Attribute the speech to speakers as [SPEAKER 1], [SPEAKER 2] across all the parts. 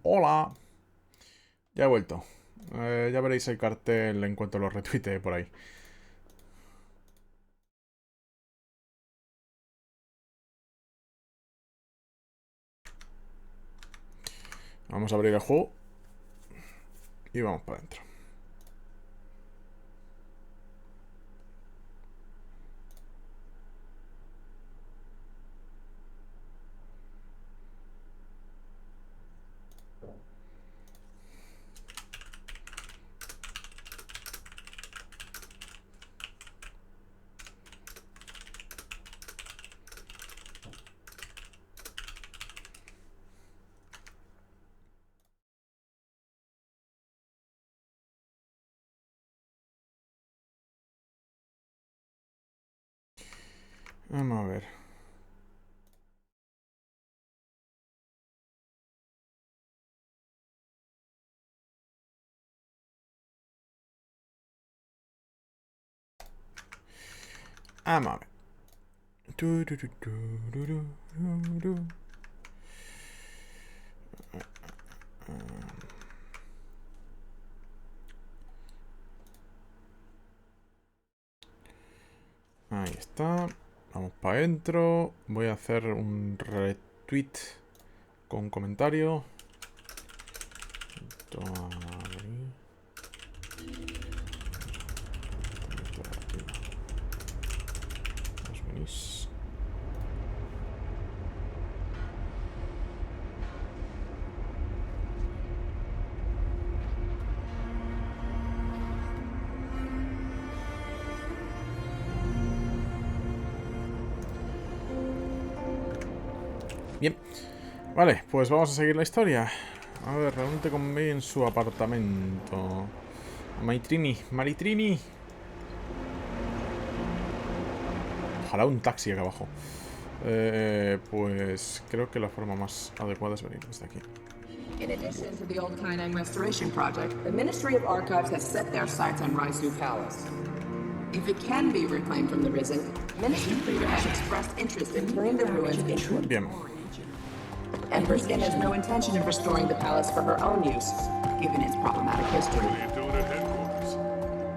[SPEAKER 1] Hola. Ya he vuelto. Ya veréis el cartel en cuanto lo retuite por ahí. Vamos a abrir el juego. Y vamos para adentro. Vamos a ver. Vamos a ver. Ahí está. Vamos para adentro. Voy a hacer un retweet con comentario. Os venís. Bien. Vale, pues vamos a seguir la historia. A ver, reúnete conmigo en su apartamento. Maritrini. Ojalá un taxi acá abajo. Pues creo que la forma más adecuada es venir desde aquí.
[SPEAKER 2] In addition to the Old Kainang Restoration Project, the Ministry of Archives has set their sights on Raisu Palace. If it can be reclaimed from the Risen, Ministry has expressed interest in turning the ruins into a
[SPEAKER 1] Bien.
[SPEAKER 2] Emperor Skin has no intention of restoring the palace for her own use, given its problematic history.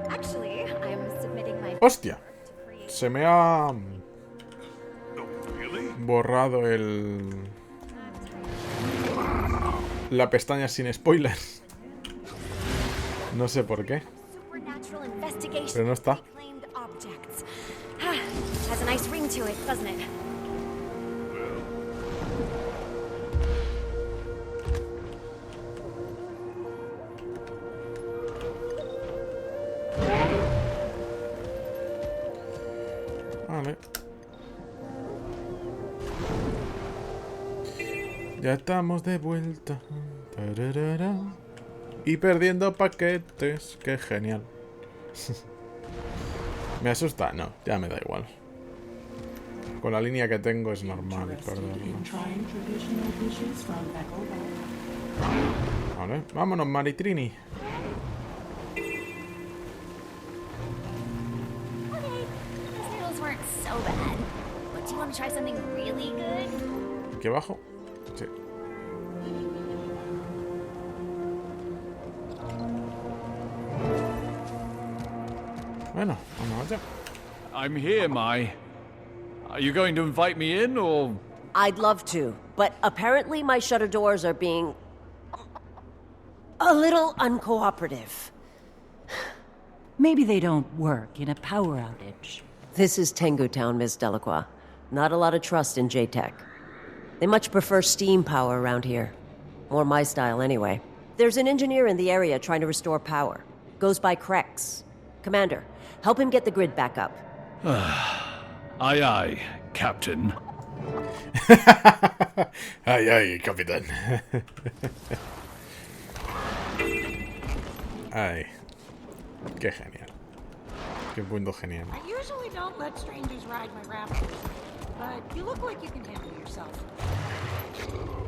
[SPEAKER 3] Actually, I'm submitting my
[SPEAKER 1] ¡Hostia! Se me ha borrado la pestaña sin spoilers. No sé por qué,
[SPEAKER 3] supernatural investigation
[SPEAKER 1] pero no está.
[SPEAKER 3] of reclaimed objects. Has a nice ring to it, doesn't it?
[SPEAKER 1] Vale. Ya estamos de vuelta. Tararara. Y perdiendo paquetes. Qué genial. ¿Me asusta? No, ya me da igual. Con la línea que tengo es normal perderlo. Vale, vámonos, Maritrini.
[SPEAKER 3] Okay, these noodles weren't so bad. But do you want to try something really good?
[SPEAKER 1] ¿Aquí abajo? Sí. Bueno, vamos allá.
[SPEAKER 4] I'm here, Mai. Are you going to invite me in, or...?
[SPEAKER 5] I'd love to, but apparently my shutter doors are being... a little uncooperative.
[SPEAKER 6] Maybe they don't work in a power outage.
[SPEAKER 5] This is Tengu Town, Miss Delacroix. Not a lot of trust in J-Tech. They much prefer steam power around here. More my style, anyway. There's an engineer in the area trying to restore power. Goes by Krex. Commander, help him get the grid back up.
[SPEAKER 4] Aye, aye, Captain.
[SPEAKER 1] Ay, ay, capitán. Ay, qué genial. Qué punto genial.
[SPEAKER 7] I usually don't let strangers ride my raptors, but you look like you can handle yourself.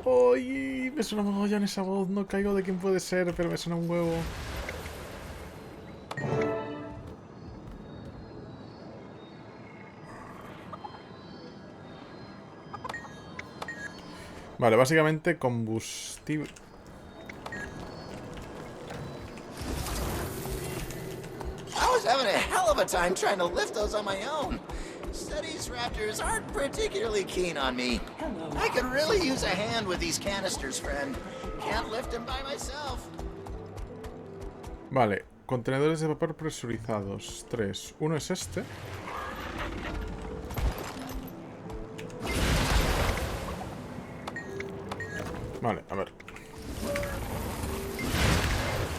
[SPEAKER 1] Oye, me suena mogollón esa voz. No caigo de quién puede ser, pero me suena un huevo. Vale, básicamente combustible.
[SPEAKER 8] having a hell of a time trying to lift those on my own. Study's raptors aren't particularly keen on me. I could really use a hand with these canisters, friend. Can't lift them by myself.
[SPEAKER 1] Vale, contenedores de papel presurizados. 3. Uno es este. Vale, a ver.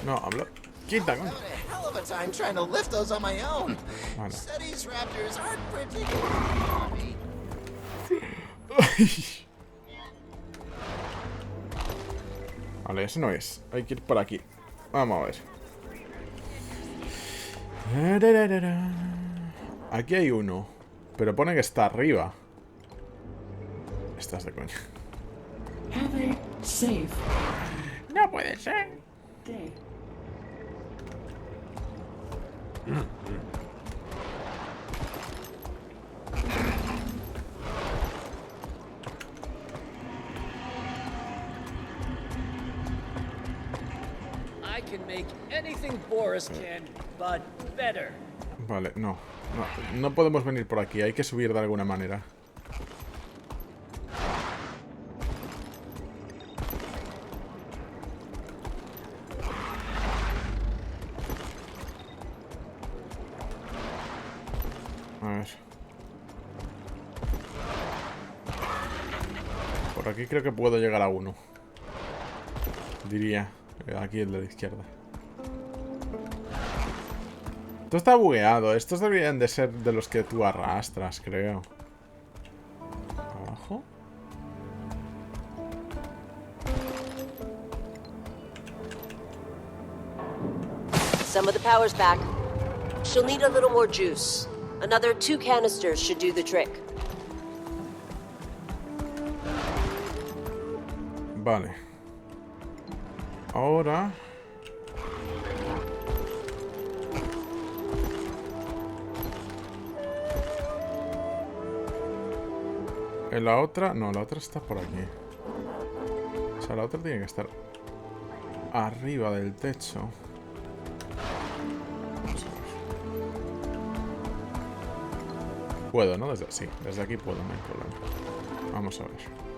[SPEAKER 1] No, habla. Quita, coño. Vale. Vale, ese no es. Hay que ir por aquí. Vamos a ver. Aquí hay uno. Pero pone que está arriba. Estás de coña. No puede ser.
[SPEAKER 9] I can make anything Boris can, but better.
[SPEAKER 1] Vale, no podemos venir por aquí. Hay que subir de alguna manera. A ver. Por aquí creo que puedo llegar a uno. Diría. Aquí el de la izquierda. Esto está bugueado. Estos deberían de ser de los que tú arrastras, creo. Abajo.
[SPEAKER 5] Some of the power's back. She'll need a little more juice. Another 2 canisters should do the trick.
[SPEAKER 1] Vale. Ahora... ¿En la otra? No, la otra está por aquí. O sea, la otra tiene que estar arriba del techo. Vamos a ver. Puedo, ¿no? Sí, desde aquí puedo, no hay problema. Vamos a ver.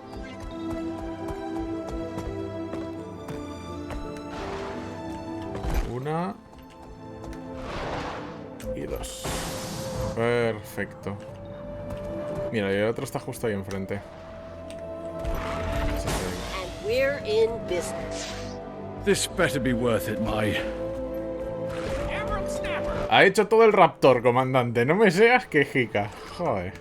[SPEAKER 1] Una y 2. Perfecto. Mira, y el otro está justo ahí enfrente.
[SPEAKER 5] And we're in business.
[SPEAKER 4] This better be worth it, Mai.
[SPEAKER 1] Ha hecho todo el raptor, comandante. No me seas quejica. Joder.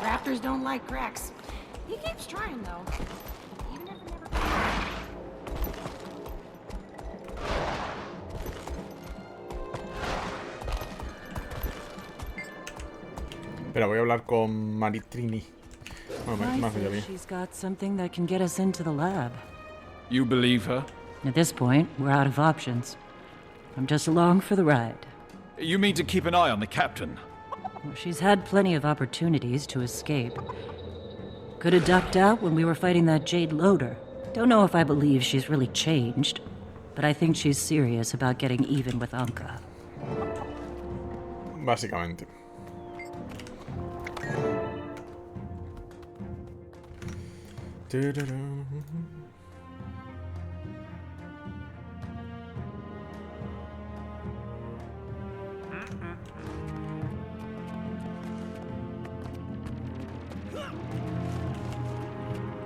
[SPEAKER 7] Raptors don't like Rex. He keeps trying, though. Even if it never...
[SPEAKER 1] Espera, voy a hablar con Maritrini. Bueno, más allá bien.
[SPEAKER 6] She's got something that can get us into the lab.
[SPEAKER 4] You believe her?
[SPEAKER 6] At this point, we're out of options. I'm just along for the ride.
[SPEAKER 4] You mean to keep an eye on the captain?
[SPEAKER 6] Well, she's had plenty of opportunities to escape. Could have ducked out when we were fighting that Jade loader. Don't know if I believe she's really changed, but I think she's serious about getting even with Anka.
[SPEAKER 1] Básicamente.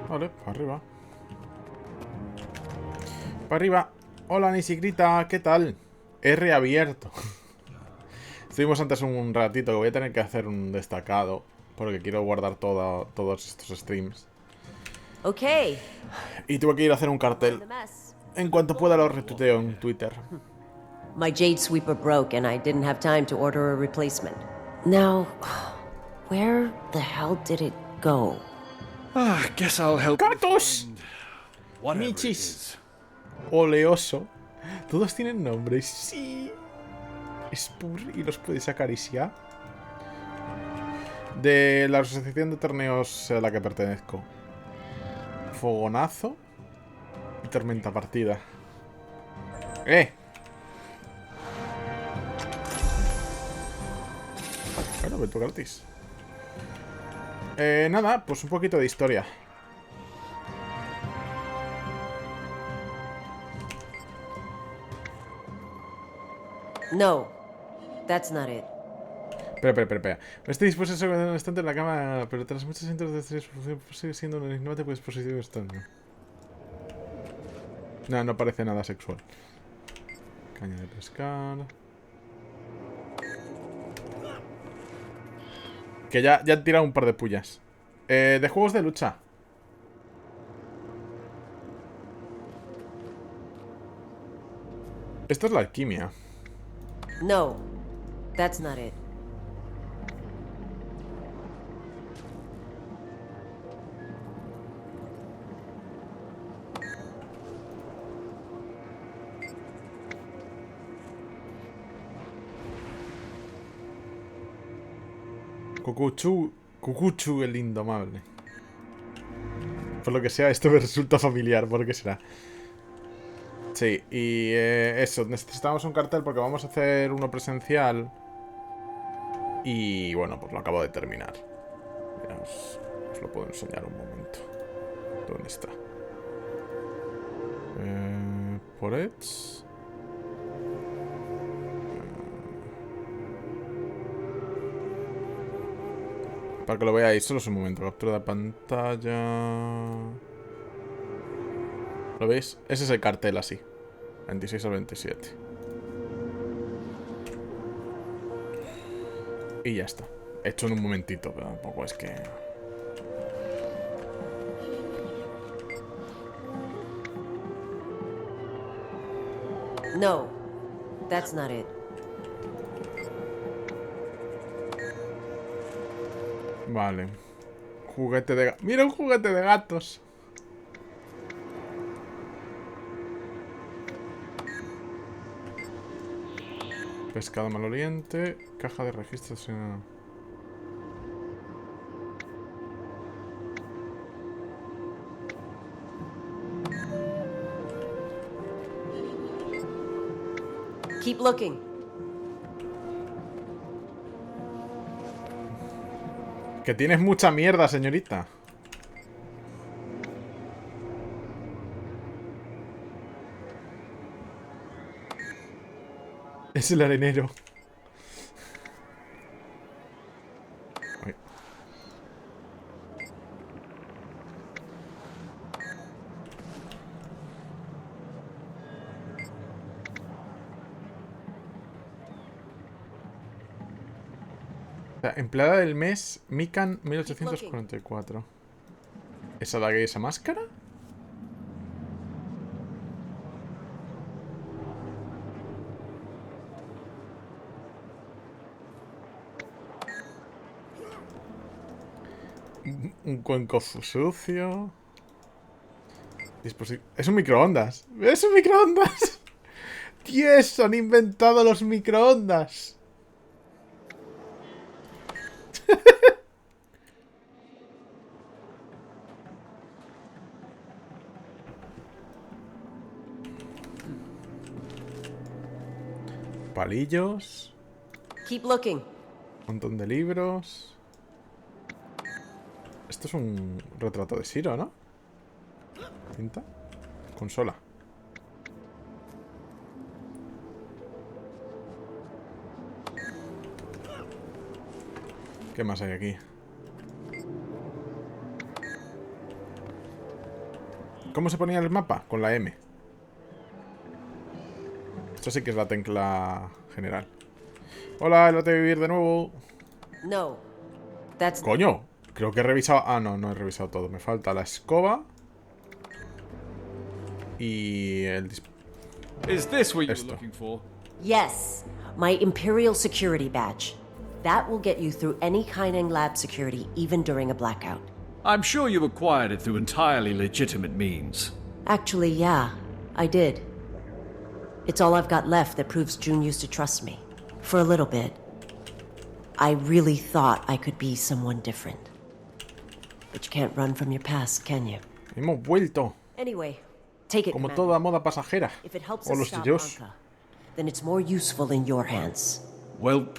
[SPEAKER 1] Vale, para arriba. Para arriba. Hola, Nisigrita, ¿qué tal? He reabierto. Estuvimos antes un ratito que voy a tener que hacer un destacado porque quiero guardar todos estos streams.
[SPEAKER 5] Ok.
[SPEAKER 1] Y tuve que ir a hacer un cartel. En cuanto pueda lo retuiteo en Twitter.
[SPEAKER 5] My Jade Sweeper broke and I didn't have time to order a replacement. Now, where the hell did it go?
[SPEAKER 4] Guess I'll help you
[SPEAKER 1] ¡Gatos!
[SPEAKER 4] find whatever it
[SPEAKER 1] Michis.
[SPEAKER 4] is.
[SPEAKER 1] Oleoso. Todos tienen nombres. Sí. Spur y los puedes acariciar. De la asociación de torneos a la que pertenezco. Fogonazo y tormenta partida. Bueno, evento gratis. Nada, pues un poquito de historia.
[SPEAKER 5] No, that's not it.
[SPEAKER 1] Espera. Estoy dispuesto a ser un instante en la cama, pero tras muchos intentos de hacer su función, sigue siendo un enigmático dispositivo externo. No parece nada sexual. Caña de pescar. Que ya han tirado un par de pullas. De juegos de lucha. Esto es la alquimia.
[SPEAKER 5] No, that's not it.
[SPEAKER 1] Cucuchu el indomable. Por lo que sea, esto me resulta familiar. ¿Por qué será? Sí, y eso. Necesitamos un cartel porque vamos a hacer uno presencial. Y bueno, pues lo acabo de terminar. Mira, os lo puedo enseñar un momento. ¿Dónde está? Por Edge. Para que lo veáis, solo es un momento. Captura de pantalla. ¿Lo veis? Ese es el cartel así. 26 al 27. Y ya está. Hecho en un momentito, pero tampoco es que...
[SPEAKER 5] No, that's not it.
[SPEAKER 1] Vale. Juguete de... ¡Mira un juguete de gatos! Pescado maloliente. Caja de registros.
[SPEAKER 5] Keep looking.
[SPEAKER 1] Que tienes mucha mierda, señorita. Es el arenero. Ay. Empleada del mes, Mikan 1844. ¿Esa daga y esa máscara? Un cuenco sucio. Es un microondas. ¡Es un microondas! ¡Dios! Han inventado los microondas. Palillos.
[SPEAKER 5] Keep looking.
[SPEAKER 1] Un montón de libros. Esto es un retrato de Shiro, ¿no? Cinta. Consola. ¿Qué más hay aquí? ¿Cómo se ponía el mapa? Con la M. Esto sí que es la tecla general. Hola, el de vivir de nuevo.
[SPEAKER 5] No, that's...
[SPEAKER 1] ¡Coño! Creo que he revisado... Ah, no he revisado todo. Me falta la escoba. Y el...
[SPEAKER 4] Is this what you were
[SPEAKER 1] Esto.
[SPEAKER 4] looking for?
[SPEAKER 5] Yes, my Imperial Security Badge. That will get you through any Kaining lab security, even during a blackout.
[SPEAKER 4] I'm sure you acquired it through entirely legitimate means.
[SPEAKER 5] Actually, yeah, I did. It's all I've got left that proves June used to trust me. For a little bit. I really thought I could be someone different. But you can't run from your past, can you?
[SPEAKER 1] Hemos vuelto.
[SPEAKER 5] Anyway, take it,
[SPEAKER 1] Como
[SPEAKER 5] Commander.
[SPEAKER 1] toda moda pasajera.
[SPEAKER 5] If it helps
[SPEAKER 1] O
[SPEAKER 5] us
[SPEAKER 1] los
[SPEAKER 5] stop
[SPEAKER 1] sitios.
[SPEAKER 5] Anka, then it's more useful in your hands.
[SPEAKER 4] Well,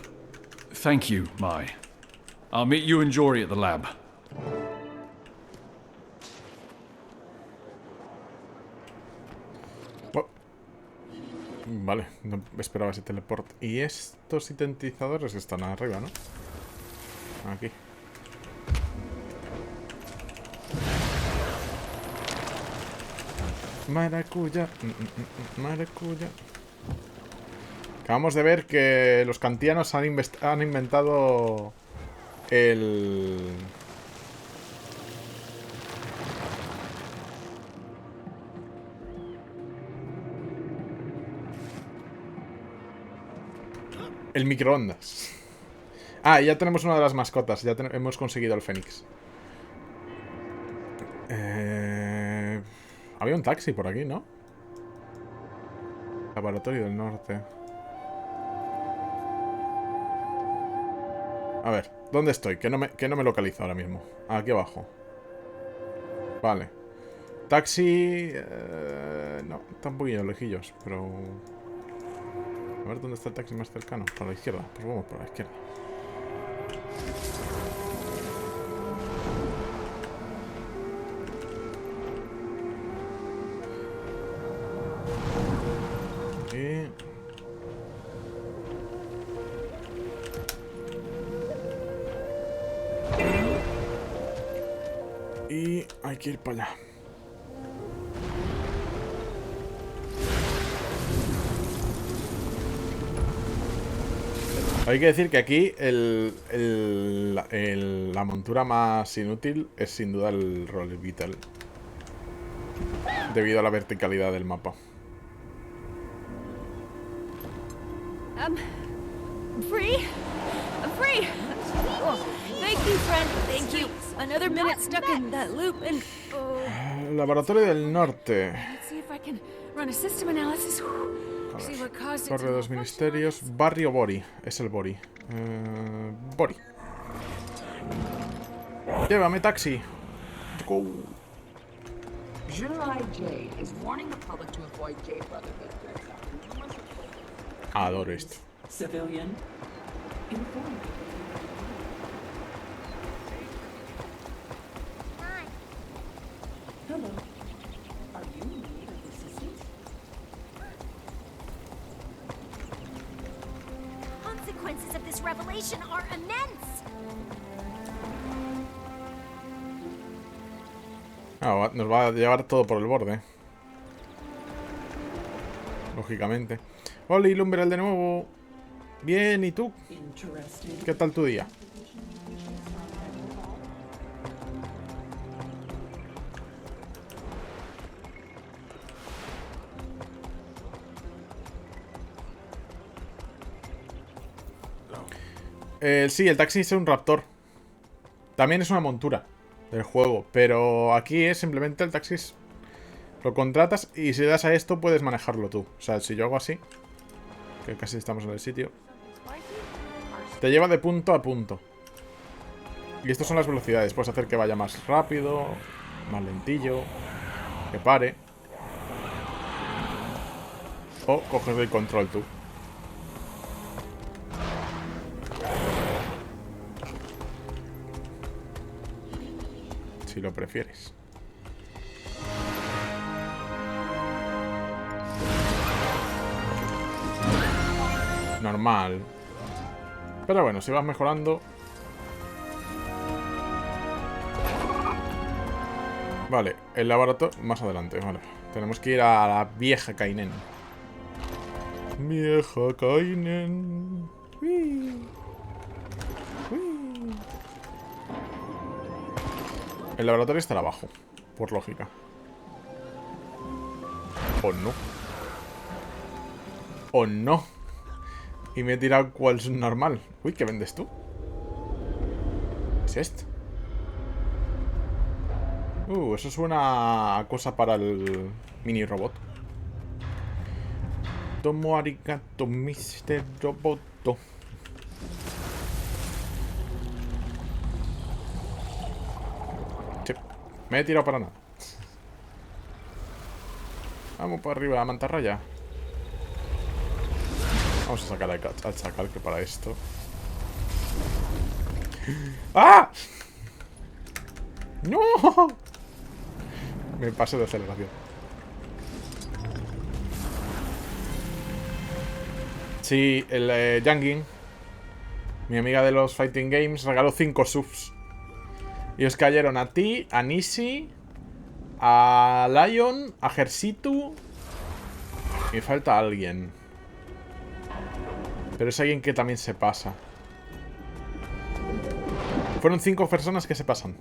[SPEAKER 4] thank you, Mai. I'll meet you and Jory at the lab.
[SPEAKER 1] Oh. Vale, no esperaba ese teleport. Y estos sintetizadores están arriba, ¿no? Aquí. Maracuya. Maracuya. Acabamos de ver que los kantianos han inventado el... el microondas. Ah, ya tenemos una de las mascotas. Ya hemos conseguido el Fénix. Había un taxi por aquí, ¿no? Laboratorio del Norte. A ver, ¿dónde estoy? Que no me localizo ahora mismo. Aquí abajo. Vale. Taxi... no, está un poquillo lejillos, pero... A ver, ¿dónde está el taxi más cercano? Por la izquierda. Pues vamos por la izquierda. Y hay que ir para allá. Hay que decir que aquí la montura más inútil es sin duda el Roller Beetle, debido a la verticalidad del mapa.
[SPEAKER 10] Free? I'm free! Oh, thank you, friend. Thank you. Another minute stuck in that loop and... Oh.
[SPEAKER 1] Laboratorio del Norte.
[SPEAKER 10] Let's see if I can run a system analysis. See what caused it.
[SPEAKER 1] Torre de los Ministerios. Barrio Bori. Es el Bori. Bori. Llévame, taxi. Go.
[SPEAKER 2] July Jade is warning the public to avoid Jade Brotherhood.
[SPEAKER 1] Adoro esto.
[SPEAKER 11] Civilian. Informed. Hello. Are you in need of assistance?
[SPEAKER 3] Consequences of this revelation are immense.
[SPEAKER 1] Ah, nos va a llevar todo por el borde. Lógicamente. Hola, Lumberal de nuevo. Bien, ¿y tú? ¿Qué tal tu día? Sí, el taxi es un raptor. También es una montura del juego, pero aquí es simplemente el taxi. Lo contratas y si das a esto puedes manejarlo tú. O sea, si yo hago así, que casi estamos en el sitio, te lleva de punto a punto. Y estas son las velocidades. Puedes hacer que vaya más rápido, más lentillo, que pare. O coges el control tú. Si lo prefieres. Normal. Pero bueno, si vas mejorando. Vale, el laboratorio más adelante, vale. Tenemos que ir a la vieja Kainen. Vieja Kainen. Uy. Uy. El laboratorio estará abajo, por lógica. O no. O no. Y me he tirado cual es normal. Uy, ¿qué vendes tú? ¿Qué es esto? Eso suena a cosa para el mini robot. Tomo arigato, Mr. Roboto. Sí, me he tirado para nada. Vamos para arriba, mantarraya. Vamos a sacar al chacal, que para esto. ¡Ah! ¡No! Me paso de aceleración. Sí, el Yangin, mi amiga de los Fighting Games, regaló 5 subs. Y os cayeron a ti, a Nisi, a Lion, a Gersitu. Y falta alguien. Pero es alguien que también se pasa. Fueron 5 personas que se pasan.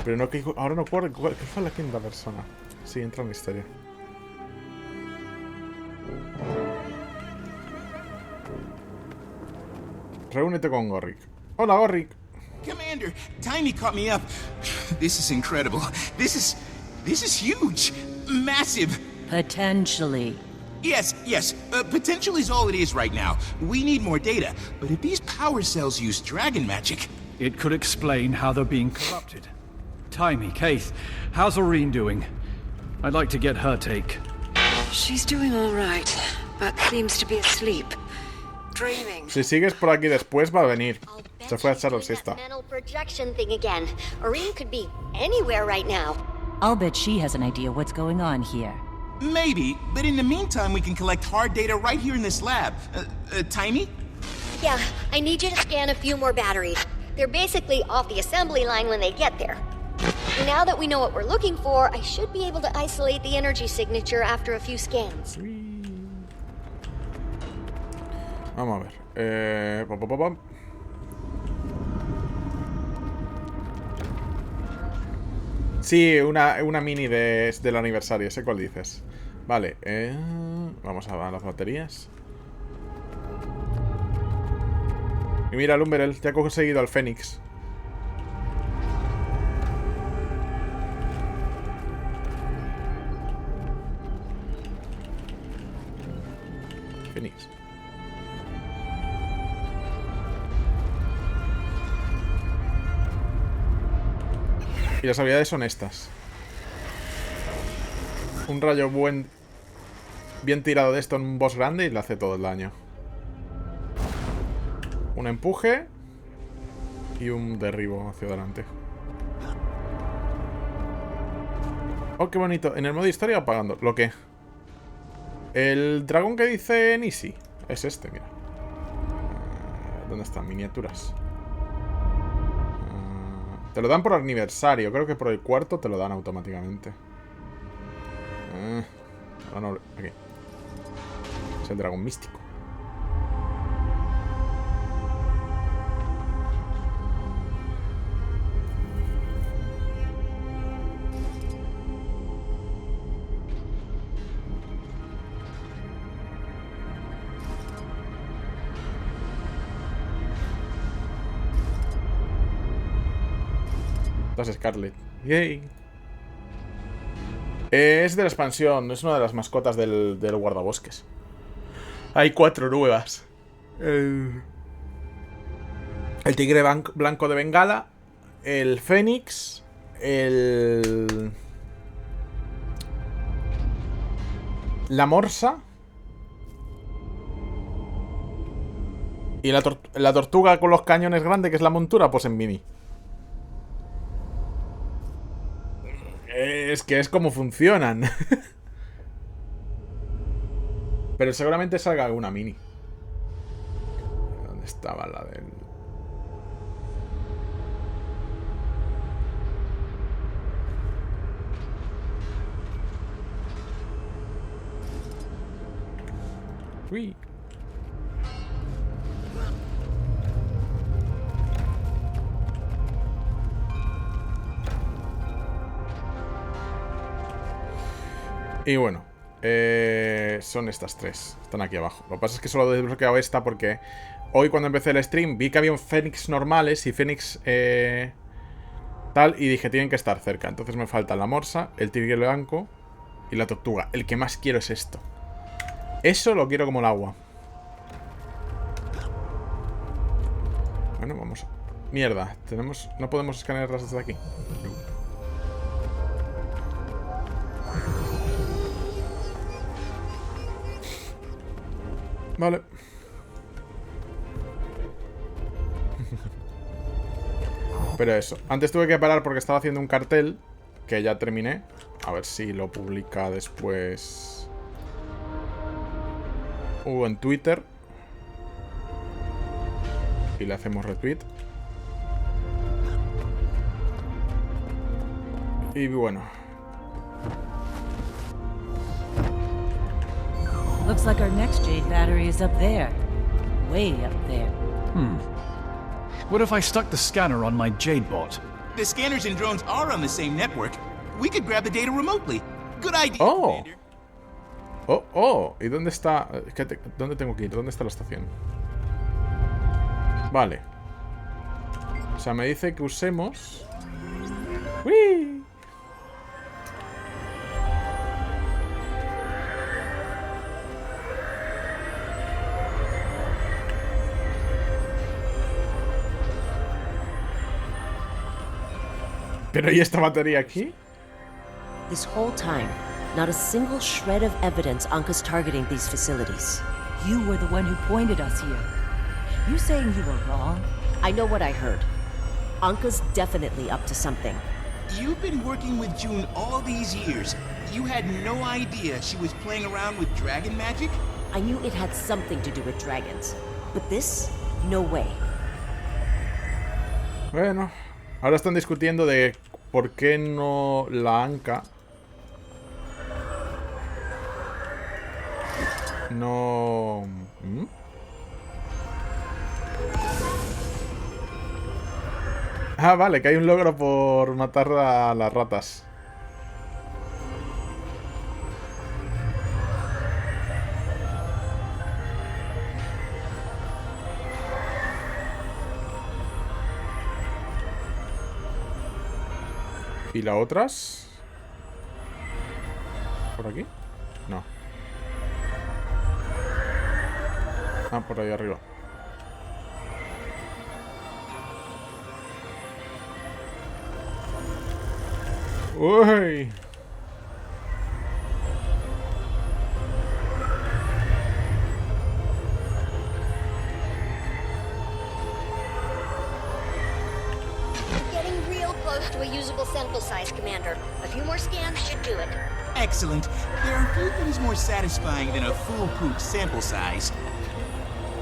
[SPEAKER 1] Pero no, que ahora no recuerdo cuál fue la quinta persona. Sí, entra en misterio. Reúnete con Gorrick. Hola, Gorrick.
[SPEAKER 12] Commander, Tiny caught me up. This is incredible. This is huge. Massive.
[SPEAKER 6] Potentially.
[SPEAKER 12] Yes. Potential is all it is right now. We need more data. But if these power cells use dragon magic...
[SPEAKER 4] It could explain how they're being corrupted. Tiny, Keith, how's Aureen doing? I'd like to get her take.
[SPEAKER 13] She's doing all right, but seems to be asleep. Dreaming.
[SPEAKER 1] Si sigues por aquí después va a venir. Se fue a echar la siesta.
[SPEAKER 14] Mental projection thing again. Aureen could be anywhere right now.
[SPEAKER 6] I'll bet she has an idea what's going on here.
[SPEAKER 12] Maybe, but in the meantime we can collect hard data right here in this lab. Tiny?
[SPEAKER 14] Yeah, I need you to scan a few more batteries. They're basically off the assembly line when they get there. Now that we know what we're looking for, I should be able to isolate the energy signature after a few scans.
[SPEAKER 1] Vamos a ver. Sí, una mini del aniversario. Sé cuál dices. Vale. Vamos a las baterías. Y mira, Lumberel, te ha conseguido al Fénix. Fénix. Y las habilidades son estas. Un rayo bien tirado de esto en un boss grande y le hace todo el daño. Un empuje y un derribo hacia adelante. Oh, qué bonito. En el modo historia apagando. ¿Lo qué? El dragón que dice Nisi. Es este, mira. ¿Dónde están? Miniaturas. Te lo dan por aniversario. Creo que por el cuarto te lo dan automáticamente. No, aquí. Es el dragón místico. Las Scarlet. Yay. Es de la expansión. Es una de las mascotas del guardabosques. Hay 4 nuevas. El tigre blanco de Bengala. El Fénix. La morsa. Y la tortuga con los cañones grandes, que es la montura, pues en mini. Es que es como funcionan. Pero seguramente salga alguna mini. ¿Dónde estaba la del...? Uy. Y bueno, son estas 3. Están aquí abajo. Lo que pasa es que solo he desbloqueado esta porque hoy cuando empecé el stream vi que había un Fénix normales y Fénix tal, y dije, tienen que estar cerca. Entonces me falta la morsa, el tigre blanco y la tortuga. El que más quiero es esto. Eso lo quiero como el agua. Bueno, vamos. Mierda, no podemos escanearlas desde aquí. Vale. Pero eso. Antes tuve que parar porque estaba haciendo un cartel que ya terminé. A ver si lo publica después. En Twitter. Y le hacemos retweet. Y bueno.
[SPEAKER 6] Looks like our next Jade battery is up there. Way up there.
[SPEAKER 4] What if I stuck the scanner on my Jade bot?
[SPEAKER 12] The scanners and drones are on the same network. We could grab the data remotely. Good idea,
[SPEAKER 1] Oh.
[SPEAKER 12] Commander.
[SPEAKER 1] Oh. ¿Y dónde está? ¿Dónde tengo que ir? ¿Dónde está la estación? Vale. O sea, me dice que usemos... ¡Uy! ¿Pero y esta batería aquí?
[SPEAKER 5] This whole time, not a single shred of evidence Anka's targeting these facilities.
[SPEAKER 6] You were the one who pointed us here. You saying you were wrong?
[SPEAKER 5] I know what I heard. Anka's definitely up to something.
[SPEAKER 12] You've been working with June all these years. You had no idea she was playing around with dragon magic?
[SPEAKER 5] I knew it had something to do with dragons. But this? No way.
[SPEAKER 1] Bueno, ahora están discutiendo de por qué no la Anka no... Ah, vale, que hay un logro por matar a las ratas. ¿Y las otras? ¿Por aquí? No. Ah, por ahí arriba. ¡Uy!
[SPEAKER 14] Getting real close to a usable sample size, Commander. A few more scans should do it.
[SPEAKER 12] Excellent. There are few things more satisfying than a foolproof sample size.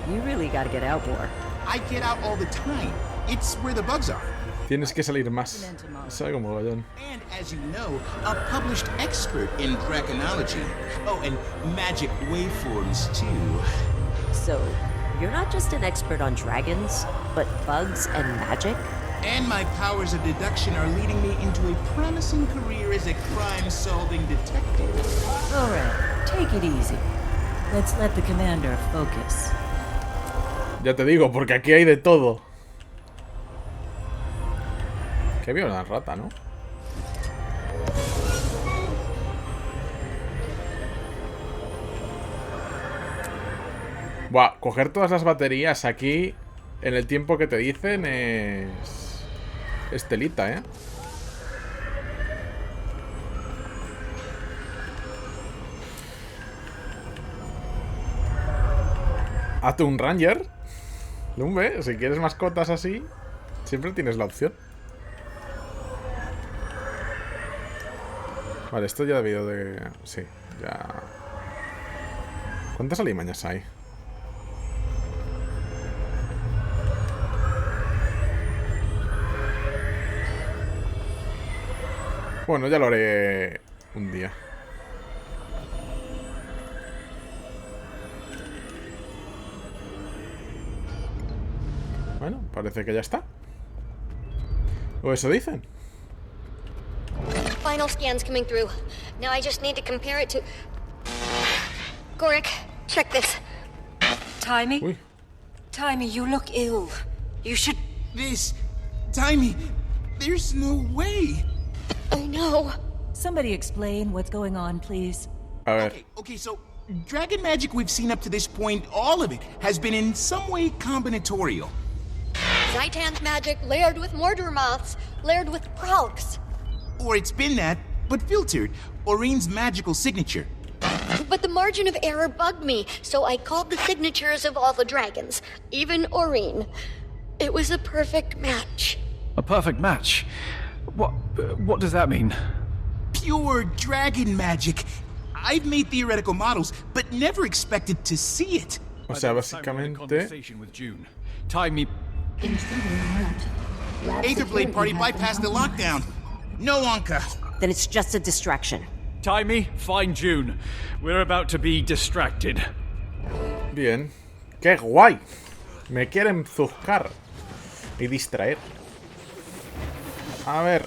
[SPEAKER 5] You really gotta get out more.
[SPEAKER 12] I get out all the time. It's where the bugs are.
[SPEAKER 1] Tienes que salir más. Salgo mogollón.
[SPEAKER 12] And as you know, a published expert in draconology. Oh, and magic waveforms too.
[SPEAKER 5] So, you're not just an expert on dragons, but bugs and magic?
[SPEAKER 12] And my powers of deduction are leading me into a promising career as a crime-solving detective.
[SPEAKER 6] Alright, take it easy. Let's let the commander focus.
[SPEAKER 1] Ya te digo, porque aquí hay de todo. Que veo una rata, ¿no? Buah, coger todas las baterías aquí en el tiempo que te dicen es telita, ¿eh? Hazte un Ranger. Lumbe, si quieres mascotas así, siempre tienes la opción. Vale, esto ya ha debido de... Sí, ya... ¿Cuántas alimañas hay? Bueno, ya lo haré un día. Bueno, parece que ya está. O eso dicen.
[SPEAKER 14] Final scan's coming through. Now I just need to compare it to... Gorik, check this.
[SPEAKER 13] Timey?
[SPEAKER 1] Uy.
[SPEAKER 13] Timey, you look ill. You should...
[SPEAKER 12] This... Timey... There's no way.
[SPEAKER 14] I know.
[SPEAKER 6] Somebody explain what's going on, please.
[SPEAKER 1] A ver.
[SPEAKER 12] Okay, so dragon magic we've seen up to this point, all of it, has been in some way combinatorial.
[SPEAKER 14] Zaitan's magic layered with mortar moths, layered with kralks.
[SPEAKER 12] Or it's been that, but filtered. Oreen's magical signature.
[SPEAKER 14] But the margin of error bugged me, so I called the signatures of all the dragons, even Oreen. It was a perfect match.
[SPEAKER 4] A perfect match? What does that mean?
[SPEAKER 12] Pure dragon magic. I've made theoretical models, but never expected to see it.
[SPEAKER 1] O sea, básicamente...
[SPEAKER 4] Time me...
[SPEAKER 12] Aetherblade party bypassed the lockdown. No Anka.
[SPEAKER 5] Then it's just a distraction.
[SPEAKER 4] Time me, find June. We're about to be distracted.
[SPEAKER 1] Bien. ¡Qué guay! Me quieren zuzcar y distraer. A ver.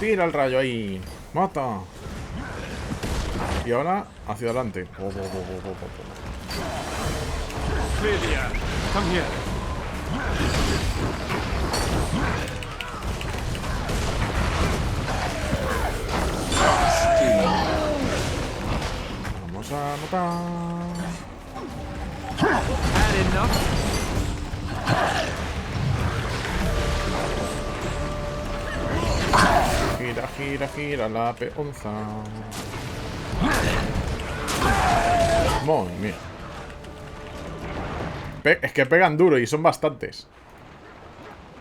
[SPEAKER 1] Tira el rayo ahí. Mata. Y ahora hacia adelante.
[SPEAKER 4] Clelia, come here.
[SPEAKER 1] Vamos a matar.
[SPEAKER 4] Had enough.
[SPEAKER 1] Gira, gira, gira la peonza. Muy bien. Es que pegan duro y son bastantes.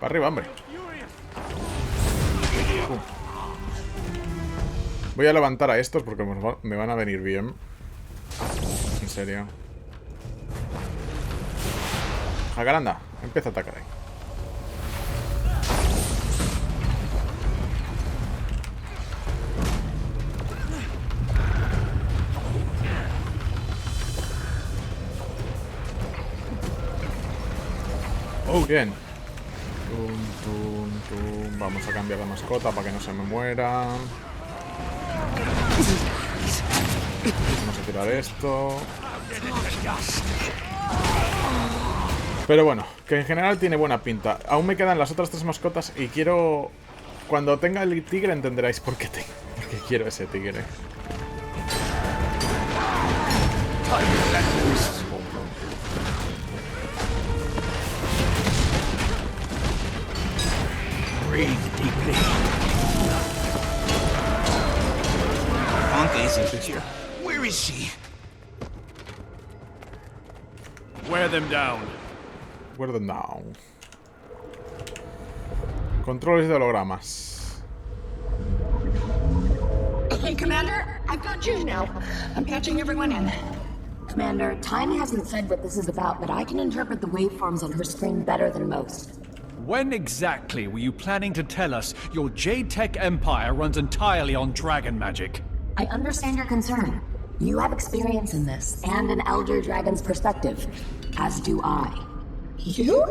[SPEAKER 1] Para arriba, hombre. Voy a levantar a estos porque me van a venir bien. En serio. Jacaranda, empieza a atacar ahí. Bien. Tum, tum. Vamos a cambiar de mascota para que no se me muera. Vamos a tirar esto. Pero bueno, que en general tiene buena pinta. Aún me quedan las otras tres mascotas y quiero... Cuando tenga el tigre entenderáis por qué quiero ese tigre.
[SPEAKER 12] Anka isn't here. Where is she?
[SPEAKER 4] Wear them down.
[SPEAKER 1] Wear them down. Controles de hologramas.
[SPEAKER 2] Hey, Commander, I've got June now. I'm patching everyone in. Commander, Tiny hasn't said what this is about, but I can interpret the waveforms on her screen better than most.
[SPEAKER 4] When exactly were you planning to tell us your J-Tech empire runs entirely on dragon magic?
[SPEAKER 2] I understand your concern. You have experience in this, and an Elder Dragon's perspective. As do I. You?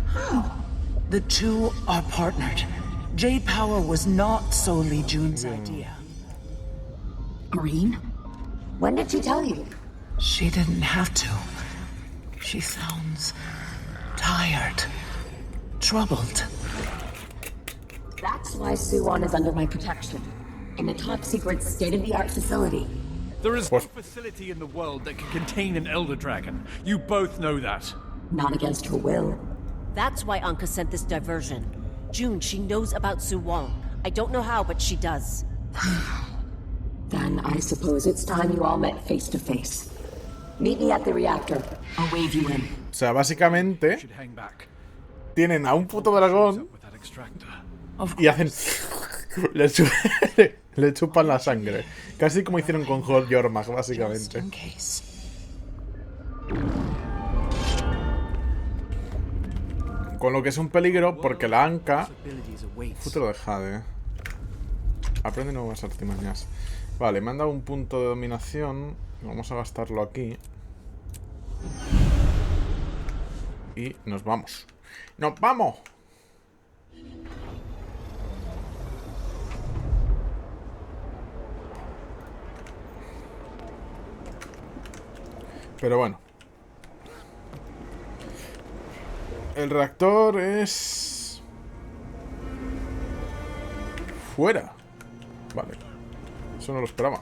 [SPEAKER 2] How?
[SPEAKER 11] The two are partnered. Jade Power was not solely June's idea.
[SPEAKER 2] Green? When did she tell you?
[SPEAKER 11] She didn't have to. She sounds tired. Troubled.
[SPEAKER 2] That's why Suwon is under my protection. In a top-secret, state-of-the-art facility.
[SPEAKER 4] There is no facility in the world that can contain an Elder Dragon. You both know that.
[SPEAKER 2] Not against her will.
[SPEAKER 5] That's why Anka sent this diversion. June, she knows about Suwon. I don't know how, but she does.
[SPEAKER 2] Then I suppose it's time you all met face to face. Meet me at the reactor. I'll wave you in.
[SPEAKER 1] O sea, básicamente tienen a un puto dragón y hacen le chupan la sangre, casi como hicieron con Hot Yormak, básicamente. Con lo que es un peligro porque la Anka futuro de Jade. Aprende nuevas artimañas. Vale, me han dado un punto de dominación. Vamos a gastarlo aquí. Y nos vamos. ¡Nos vamos! Pero bueno. El reactor es... fuera. Vale. Eso no lo esperaba.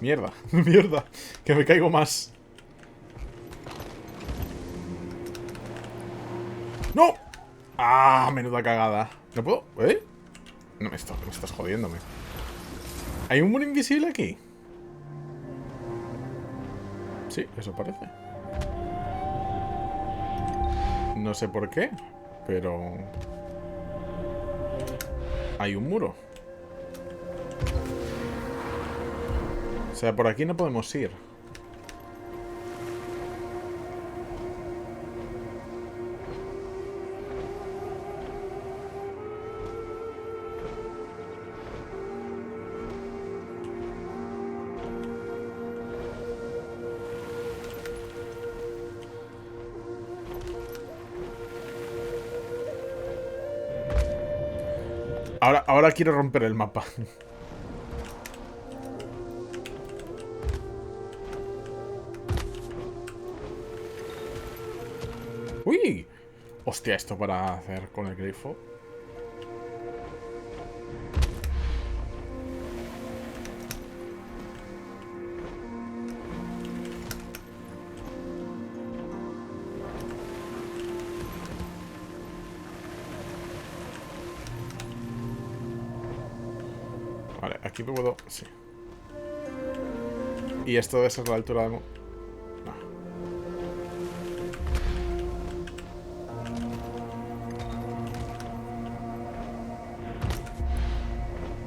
[SPEAKER 1] Mierda, mierda. Que me caigo más. ¡No! ¡Ah! Menuda cagada. ¿No puedo? ¿Eh? No me estás jodiéndome. ¿Hay un muro invisible aquí? Sí, eso parece. No sé por qué, pero... hay un muro. O sea, por aquí no podemos ir. Ahora quiero romper el mapa. ¡Uy! Hostia, esto para hacer con el grifo. Vale, aquí me puedo... sí. Y esto debe ser la altura de...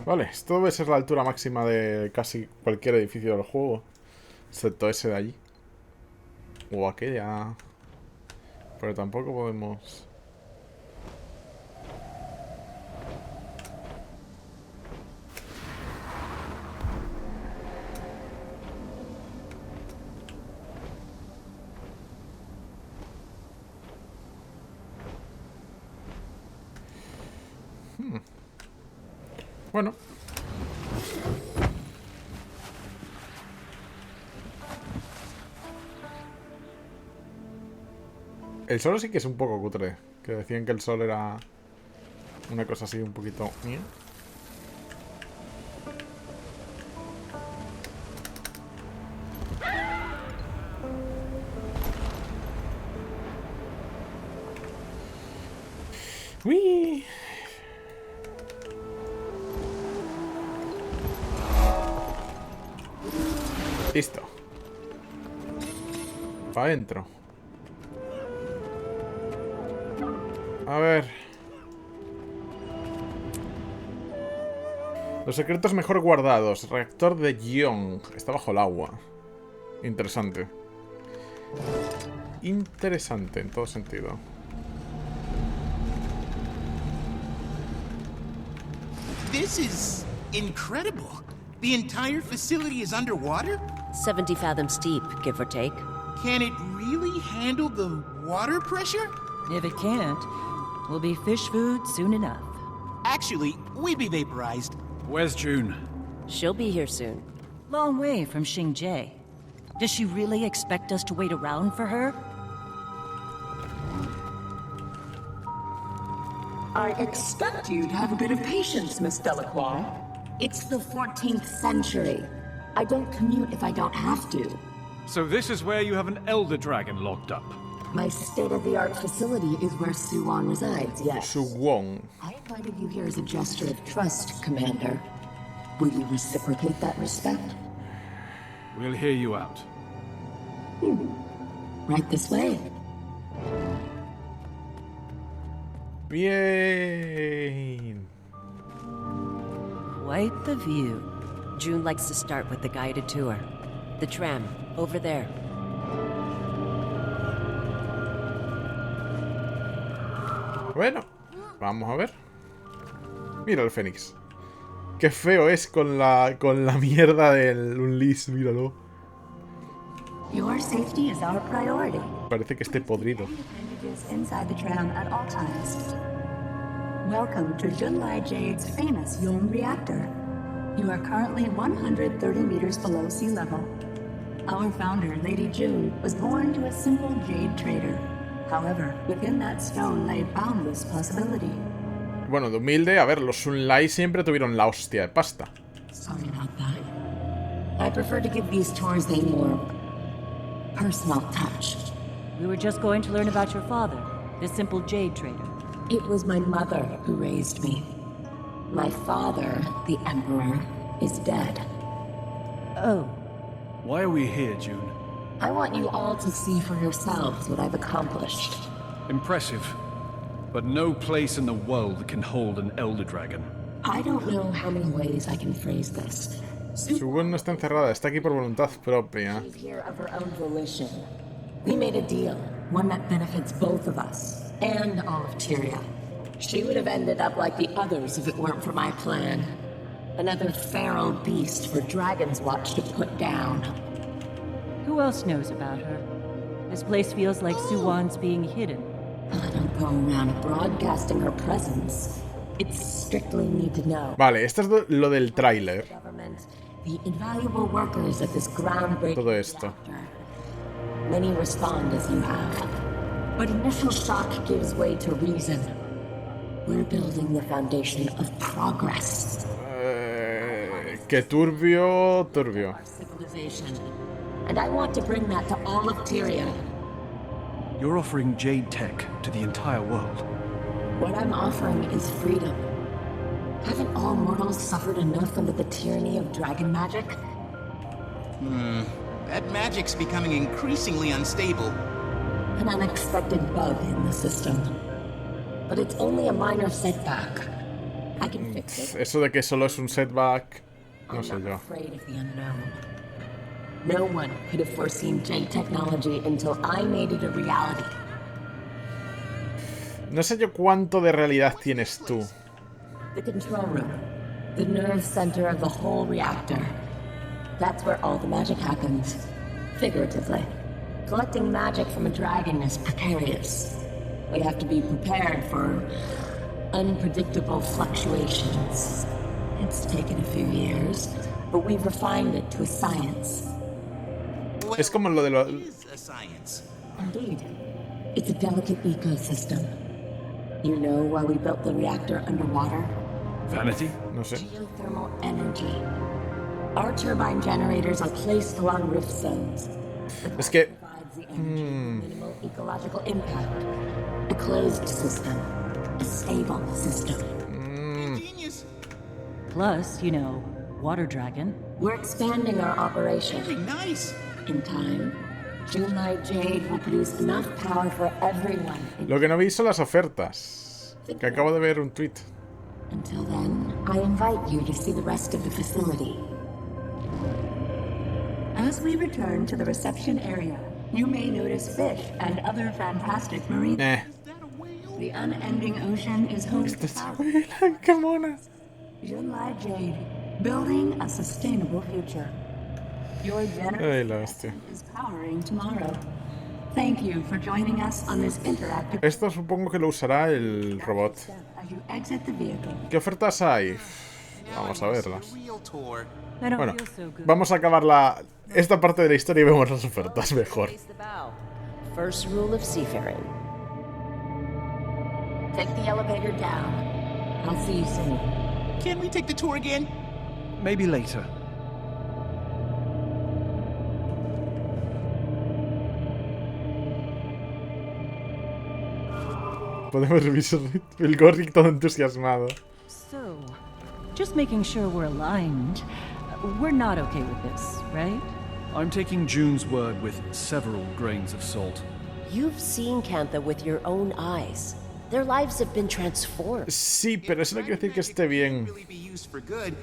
[SPEAKER 1] Vale, esto debe ser la altura máxima de casi cualquier edificio del juego. Excepto ese de allí. O aquella. Pero tampoco podemos... Bueno. El sol sí que es un poco cutre. Que decían que el sol era una cosa así un poquito... ¡Uy! Listo. Para adentro. A ver. Los secretos mejor guardados. Reactor de Young. Está bajo el agua. Interesante. Interesante en todo sentido.
[SPEAKER 12] This is incredible. The entire facility is underwater?
[SPEAKER 5] 70 fathoms deep, give or take.
[SPEAKER 12] Can it really handle the water pressure?
[SPEAKER 6] If it can't, we'll be fish food soon enough.
[SPEAKER 12] Actually, we'd be vaporized.
[SPEAKER 4] Where's June?
[SPEAKER 5] She'll be here soon.
[SPEAKER 6] Long way from Xingjie. Does she really expect us to wait around for her?
[SPEAKER 2] I expect you to have a bit of patience, Miss Delacroix. It's the 14th century. I don't commute if I don't have to.
[SPEAKER 4] So this is where you have an elder dragon locked up.
[SPEAKER 2] My state-of-the-art facility is where Suwon resides, yes.
[SPEAKER 1] Suwon.
[SPEAKER 2] I invited you here as a gesture of trust, Commander. Will you reciprocate that respect?
[SPEAKER 4] We'll hear you out.
[SPEAKER 2] Right this way.
[SPEAKER 1] Bien.
[SPEAKER 6] Quite the view.
[SPEAKER 5] June likes to start with the guided tour. The tram, over there.
[SPEAKER 1] Bueno, vamos a ver. Mira el Fénix. Qué feo es con la mierda del Unleash, míralo.
[SPEAKER 2] Your
[SPEAKER 15] Your safety is our priority.
[SPEAKER 1] Parece que esté podrido.
[SPEAKER 15] Appendages inside the tram at all times. Welcome to Junlai Jade's famous Yong reactor. You are currently 130 meters below sea level. Our founder, Lady June, was born to a simple jade trader. However, within that stone lay boundless possibility.
[SPEAKER 1] Bueno, de humilde, a ver, los Sunlight siempre tuvieron la hostia de pasta.
[SPEAKER 15] Sorry about that. I prefer to give these tours a more personal touch.
[SPEAKER 6] We were just going to learn about your father, the simple jade trader.
[SPEAKER 15] It was my mother who raised me. My father, the Emperor, is dead.
[SPEAKER 6] Oh.
[SPEAKER 4] Why are we here, June?
[SPEAKER 15] I want you all to see for yourselves what I've accomplished.
[SPEAKER 4] Impressive. But no place in the world can hold an Elder Dragon.
[SPEAKER 15] I don't know how many ways I can phrase this.
[SPEAKER 1] Su web no está encerrada, está aquí por voluntad propia.
[SPEAKER 15] She's here of her own volition. We made a deal, one that benefits both of us. And all of Tyria. She would have ended up like the others if it weren't for my plan. Another feral beast for Dragon's Watch to put down.
[SPEAKER 6] Who else knows about her? This place feels like Suwan's being hidden.
[SPEAKER 15] I don't go around broadcasting her presence. It's strictly need to know.
[SPEAKER 1] Vale, esto es lo del tráiler.
[SPEAKER 15] The invaluable workers at this groundbreaking
[SPEAKER 1] Todo esto.
[SPEAKER 15] reactor. Many respond as you have. But initial shock gives way to reason. We're building the foundation of progress.
[SPEAKER 1] Que turbio.
[SPEAKER 15] Civilization. And I want to bring that to all of Tyria.
[SPEAKER 4] You're offering Jade Tech to the entire world.
[SPEAKER 15] What I'm offering is freedom. Haven't all mortals suffered enough under the tyranny of dragon magic?
[SPEAKER 12] That magic's becoming increasingly unstable.
[SPEAKER 15] An unexpected bug in the system. But it's only a minor setback. I can fix it.
[SPEAKER 1] Eso de que solo es un setback, no sé
[SPEAKER 15] I'm not
[SPEAKER 1] yo.
[SPEAKER 15] afraid of the unknown. No one could have foreseen Jade technology until I made it a reality.
[SPEAKER 1] No sé yo cuánto de realidad tienes tú.
[SPEAKER 15] The control room. The nerve center of the whole reactor. That's where all the magic happens. Figuratively. Collecting magic from a dragon is precarious. We have to be prepared for unpredictable fluctuations. It's taken a few years, but we've refined it to a science.
[SPEAKER 1] Es como lo de lo...
[SPEAKER 12] A science.
[SPEAKER 15] Indeed. It's a delicate ecosystem. You know why we built the reactor underwater?
[SPEAKER 4] Vanity?
[SPEAKER 1] No sé.
[SPEAKER 15] Geothermal energy. Our turbine generators are placed along rift zones.
[SPEAKER 1] Es que...
[SPEAKER 15] Minimal ecological impact. A closed system. A stable system.
[SPEAKER 12] Genius.
[SPEAKER 6] Plus, you know, Water Dragon.
[SPEAKER 15] We're expanding our operation.
[SPEAKER 12] Very nice.
[SPEAKER 15] In time, Junlai Jade will produce enough power for everyone.
[SPEAKER 1] Lo que no vi son las ofertas. Que acabo de ver un tweet.
[SPEAKER 15] Until then, I invite you to see the rest of the facility. As we return to the reception area, you may notice fish and other fantastic marine. The unending ocean is home to thousands.
[SPEAKER 1] ¡Qué mona!
[SPEAKER 15] Junlai Jade, building a sustainable future. Your
[SPEAKER 1] Ay, la hostia.
[SPEAKER 15] generation is powering tomorrow. Thank you for joining us on this interactive.
[SPEAKER 1] Esto supongo que lo usará el robot.
[SPEAKER 15] As you exit the vehicle.
[SPEAKER 1] ¿Qué ofertas hay? Vamos a verlas.
[SPEAKER 12] Real tour.
[SPEAKER 6] I don't
[SPEAKER 1] Bueno,
[SPEAKER 6] feel so good.
[SPEAKER 1] vamos a acabar esta parte de la historia y vemos las ofertas mejor.
[SPEAKER 5] First rule of seafaring.
[SPEAKER 15] Take the elevator down. I'll see you soon.
[SPEAKER 12] Can we take the tour again?
[SPEAKER 4] Maybe later.
[SPEAKER 1] Podemos revisar el Gorrick todo entusiasmado.
[SPEAKER 6] So, just making sure we're aligned. We're not okay with this, right?
[SPEAKER 4] I'm taking June's word with several grains of salt.
[SPEAKER 5] You've seen Cantha with your own eyes. Their lives have been transformed.
[SPEAKER 1] Sí, pero eso no quiere decir que esté bien.
[SPEAKER 12] Really be used for good.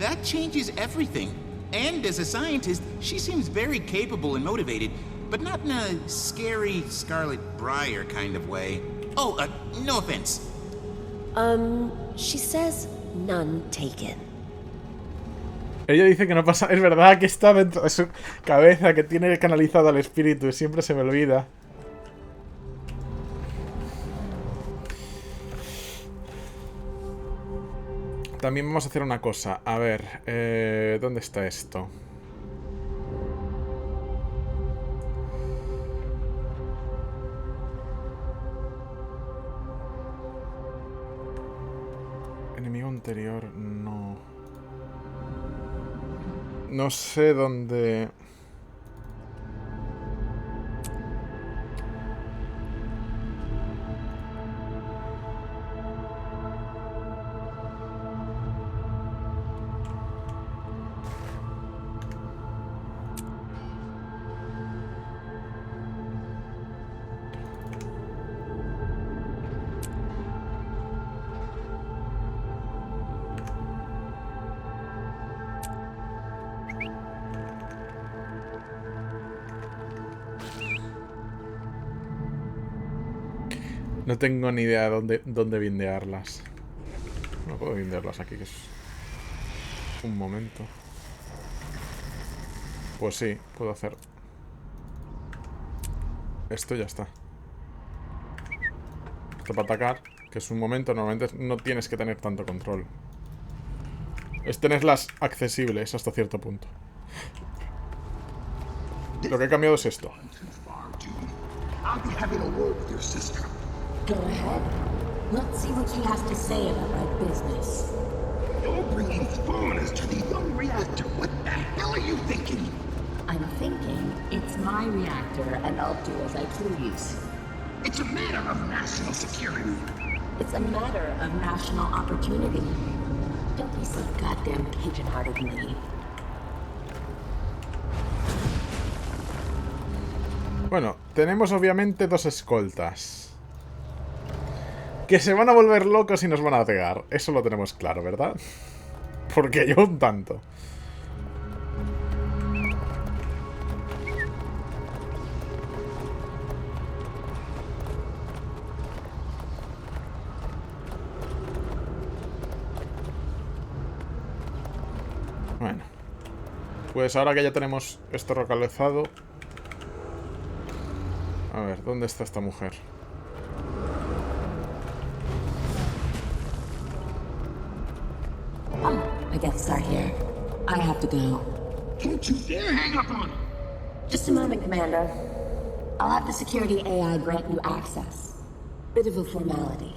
[SPEAKER 12] That changes everything. And as a scientist, she seems very capable and motivated, but not in a scary Scarlet Briar kind of way. Oh, no offense.
[SPEAKER 5] She says none taken.
[SPEAKER 1] Ella dice que no pasa... Es verdad que está dentro de su cabeza, que tiene canalizado al espíritu y siempre se me olvida. También vamos a hacer una cosa. A ver, ¿dónde está esto? Enemigo anterior, no. No sé dónde... No tengo ni idea de dónde bindearlas. No puedo bindearlas aquí, que es... Un momento. Pues sí, puedo hacer... Esto ya está. Esto para atacar, que es un momento, normalmente no tienes que tener tanto control. Es tenerlas accesibles hasta cierto punto. Lo que he cambiado es esto.
[SPEAKER 15] Go ahead. Let's see what she has to say about my business.
[SPEAKER 16] You're bringing foreigners to the young reactor. What the hell are you thinking?
[SPEAKER 15] I'm thinking it's my reactor and I'll do as I please.
[SPEAKER 16] It's a matter of national security.
[SPEAKER 15] It's a matter of national opportunity. Don't be so goddamn pigeon-hearted, me.
[SPEAKER 1] Bueno, tenemos obviamente dos escoltas. Que se van a volver locos y nos van a pegar. Eso lo tenemos claro, ¿verdad? Porque yo un tanto. Bueno. Pues ahora que ya tenemos esto localizado... A ver, ¿dónde está esta mujer?
[SPEAKER 15] I guess start here. I have to go.
[SPEAKER 16] Don't you dare hang up on her!
[SPEAKER 15] Just a moment, Commander. I'll have the security AI grant you access. Bit of a formality.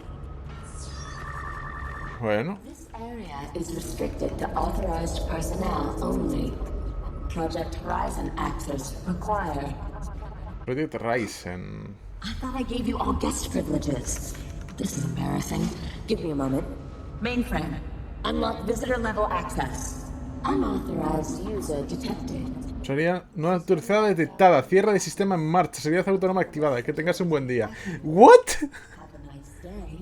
[SPEAKER 1] Bueno.
[SPEAKER 15] This area is restricted to authorized personnel only. Project Horizon access required.
[SPEAKER 1] Project Horizon.
[SPEAKER 15] I thought I gave you all guest privileges. This is embarrassing. Give me a moment. Mainframe. Unlock visitor level access. Unauthorized user detected.
[SPEAKER 1] Sería no autorizada detectada. Cierre de sistema en marcha. Seguridad autónoma activada. Que tengas un buen día. ¿What?
[SPEAKER 15] Have a nice day.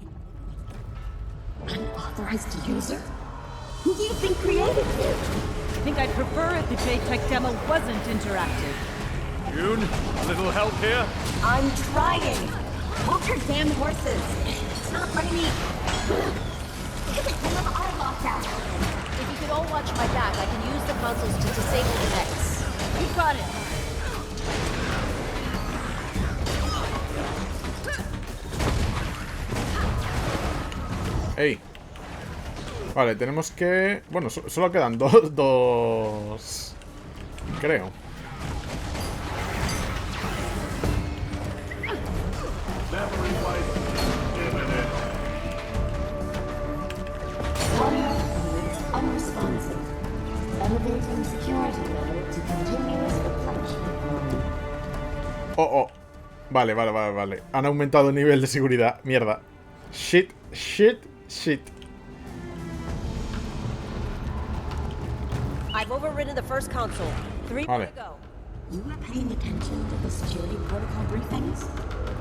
[SPEAKER 15] Unauthorized user? Who do you think created you?
[SPEAKER 6] I think I'd prefer if the JTech demo wasn't interactive.
[SPEAKER 4] June, a little help here?
[SPEAKER 15] I'm trying. Hold your damn horses. It's not raining.
[SPEAKER 3] If you could all watch my back, I can use the consoles to disable the nets. You got it.
[SPEAKER 1] Ey. Vale, tenemos que... Bueno, solo quedan dos... Creo.
[SPEAKER 15] Unresponsive. Elevating security level to continuous replenishment.
[SPEAKER 1] Oh. Vale. Han aumentado el nivel de seguridad. Mierda. Shit.
[SPEAKER 5] I've overridden the first console. 3 more to go.
[SPEAKER 15] You were paying attention to the security protocol briefings?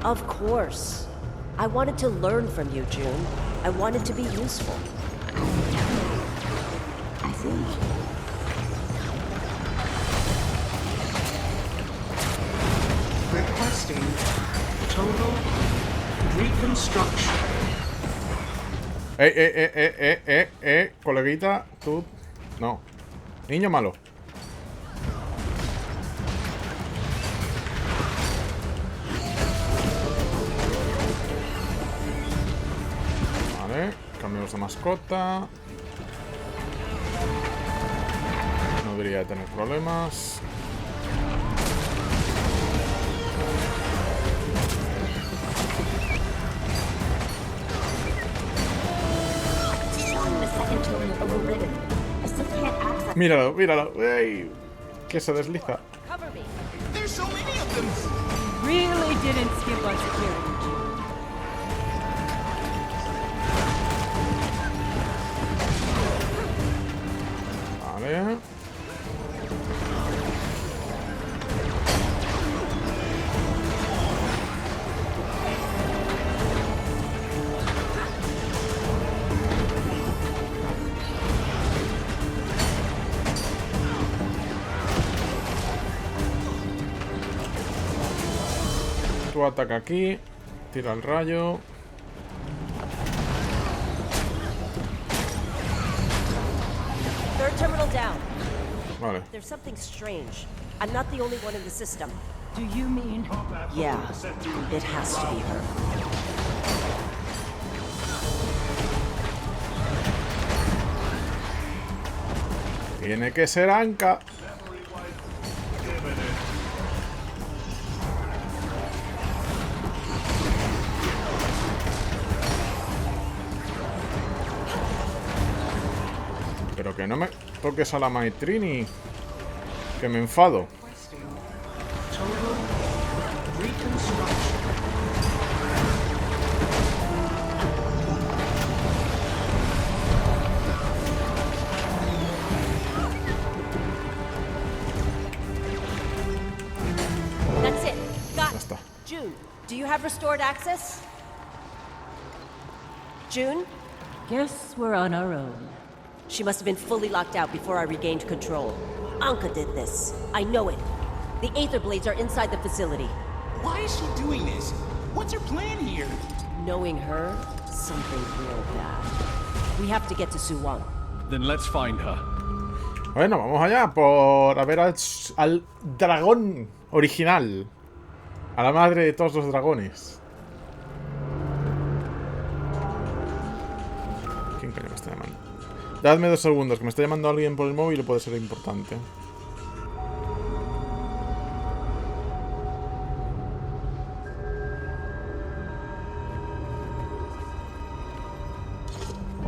[SPEAKER 5] Of course. I wanted to learn from you, June. I wanted to be useful.
[SPEAKER 15] I see.
[SPEAKER 11] Requesting total reconstruction.
[SPEAKER 1] Coleguita, tú... No. Niño malo. Vale, cambiamos de mascota. No debería tener problemas. Míralo, míralo. ¡Ey! Que se desliza.
[SPEAKER 12] There's so many of them.
[SPEAKER 6] Really didn't skip on security.
[SPEAKER 1] Vale. Tú ataca aquí, tira el rayo.
[SPEAKER 5] Third terminal down.
[SPEAKER 1] Vale.
[SPEAKER 5] There's something strange. I'm not the only one in the system.
[SPEAKER 6] Do you mean?
[SPEAKER 5] Yeah, it has to be her.
[SPEAKER 1] Tiene que ser Anka. Pero que no me toques a la Maitrini. Que me enfado.
[SPEAKER 5] That's it. Got
[SPEAKER 1] Ya está.
[SPEAKER 5] June, do you have restored access? June?
[SPEAKER 6] Guess we're on our own.
[SPEAKER 5] She must have been fully locked out before I regained control. Anka did this. I know it. The Aether Blades are inside the facility.
[SPEAKER 12] Why is she doing this? What's her plan here?
[SPEAKER 5] Knowing her, something real bad. We have to get to Suwon.
[SPEAKER 4] Then let's find her.
[SPEAKER 1] Bueno, vamos allá por a ver al dragón original. A la madre de todos los dragones. ¿Quién coño me está llamando? Dadme 2 segundos, que me está llamando alguien por el móvil y puede ser importante.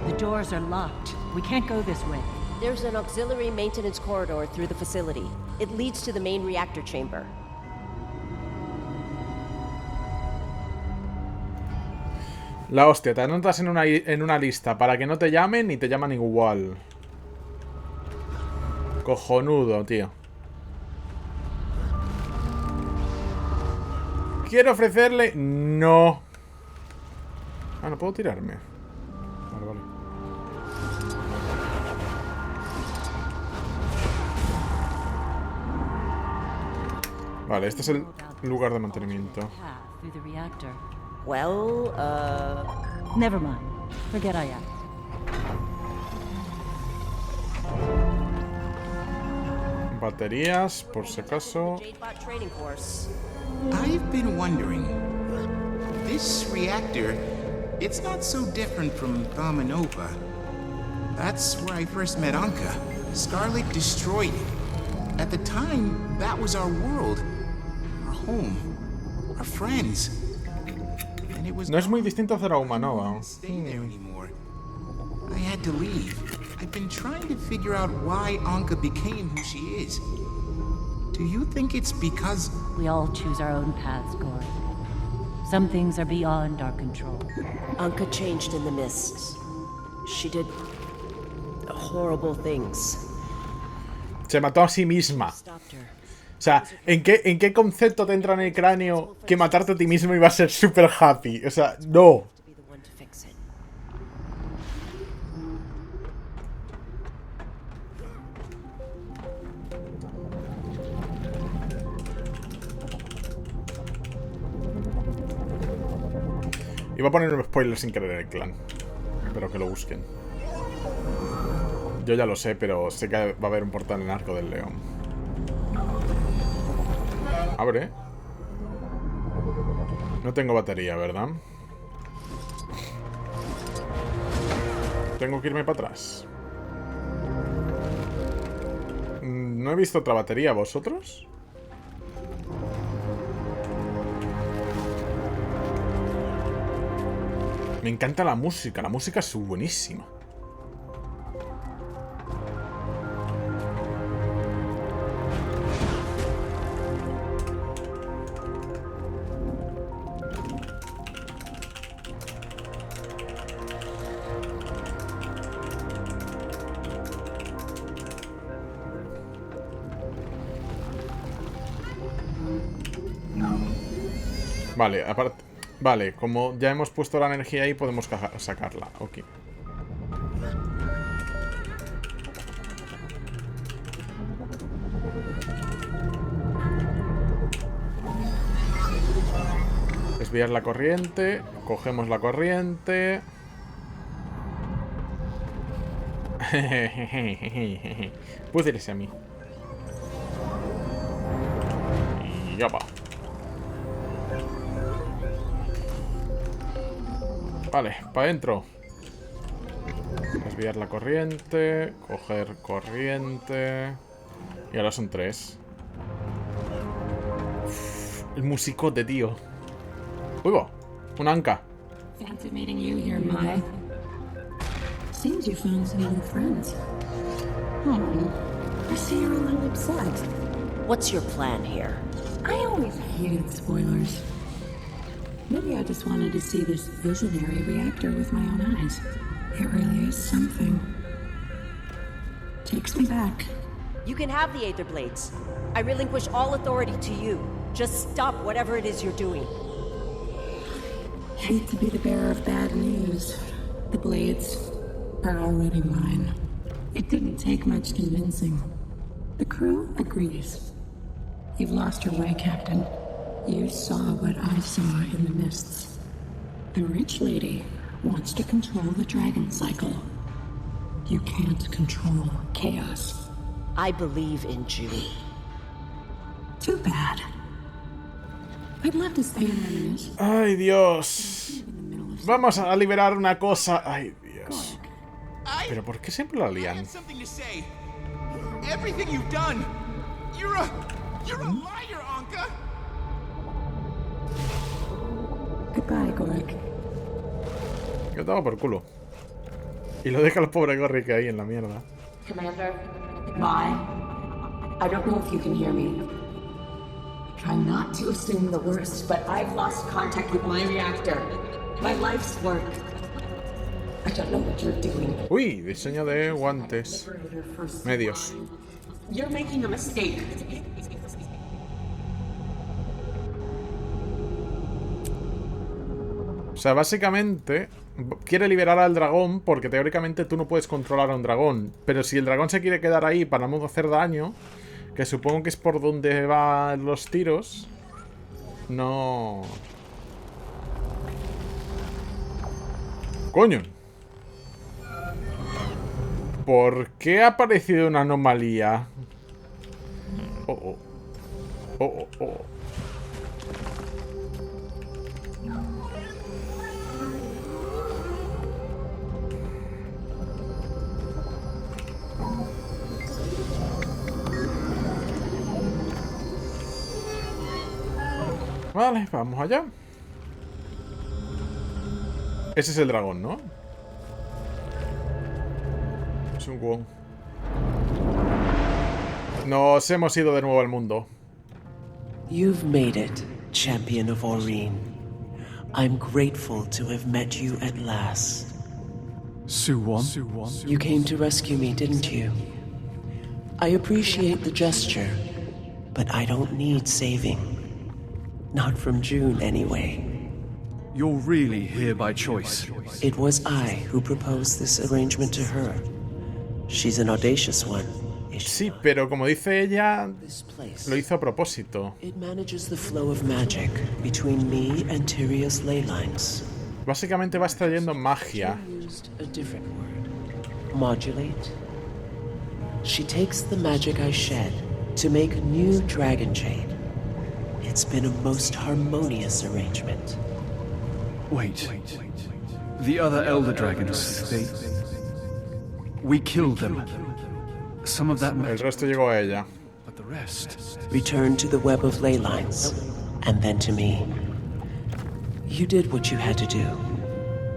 [SPEAKER 6] The doors are locked. We can't go this way.
[SPEAKER 5] There's an auxiliary maintenance corridor through the facility. It leads to the main reactor chamber.
[SPEAKER 1] La hostia, te anotas en una lista para que no te llamen y te llaman igual. Cojonudo, tío. ¿Quiero ofrecerle? No. Ah, no puedo tirarme. Vale, vale. Vale, este es el lugar de mantenimiento.
[SPEAKER 5] Well,
[SPEAKER 6] Never mind. Forget I asked.
[SPEAKER 1] Baterías, por si acaso.
[SPEAKER 12] I've been wondering. This reactor, it's not so different from Dominova. That's where I first met Anka. Scarlet destroyed it. At the time, that was our world. Our home. Our friends. And it was
[SPEAKER 1] No es muy distinto a Zerahumanova.
[SPEAKER 12] stay there anymore. I had to leave. I've been trying to figure out why Anka became who she is. Do you think it's because...
[SPEAKER 6] We all choose our own paths, Gory. Some things are beyond our control.
[SPEAKER 5] Anka changed in the mists. She did horrible things.
[SPEAKER 1] Se mató a sí misma. O sea, ¿en qué concepto te entra en el cráneo que matarte a ti mismo iba a ser super happy? O sea, no. Iba a poner un spoiler sin querer en el clan. Espero que lo busquen. Yo ya lo sé, pero sé que va a haber un portal en Arco del León. Abre. No tengo batería, ¿verdad? Tengo que irme para atrás. No he visto otra batería, ¿vosotros? Me encanta la música es buenísima. Vale, aparte... Vale, como ya hemos puesto la energía ahí, podemos sacarla. Ok. Desviar la corriente. Cogemos la corriente. Puede irse a mí. Y ya va. Vale, para adentro. Desviar la corriente. Coger corriente. Y ahora son 3. Uf, el musicote, tío. Uy, va. Un anca.
[SPEAKER 2] Fancy meeting you here, Mai. Seems you found some new friends. Oh, I see you're a little upset.
[SPEAKER 5] What's your plan here?
[SPEAKER 2] I always hated spoilers. Maybe I just wanted to see this visionary reactor with my own eyes. It really is something. Takes me back.
[SPEAKER 5] You can have the Aether Blades. I relinquish all authority to you. Just stop whatever it is you're doing.
[SPEAKER 2] Hate to be the bearer of bad news. The blades are already mine. It didn't take much convincing. The crew agrees. You've lost your way, Captain. You saw what I saw in the mists. The rich lady wants to control the dragon cycle. You can't control chaos.
[SPEAKER 5] I believe in June.
[SPEAKER 2] Too bad. I'd love to stay and reminisce.
[SPEAKER 1] Ay, Dios. Vamos a liberar una cosa. Ay, Dios. Pero ¿por qué siempre la lían?
[SPEAKER 12] Everything you've done. You're a liar, Anka.
[SPEAKER 2] Goodbye, Gorik.
[SPEAKER 1] Yo tomo por culo. Y lo deja el pobre Gorik ahí en la mierda.
[SPEAKER 2] Commander, Mai, I don't know if you can hear me. Try not to assume the worst, but I've lost contact with my reactor. My life's work. I don't know what you're doing.
[SPEAKER 1] Uy, diseño de guantes. Medios.
[SPEAKER 2] You're making a mistake.
[SPEAKER 1] O sea, básicamente quiere liberar al dragón porque teóricamente tú no puedes controlar a un dragón. Pero si el dragón se quiere quedar ahí para no hacer daño, que supongo que es por donde van los tiros, no... ¡Coño! ¿Por qué ha aparecido una anomalía? Oh, oh. Oh, oh, oh. Vale, vamos allá. Ese es el dragón, ¿no? Es un Wong. Nos hemos ido de nuevo al mundo.
[SPEAKER 17] You've made it, champion of Aureen. I'm grateful to have met you at last.
[SPEAKER 4] Suwon?
[SPEAKER 17] You came to rescue me, didn't you? I appreciate the gesture, but I don't need saving. Not from June, anyway.
[SPEAKER 4] You're really here by choice.
[SPEAKER 17] It was I who proposed this arrangement to her. She's an audacious one.
[SPEAKER 1] Sí, pero como dice ella, lo hizo a propósito.
[SPEAKER 17] It manages the flow of magic between me and Tyria's ley lines.
[SPEAKER 1] Básicamente va extrayendo magia.
[SPEAKER 17] A different word. Modulate? She takes the magic I shed to make new Dragon Jade. It's been a most harmonious arrangement.
[SPEAKER 4] Wait. The other Elder Dragons, we killed them. Some of that
[SPEAKER 1] El resto llegó a ella.
[SPEAKER 4] But the rest...
[SPEAKER 17] Return to the web of ley lines, and then to me. You did what you had to do,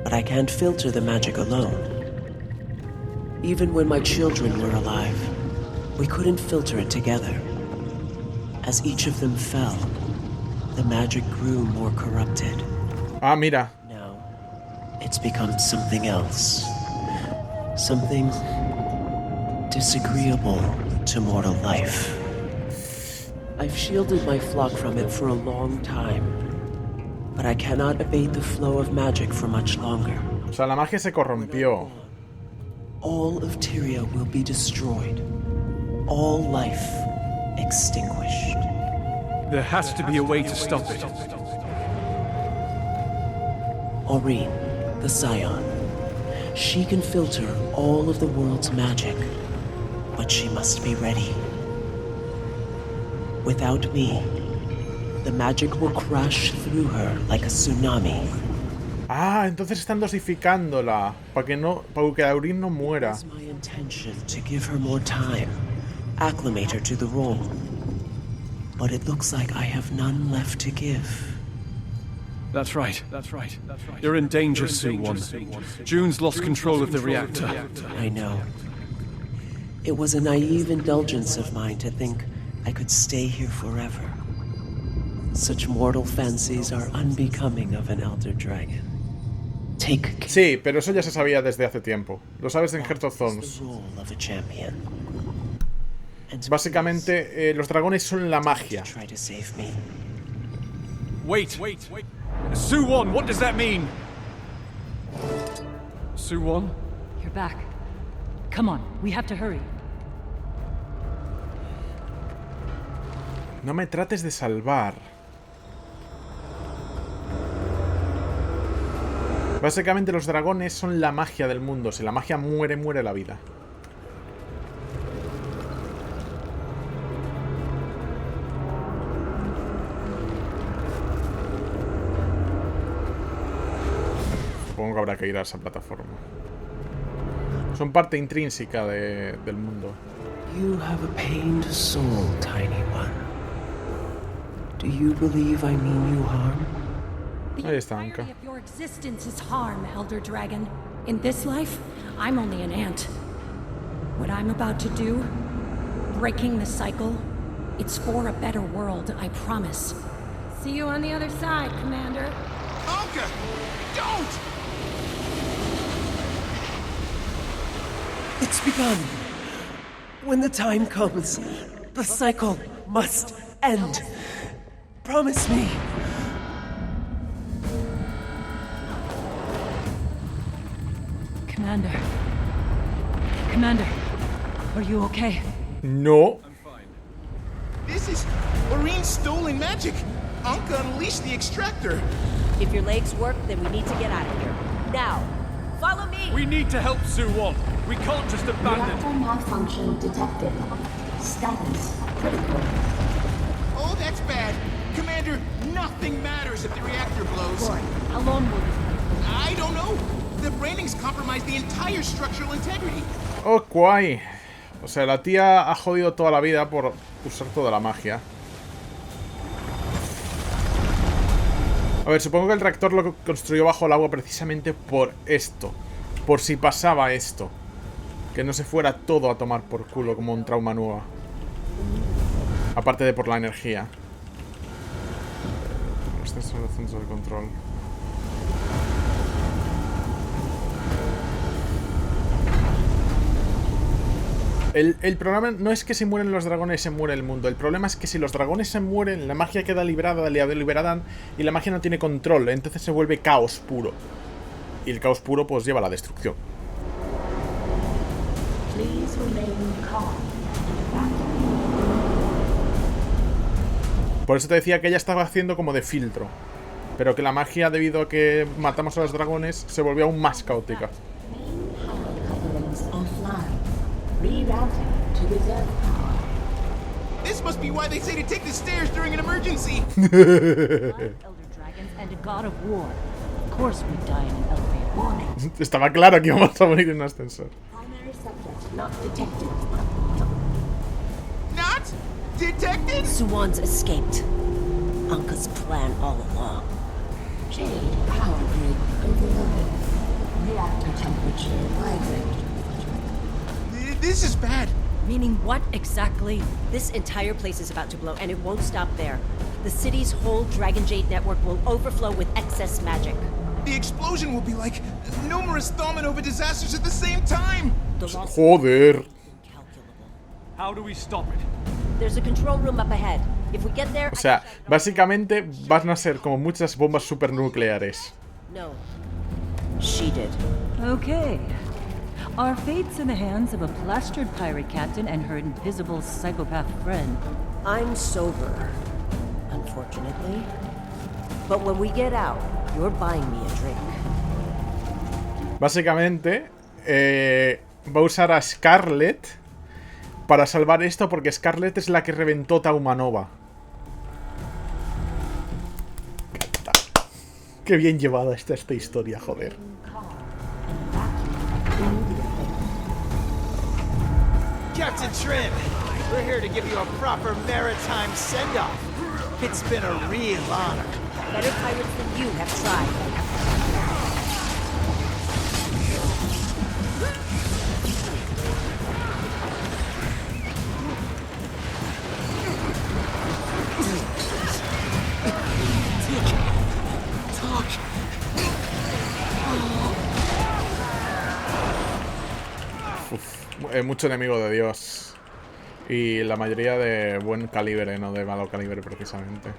[SPEAKER 17] but I can't filter the magic alone. Even when my children were alive, we couldn't filter it together. As each of them fell, the magic grew more corrupted.
[SPEAKER 1] Ah, mira.
[SPEAKER 17] Now, it's become something else. Something disagreeable to mortal life. I've shielded my flock from it for a long time, but I cannot abate the flow of magic for much longer.
[SPEAKER 1] O sea, la magia se corrompió.
[SPEAKER 17] All of Tyria will be destroyed. All life extinguished.
[SPEAKER 4] There has to be a way to stop it.
[SPEAKER 17] Aurene, the Scion. She can filter all of the world's magic, but she must be ready. Without me, the magic will crash through her like a tsunami.
[SPEAKER 1] Ah, entonces están dosificándola para que Aurene no muera.
[SPEAKER 17] It's my intention to give her more time, acclimate her to the role. But it looks like I have none left to give.
[SPEAKER 4] That's right. You're in danger, Su-Won. June's lost control of the reactor.
[SPEAKER 17] I know. It was a naive indulgence of mine to think I could stay here forever. Such mortal fancies are unbecoming of an elder dragon. Take
[SPEAKER 1] Sí, pero eso ya se sabía desde hace tiempo. Lo sabes en Heart of Thorns. Básicamente, los dragones son la magia.
[SPEAKER 4] Wait. Su-Won, what does that mean? Su-Won?
[SPEAKER 6] You're back. Come on, we have to hurry.
[SPEAKER 1] No me trates de salvar. Básicamente los dragones son la magia del mundo. Si la magia muere, muere la vida. Supongo que habrá que ir a esa plataforma. Son parte intrínseca del mundo.
[SPEAKER 17] You have a pained soul, tiny one. Do you believe I mean you harm?
[SPEAKER 1] Ahí está, Anka.
[SPEAKER 7] Of your existence is harm, Elder Dragon. In this life, I'm only an ant. What I'm about to do, breaking the cycle, it's for a better world, I promise. See you on the other side, Commander.
[SPEAKER 12] Anka! Don't!
[SPEAKER 17] It's begun. When the time comes, the cycle must end. Promise me.
[SPEAKER 6] Commander, are you okay?
[SPEAKER 1] No.
[SPEAKER 12] I'm fine. This is Aurene's stolen magic. Anka unleashed the extractor.
[SPEAKER 3] If your legs work, then we need to get out of here. Now, follow me!
[SPEAKER 4] We need to help Su-Won. We can't just abandon...
[SPEAKER 15] Reactor malfunction detected. Status critical.
[SPEAKER 12] Oh, that's bad. Commander, nothing matters if the reactor blows.
[SPEAKER 7] Boy, how long will this take?
[SPEAKER 12] I don't know. The brainings compromise the entire structural integrity.
[SPEAKER 1] Oh, guay. O sea, la tía ha jodido toda la vida por usar toda la magia. A ver, supongo que el reactor lo construyó bajo el agua precisamente por esto. Por si pasaba esto. Que no se fuera todo a tomar por culo como un trauma nuevo. Aparte de por la energía. Estos son los centros de control. El problema no es que si mueren los dragones se muere el mundo. El problema es que si los dragones se mueren, la magia queda liberada y la magia no tiene control. Entonces se vuelve caos puro. Y el caos puro pues lleva a la destrucción. Por eso te decía que ella estaba haciendo como de filtro. Pero que la magia, debido a que matamos a los dragones, se volvió aún más caótica.
[SPEAKER 15] Rerouting
[SPEAKER 2] to the death power.
[SPEAKER 12] This must be why they say to take the stairs during an emergency.
[SPEAKER 6] Elder dragons and a god of war. Of course we'd die in an elevator.
[SPEAKER 2] Warning.
[SPEAKER 1] Estaba claro que íbamos a morir en un ascensor.
[SPEAKER 2] Primary subject not detected.
[SPEAKER 12] Not detected?
[SPEAKER 5] Suwan's escaped. Anka's plan all along.
[SPEAKER 2] Jade power grid overloaded. Reactor temperature rising.
[SPEAKER 12] This is bad.
[SPEAKER 5] Meaning what exactly? This entire place is about to blow, and it won't stop there. The city's whole Dragon Jade network will overflow with excess magic.
[SPEAKER 12] The explosion will be like numerous Thaumanova disasters at the same time.
[SPEAKER 1] Joder.
[SPEAKER 4] How do we stop it?
[SPEAKER 5] There's a control room up ahead. If we get there,
[SPEAKER 1] O sea, básicamente van a ser como muchas bombas supernucleares.
[SPEAKER 5] No. She did.
[SPEAKER 6] Okay. Our fate's in the hands of a plastered pirate captain and her invisible psychopath friend.
[SPEAKER 5] I'm sober, unfortunately. But when we get out, you're buying me a drink.
[SPEAKER 1] Básicamente, va a usar a Scarlet para salvar esto, porque Scarlet es la que reventó Thaumanova. Qué bien llevada está esta historia, joder.
[SPEAKER 18] Captain Trim, we're here to give you a proper maritime send-off. It's been a real honor.
[SPEAKER 5] Better pirates than you have tried.
[SPEAKER 1] Mucho enemigo de Dios. Y la mayoría de buen calibre, no de malo calibre precisamente.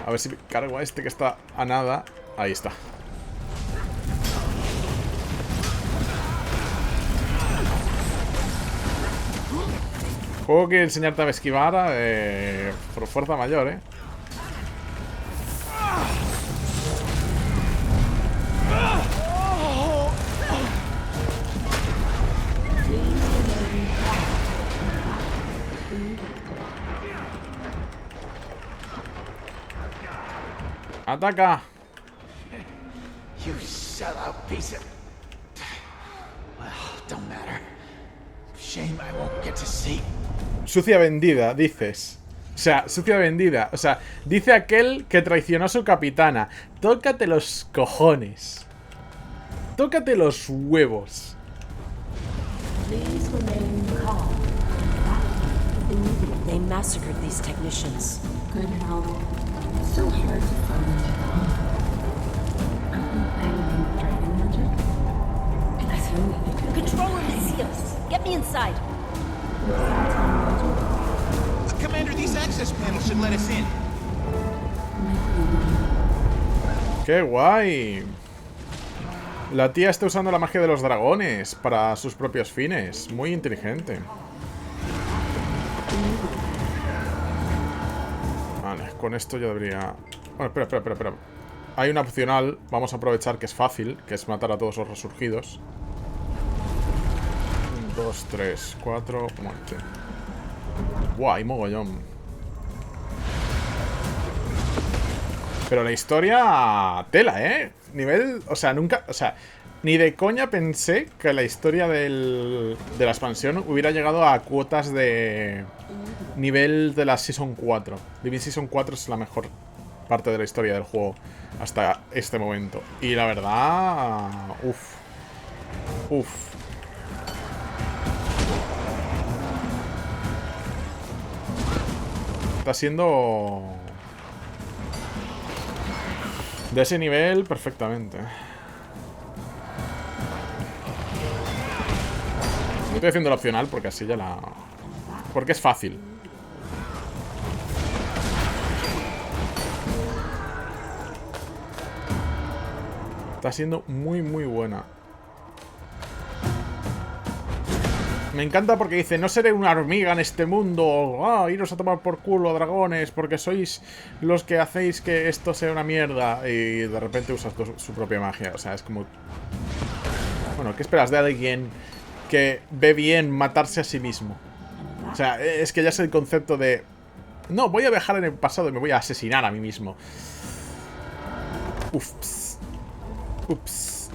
[SPEAKER 1] A ver si cargo a este que está a nada. Ahí está. Juego que enseñarte a esquivar por fuerza mayor, ¡Ataca!
[SPEAKER 18] You sellout piece of... Well, don't matter. Shame I won't get to see.
[SPEAKER 1] Sucia vendida, dices. O sea, sucia vendida. O sea, dice aquel que traicionó a su capitana. Tócate los cojones. Tócate los huevos.
[SPEAKER 2] Please remain calm.
[SPEAKER 5] They massacred these technicians.
[SPEAKER 2] Good health. So hard to find. I'm dragon magic. Can I throw it?
[SPEAKER 5] Control room is sealed. Get me inside.
[SPEAKER 12] Commander, these access panels should let us in.
[SPEAKER 1] ¡Qué guay! La tía está usando la magia de los dragones para sus propios fines. Muy inteligente. Vale, con esto yo debería... Bueno, espera. Hay una opcional. Vamos a aprovechar que es fácil, que es matar a todos los resurgidos. 1, 2, 3, 4... Muerte. Guay, mogollón. Pero la historia... Tela, ¿eh? Nivel... O sea, nunca... O sea, ni de coña pensé que la historia de la expansión hubiera llegado a cuotas de... Nivel de la Season 4. Divine Season 4 es la mejor parte de la historia del juego hasta este momento. Y la verdad... Uf. Está siendo... de ese nivel perfectamente. Estoy haciendo la opcional porque así ya la... Porque es fácil. Está siendo muy buena. Me encanta porque dice, no seré una hormiga en este mundo. Iros a tomar por culo, dragones, porque sois los que hacéis que esto sea una mierda. Y de repente usas su propia magia. O sea, es como... Bueno, ¿qué esperas de alguien que ve bien matarse a sí mismo. O sea, es que ya es el concepto de... No, voy a viajar en el pasado y me voy a asesinar a mí mismo. Ups. Ups.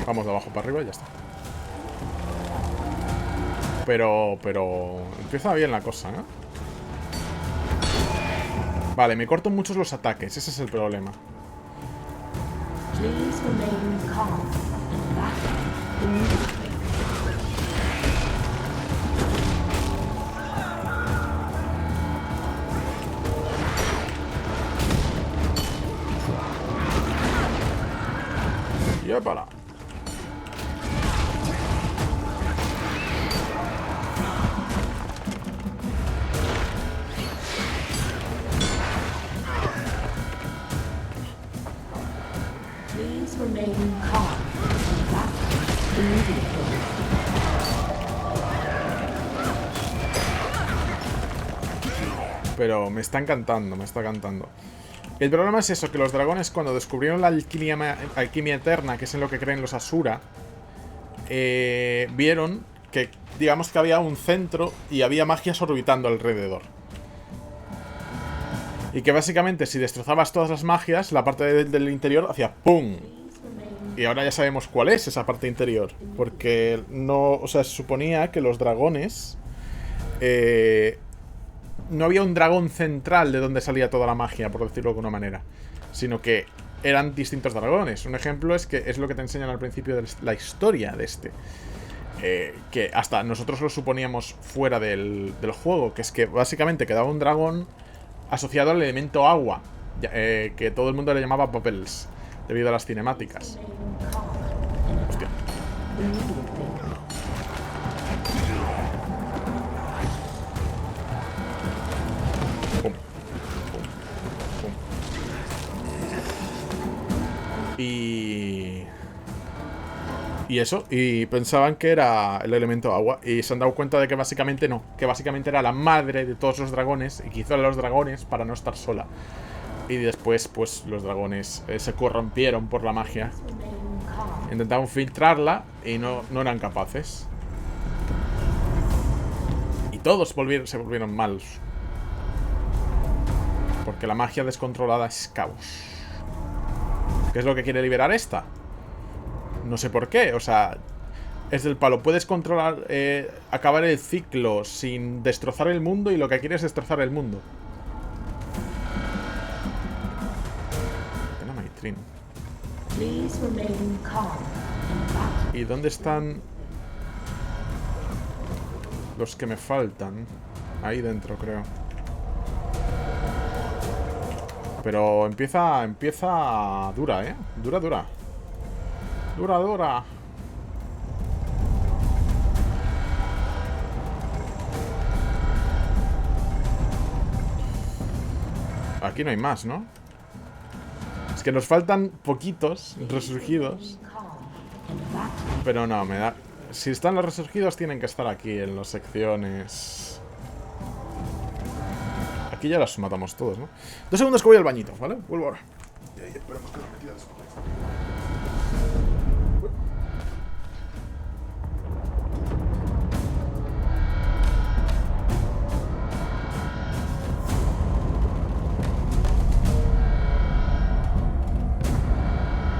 [SPEAKER 1] Vamos de abajo para arriba y ya está. Pero empieza bien la cosa, ¿eh? Vale, me corto muchos los ataques. Ese es el problema. Ya para. Pero me está encantando, me está encantando. El problema es eso, que los dragones cuando descubrieron la alquimia eterna, que es en lo que creen los Asura, vieron que, digamos que había un centro y había magias orbitando alrededor. Y que básicamente si destrozabas todas las magias, la parte del interior hacía ¡pum! Y ahora ya sabemos cuál es esa parte interior. Porque no, o sea, se suponía que los dragones... no había un dragón central de donde salía toda la magia, por decirlo de alguna manera, sino que eran distintos dragones. Un ejemplo es que es lo que te enseñan al principio de la historia de este, que hasta nosotros lo suponíamos fuera del juego, que es que básicamente quedaba un dragón asociado al elemento agua, que todo el mundo le llamaba Bubbles debido a las cinemáticas. Hostia. Y eso, y pensaban que era el elemento agua. Y se han dado cuenta de que básicamente no. Que básicamente era la madre de todos los dragones. Y que hizo a los dragones para no estar sola. Y después, pues, los dragones se corrompieron por la magia. Intentaron filtrarla y no eran capaces. Y todos se volvieron malos. Porque la magia descontrolada es caos. ¿Qué es lo que quiere liberar esta? No sé por qué, o sea, es del palo. Puedes controlar, acabar el ciclo sin destrozar el mundo y lo que quieres es destrozar el mundo. ¿Y dónde están los que me faltan? Ahí dentro, creo. Pero empieza dura, ¿eh? Dura. Dura. Aquí no hay más, ¿no? Es que nos faltan poquitos resurgidos. Pero no, me da... Si están los resurgidos tienen que estar aquí en las secciones. Aquí ya los matamos todos, ¿no? 2 segundos que voy al bañito, ¿vale? Vuelvo ahora. Y ahí esperemos que la metida después.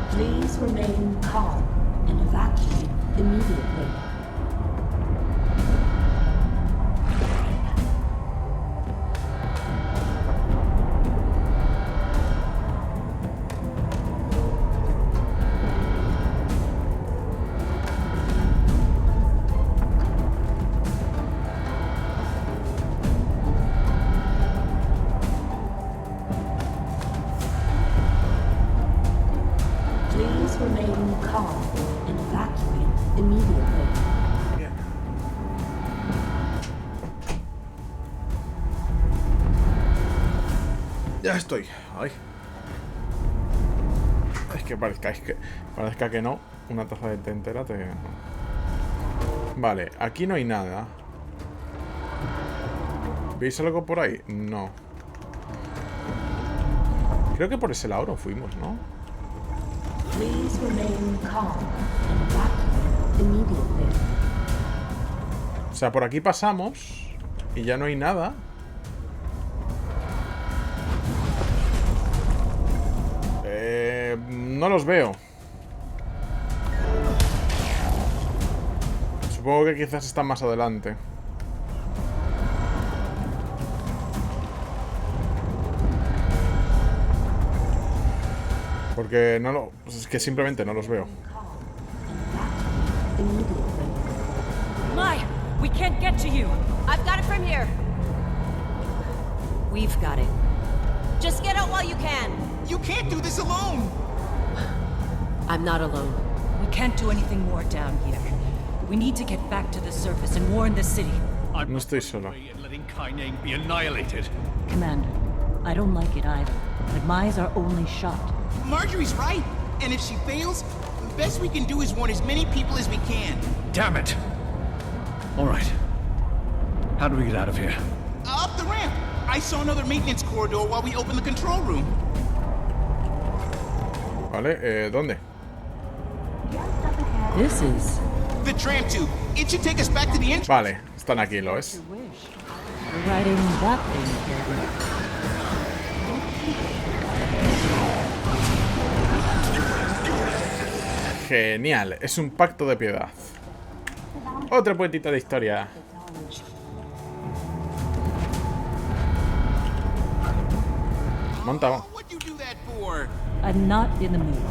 [SPEAKER 15] Please remain calm and evacuate immediately.
[SPEAKER 1] Ya estoy. Ay. Es que parezca que no. Una taza de té entera te... Vale, aquí no hay nada. ¿Veis algo por ahí? No. Creo que por ese lado no fuimos, ¿no?
[SPEAKER 15] Please remain calm and evacuate immediately.
[SPEAKER 1] O sea, por aquí pasamos y ya no hay nada. No los veo. Supongo que quizás están más adelante. Porque no lo... Es que simplemente no los veo.
[SPEAKER 3] My, we can't get to you. I've got it from here.
[SPEAKER 5] We've got it.
[SPEAKER 3] Just get out while you can.
[SPEAKER 12] You can't do this alone!
[SPEAKER 5] I'm not alone.
[SPEAKER 6] We can't do anything more down here. We need to get back to the surface and warn the city.
[SPEAKER 1] No estoy solo.
[SPEAKER 4] Letting Kaineng be annihilated.
[SPEAKER 6] Commander, I don't like it either, but Mai's our only shot.
[SPEAKER 12] Marjorie's right, and if she fails, the best we can do is warn as many people as we can.
[SPEAKER 4] Damn it! Alright. How do we get out of here?
[SPEAKER 12] Up the ramp! I saw another maintenance corridor while we opened the control room.
[SPEAKER 1] Vale, ¿dónde?
[SPEAKER 6] This is...
[SPEAKER 12] The tram tube. It should take us back to the entrance.
[SPEAKER 1] Vale, están aquí, ¿lo es?
[SPEAKER 6] We're riding that thing here.
[SPEAKER 1] Genial, es un pacto de piedad. Otra puentita de historia. Monta.
[SPEAKER 12] What'd you do that for?
[SPEAKER 6] I'm not in the mood.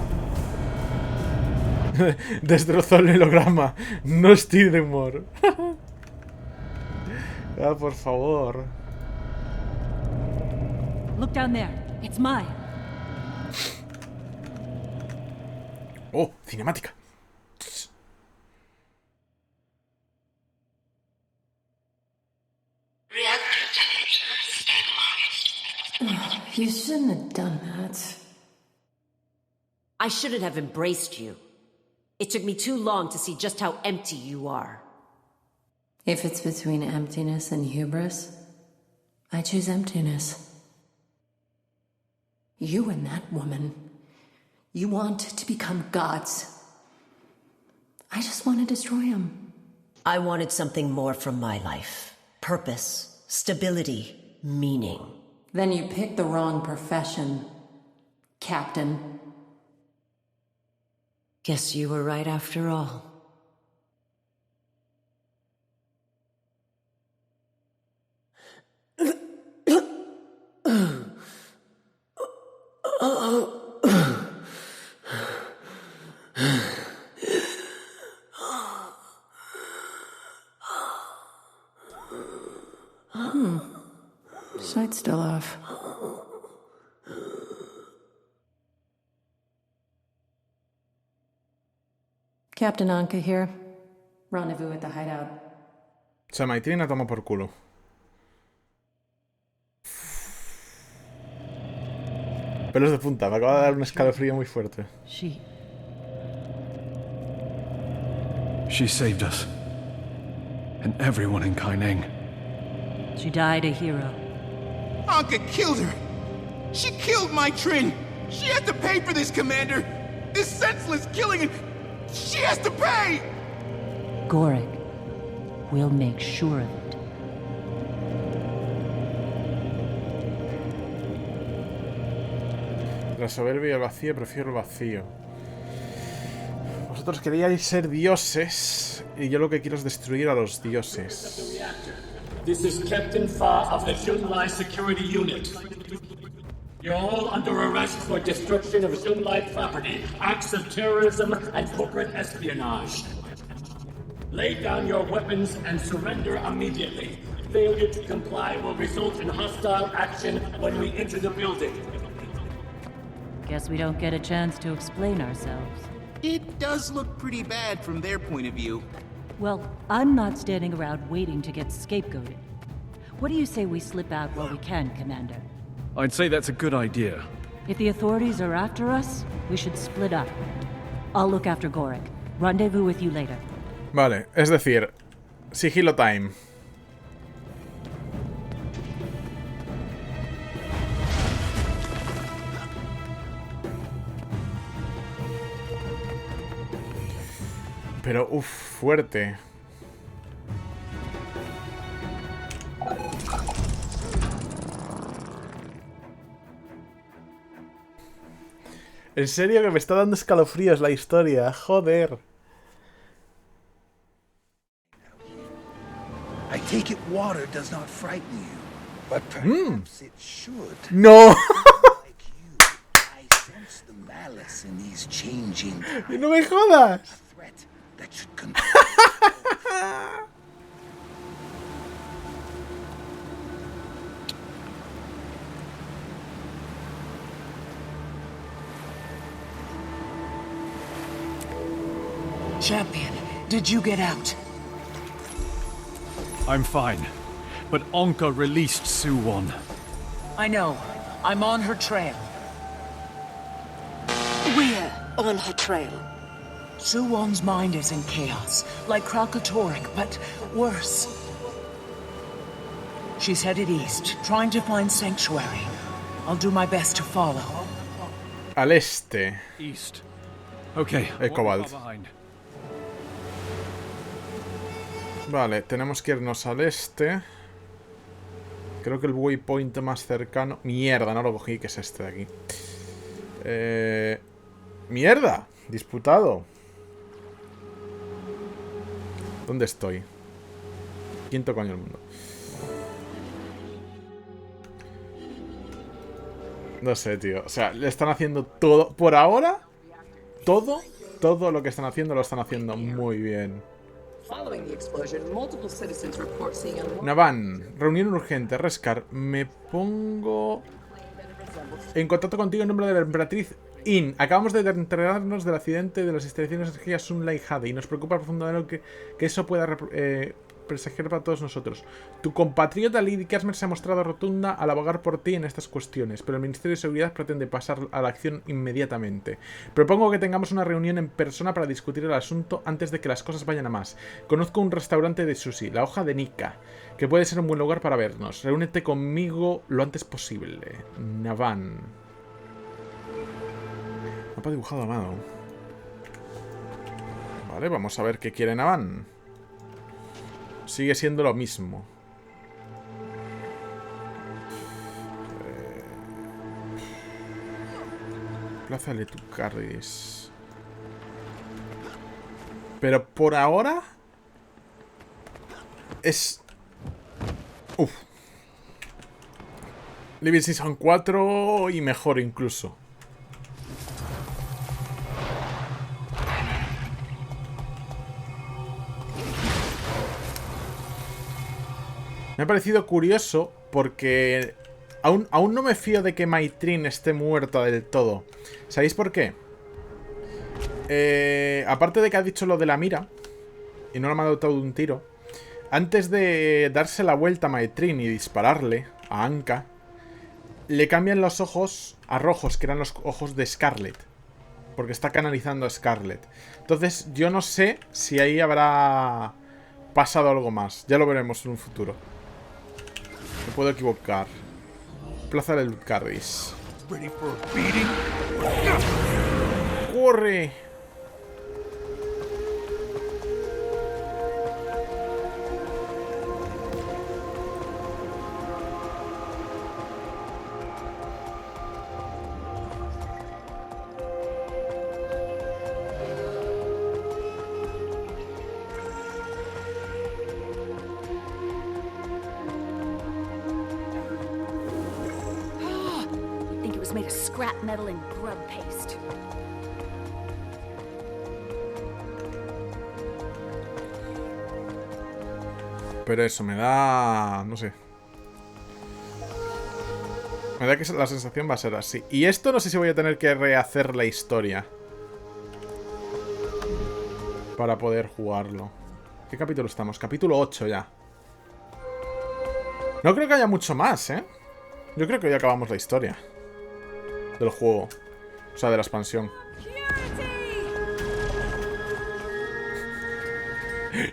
[SPEAKER 1] Destrozó el holograma. No estoy de humor. Ah, por favor.
[SPEAKER 6] Look down there. It's mine.
[SPEAKER 1] Oh, cinemática.
[SPEAKER 15] You shouldn't have done that.
[SPEAKER 5] I shouldn't have embraced you. It took me too long to see just how empty you are.
[SPEAKER 15] If it's between emptiness and hubris, I choose emptiness. You and that woman, you want to become gods. I just want to destroy them.
[SPEAKER 5] I wanted something more from my life. Purpose, stability, meaning.
[SPEAKER 15] Then you picked the wrong profession, Captain.
[SPEAKER 5] Guess you were right after all.
[SPEAKER 15] Sight's still off. Captain Anka here. Rendezvous at the hideout.
[SPEAKER 1] Se me tiene a tomar por culo. Pelos de punta, me acaba de dar un escalofrío muy fuerte.
[SPEAKER 4] She saved us. And everyone in Kaineng.
[SPEAKER 6] She died a hero.
[SPEAKER 12] Anka killed her. She killed my Trin. She has to pay for this, Commander. This senseless killing, and she has to pay!
[SPEAKER 6] Gorik, we'll make sure of it.
[SPEAKER 1] La soberbia y el vacío, prefiero el vacío. Vosotros queríais ser dioses y yo lo que quiero es destruir a los dioses.
[SPEAKER 19] This is Captain Fa of the Xunlai Security Unit. You're all under arrest for destruction of Xunlai property, acts of terrorism, and corporate espionage. Lay down your weapons and surrender immediately. Failure to comply will result in hostile action when we enter the building.
[SPEAKER 6] Guess we don't get a chance to explain ourselves.
[SPEAKER 12] It does look pretty bad from their point of view.
[SPEAKER 6] Well, I'm not standing around waiting to get scapegoated. What do you say we slip out while we can, Commander?
[SPEAKER 4] I'd say that's a good idea.
[SPEAKER 6] If the authorities are after us, we should split up. I'll look after Gorik. Rendezvous with you later.
[SPEAKER 1] Vale, es decir, sigilo time. Pero, uff, fuerte. En serio que me está dando escalofríos la historia, joder.
[SPEAKER 16] I take it water does not frighten you, but perhaps it should.
[SPEAKER 1] No.
[SPEAKER 16] Like you, I sense the malice in these changing times.
[SPEAKER 1] No me jodas.
[SPEAKER 16] A threat that should control.
[SPEAKER 11] Champion, did you get out?
[SPEAKER 4] I'm fine. But Onka released Suwon.
[SPEAKER 11] I know. I'm on her trail.
[SPEAKER 13] We're on her trail.
[SPEAKER 11] Suwon's mind is in chaos, like Kralkatorrik, but worse. She's headed east, trying to find sanctuary. I'll do my best to follow.
[SPEAKER 1] Al este.
[SPEAKER 4] East. Okay.
[SPEAKER 1] Cobalt. Vale, tenemos que irnos al este. Creo que el waypoint más cercano... Mierda, no lo cogí, que es este de aquí. ¡Mierda! Disputado. ¿Dónde estoy? Quinto coño del mundo. No sé, tío. O sea, le están haciendo todo... Por ahora, todo lo que están haciendo lo están haciendo muy bien. Navan, reunión urgente. Reskar, me pongo en contacto contigo en nombre de la emperatriz In. Acabamos de enterarnos del accidente de las instalaciones de energía Sunlight Jade y nos preocupa profundamente que eso pueda presagiar para todos nosotros. Tu compatriota Lady Kasmer se ha mostrado rotunda al abogar por ti en estas cuestiones, pero el Ministerio de Seguridad pretende pasar a la acción inmediatamente. Propongo que tengamos una reunión en persona para discutir el asunto antes de que las cosas vayan a más. Conozco un restaurante de sushi, la Hoja de Nika, que puede ser un buen lugar para vernos. Reúnete conmigo lo antes posible. Navan. Mapa dibujado a mano. Vale, vamos a ver qué quiere Navan. Sigue siendo lo mismo. Plaza de Tucaris. Pero por ahora es... Uf. Living Season 4 y mejor incluso. Me ha parecido curioso porque aún no me fío de que Maitrin esté muerta del todo. ¿Sabéis por qué? Aparte de que ha dicho lo de la mira y no le ha mandado todo de un tiro, antes de darse la vuelta a Maitrin y dispararle a Anka, le cambian los ojos a rojos, que eran los ojos de Scarlet, porque está canalizando a Scarlet. Entonces yo no sé si ahí habrá pasado algo más. Ya lo veremos en un futuro. Me puedo equivocar. Plaza del Cardis. ¡Corre!
[SPEAKER 3] Made of scrap metal and grub paste.
[SPEAKER 1] Pero eso me da... no sé. Me da que la sensación va a ser así. Y esto no sé si voy a tener que rehacer la historia para poder jugarlo. ¿Qué capítulo estamos? Capítulo 8 ya. No creo que haya mucho más, ¿eh? Yo creo que ya acabamos la historia del juego. O sea, de la expansión.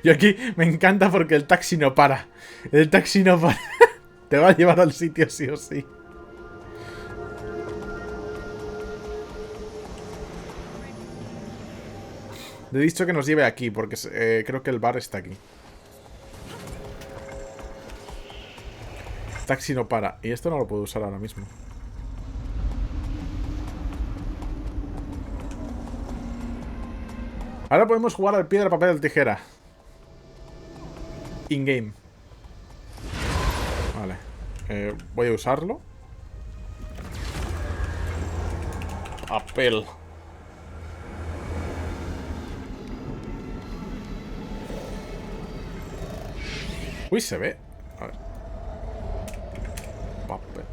[SPEAKER 1] Y aquí me encanta porque el taxi no para. El taxi no para. Te va a llevar al sitio sí o sí. Le he dicho que nos lleve aquí, porque creo que el bar está aquí. Taxi no para. Y esto no lo puedo usar ahora mismo. Ahora podemos jugar al piedra, papel, tijera. In-game. Vale. Voy a usarlo. Papel. Uy, se ve. A ver. Papel.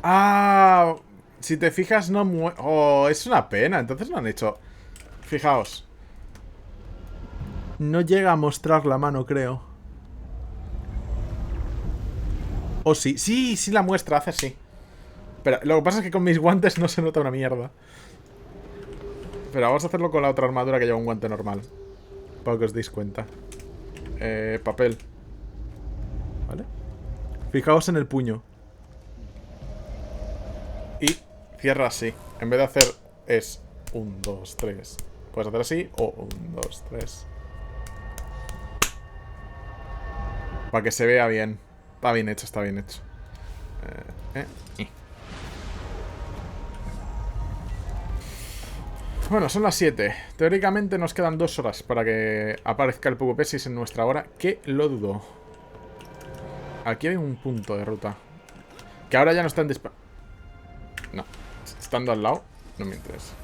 [SPEAKER 1] Ah, si te fijas no muere. Oh, es una pena. Entonces no han hecho. Fijaos. No llega a mostrar la mano, creo. O sí. Sí, sí la muestra, hace así. Pero lo que pasa es que con mis guantes no se nota una mierda. Pero vamos a hacerlo con la otra armadura que lleva un guante normal. Para que os deis cuenta. Papel. ¿Vale? Fijaos en el puño. Y cierra así. En vez de hacer es 1, 2, 3. Puedes hacer así o 1, 2, 3. Para que se vea bien. Está bien hecho, está bien hecho. Bueno, son las 7. Teóricamente nos quedan 2 horas para que aparezca el Pugopesis en nuestra hora. Que lo dudo. Aquí hay un punto de ruta. Que ahora ya no están No. Estando al lado, no me interesa.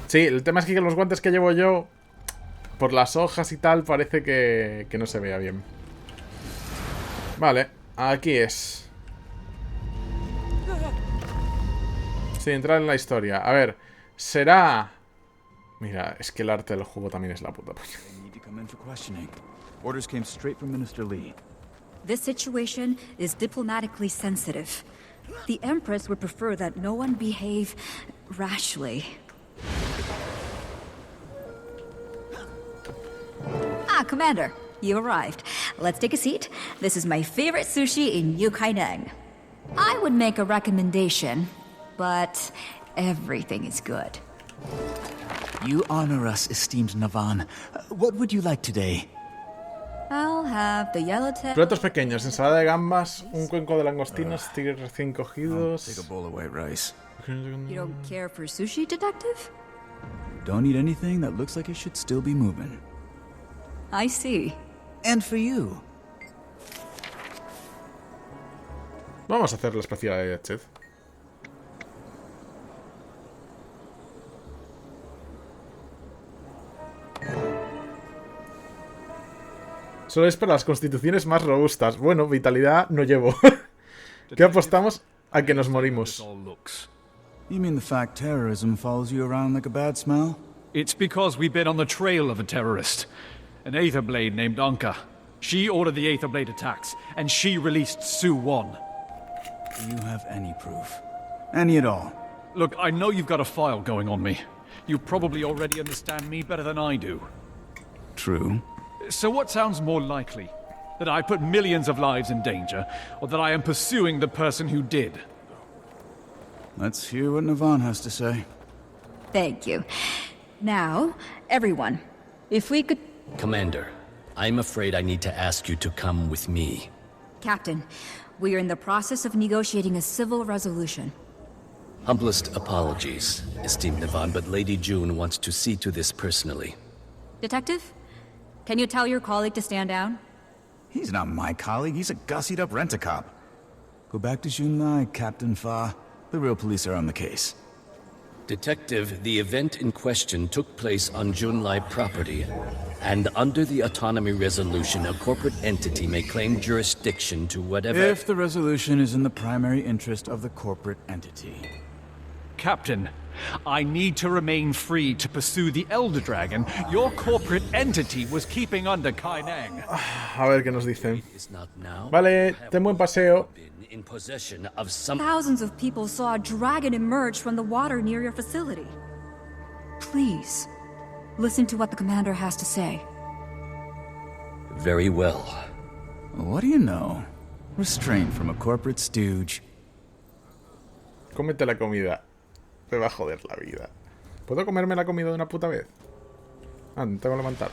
[SPEAKER 1] Sí, el tema es que los guantes que llevo yo, por las hojas y tal, parece que no se vea bien. Vale, aquí es. Sí, entrar en la historia. A ver, será... Mira, es que el arte del juego también es la puta polla.
[SPEAKER 20] Orders came straight from Minister Lee.
[SPEAKER 21] This situation is diplomatically sensitive. The Empress would prefer that no one behave rashly. Ah, Commander, you arrived. Let's take a seat. This is my favorite sushi in Yukaineng. I would make a recommendation, but everything is good.
[SPEAKER 20] You honor us, esteemed Navan. What would you like today?
[SPEAKER 21] I'll have the yellowtail.
[SPEAKER 1] Platos pequeños, ensalada de gambas, un cuenco de langostinos, tigres recién cogidos.
[SPEAKER 20] Take a bowl of white rice.
[SPEAKER 21] You don't care for sushi, detective?
[SPEAKER 20] Don't eat anything that looks like it should still be moving.
[SPEAKER 21] I see.
[SPEAKER 20] And for you.
[SPEAKER 1] Vamos a hacer la especial de Ched. Solo es para las constituciones más robustas. Bueno, vitalidad no llevo. ¿Qué apostamos a que nos morimos?
[SPEAKER 20] You mean the fact terrorism follows you around like a bad smell?
[SPEAKER 4] It's because we've been on the trail of a terrorist. An Aetherblade named Anka. She ordered the Aetherblade attacks, and she released Su Wan.
[SPEAKER 20] Do you have any proof? Any at all?
[SPEAKER 4] Look, I know you've got a file going on me. You probably already understand me better than I do.
[SPEAKER 20] True.
[SPEAKER 4] So what sounds more likely? That I put millions of lives in danger, or that I am pursuing the person who did?
[SPEAKER 20] Let's hear what Navan has to say.
[SPEAKER 21] Thank you. Now, everyone, if we could...
[SPEAKER 22] Commander, I'm afraid I need to ask you to come with me.
[SPEAKER 21] Captain, we are in the process of negotiating a civil resolution.
[SPEAKER 22] Humblest apologies, esteemed Navan, but Lady June wants to see to this personally.
[SPEAKER 21] Detective, can you tell your colleague to stand down?
[SPEAKER 20] He's not my colleague, he's a gussied-up rent-a-cop. Go back to Junlai, Captain Fa. The real police are on the case.
[SPEAKER 22] Detective, the event in question took place on Junlai property, and under the autonomy resolution, a corporate entity may claim jurisdiction to whatever...
[SPEAKER 20] If the resolution is in the primary interest of the corporate entity.
[SPEAKER 4] Captain, I need to remain free to pursue the Elder Dragon your corporate entity was keeping under Kaineng.
[SPEAKER 1] A ver qué nos dicen. Vale, ten buen paseo.
[SPEAKER 21] Thousands of people saw a dragon emerge from the water near your facility. Please, listen to what the commander has to say.
[SPEAKER 22] Very well.
[SPEAKER 20] What do you know? Restraint from a corporate stooge.
[SPEAKER 1] Cómete la comida. Me va a joder la vida. ¿Puedo comerme la comida de una puta vez? Ah, tengo que levantar.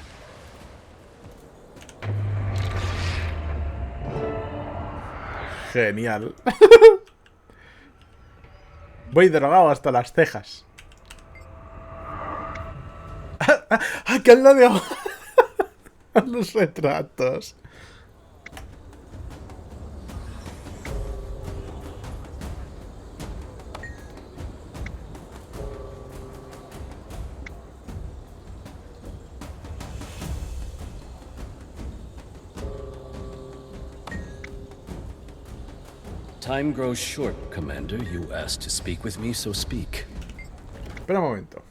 [SPEAKER 1] Genial. Voy drogado hasta las cejas. ¡Ah, que al lado de los retratos!
[SPEAKER 22] Time grows short, Commander. You asked to speak with me, so speak.
[SPEAKER 1] Espera un momento.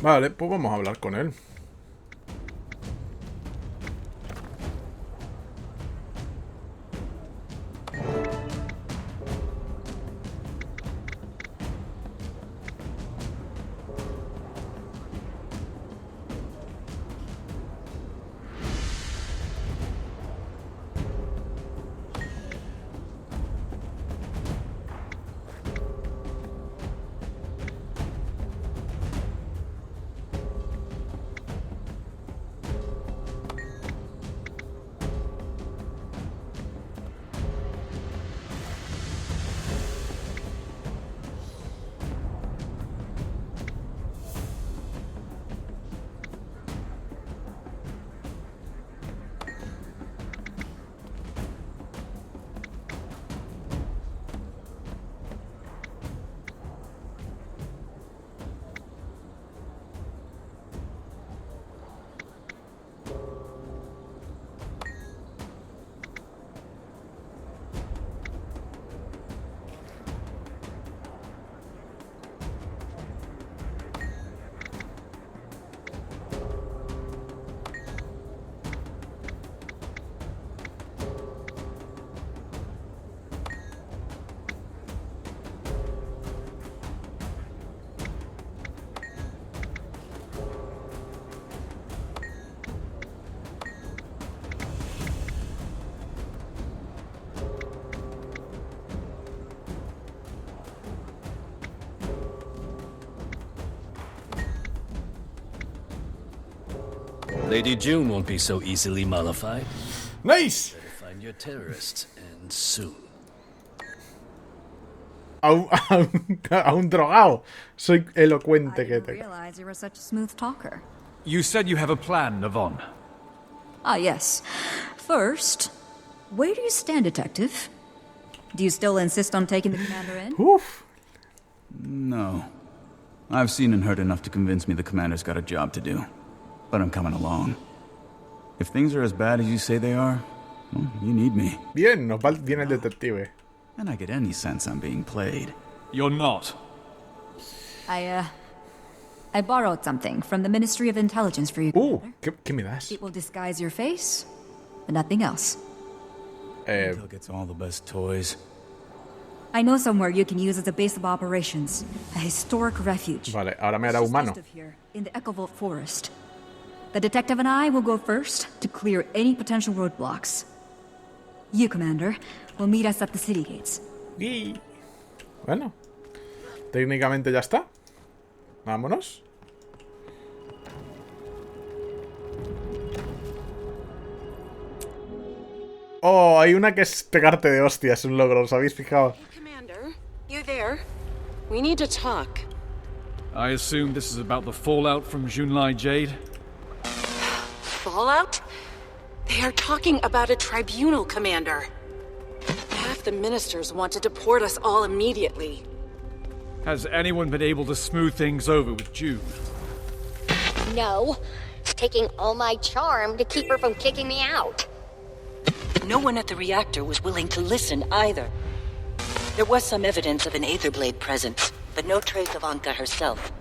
[SPEAKER 1] Vale, pues vamos a hablar con él.
[SPEAKER 22] Lady June won't be so easily mollified.
[SPEAKER 1] Nice!
[SPEAKER 22] Better find your terrorists, and soon.
[SPEAKER 1] A un drogado. Soy elocuente que te...
[SPEAKER 21] Realize you were such a smooth talker.
[SPEAKER 4] You said you have a plan, Navon.
[SPEAKER 21] Ah, yes. First, where do you stand, Detective? Do you still insist on taking the commander in?
[SPEAKER 1] Oof.
[SPEAKER 20] No. I've seen and heard enough to convince me the commander's got a job to do. But I'm coming along. If things are as bad as you say they are, well, you need me.
[SPEAKER 1] Bien, nos va bien el detective.
[SPEAKER 20] And I get any sense I'm being played.
[SPEAKER 4] You're not.
[SPEAKER 21] I borrowed something from the Ministry of Intelligence for you.
[SPEAKER 1] ¿Qué me das?
[SPEAKER 21] It will disguise your face, but nothing else.
[SPEAKER 20] Intel gets all the best toys.
[SPEAKER 21] I know somewhere you can use as a base of operations. A historic refuge.
[SPEAKER 1] Vale, ahora me hará humano.
[SPEAKER 21] Here, in the Echovolt Forest. The detective and I will go first to clear any potential roadblocks. You, Commander, will meet us at the city gates.
[SPEAKER 1] Y... Bueno, técnicamente ya está. Vámonos. Oh, hay una que es pegarte de hostias, un logro, ¿os habéis fijado?
[SPEAKER 8] Hey, Commander, you there? We need to talk.
[SPEAKER 4] I assume this is about the fallout from Junlai Jade?
[SPEAKER 8] Fallout? They are talking about a tribunal, Commander. Half the ministers want to deport us all immediately.
[SPEAKER 4] Has anyone been able to smooth things over with June?
[SPEAKER 14] No. It's taking all my charm to keep her from kicking me out.
[SPEAKER 9] No one at the reactor was willing to listen either. There was some evidence of an Aetherblade presence, but no trace of Anka herself.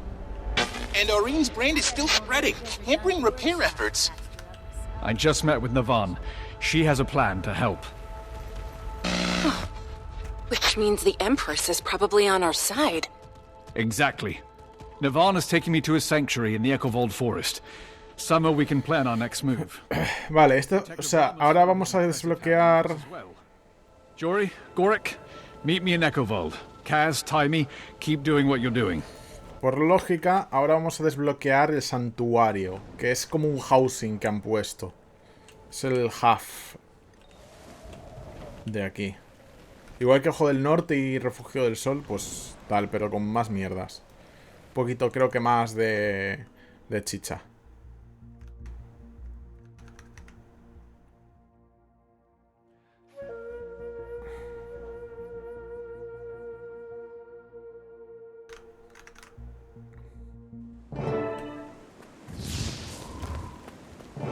[SPEAKER 12] And Aureen's brand is still spreading, hampering repair efforts.
[SPEAKER 4] I just met with Navon. She has a plan to help.
[SPEAKER 8] Which means the Empress is probably on our side.
[SPEAKER 4] Exactly. Nirvana's taking me to a sanctuary in the Echovold Forest. Somewhere we can plan our next move.
[SPEAKER 1] Vale, esto... O sea, ahora vamos a desbloquear...
[SPEAKER 4] Jory, Gorik, meet me in Echovold. Kaz, Taimi, keep doing what you're doing.
[SPEAKER 1] Por lógica, ahora vamos a desbloquear el santuario, que es como un housing que han puesto. Es el HAF de aquí. Igual que Ojo del Norte y Refugio del Sol, pues tal, pero con más mierdas. Un poquito, creo que más de chicha.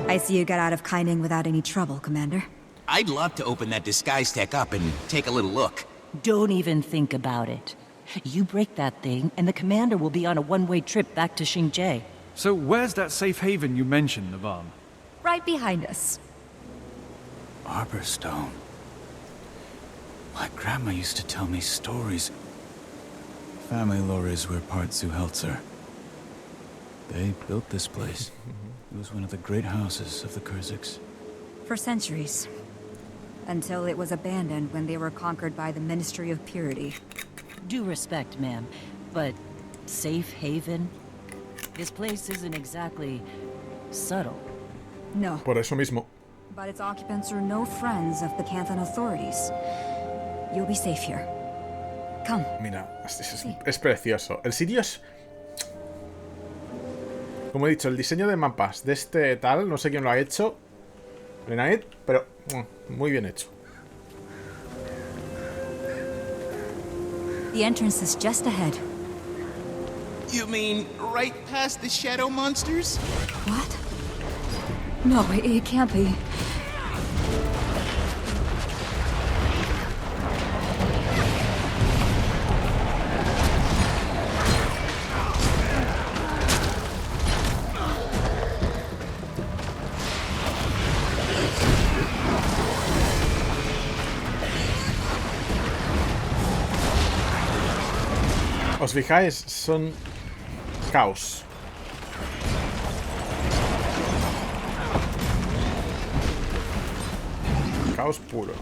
[SPEAKER 21] I see you got out of Kaining without any trouble, Commander.
[SPEAKER 12] I'd love to open that disguise tech up and take a little look.
[SPEAKER 9] Don't even think about it. You break that thing, and the commander will be on a one-way trip back to Xinjie.
[SPEAKER 4] So where's that safe haven you mentioned, Navan?
[SPEAKER 21] Right behind us.
[SPEAKER 20] Arborstone. My grandma used to tell me stories. Family lore is we're part Zuhelzer. They built this place. It was one of the great houses of the Kurziks.
[SPEAKER 21] For centuries. Until it was abandoned when they were conquered by the Ministry of Purity.
[SPEAKER 9] Due respect, ma'am, but safe haven? This place isn't exactly subtle.
[SPEAKER 21] No.
[SPEAKER 1] Por eso mismo.
[SPEAKER 21] But its occupants are no friends of the Canthan authorities. You'll be safe here. Come.
[SPEAKER 1] Mira, es precioso. El sitio es... Como he dicho, el diseño de mapas de este tal, no sé quién lo ha hecho. Renaet, pero muy bien hecho.
[SPEAKER 21] The entrance is just ahead.
[SPEAKER 12] You mean right past the shadow monsters?
[SPEAKER 21] What? No, it can't be.
[SPEAKER 1] ¿Os fijáis? Son caos. Caos puro.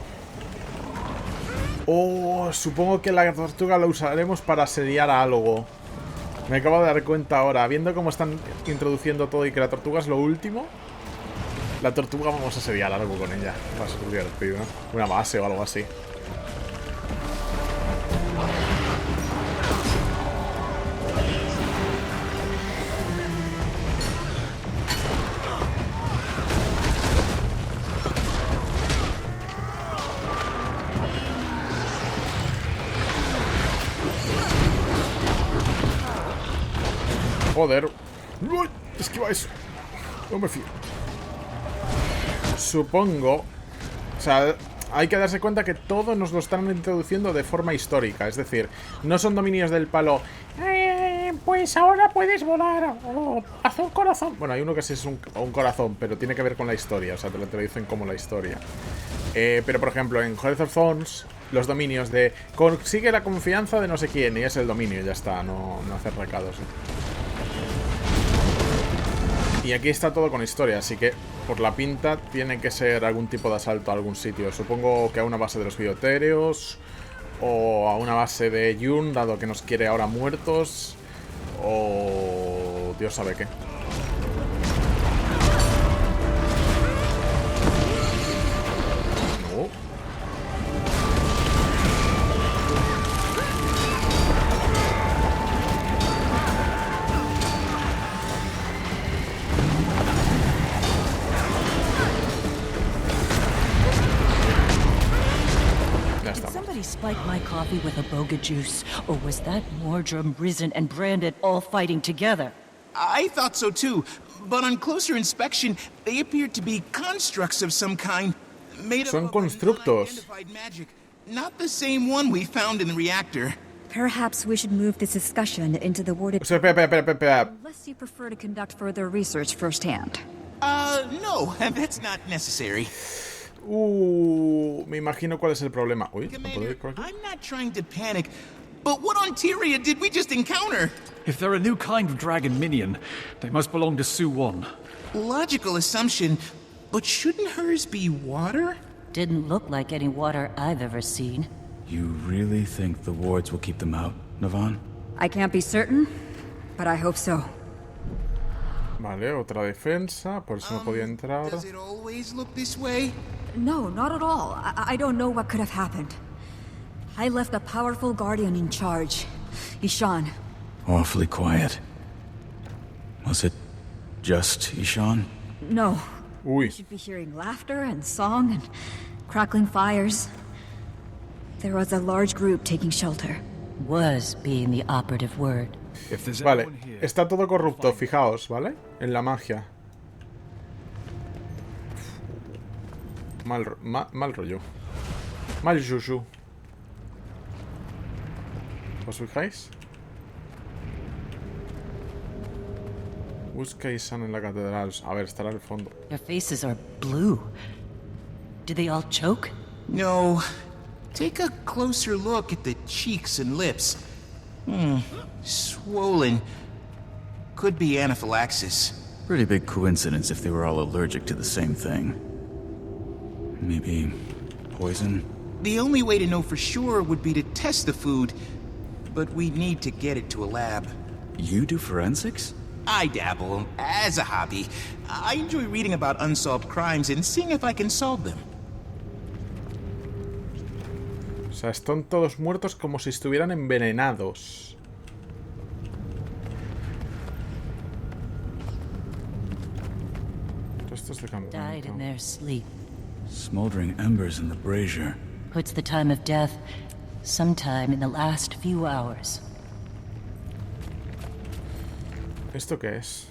[SPEAKER 1] Oh, supongo que la tortuga la usaremos para asediar a algo. Me acabo de dar cuenta ahora. Viendo cómo están introduciendo todo y que la tortuga es lo último. La tortuga vamos a asediar algo con ella. Va a ser divertido, ¿no? Una base o algo así. Joder. ¡Uy! Esquiva eso. No me fío. Supongo... O sea, hay que darse cuenta que todo nos lo están introduciendo de forma histórica. Es decir, no son dominios del palo... pues ahora puedes volar. O haz un corazón. Bueno, hay uno que sí es un corazón, pero tiene que ver con la historia. O sea, te lo dicen como la historia. Pero, por ejemplo, en Hearth of Thorns, los dominios de... Consigue la confianza de no sé quién. Y es el dominio, ya está. No hacer recados. Y aquí está todo con historia, así que por la pinta tiene que ser algún tipo de asalto a algún sitio. Supongo que a una base de los biotéreos o a una base de Yun, dado que nos quiere ahora muertos, o Dios sabe qué. No.
[SPEAKER 9] Spike my coffee with a boga juice, or was that Mordrum, Risen, and Brandon all fighting together?
[SPEAKER 12] I thought so too, but on closer inspection, they appeared to be constructs of some kind, made
[SPEAKER 1] Son constructos.
[SPEAKER 12] magic, not the same one we found in the reactor.
[SPEAKER 21] Perhaps we should move this discussion into the warded...
[SPEAKER 1] Espera.
[SPEAKER 21] Unless you prefer to conduct further research firsthand.
[SPEAKER 12] No, that's not necessary.
[SPEAKER 1] Me imagino cuál es el problema. Uy, ¿no puedo ir por aquí?
[SPEAKER 12] I'm not trying to panic, but what on Tyria did we just encounter?
[SPEAKER 4] If they're a new kind of dragon minion, they must belong to Sue-1.
[SPEAKER 12] Logical assumption, but shouldn't hers be water?
[SPEAKER 6] Didn't look like any water I've ever seen.
[SPEAKER 20] You really think the wards will keep them out, Navan?
[SPEAKER 21] I can't be certain, but I hope so.
[SPEAKER 1] Vale, otra defensa, por eso no podía entrar.
[SPEAKER 12] Does it always look this way?
[SPEAKER 21] No, not at all. I don't know what could have happened. I left a powerful guardian in charge, Ishan.
[SPEAKER 20] Awfully quiet. Was it just Ishan?
[SPEAKER 21] No.
[SPEAKER 1] Uy.
[SPEAKER 21] You should be hearing laughter and song and crackling fires. There was a large group taking shelter.
[SPEAKER 6] Was being the operative word.
[SPEAKER 1] Vale, está todo corrupto, fijaos, ¿vale? En la magia. Mal rollo. Mal yuyu. ¿Os fijáis? Busca Isan en la catedral. A ver, estará al fondo.
[SPEAKER 6] Their faces are blue. Do they all choke?
[SPEAKER 12] No. Take a closer look at the cheeks and lips. Swollen. Could be anaphylaxis.
[SPEAKER 20] Pretty big coincidence if they were all allergic to the same thing. Maybe poison?
[SPEAKER 12] The only way to know for sure would be to test the food, but we need to get it to a lab.
[SPEAKER 20] You do forensics?
[SPEAKER 12] I dabble, as a hobby. I enjoy reading about unsolved crimes and seeing if I can solve them.
[SPEAKER 1] O sea, están todos muertos como si estuvieran envenenados. Restos de campamento.
[SPEAKER 6] Died in their sleep.
[SPEAKER 20] Smoldering embers in the brazier.
[SPEAKER 6] Puts the time of death sometime in the last few hours.
[SPEAKER 1] ¿Esto qué es?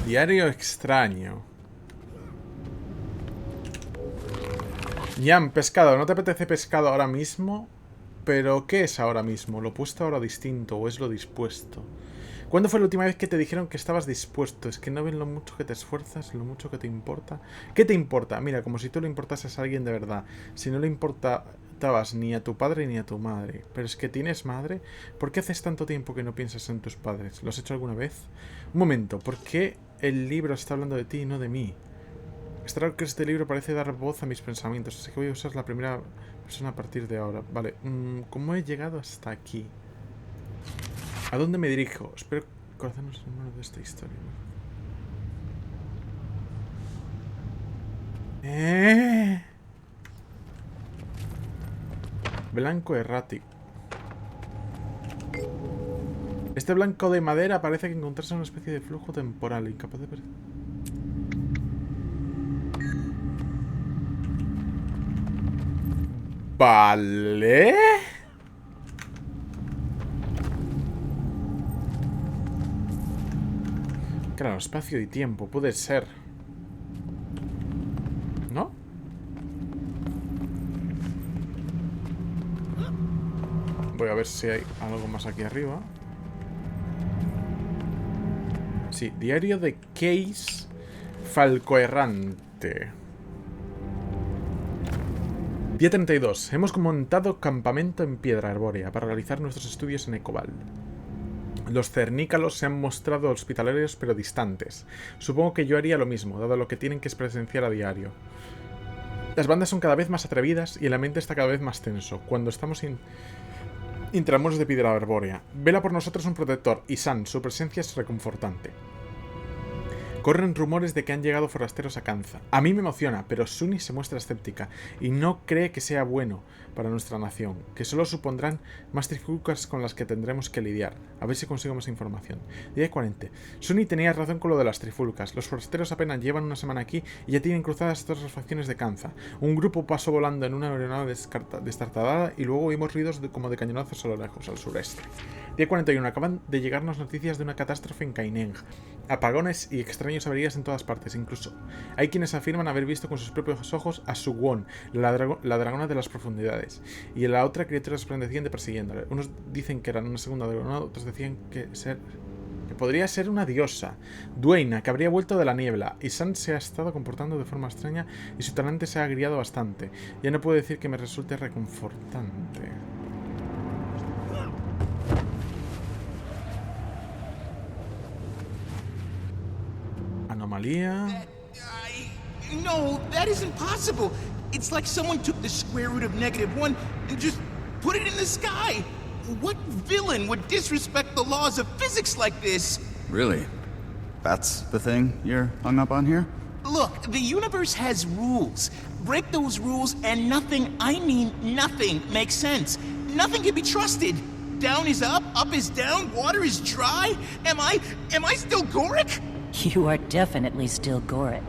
[SPEAKER 1] Diario extraño. Yam, pescado. ¿No te apetece pescado ahora mismo? ¿Pero qué es ahora mismo? ¿Lo opuesto ahora distinto o es lo dispuesto? ¿Cuándo fue la última vez que te dijeron que estabas dispuesto? ¿Es que no ven lo mucho que te esfuerzas, lo mucho que te importa? ¿Qué te importa? Mira, como si tú le importases a alguien de verdad. Si no le importabas ni a tu padre ni a tu madre. Pero es que tienes madre. ¿Por qué haces tanto tiempo que no piensas en tus padres? ¿Lo has hecho alguna vez? Un momento, ¿por qué el libro está hablando de ti y no de mí? Es raro que este libro parece dar voz a mis pensamientos, así que voy a usar la primera persona a partir de ahora. Vale, ¿cómo he llegado hasta aquí? ¿A dónde me dirijo? Espero conocernos el número de esta historia. Blanco errático. Este blanco de madera parece que encontrarse en una especie de flujo temporal, incapaz de Vale. Claro, espacio y tiempo, puede ser. ¿No? Voy a ver si hay algo más aquí arriba. Sí, diario de Case Falcoerrante. Día 32. Hemos montado campamento en piedra arbórea para realizar nuestros estudios en Ecobal. Los cernícalos se han mostrado hospitalarios pero distantes. Supongo que yo haría lo mismo, dado lo que tienen que presenciar a diario. Las bandas son cada vez más atrevidas y el ambiente está cada vez más tenso. Cuando estamos intramuros de piedra arbórea. Vela por nosotros un protector, Isan, su presencia es reconfortante. Corren rumores de que han llegado forasteros a Kanza. A mí me emociona, pero Sunny se muestra escéptica y no cree que sea bueno para nuestra nación, que solo supondrán más trifulcas con las que tendremos que lidiar. A ver si consigo más información. Día 40. Sunny tenía razón con lo de las trifulcas. Los forasteros apenas llevan una semana aquí y ya tienen cruzadas todas las facciones de Kanza. Un grupo pasó volando en una aeronave destartalada y luego oímos ruidos como de cañonazos a lo lejos, al sureste. Día 41. Acaban de llegarnos noticias de una catástrofe en Kaineng. Apagones y extraños averías en todas partes. Incluso hay quienes afirman haber visto con sus propios ojos a Sue-1, la dragona de las profundidades, y a la otra criatura resplandeciente persiguiéndole. Unos dicen que eran una segunda dragona, otros decían que ser que podría ser una diosa. Dueina, que habría vuelto de la niebla. Y San se ha estado comportando de forma extraña y su talante se ha agriado bastante. Ya no puedo decir que me resulte reconfortante. Anomalía.
[SPEAKER 12] No, that isn't possible. It's like someone took the square root of -1 and just put it in the sky. What villain would disrespect the laws of physics like this?
[SPEAKER 20] Really? That's the thing you're hung up on here?
[SPEAKER 12] Look, the universe has rules. Break those rules and nothing, I mean nothing, makes sense. Nothing can be trusted. Down is up is down, water is dry. Am I still Goric?
[SPEAKER 6] You are definitely still Goric.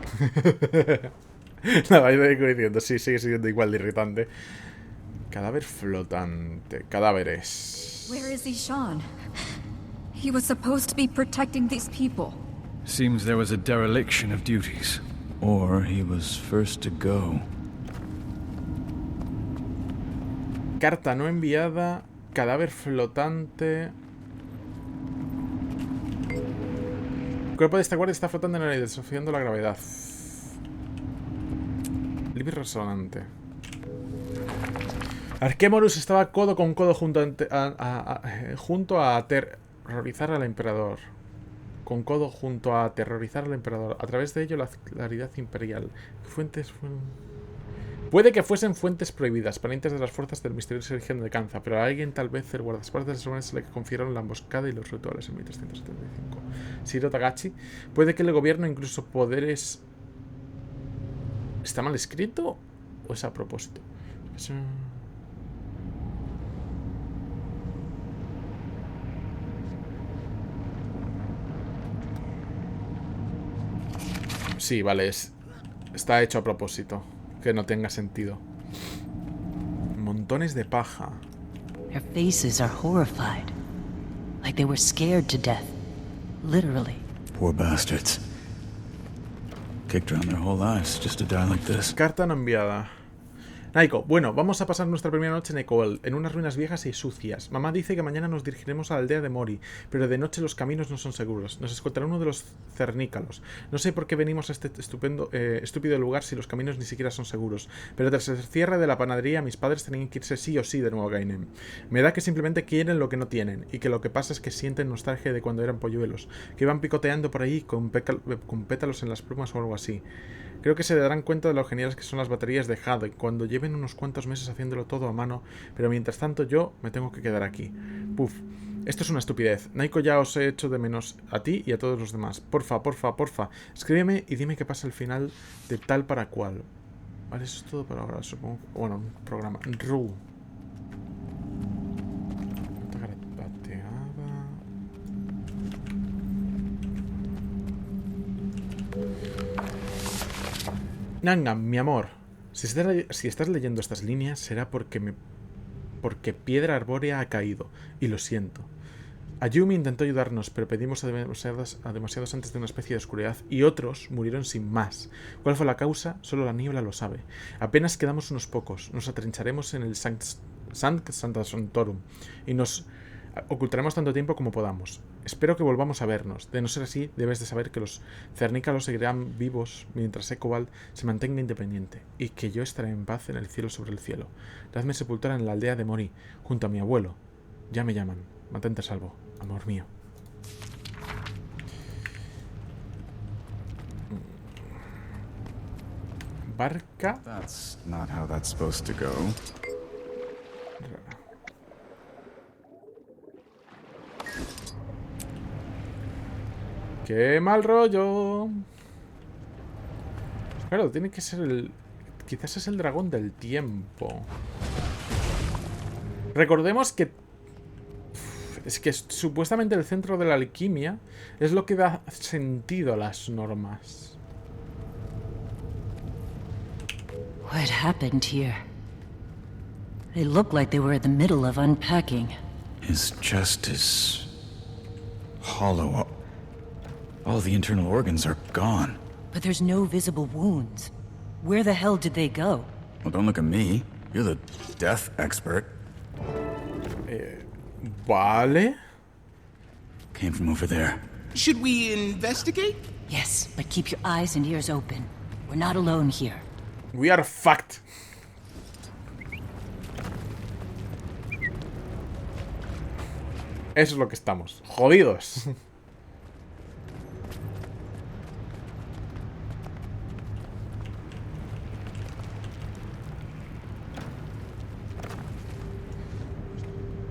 [SPEAKER 1] Nada, yo digo diciendo, sí, sigue siendo igual de irritante. Cadáver flotante. Cadáveres.
[SPEAKER 21] Where is Ishan? He was supposed to be protecting these people.
[SPEAKER 4] Seems there was a dereliction of duties.
[SPEAKER 20] Or he was first to go.
[SPEAKER 1] Carta no enviada. Cadáver flotante. El cuerpo de esta guardia está flotando en el aire, desafiando la gravedad. Libro resonante. Arquemorus estaba codo con codo junto a aterrorizar al emperador. Con codo junto a aterrorizar al emperador. A través de ello, la claridad imperial. Puede que fuesen fuentes prohibidas, parientes de las fuerzas del misterioso región de Kanza, pero a alguien tal vez el guardaespaldas de los humanos se le confiraron la emboscada y los rituales en 1375. Shiro Tagachi. Puede que el gobierno, incluso poderes... ¿Está mal escrito o es a propósito? Eso... Sí, vale, está hecho a propósito. Que no tenga sentido. Montones de paja.
[SPEAKER 6] Their faces are horrified. Like they were scared to death. Literally.
[SPEAKER 20] Poor bastards. Kicked around their whole lives just to die like this.
[SPEAKER 1] Carta no enviada. Naiko, bueno, vamos a pasar nuestra primera noche en Ecoel, en unas ruinas viejas y sucias. Mamá dice que mañana nos dirigiremos a la aldea de Mori, pero de noche los caminos no son seguros. Nos escoltará uno de los cernícalos. No sé por qué venimos a este estúpido lugar si los caminos ni siquiera son seguros. Pero tras el cierre de la panadería, mis padres tenían que irse sí o sí de nuevo a Gainem. Me da que simplemente quieren lo que no tienen, y que lo que pasa es que sienten nostalgia de cuando eran polluelos, que iban picoteando por ahí con pétalos en las plumas o algo así. Creo que se darán cuenta de lo geniales que son las baterías de Jade cuando lleven unos cuantos meses haciéndolo todo a mano, pero mientras tanto yo me tengo que quedar aquí. Puf, esto es una estupidez. Naiko, ya os he hecho de menos a ti y a todos los demás. Porfa, escríbeme y dime qué pasa al final de tal para cual. Vale, eso es todo por ahora, supongo. Bueno, un programa. Ru. Nanga, mi amor, si estás leyendo estas líneas será porque piedra arbórea ha caído, y lo siento. Ayumi intentó ayudarnos, pero pedimos a demasiados antes de una especie de oscuridad, y otros murieron sin más. ¿Cuál fue la causa? Solo la niebla lo sabe. Apenas quedamos unos pocos, nos atrincharemos en el Sanctorum, y nos ocultaremos tanto tiempo como podamos. Espero que volvamos a vernos. De no ser así, debes de saber que los cernícalos seguirán vivos mientras Ecobal se mantenga independiente, y que yo estaré en paz en el cielo sobre el cielo. Dadme sepultura en la aldea de Mori, junto a mi abuelo. Ya me llaman. Mantente a salvo, amor mío. Barca.
[SPEAKER 20] That's not how that's supposed to go.
[SPEAKER 1] ¡Qué mal rollo! Claro, tiene que ser el... Quizás es el dragón del tiempo. Recordemos que... Es que supuestamente el centro de la alquimia es lo que da sentido a las normas.
[SPEAKER 6] What happened here? They look like they were in the middle of unpacking.
[SPEAKER 20] His chest is hollow. All the internal organs are gone.
[SPEAKER 6] But there's no visible wounds. Where the hell did they go?
[SPEAKER 20] Well, don't look at me. You're the death expert.
[SPEAKER 1] Vale.
[SPEAKER 20] Came from over there.
[SPEAKER 12] Should we investigate?
[SPEAKER 6] Yes, but keep your eyes and ears open. We're not alone here.
[SPEAKER 1] We are fucked. Eso es lo que estamos. Jodidos.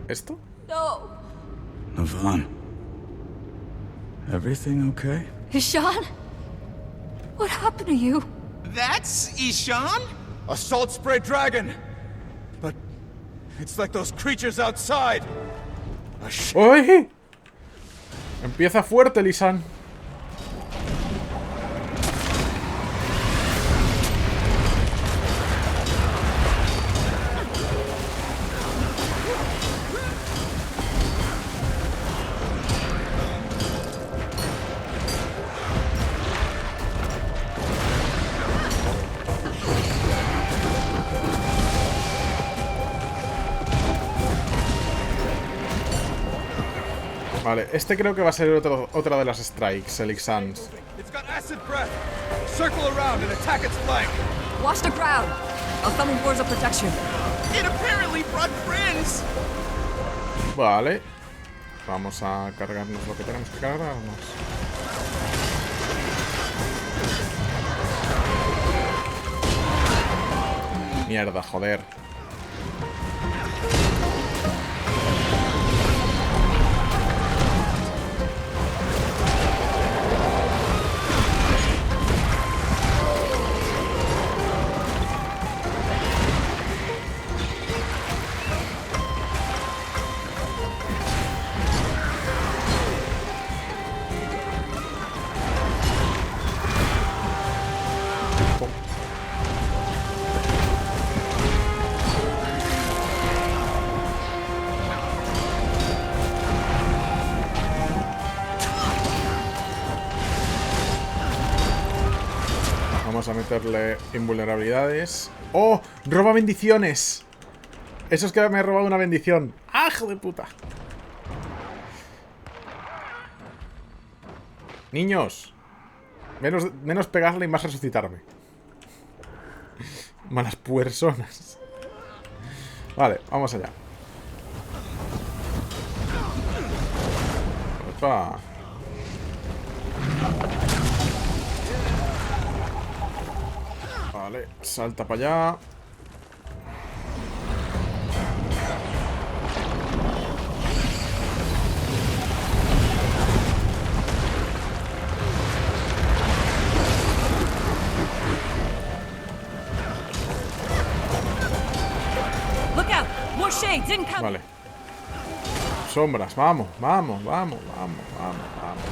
[SPEAKER 1] ¿Esto?
[SPEAKER 21] No.
[SPEAKER 20] Navan. Everything okay?
[SPEAKER 21] Ishan? What happened to you?
[SPEAKER 12] That's Ishan?
[SPEAKER 20] A salt spray dragon! But it's like those creatures outside!
[SPEAKER 1] ¡Uy! Empieza fuerte, Lisan. Vale, este creo que va a ser otra de las strikes, el Ixans.
[SPEAKER 21] Watch the crowd. I'll summon force of protection.
[SPEAKER 12] It apparently brought friends.
[SPEAKER 1] Vale. Vamos a cargarnos lo que tenemos que cargarnos. Mierda, joder. Vamos a meterle invulnerabilidades. ¡Oh! ¡Roba bendiciones! Eso es que me ha robado una bendición. ¡Ah, hijo de puta! Niños. Menos pegarle y más resucitarme. Malas personas. Vale, vamos allá. Opa. Vale, salta para allá. Vale. Sombras, vamos, vamos, vamos, vamos, vamos, vamos.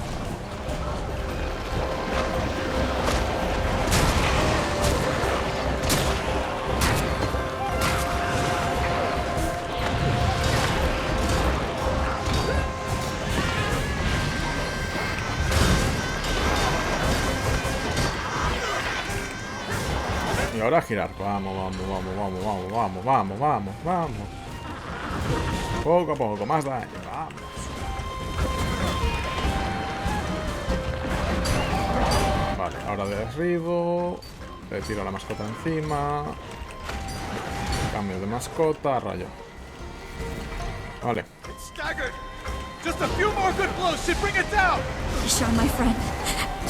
[SPEAKER 1] Y ahora a girar. Vamos, vamos, vamos, vamos, vamos, vamos, vamos, vamos, vamos. Poco a poco, más daño, vamos. Vale, ahora derribo. Le tiro la mascota encima. Cambio de mascota, rayo. Vale.
[SPEAKER 21] Ishan, my friend,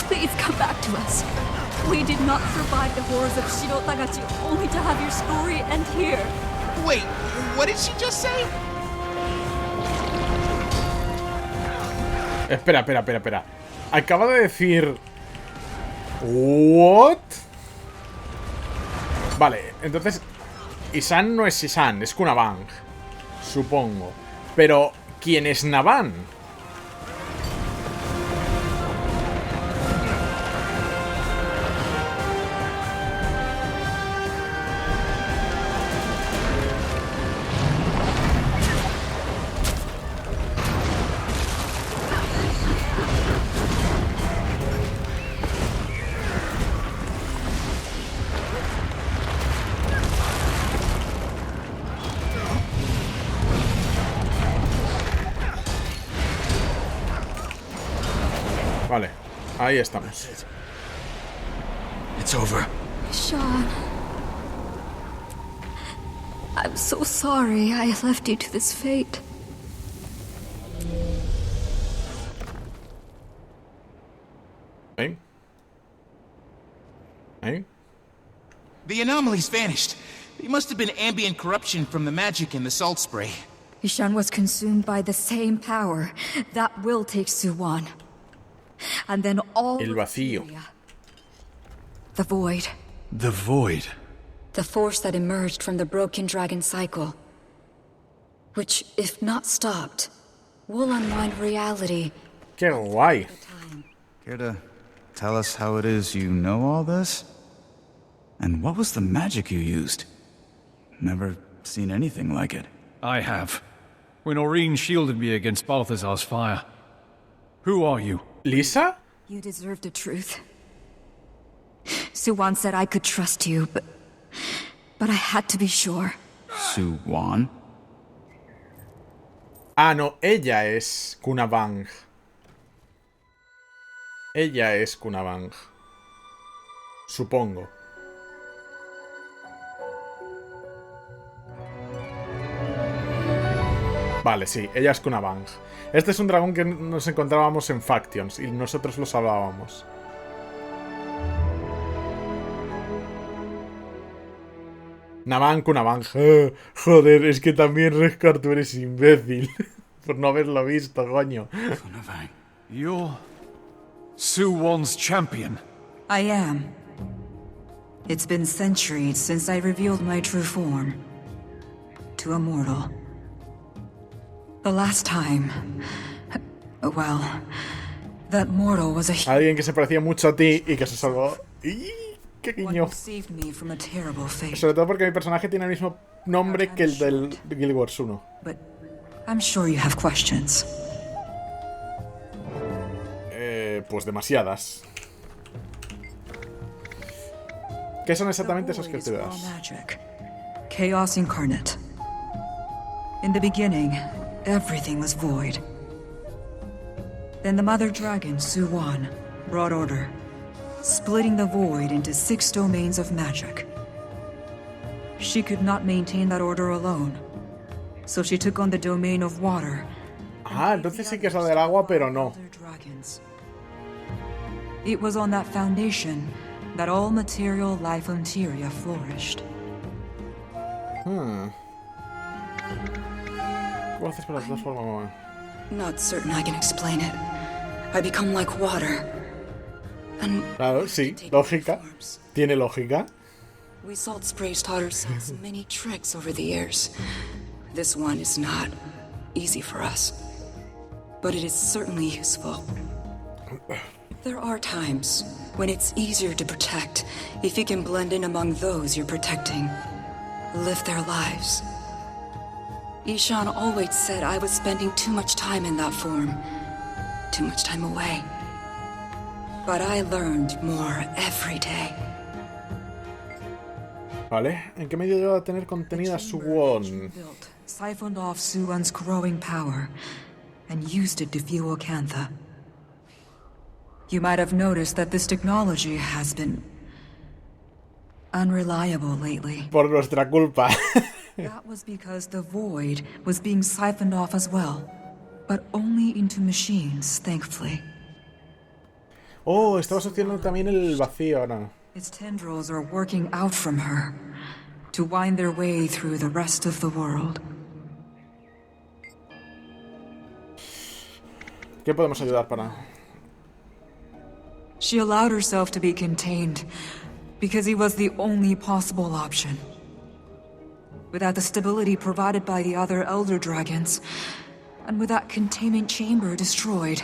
[SPEAKER 21] please come back to us. We did not survive the horrors of Shirotagachi only to have your story end here.
[SPEAKER 12] Wait, what did she just say?
[SPEAKER 1] Espera, espera, espera, espera. Acaba de decir... ¿What? Vale, entonces... Isan no es Isan, es Kunabang. Supongo. Pero, ¿quién es Navan? Ahí estamos.
[SPEAKER 20] It's over.
[SPEAKER 21] Sean. I'm so sorry I left you to this fate.
[SPEAKER 1] ¿Eh? ¿Eh?
[SPEAKER 12] The anomaly's vanished. It must have been ambient corruption from the magic in the salt spray.
[SPEAKER 21] Ishan was consumed by the same power that will take Suwon. And then all
[SPEAKER 1] El vacío.
[SPEAKER 21] The void.
[SPEAKER 20] The void.
[SPEAKER 21] The force that emerged from the broken dragon cycle. Which, if not stopped, will unwind reality.
[SPEAKER 1] Qué guay.
[SPEAKER 20] Care to tell us how it is you know all this? And what was the magic you used? Never seen anything like it.
[SPEAKER 4] I have. When Aurene shielded me against Balthazar's fire. Who are you?
[SPEAKER 1] ¿Lisa?
[SPEAKER 21] You deserve the truth. Suwon said I could trust you, but I had to be sure.
[SPEAKER 20] Suwon?
[SPEAKER 1] Ah, no, ella es Kunabang. Ella es Kunabang. Supongo. Vale, sí, ella es Kunabang. Este es un dragón que nos encontrábamos en Factions y nosotros lo salvábamos. Naman Kunabang. Joder, es que también Reskar, tú eres imbécil. Por no haberlo visto, coño.
[SPEAKER 4] You're Suwon's champion.
[SPEAKER 21] I am. It's been centuries since I revealed my true form. To a mortal. The last time... Well... That mortal was a...
[SPEAKER 1] Alguien que se parecía mucho a ti y que se salvó. ¡Y qué guiño! Sobre todo porque mi personaje tiene el mismo nombre que el del Guild Wars 1.
[SPEAKER 21] I'm sure you have questions.
[SPEAKER 1] Pues demasiadas. ¿Qué son exactamente esas criaturas?
[SPEAKER 21] Chaos incarnate. In the beginning, everything was void. Then the mother dragon, Suwon, brought order, splitting the void into 6 domains of magic. She could not maintain that order alone, so she took on the domain of water.
[SPEAKER 1] Ah, entonces sí que es la del agua, pero no.
[SPEAKER 21] It was on that foundation that all material life on Tyria flourished.
[SPEAKER 1] ¿Cómo haces para transformar, mamá?
[SPEAKER 21] Not certain I can explain it. I become like water. And
[SPEAKER 1] claro, sí, lógica. Tiene lógica.
[SPEAKER 21] We salt sprays taught ourselves many tricks over the years. This one is not easy for us, but it is certainly useful. There are times when it's easier to protect if you can blend in among those you're protecting, live their lives. Ishan always said I was spending too much time in that form, too much time away. But I learned more every day.
[SPEAKER 1] Vale, ¿en qué medio debo tener contenida Suwon?
[SPEAKER 21] Siphoned off Suwon's growing power and used it to fuel Cantha. You might have noticed that this technology has been unreliable lately.
[SPEAKER 1] Por nuestra culpa.
[SPEAKER 21] That was because the void was being siphoned off as well, but only into machines, thankfully.
[SPEAKER 1] Oh, estaba asociando también el vacío ahora.
[SPEAKER 21] Its tendrils are working out from her to wind their way through the rest of the world.
[SPEAKER 1] ¿Qué podemos ayudar para...?
[SPEAKER 21] She allowed herself to be contained because he was the only possible option. Without the stability provided by the other Elder Dragons, and with that containment chamber destroyed.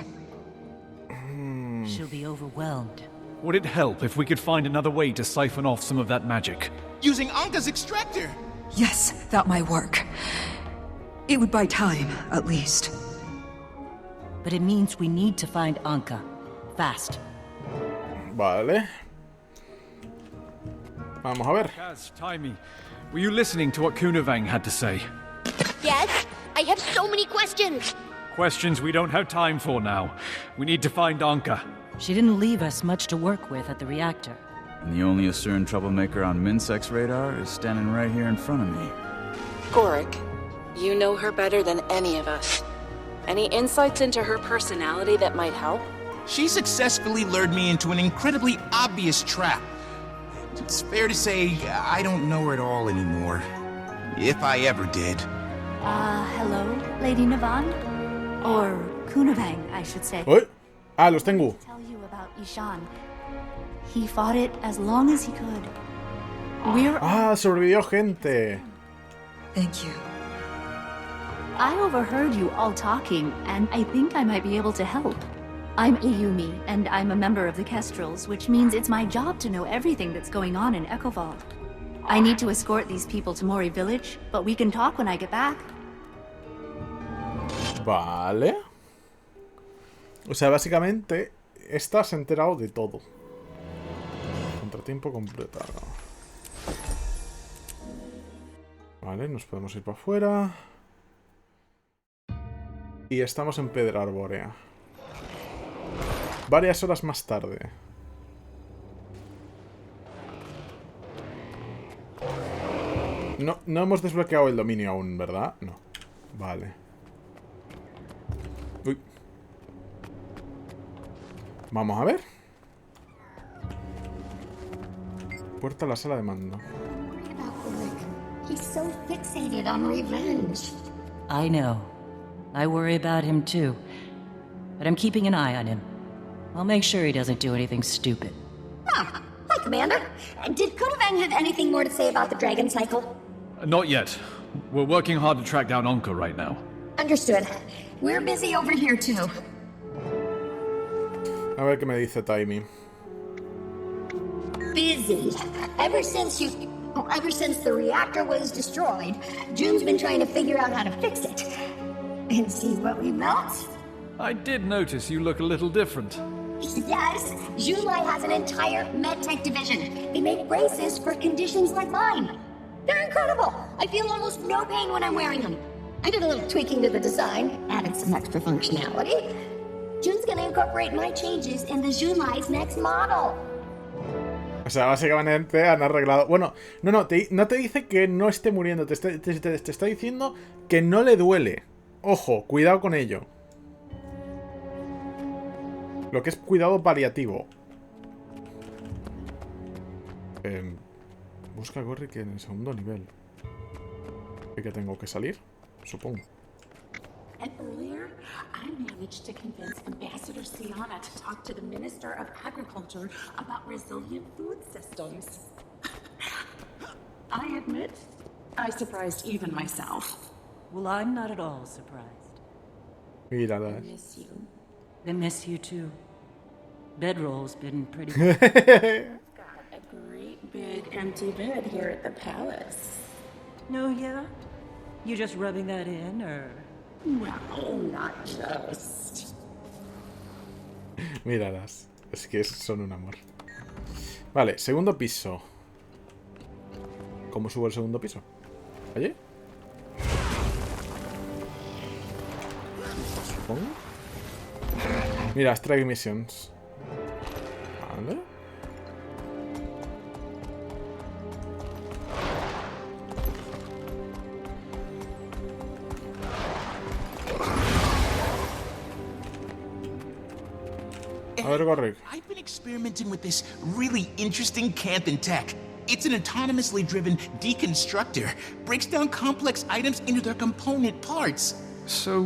[SPEAKER 6] She'll be overwhelmed.
[SPEAKER 4] Would it help if we could find another way to siphon off some of that magic?
[SPEAKER 12] Using Anka's extractor!
[SPEAKER 21] Yes, that might work. It would buy time, at least.
[SPEAKER 6] But it means we need to find Anka. Fast.
[SPEAKER 1] Vale. Vamos a ver.
[SPEAKER 4] Kaz, Taimi, were you listening to what Kunavang had to say?
[SPEAKER 14] Yes? I have so many questions!
[SPEAKER 4] Questions we don't have time for now. We need to find Anka.
[SPEAKER 6] She didn't leave us much to work with at the reactor.
[SPEAKER 20] And the only Asuran troublemaker on Minsec's radar is standing right here in front of me.
[SPEAKER 8] Gorik, you know her better than any of us. Any insights into her personality that might help?
[SPEAKER 12] She successfully lured me into an incredibly obvious trap. It's fair to say I don't know her at all anymore. If I ever did.
[SPEAKER 21] Hello, Lady Navan? Or Kunavang, I should say.
[SPEAKER 1] Uy. Ah, los tengo.
[SPEAKER 21] Tell you about Ishan. He fought it as long as he could. We're...
[SPEAKER 1] Ah, sobrevivió gente.
[SPEAKER 21] Thank you. I overheard you all talking, and I think I might be able to help. I'm Ayumi, and I'm a member of the Kestrels, which means it's my job to know everything that's going on in Echovault. I need to escort these people to Mori Village, but we can talk when I get back.
[SPEAKER 1] Vale. O sea, básicamente, esta se ha enterado de todo. Contratiempo completado. Vale, nos podemos ir para afuera. Y estamos en Pedra Arbórea. Varias horas más tarde. No hemos desbloqueado el dominio aún, ¿verdad? No. Vale. Uy. Vamos a ver. Puerta a la sala de mando.
[SPEAKER 14] He's so fixated on revenge.
[SPEAKER 6] I know. I worry about him too. But I'm keeping an eye on him. I'll make sure he doesn't do anything stupid.
[SPEAKER 14] Ah, hi, Commander. Did Kunavang have anything more to say about the Dragon Cycle?
[SPEAKER 4] Not yet. We're working hard to track down Anka right now.
[SPEAKER 14] Understood. We're busy over here too.
[SPEAKER 1] A ver qué me dice Taimi.
[SPEAKER 14] Busy. Ever since the reactor was destroyed, June's been trying to figure out how to fix it. And see what we built?
[SPEAKER 4] I did notice you look a little different.
[SPEAKER 14] Yes, Junlai has an entire medtech division. They make braces for conditions like mine. They're incredible. I feel almost no pain when I'm wearing them. I did a little tweaking to the design, added some extra functionality. June's gonna incorporate my changes into Junlai's next model.
[SPEAKER 1] O sea, básicamente han arreglado... Bueno, no te dice que no esté muriendo. Te está diciendo que no le duele. Ojo, cuidado con ello. Lo que es cuidado paliativo. Busca a Gorik en el segundo nivel. ¿Y que tengo que salir? Supongo.
[SPEAKER 7] And earlier, I managed to convince Ambassador Siana to talk to the Minister of Agriculture about resilient food systems. I admit, I surprised even myself.
[SPEAKER 6] Well, I'm not at all surprised.
[SPEAKER 1] Mírala.
[SPEAKER 7] I miss you.
[SPEAKER 6] I miss you too. Bedroll's been pretty...
[SPEAKER 7] Got a great big empty bed here at the palace.
[SPEAKER 6] No, yeah? You just rubbing that in, or...?
[SPEAKER 7] Well, not just.
[SPEAKER 1] Míralas. Es que son un amor. Vale, segundo piso. ¿Cómo subo el segundo piso? ¿Allí? Supongo. Mira, Strike Missions. Vale.
[SPEAKER 12] I've been experimenting with this really interesting Canthan tech. It's an autonomously driven deconstructor. Breaks down complex items into their component parts.
[SPEAKER 4] So,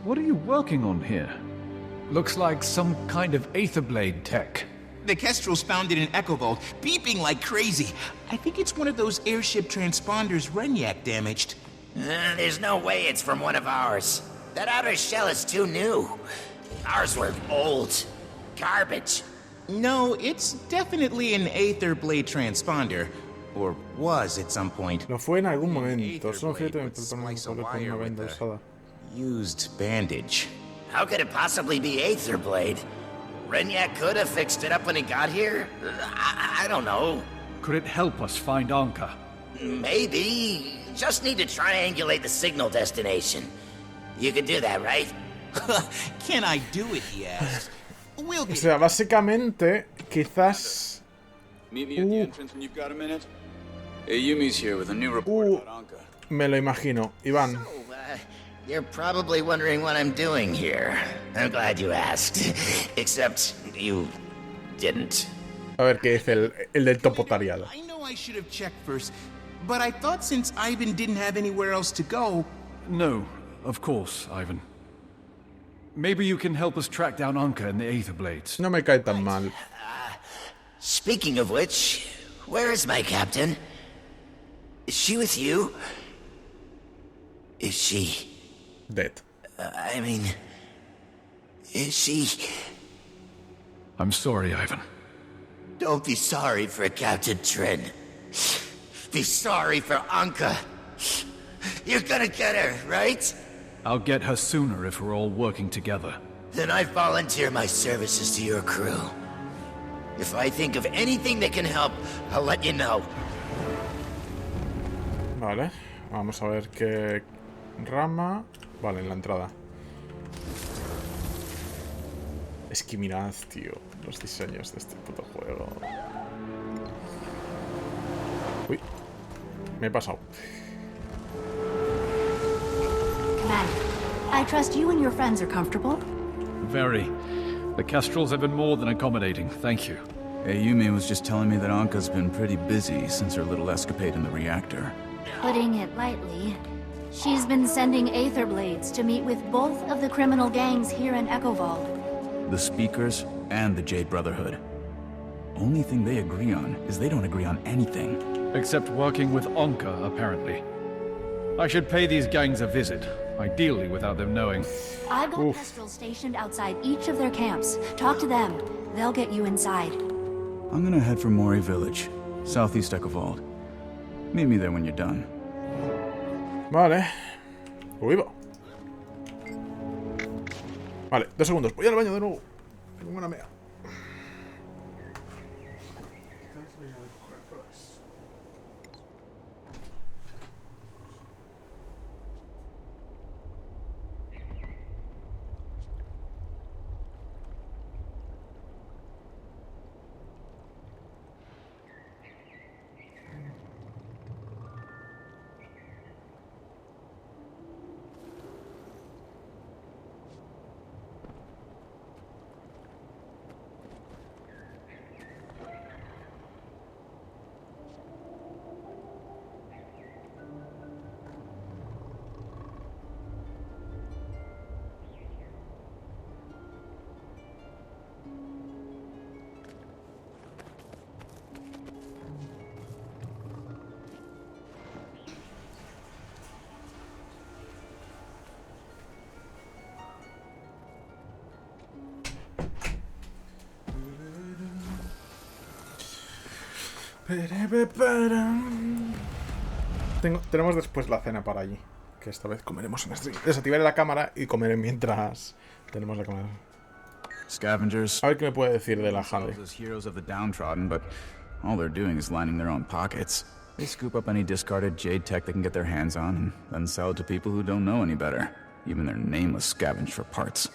[SPEAKER 4] what are you working on here? Looks like some kind of Aetherblade tech.
[SPEAKER 12] The Kestrels found it in Echovault, beeping like crazy. I think it's one of those airship transponders Renyak damaged.
[SPEAKER 10] There's no way it's from one of ours. That outer shell is too new. Ours were old. Garbage.
[SPEAKER 12] No, it's definitely an Aetherblade transponder. Or was at some point.
[SPEAKER 1] Lo fue en algún momento. Solo fíjate en una venda usada.
[SPEAKER 12] Used bandage.
[SPEAKER 10] How could it possibly be Aetherblade? Renyak could have fixed it up when he got here? I don't know.
[SPEAKER 4] Could it help us find Anka?
[SPEAKER 10] Maybe. Just need to triangulate the signal destination. You could do that, right?
[SPEAKER 12] Can I do it, he asks.
[SPEAKER 1] O sea, básicamente, quizás...
[SPEAKER 20] Meet me at the entrance when you've got a minute. Yumi's here with a new report about Anka.
[SPEAKER 1] Me lo imagino. Iván.
[SPEAKER 10] You're probably wondering what I'm doing here. I'm glad you asked. Except you didn't.
[SPEAKER 1] A ver qué dice el del topo tareado.
[SPEAKER 12] I know I should have checked first, but I thought since Ivan didn't have anywhere else to go...
[SPEAKER 4] No, of course, Ivan. Maybe you can help us track down Anka and the Aether Blades.
[SPEAKER 1] No me cae tan mal.
[SPEAKER 10] Speaking of which, where is my captain? Is she with you? Is she...
[SPEAKER 1] dead?
[SPEAKER 10] I mean... is she...
[SPEAKER 4] I'm sorry, Ivan.
[SPEAKER 10] Don't be sorry for Captain Trin. Be sorry for Anka. You're gonna get her, right?
[SPEAKER 4] I'll get her sooner if we're all working together.
[SPEAKER 10] Then I volunteer my services to your crew. If I think of anything that can help, I'll let you know.
[SPEAKER 1] Vale, vamos a ver qué rama... Vale, en la entrada. Es que mirad, tío, los diseños de este puto juego. Uy, me he pasado.
[SPEAKER 21] Commander, I trust you and your friends are comfortable?
[SPEAKER 4] Very. The Kestrels have been more than accommodating, thank you.
[SPEAKER 20] Yumi was just telling me that Anka's been pretty busy since her little escapade in the reactor.
[SPEAKER 21] Putting it lightly, she's been sending Aether Blades to meet with both of the criminal gangs here in Echovald.
[SPEAKER 20] The Speakers and the Jade Brotherhood. Only thing they agree on is they don't agree on anything.
[SPEAKER 4] Except working with Anka, apparently. I should pay these gangs a visit, ideally without them knowing.
[SPEAKER 21] I've got Kestrels stationed outside each of their camps. Talk to them. They'll get you inside.
[SPEAKER 20] I'm gonna head for Mori Village, southeast Echovald. Meet me there when you're done.
[SPEAKER 1] Vale. Uy, va. Vale, 2 segundos. Voy al baño de nuevo. Tengo una mea. Tenemos después la cena para allí, que esta vez comeremos en stream. Desactivaré la cámara y comeré mientras tenemos la cámara.
[SPEAKER 20] Scavengers.
[SPEAKER 1] A ver qué me puede decir de la Harley.
[SPEAKER 20] Heroes of the downtrodden, but all they're doing is lining their own pockets. They scoop up any discarded Jade tech they can get their hands on and then sell it to people who don't know any better. Even their nameless scavenge for parts.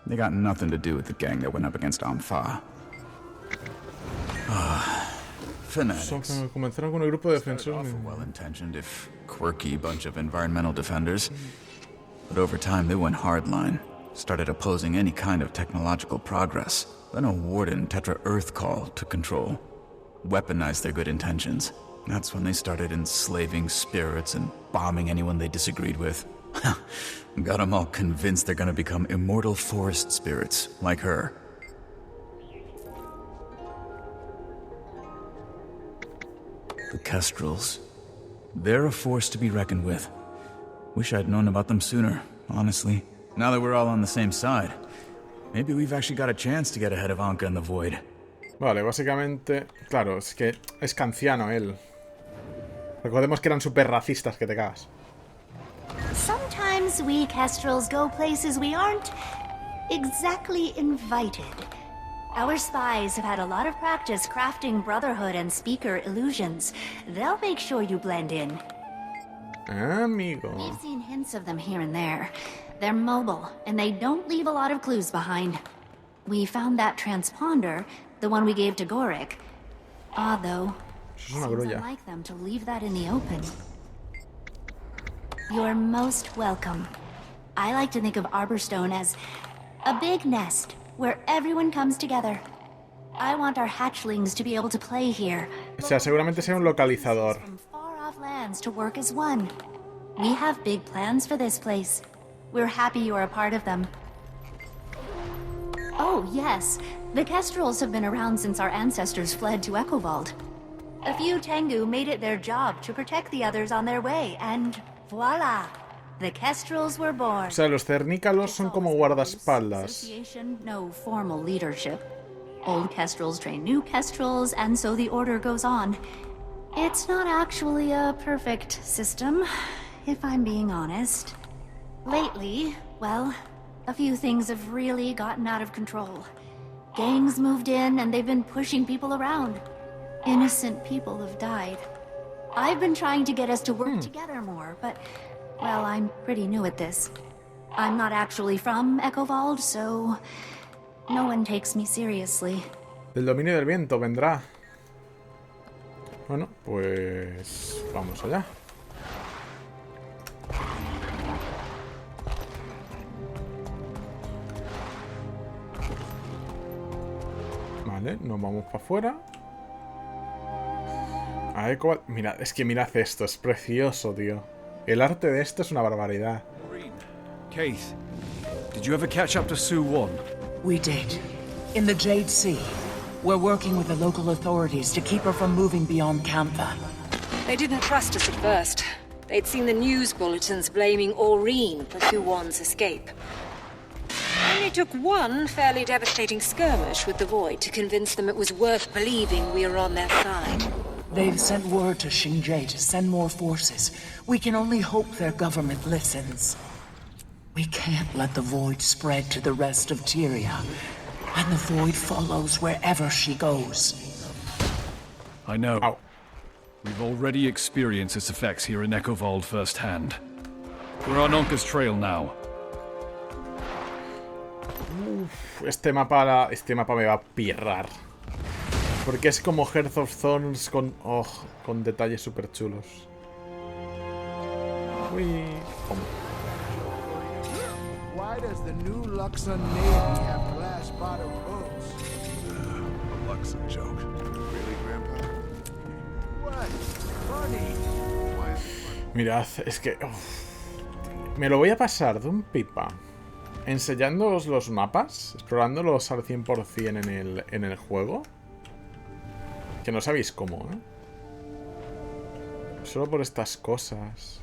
[SPEAKER 20] They got nothing to do with the gang that went up against Ampha. Fanatics.
[SPEAKER 1] Comenzaron con el grupo de defensores.
[SPEAKER 20] Well-intentioned, if quirky, bunch of environmental defenders. But over time, they went hardline. Started opposing any kind of technological progress. Then a warden Tetra Earth call took control. Weaponized their good intentions. That's when they started enslaving spirits and bombing anyone they disagreed with. Got them all convinced they're gonna become immortal forest spirits, like her. The Kestrels. They're a force to be reckoned with. Wish I'd known about them sooner, honestly. Now that we're all on the same side, maybe we've actually got a chance to get ahead of Anka in the Void.
[SPEAKER 1] Vale, básicamente... Claro, es que es canciano él. Recordemos que eran súper racistas, que te cagas.
[SPEAKER 21] Sometimes we Kestrels go places we aren't exactly invited. Our spies have had a lot of practice crafting Brotherhood and Speaker illusions. They'll make sure you blend in.
[SPEAKER 1] Amigo.
[SPEAKER 21] We've seen hints of them here and there. They're mobile, and they don't leave a lot of clues behind. We found that transponder, the one we gave to Gorik. Odd, though.
[SPEAKER 1] Eso es una
[SPEAKER 21] Seems
[SPEAKER 1] grulla.
[SPEAKER 21] unlike them to leave that in the open. You're most welcome. I like to think of Arborstone as a big nest where everyone comes together. I want our hatchlings to be able to play here.
[SPEAKER 1] O sea, seguramente sea un localizador.
[SPEAKER 21] Far-off lands to work as one. We have big plans for this place. We're happy you are a part of them. Oh, yes. The Kestrels have been around since our ancestors fled to Echovald. A few Tengu made it their job to protect the others on their way, and voila! The Kestrels were born.
[SPEAKER 1] O sea, los cernícalos son como guardaespaldas.
[SPEAKER 21] Association, no formal leadership. Old Kestrels train new Kestrels, and so the order goes on. It's not actually a perfect system, if I'm being honest. Lately, well, a few things have really gotten out of control. Gangs moved in, and they've been pushing people around. Innocent people have died. I've been trying to get us to work together more, but, well, I'm pretty new at this. I'm not actually from Echovald, so no one takes me seriously.
[SPEAKER 1] Del dominio del viento vendrá. Bueno, pues vamos allá. Vale, nos vamos para afuera. A ver, mira, es que mirad esto, es precioso, tío. El arte de esto es una barbaridad.
[SPEAKER 4] Keith, did you ever catch up to Sue 1?
[SPEAKER 11] We did. In the Jade Sea. We're working with the local authorities to keep her from moving beyond Kantha.
[SPEAKER 13] They didn't trust us at first. They'd seen the news bulletins blaming Aureen for Thuwan's escape. Only took one fairly devastating skirmish with the Void to convince them it was worth believing we were on their side.
[SPEAKER 11] They've sent word to Xinjie to send more forces. We can only hope their government listens. We can't let the Void spread to the rest of Tyria. And the Void follows wherever she goes.
[SPEAKER 4] I know.
[SPEAKER 1] Ow.
[SPEAKER 4] We've already experienced its effects here in Echovald firsthand. We're on Onka's trail now.
[SPEAKER 1] Uf, este mapa me va a pirrar. Porque es como Hearth of Thorns con detalles súper chulos. Uy.
[SPEAKER 17] Why does the new Luxon Navy have glass bottom boats?
[SPEAKER 16] Luxon joke. Really, Grandpa?
[SPEAKER 17] What? Funny.
[SPEAKER 1] Mirad, es que... me lo voy a pasar de un pipa. Enseñándoos los mapas, explorándolos al 100% en el juego. Que no sabéis cómo, ¿eh? Solo por estas cosas.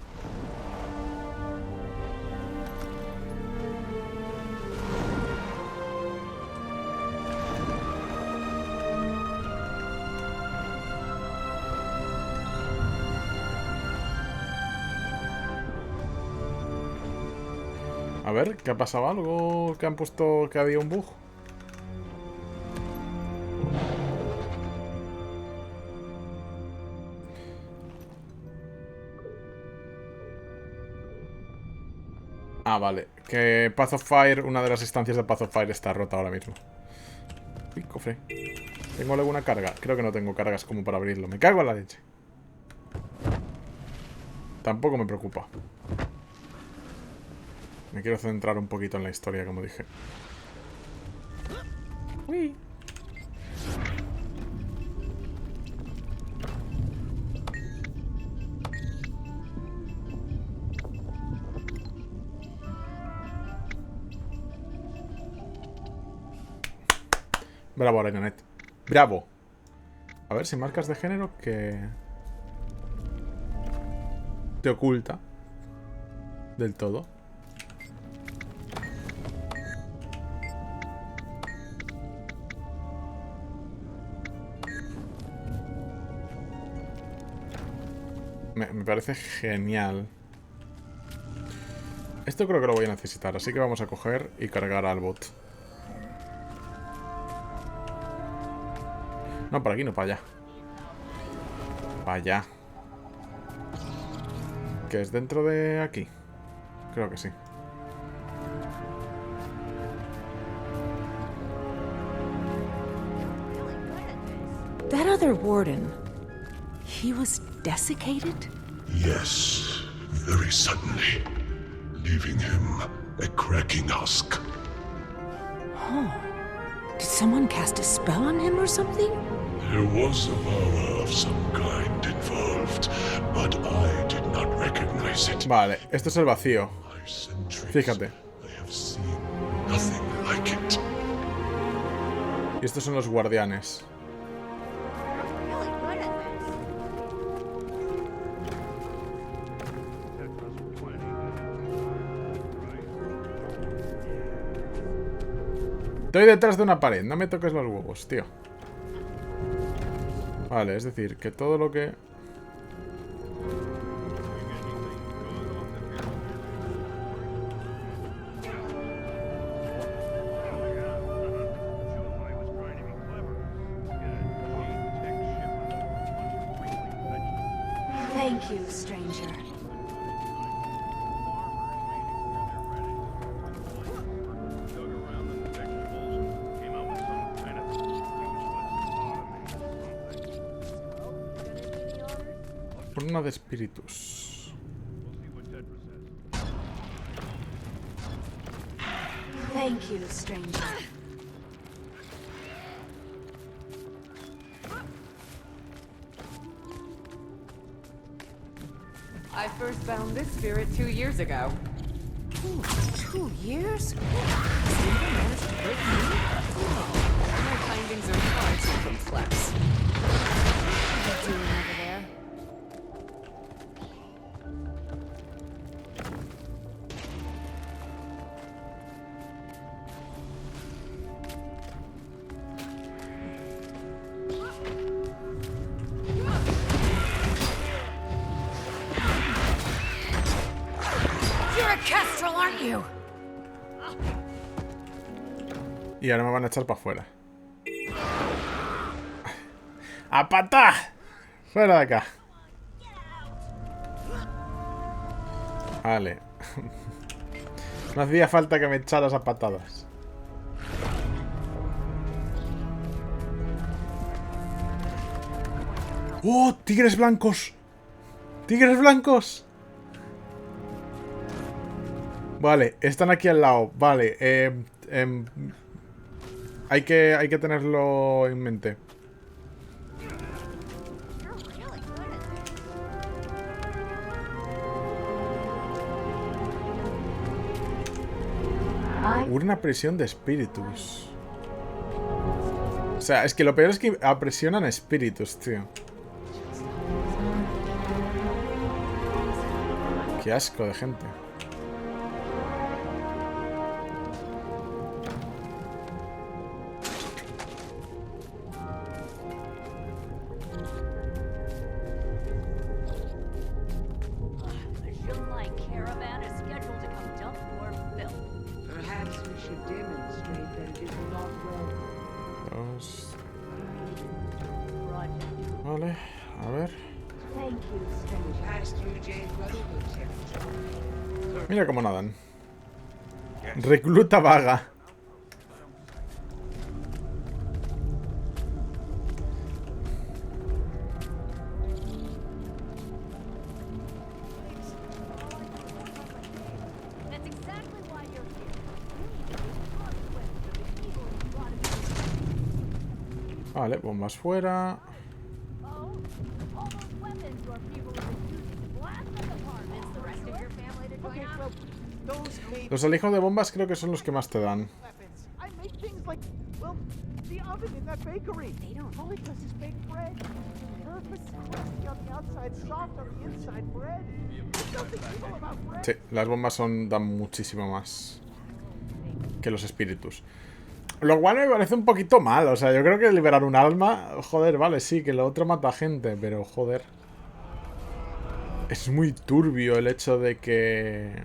[SPEAKER 1] A ver, ¿qué ha pasado? ¿Algo que han puesto que había un bug? Ah, vale. Que Path of Fire, una de las instancias de Path of Fire está rota ahora mismo. Uy, cofre. ¿Tengo alguna carga? Creo que no tengo cargas como para abrirlo. Me cago en la leche. Tampoco me preocupa. Me quiero centrar un poquito en la historia, como dije. Uy. Bravo, Arañonet. Bravo. A ver si marcas de género que te oculta del todo. Me parece genial. Esto creo que lo voy a necesitar, así que vamos a coger y cargar al bot. No, por aquí no, para allá. Para allá. ¿Que es dentro de aquí? Creo que sí.
[SPEAKER 7] other warden, he was desiccated?
[SPEAKER 16] Yes, very suddenly, leaving him a cracking husk.
[SPEAKER 7] Oh. Did someone cast a spell on him or something?
[SPEAKER 16] There was a power of some kind involved, but I did not recognize it.
[SPEAKER 1] Vale, esto es el vacío. Fíjate.
[SPEAKER 16] I have seen nothing like it.
[SPEAKER 1] Y estos son los guardianes. Estoy detrás de una pared, no me toques los huevos, tío. Vale, es decir, que todo lo que...
[SPEAKER 21] Thank you, stranger.
[SPEAKER 1] Urna de espíritus.
[SPEAKER 21] Thank you, stranger.
[SPEAKER 2] I first found this spirit 2 years ago.
[SPEAKER 7] Ooh, 2 years? Has anyone managed to break me?
[SPEAKER 2] My findings are far too complex. What are you doing over there?
[SPEAKER 7] You're a kestrel, aren't you?
[SPEAKER 1] Y ahora me van a echar para afuera. ¡A patá! ¡Fuera de acá! Vale. No hacía falta que me echaras a patadas. ¡Oh! ¡Tigres blancos! ¡Tigres blancos! Vale, están aquí al lado. Vale, hay que tenerlo en mente. Una presión de espíritus. O sea, es que lo peor es que apresionan espíritus, tío. Qué asco de gente. Vale, a ver. Mira cómo nadan. Recluta vaga. Vale, bombas fuera. Los alijos de bombas creo que son los que más te dan. Sí, las bombas dan muchísimo más que los espíritus. Lo cual me parece un poquito mal. O sea, yo creo que liberar un alma... Joder, vale, sí, que lo otro mata gente, pero joder. Es muy turbio el hecho de que...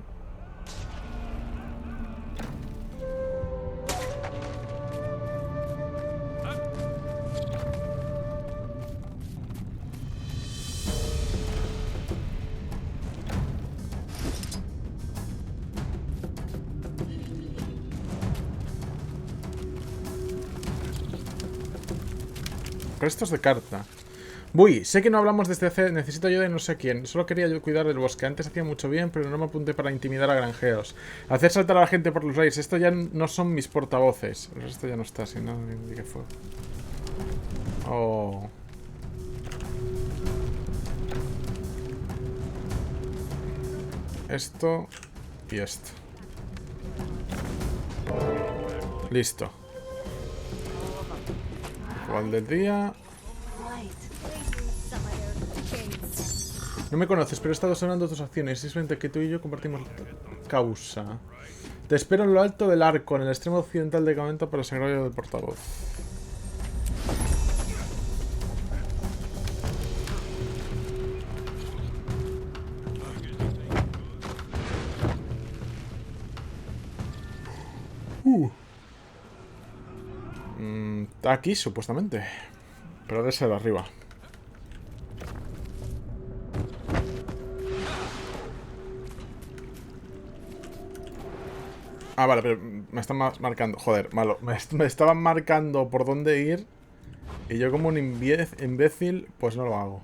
[SPEAKER 1] Restos de carta. Uy, sé que no hablamos desde hace... Necesito ayuda de no sé quién. Solo quería yo cuidar del bosque. Antes hacía mucho bien, pero no me apunté para intimidar a granjeros. Hacer saltar a la gente por los raids. Esto ya no son mis portavoces. Esto ya no está, si no, ni qué fue. Oh. Esto y esto. Listo. ¿Cuál del día? No me conoces, pero he estado sonando tus acciones. Es evidente que tú y yo compartimos causa. Te espero en lo alto del arco, en el extremo occidental de campamento para el sagrario del portavoz. Aquí, supuestamente. Pero debe ser arriba. Ah, vale, pero me están marcando. Joder, malo. Me estaban marcando por dónde ir. Y yo como un imbécil, pues no lo hago.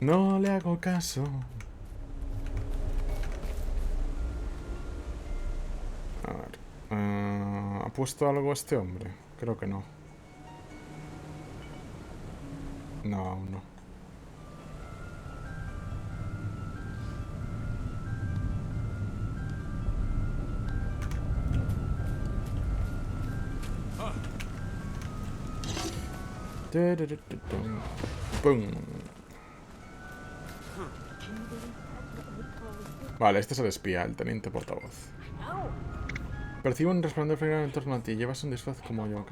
[SPEAKER 1] No le hago caso. A ver. ¿Ha puesto algo este hombre? Creo que no. No, aún no. ¡Pum! Vale, este es el espía, el teniente portavoz. Percibo un resplandor frío en torno a ti. Llevas un disfraz como yo.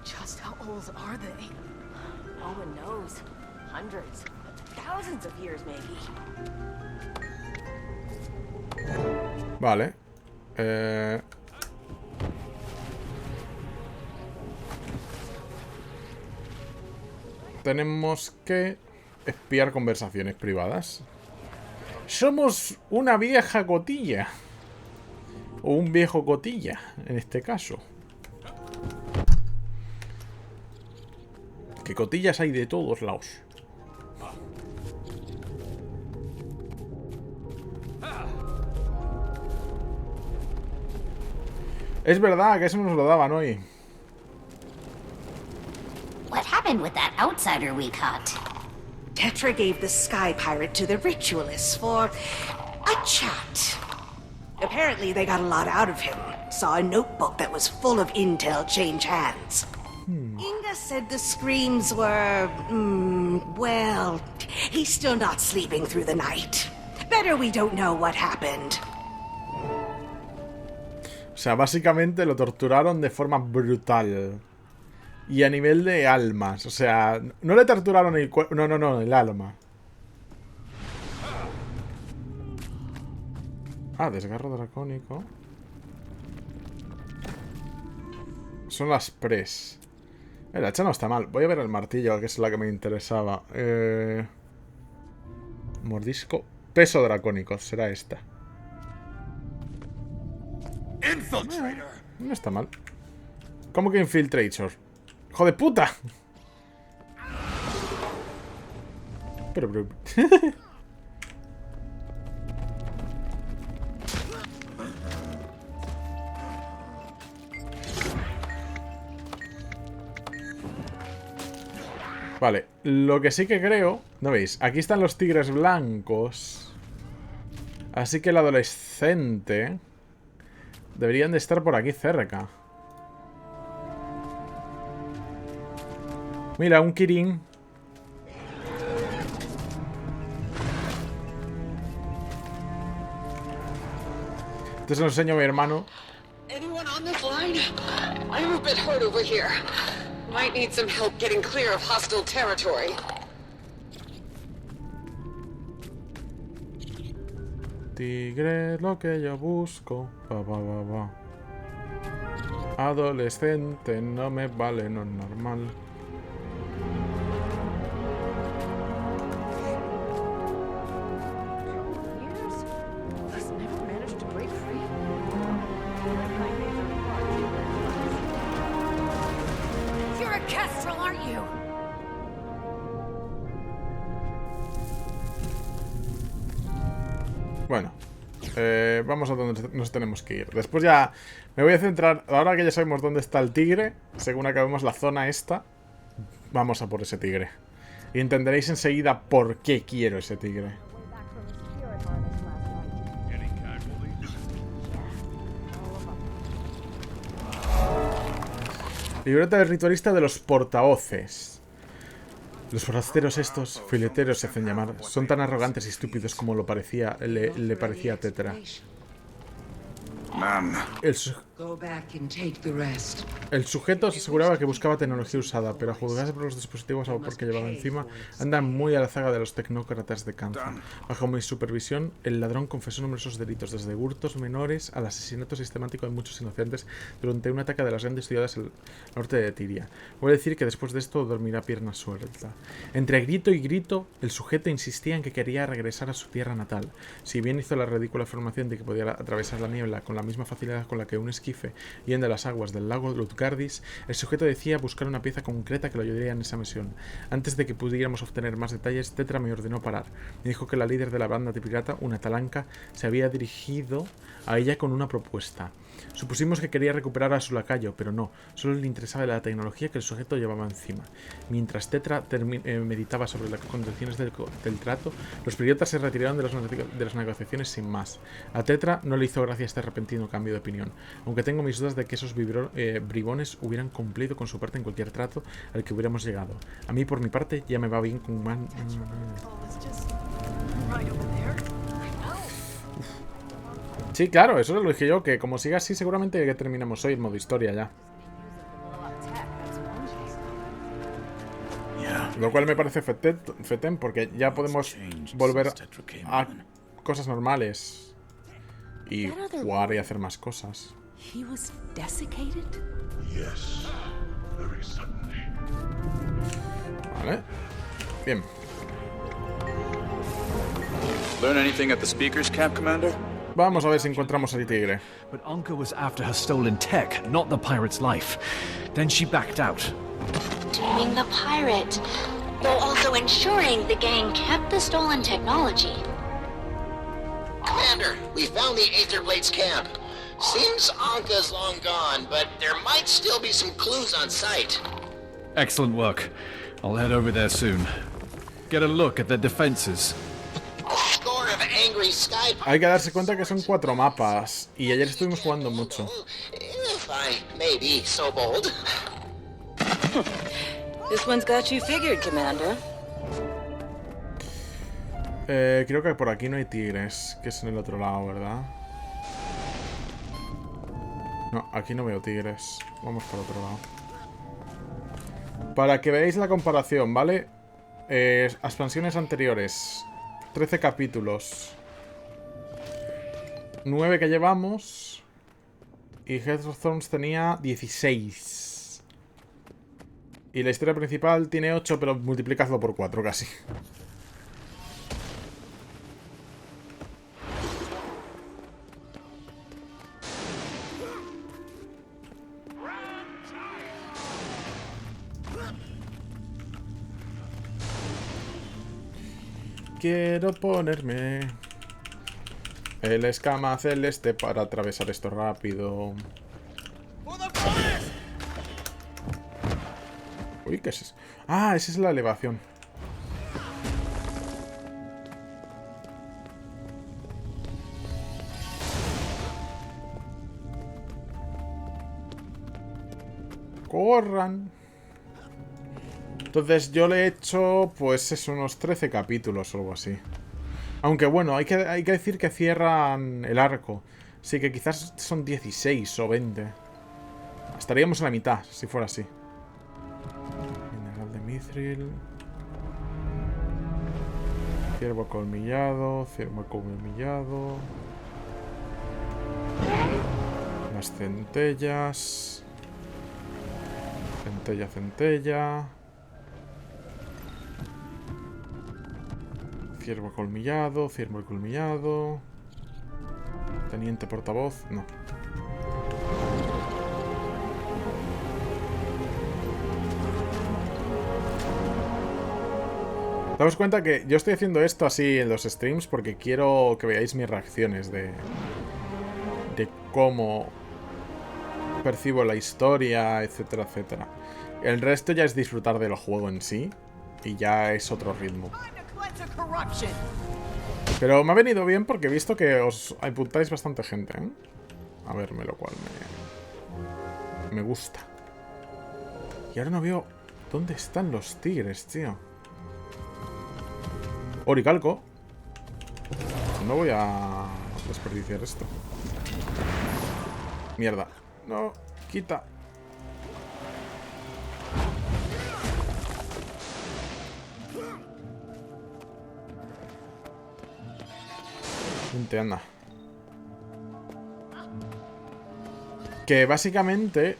[SPEAKER 2] Just how old are they? No one knows. Hundreds, thousands of years, maybe.
[SPEAKER 1] Vale. Tenemos que espiar conversaciones privadas. Somos una vieja cotilla. O un viejo cotilla, en este caso. Que cotillas hay de todos lados. Es verdad que eso nos lo daban hoy.
[SPEAKER 5] What happened with that outsider we caught?
[SPEAKER 18] Tetra gave the Sky Pirate to the Ritualists for a chat. Apparently they got a lot out of him. Saw a notebook that was full of intel change hands. Inga said the screams were... well, he's still not sleeping through the night. Better we don't know what happened.
[SPEAKER 1] O sea, básicamente lo torturaron de forma brutal. Y a nivel de almas. O sea, no le torturaron el cuerpo. No, el alma. Ah, desgarro dracónico. Son las pres. La hacha no está mal. Voy a ver el martillo, que es la que me interesaba. Mordisco. Peso dracónico. Será esta. No está mal. ¿Cómo que Infiltrator? ¡Hijo de puta! Pero... Vale, lo que sí que creo... ¿No veis? Aquí están los tigres blancos. Así que el adolescente... deberían de estar por aquí cerca. Mira, un Kirin. Te se lo enseño a mi hermano.
[SPEAKER 8] Anyone on this line? I'm a bit hurt over here. Might need some help getting clear of hostile territory.
[SPEAKER 1] Tigre, lo que yo busco. Adolescente, no me vale, no es normal. Bueno, vamos a donde nos tenemos que ir. Después ya me voy a centrar, ahora que ya sabemos dónde está el tigre, según acabemos la zona esta, vamos a por ese tigre. Y entenderéis enseguida por qué quiero ese tigre. Libreta del ritualista de los portavoces. Los forasteros estos, fileteros se hacen llamar, son tan arrogantes y estúpidos como le parecía a Tetra. El sujeto se aseguraba que buscaba tecnología usada, pero a juzgarse por los dispositivos a vapor que llevaba encima, andan muy a la zaga de los tecnócratas de Kanza. Bajo mi supervisión, el ladrón confesó numerosos delitos, desde hurtos menores al asesinato sistemático de muchos inocentes durante un ataque de las grandes ciudades al norte de Tiria. Voy a decir que después de esto dormirá pierna suelta. Entre grito y grito, el sujeto insistía en que quería regresar a su tierra natal. Si bien hizo la ridícula afirmación de que podía atravesar la niebla con la misma facilidad con la que un esquife hiende las aguas del lago Lutgardis, el sujeto decía buscar una pieza concreta que lo ayudaría en esa misión. Antes de que pudiéramos obtener más detalles, Tetra me ordenó parar. Me dijo que la líder de la banda de pirata, una talanca, se había dirigido a ella con una propuesta. Supusimos que quería recuperar a su lacayo, pero no, solo le interesaba la tecnología que el sujeto llevaba encima. Mientras Tetra meditaba sobre las condiciones del trato, los piratas se retiraron de las negociaciones sin más. A Tetra no le hizo gracia este repentino cambio de opinión, aunque tengo mis dudas de que esos bribones hubieran cumplido con su parte en cualquier trato al que hubiéramos llegado. A mí, por mi parte, ya me va bien con Sí, claro, eso lo dije yo, que como siga así seguramente que terminemos hoy en modo historia ya. Lo cual me parece fetén porque ya podemos volver a cosas normales y jugar y hacer más cosas. Vale. Bien.
[SPEAKER 20] Learn anything at the speakers camp, Commander?
[SPEAKER 1] Vamos a ver si encontramos al tigre.
[SPEAKER 4] But Anka was after her stolen tech, not the pirate's life. Then she backed out.
[SPEAKER 5] Taming the pirate, while also ensuring the gang kept the stolen technology.
[SPEAKER 10] Commander, we found the Aetherblade's camp. Seems Anka's long gone, but there might still be some clues on site.
[SPEAKER 4] Excellent work. I'll head over there soon. Get a look at the defenses.
[SPEAKER 1] Hay que darse cuenta que son 4 mapas y ayer estuvimos jugando mucho.
[SPEAKER 9] This one's got you figured, Commander.
[SPEAKER 1] Creo que por aquí no hay tigres, que es en el otro lado, ¿verdad? No, aquí no veo tigres. Vamos por otro lado. Para que veáis la comparación, ¿vale? Expansiones anteriores. 13 capítulos. 9 que llevamos. Y Head of Thorns tenía 16. Y la historia principal tiene 8, pero multiplicadlo por 4 casi. Quiero ponerme el escama celeste para atravesar esto rápido. Uy, ¿qué es eso? Ah, esa es la elevación. Corran. Entonces yo le he hecho, pues es unos 13 capítulos o algo así. Aunque bueno, hay que decir que cierran el arco. Así que quizás son 16 o 20. Estaríamos en la mitad, si fuera así. Mineral de mithril. Ciervo acolmillado, ciervo acolmillado. Las centellas. Centella, centella. Ciervo acolmillado, ciervo acolmillado. Teniente portavoz, no. Daos cuenta que yo estoy haciendo esto así en los streams porque quiero que veáis mis reacciones de cómo percibo la historia, etcétera, etcétera. El resto ya es disfrutar del juego en sí y ya es otro ritmo. Pero me ha venido bien porque he visto que os apuntáis bastante gente, ¿eh? A verme, lo cual me gusta. Y ahora no veo dónde están los tigres, tío. Oricalco. No voy a desperdiciar esto. Mierda. No, quita. Vente, anda. Que básicamente,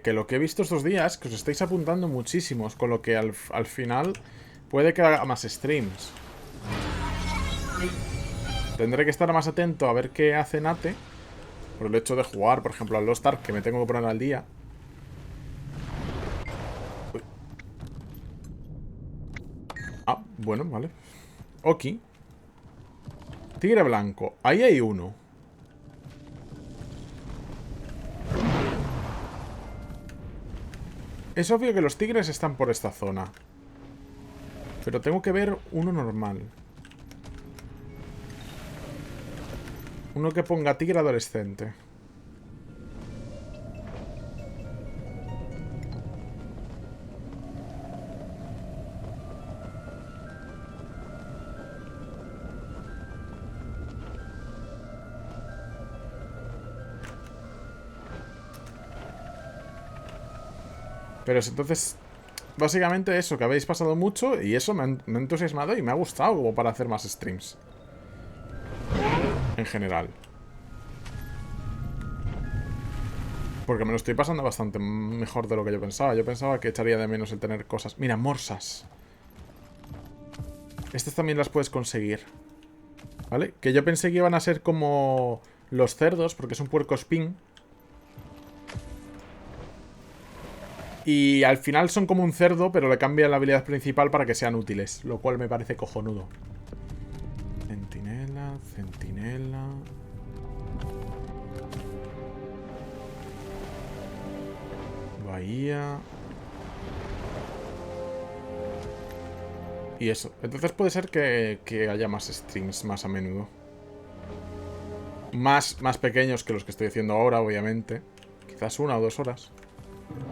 [SPEAKER 1] que lo que he visto estos días, que os estáis apuntando muchísimos, con lo que al final puede que haga más streams. Tendré que estar más atento a ver qué hace Nate, por el hecho de jugar, por ejemplo, al Lost Ark, que me tengo que poner al día. Uy. Ah, bueno, vale. Ok. Tigre blanco. Ahí hay uno. Es obvio que los tigres están por esta zona. Pero tengo que ver uno normal. Uno que ponga tigre adolescente. Pero es entonces, básicamente eso, que habéis pasado mucho y eso me ha entusiasmado y me ha gustado como para hacer más streams. En general. Porque me lo estoy pasando bastante mejor de lo que yo pensaba. Yo pensaba que echaría de menos el tener cosas. Mira, morsas. Estas también las puedes conseguir. ¿Vale? Que yo pensé que iban a ser como los cerdos, porque es un puercoespín. Y al final son como un cerdo, pero le cambian la habilidad principal para que sean útiles. Lo cual me parece cojonudo. Centinela, centinela. Bahía. Y eso. Entonces puede ser que haya más streams más a menudo. Más pequeños que los que estoy haciendo ahora, obviamente. Quizás 1 o 2 horas.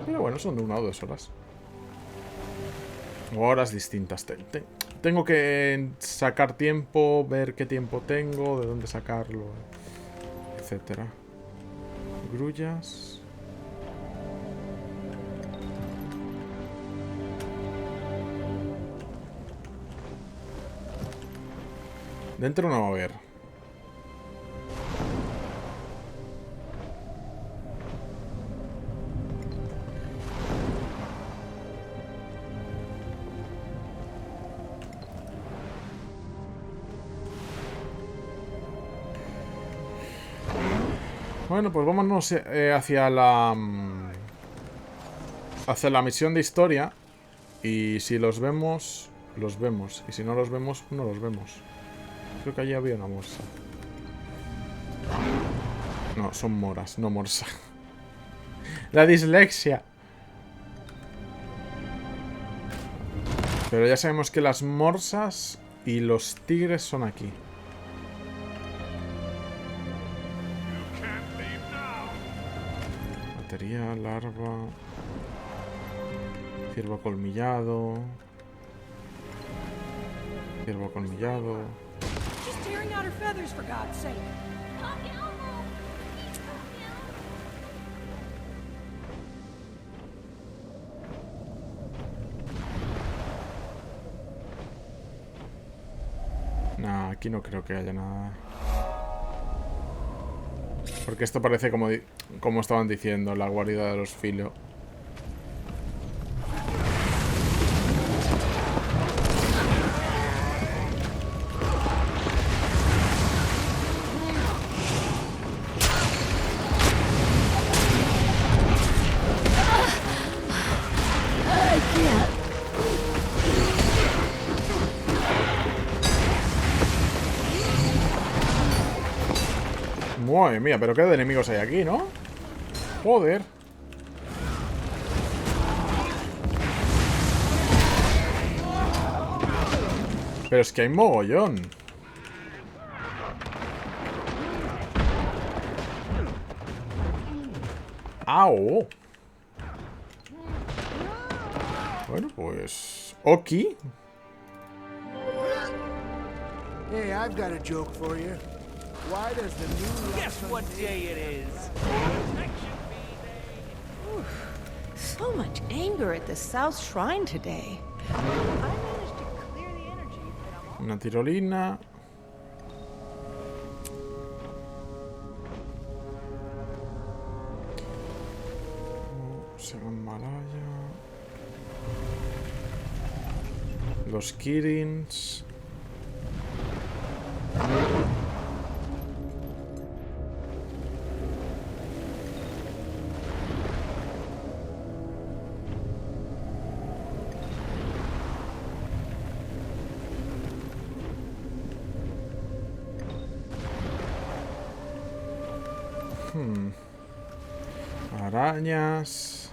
[SPEAKER 1] Pero bueno, son de 1 o 2 horas. O horas distintas. Tengo que sacar tiempo, ver qué tiempo tengo, de dónde sacarlo, etcétera. Grullas. Dentro no va a haber. Bueno, pues vámonos hacia la misión de historia. Y si los vemos, los vemos. Y si no los vemos, no los vemos. Creo que allí había una morsa. No, son moras, no morsa. La dislexia. Pero ya sabemos que las morsas y los tigres son aquí. Batería, larva. Ciervo acolmillado. Ciervo acolmillado. Nah, aquí no creo que haya nada. Porque esto parece como estaban diciendo, la guarida de los filo. Madre mía, pero qué de enemigos hay aquí, ¿no? Joder. Pero es que hay mogollón. ¡Au! Bueno, pues... Oki.
[SPEAKER 17] Hey, I've got a joke for you. Why does the new
[SPEAKER 15] Guess what day it is?
[SPEAKER 19] So much anger at the South Shrine today.
[SPEAKER 1] Una tirolina. Malaya. Los Kirins. Arañas.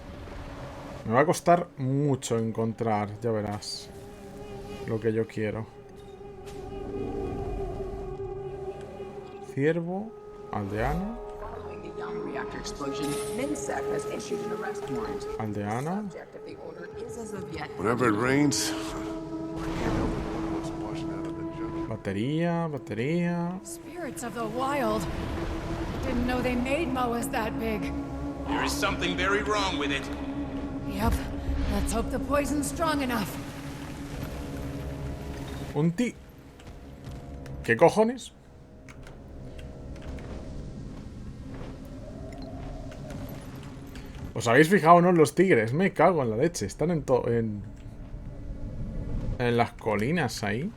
[SPEAKER 1] Me va a costar mucho encontrar, ya verás. Lo que yo quiero. Ciervo, aldeana. Aldeana.
[SPEAKER 16] Whenever it rains.
[SPEAKER 1] Batería, batería.
[SPEAKER 23] Spirits of the wild. Didn't know they made Moas that big.
[SPEAKER 12] There is something very wrong with it.
[SPEAKER 23] Yep. Let's hope the poison's strong enough.
[SPEAKER 1] Un ¿Qué cojones? ¿Os habéis fijado, no? Los tigres. Me cago en la leche. Están en las colinas ahí.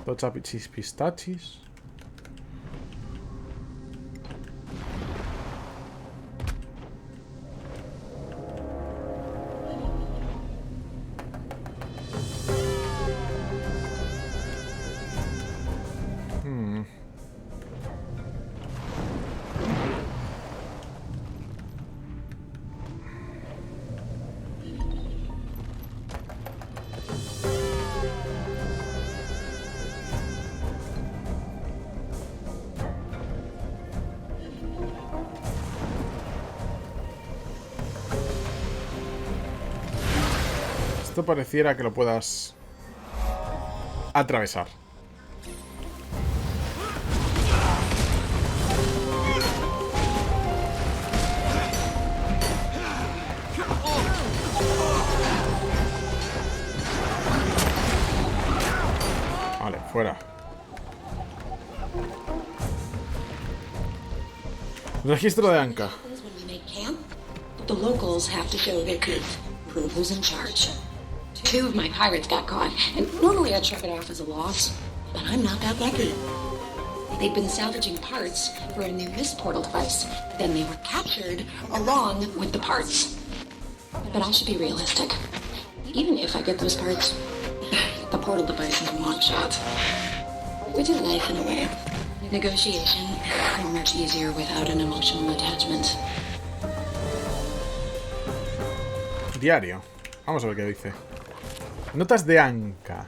[SPEAKER 1] Tochapichis pistachis. Esto pareciera que lo puedas atravesar. Vale, fuera. Registro de Anka.
[SPEAKER 5] The locals have to show their proof. Prove who's in charge. 2 of my pirates got caught, and normally I'd chalk it off as a loss, but I'm not that lucky. They'd been salvaging parts for a new mist portal device. Then they were captured along with the parts. But I should be realistic. Even if I get those parts, the portal device is a long shot. Which is life in a way. Negotiation are much easier without an emotional attachment.
[SPEAKER 1] Diario. Vamos a ver qué dice. Notas de Anka.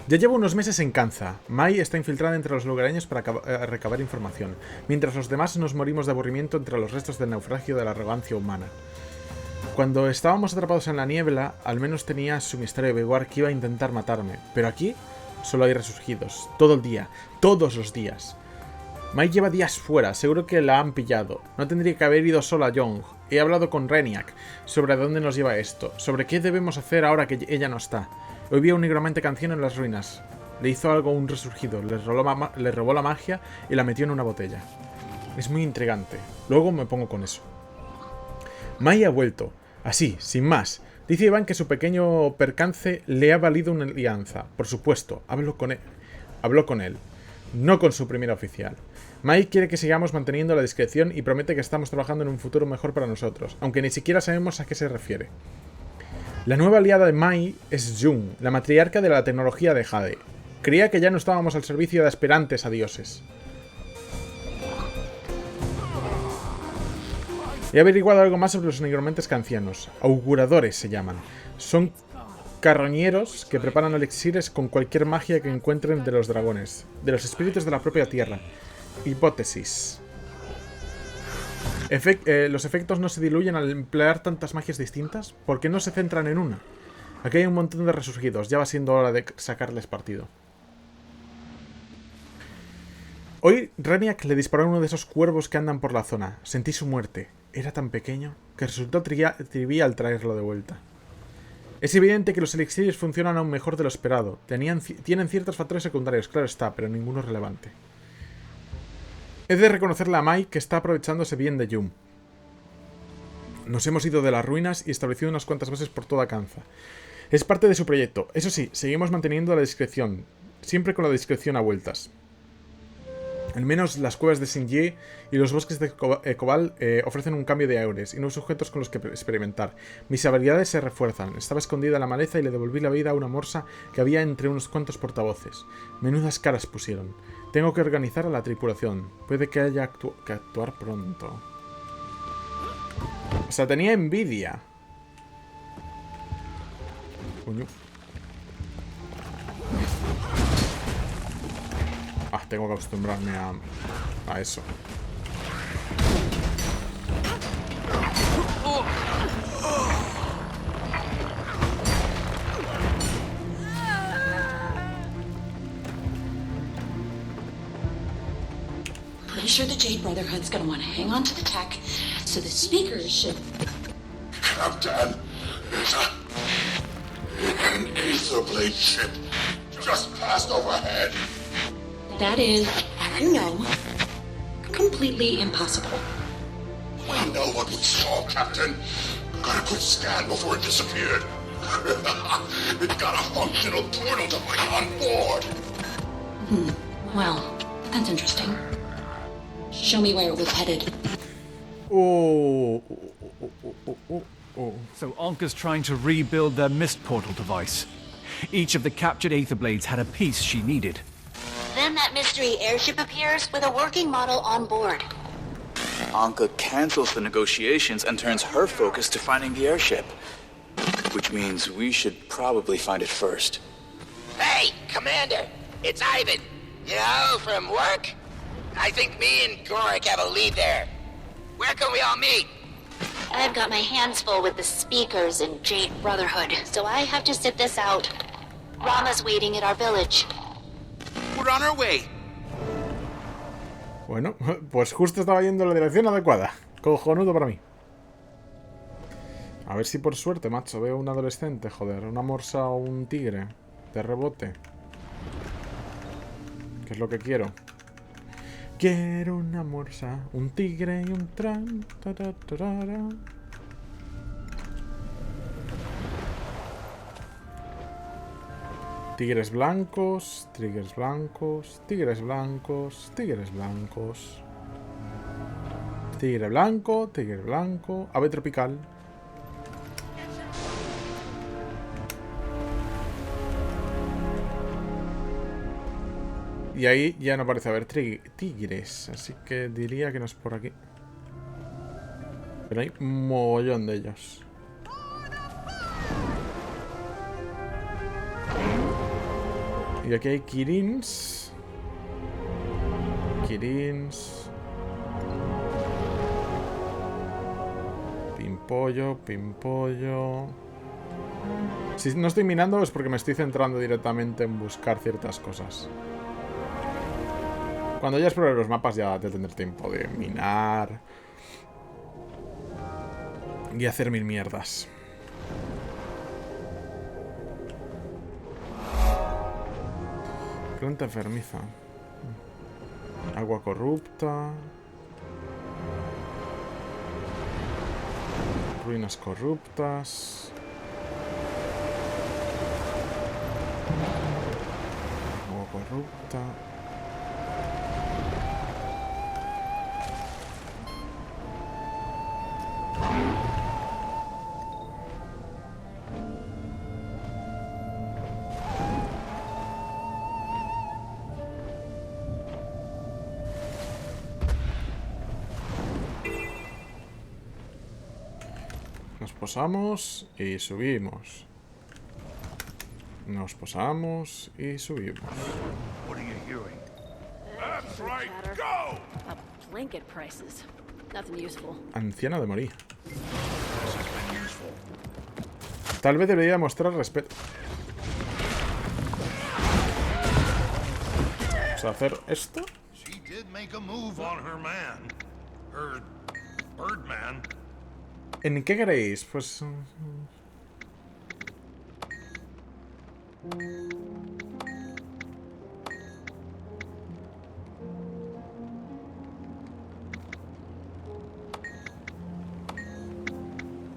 [SPEAKER 1] Ya llevo unos meses en Kanza. Mai está infiltrada entre los lugareños para recabar información, mientras los demás nos morimos de aburrimiento entre los restos del naufragio de la arrogancia humana. Cuando estábamos atrapados en la niebla, al menos tenía su misterio de Beguar que iba a intentar matarme, pero aquí solo hay resurgidos, todo el día, todos los días. Mai lleva días fuera, seguro que la han pillado. No tendría que haber ido sola a Young. He hablado con Reniak sobre dónde nos lleva esto, sobre qué debemos hacer ahora que ella no está. Hoy vi a un nigromante canción en las ruinas. Le hizo algo a un resurgido, le robó la magia y la metió en una botella. Es muy intrigante. Luego me pongo con eso. Mai ha vuelto, así, sin más. Dice Iván que su pequeño percance le ha valido una alianza. Por supuesto, habló con él, no con su primera oficial. Mai quiere que sigamos manteniendo la discreción y promete que estamos trabajando en un futuro mejor para nosotros, aunque ni siquiera sabemos a qué se refiere. La nueva aliada de Mai es Jung, la matriarca de la tecnología de Jade. Creía que ya no estábamos al servicio de aspirantes a dioses. He averiguado algo más sobre los nigromantes ancianos. Auguradores se llaman. Son carroñeros que preparan elixires con cualquier magia que encuentren de los dragones, de los espíritus de la propia tierra. Hipótesis. ¿Los efectos no se diluyen al emplear tantas magias distintas? ¿Por qué no se centran en una? Aquí hay un montón de resurgidos. Ya va siendo hora de sacarles partido. Hoy Reniak le disparó a uno de esos cuervos que andan por la zona. Sentí su muerte. Era tan pequeño que resultó trivial traerlo de vuelta. Es evidente que los elixires funcionan aún mejor de lo esperado. Tienen ciertos factores secundarios, claro está, pero ninguno relevante. He de reconocerle a Mai que está aprovechándose bien de Yum. Nos hemos ido de las ruinas y establecido unas cuantas bases por toda Kanza. Es parte de su proyecto. Eso sí, seguimos manteniendo la discreción. Siempre con la discreción a vueltas. Al menos las cuevas de Xinjie y los bosques de Cobal ofrecen un cambio de aires y nuevos objetos con los que experimentar. Mis habilidades se refuerzan. Estaba escondida en la maleza y le devolví la vida a una morsa que había entre unos cuantos portavoces. Menudas caras pusieron. Tengo que organizar a la tripulación. Puede que haya que actuar pronto. O sea, tenía envidia. Coño. Ah, tengo que acostumbrarme a eso.
[SPEAKER 5] Pretty sure the Jade Brotherhood's gonna want to hang on to the tech, so the speakers should...
[SPEAKER 16] Captain, it's an Aetherblade ship just passed overhead.
[SPEAKER 5] That is, as you know, completely impossible.
[SPEAKER 16] We know what we saw, Captain. Got a quick scan before it disappeared. It got a functional portal device on board.
[SPEAKER 5] Well, that's interesting. Show me where it was headed.
[SPEAKER 1] Oh.
[SPEAKER 4] So Anka's trying to rebuild their mist portal device. Each of the captured Aetherblades had a piece she needed.
[SPEAKER 9] Then that mystery airship appears with a working model on board.
[SPEAKER 20] Anka cancels the negotiations and turns her focus to finding the airship. Which means we should probably find it first.
[SPEAKER 10] Hey, Commander! It's Ivan. You know, from work? I think me and Gorik have a lead there. Where can we all meet?
[SPEAKER 9] I've got my hands full with the speakers and Jade Brotherhood, so I have to sit this out. Rama's waiting at our village.
[SPEAKER 12] We're on our way.
[SPEAKER 1] Bueno, pues justo estaba yendo en la dirección adecuada. Cojonudo para mí. A ver si por suerte, macho, veo un adolescente, joder. Una morsa o un tigre. De rebote. ¿Qué es lo que quiero? Quiero una morsa, un tigre y un tran. Tigres blancos, tigres blancos, tigres blancos, tigres blancos. Tigre blanco, ave tropical. Y ahí ya no parece haber tigres, así que diría que no es por aquí. Pero hay un mogollón de ellos. Y aquí hay kirins. Pimpollo. Si no estoy minando es porque me estoy centrando directamente en buscar ciertas cosas. Cuando ya explore los mapas ya te tendré tiempo de minar y hacer mil mierdas. Planta enfermiza. Agua corrupta. Ruinas corruptas. Agua corrupta. posamos y subimos. Nos posamos y subimos.
[SPEAKER 2] That's right. Go. Blanket prices. Nothing useful.
[SPEAKER 1] Anciana de morir. Tal vez debería mostrar respeto. Vamos a hacer esto.
[SPEAKER 16] She did make a move on her man. Her Birdman.
[SPEAKER 1] ¿En qué queréis? Pues...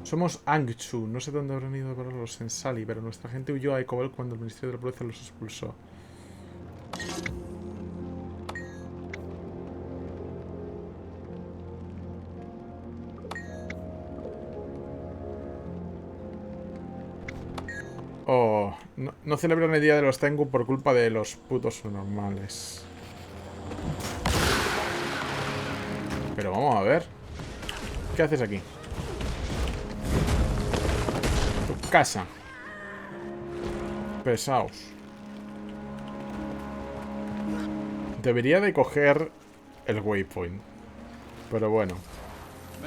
[SPEAKER 1] Somos Angchu. No sé dónde habrán ido para los Sensali, pero nuestra gente huyó a Ecobel cuando el Ministerio de la Pobreza los expulsó. Oh, no celebran el día de los Tengu por culpa de los putos normales. Pero vamos a ver. ¿Qué haces aquí? Tu casa. Pesaos. Debería de coger el waypoint. Pero bueno.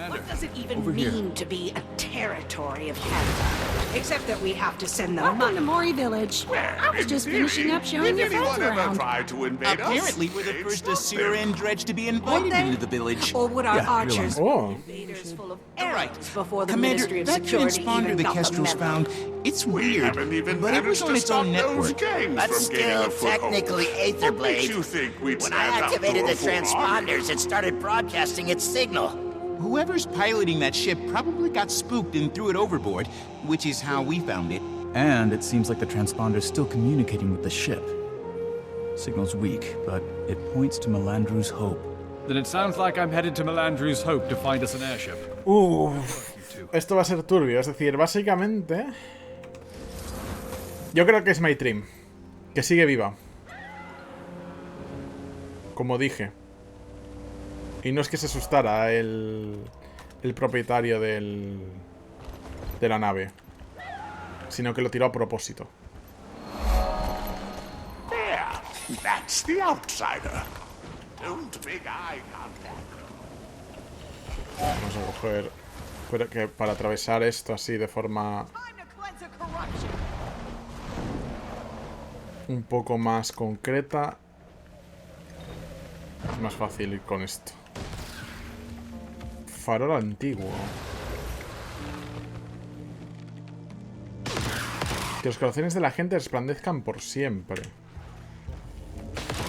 [SPEAKER 18] What does it even mean to be a territory of Canada? Except that we have to send them money.
[SPEAKER 23] Welcome to Mori Village. I was just finishing up showing your friends around.
[SPEAKER 12] Apparently, we're the first Assyr and Dredge to be invited into the village.
[SPEAKER 18] Or would our archers
[SPEAKER 1] Oh.
[SPEAKER 18] invaders full of arrows before the
[SPEAKER 12] Commander,
[SPEAKER 18] Ministry of
[SPEAKER 12] that
[SPEAKER 18] Security
[SPEAKER 12] transponder
[SPEAKER 18] even
[SPEAKER 12] the
[SPEAKER 18] got the
[SPEAKER 12] Kestrels
[SPEAKER 18] memo?
[SPEAKER 12] found, it's weird, but it was on its own network.
[SPEAKER 10] But still, technically Aetherblade. When I activated the transponders, it started broadcasting its signal.
[SPEAKER 12] Whoever's piloting that ship probably got spooked and threw it overboard, which is how we found it.
[SPEAKER 20] And it seems like the transponder's still communicating with the ship. Signal's weak, but it points to Melandru's Hope.
[SPEAKER 4] Then it sounds like I'm headed to Melandru's Hope to find us an airship.
[SPEAKER 1] Esto va a ser turbio, es decir, básicamente... Yo creo que es Maitrim, que sigue viva. Como dije. Y no es que se asustara el propietario de la nave, sino que lo tiró a propósito.
[SPEAKER 16] There, that's the outsider. Don't make eye contact.
[SPEAKER 1] Vamos a coger... Pero que para atravesar esto así de forma... un poco más concreta. Es más fácil ir con esto. Farol antiguo. Que los corazones de la gente resplandezcan por siempre.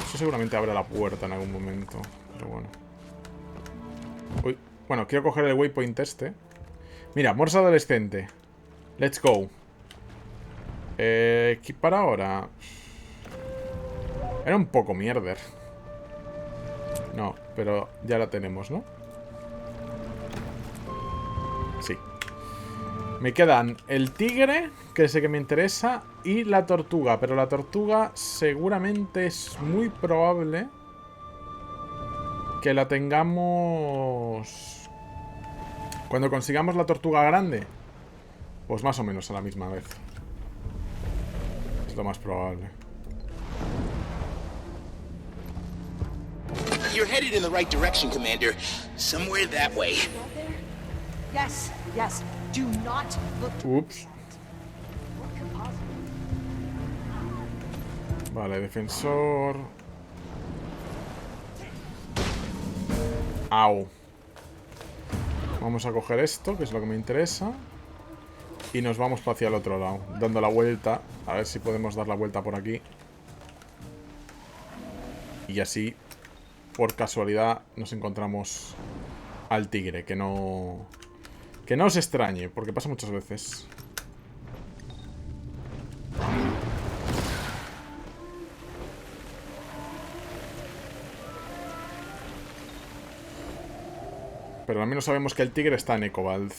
[SPEAKER 1] Eso seguramente abre la puerta en algún momento. Pero bueno. Uy. Bueno, quiero coger el waypoint este. Mira, morsa adolescente. Let's go. Equipar ahora. Era un poco mierder. No, pero ya la tenemos, ¿no? Sí. Me quedan el tigre, que sé que me interesa, y la tortuga. Pero la tortuga seguramente es muy probable que la tengamos... Cuando consigamos la tortuga grande. Pues más o menos a la misma vez. Es lo más probable.
[SPEAKER 12] You're headed in the right direction, Commander. Somewhere that way.
[SPEAKER 18] Yes, yes. Do not look.
[SPEAKER 1] Ups. Vale, defensor. Au. Vamos a coger esto, que es lo que me interesa. Y nos vamos hacia el otro lado, dando la vuelta. A ver si podemos dar la vuelta por aquí. Y así, por casualidad, nos encontramos al tigre. Que no os extrañe, porque pasa muchas veces. Pero al menos sabemos que el tigre está en Ecobald.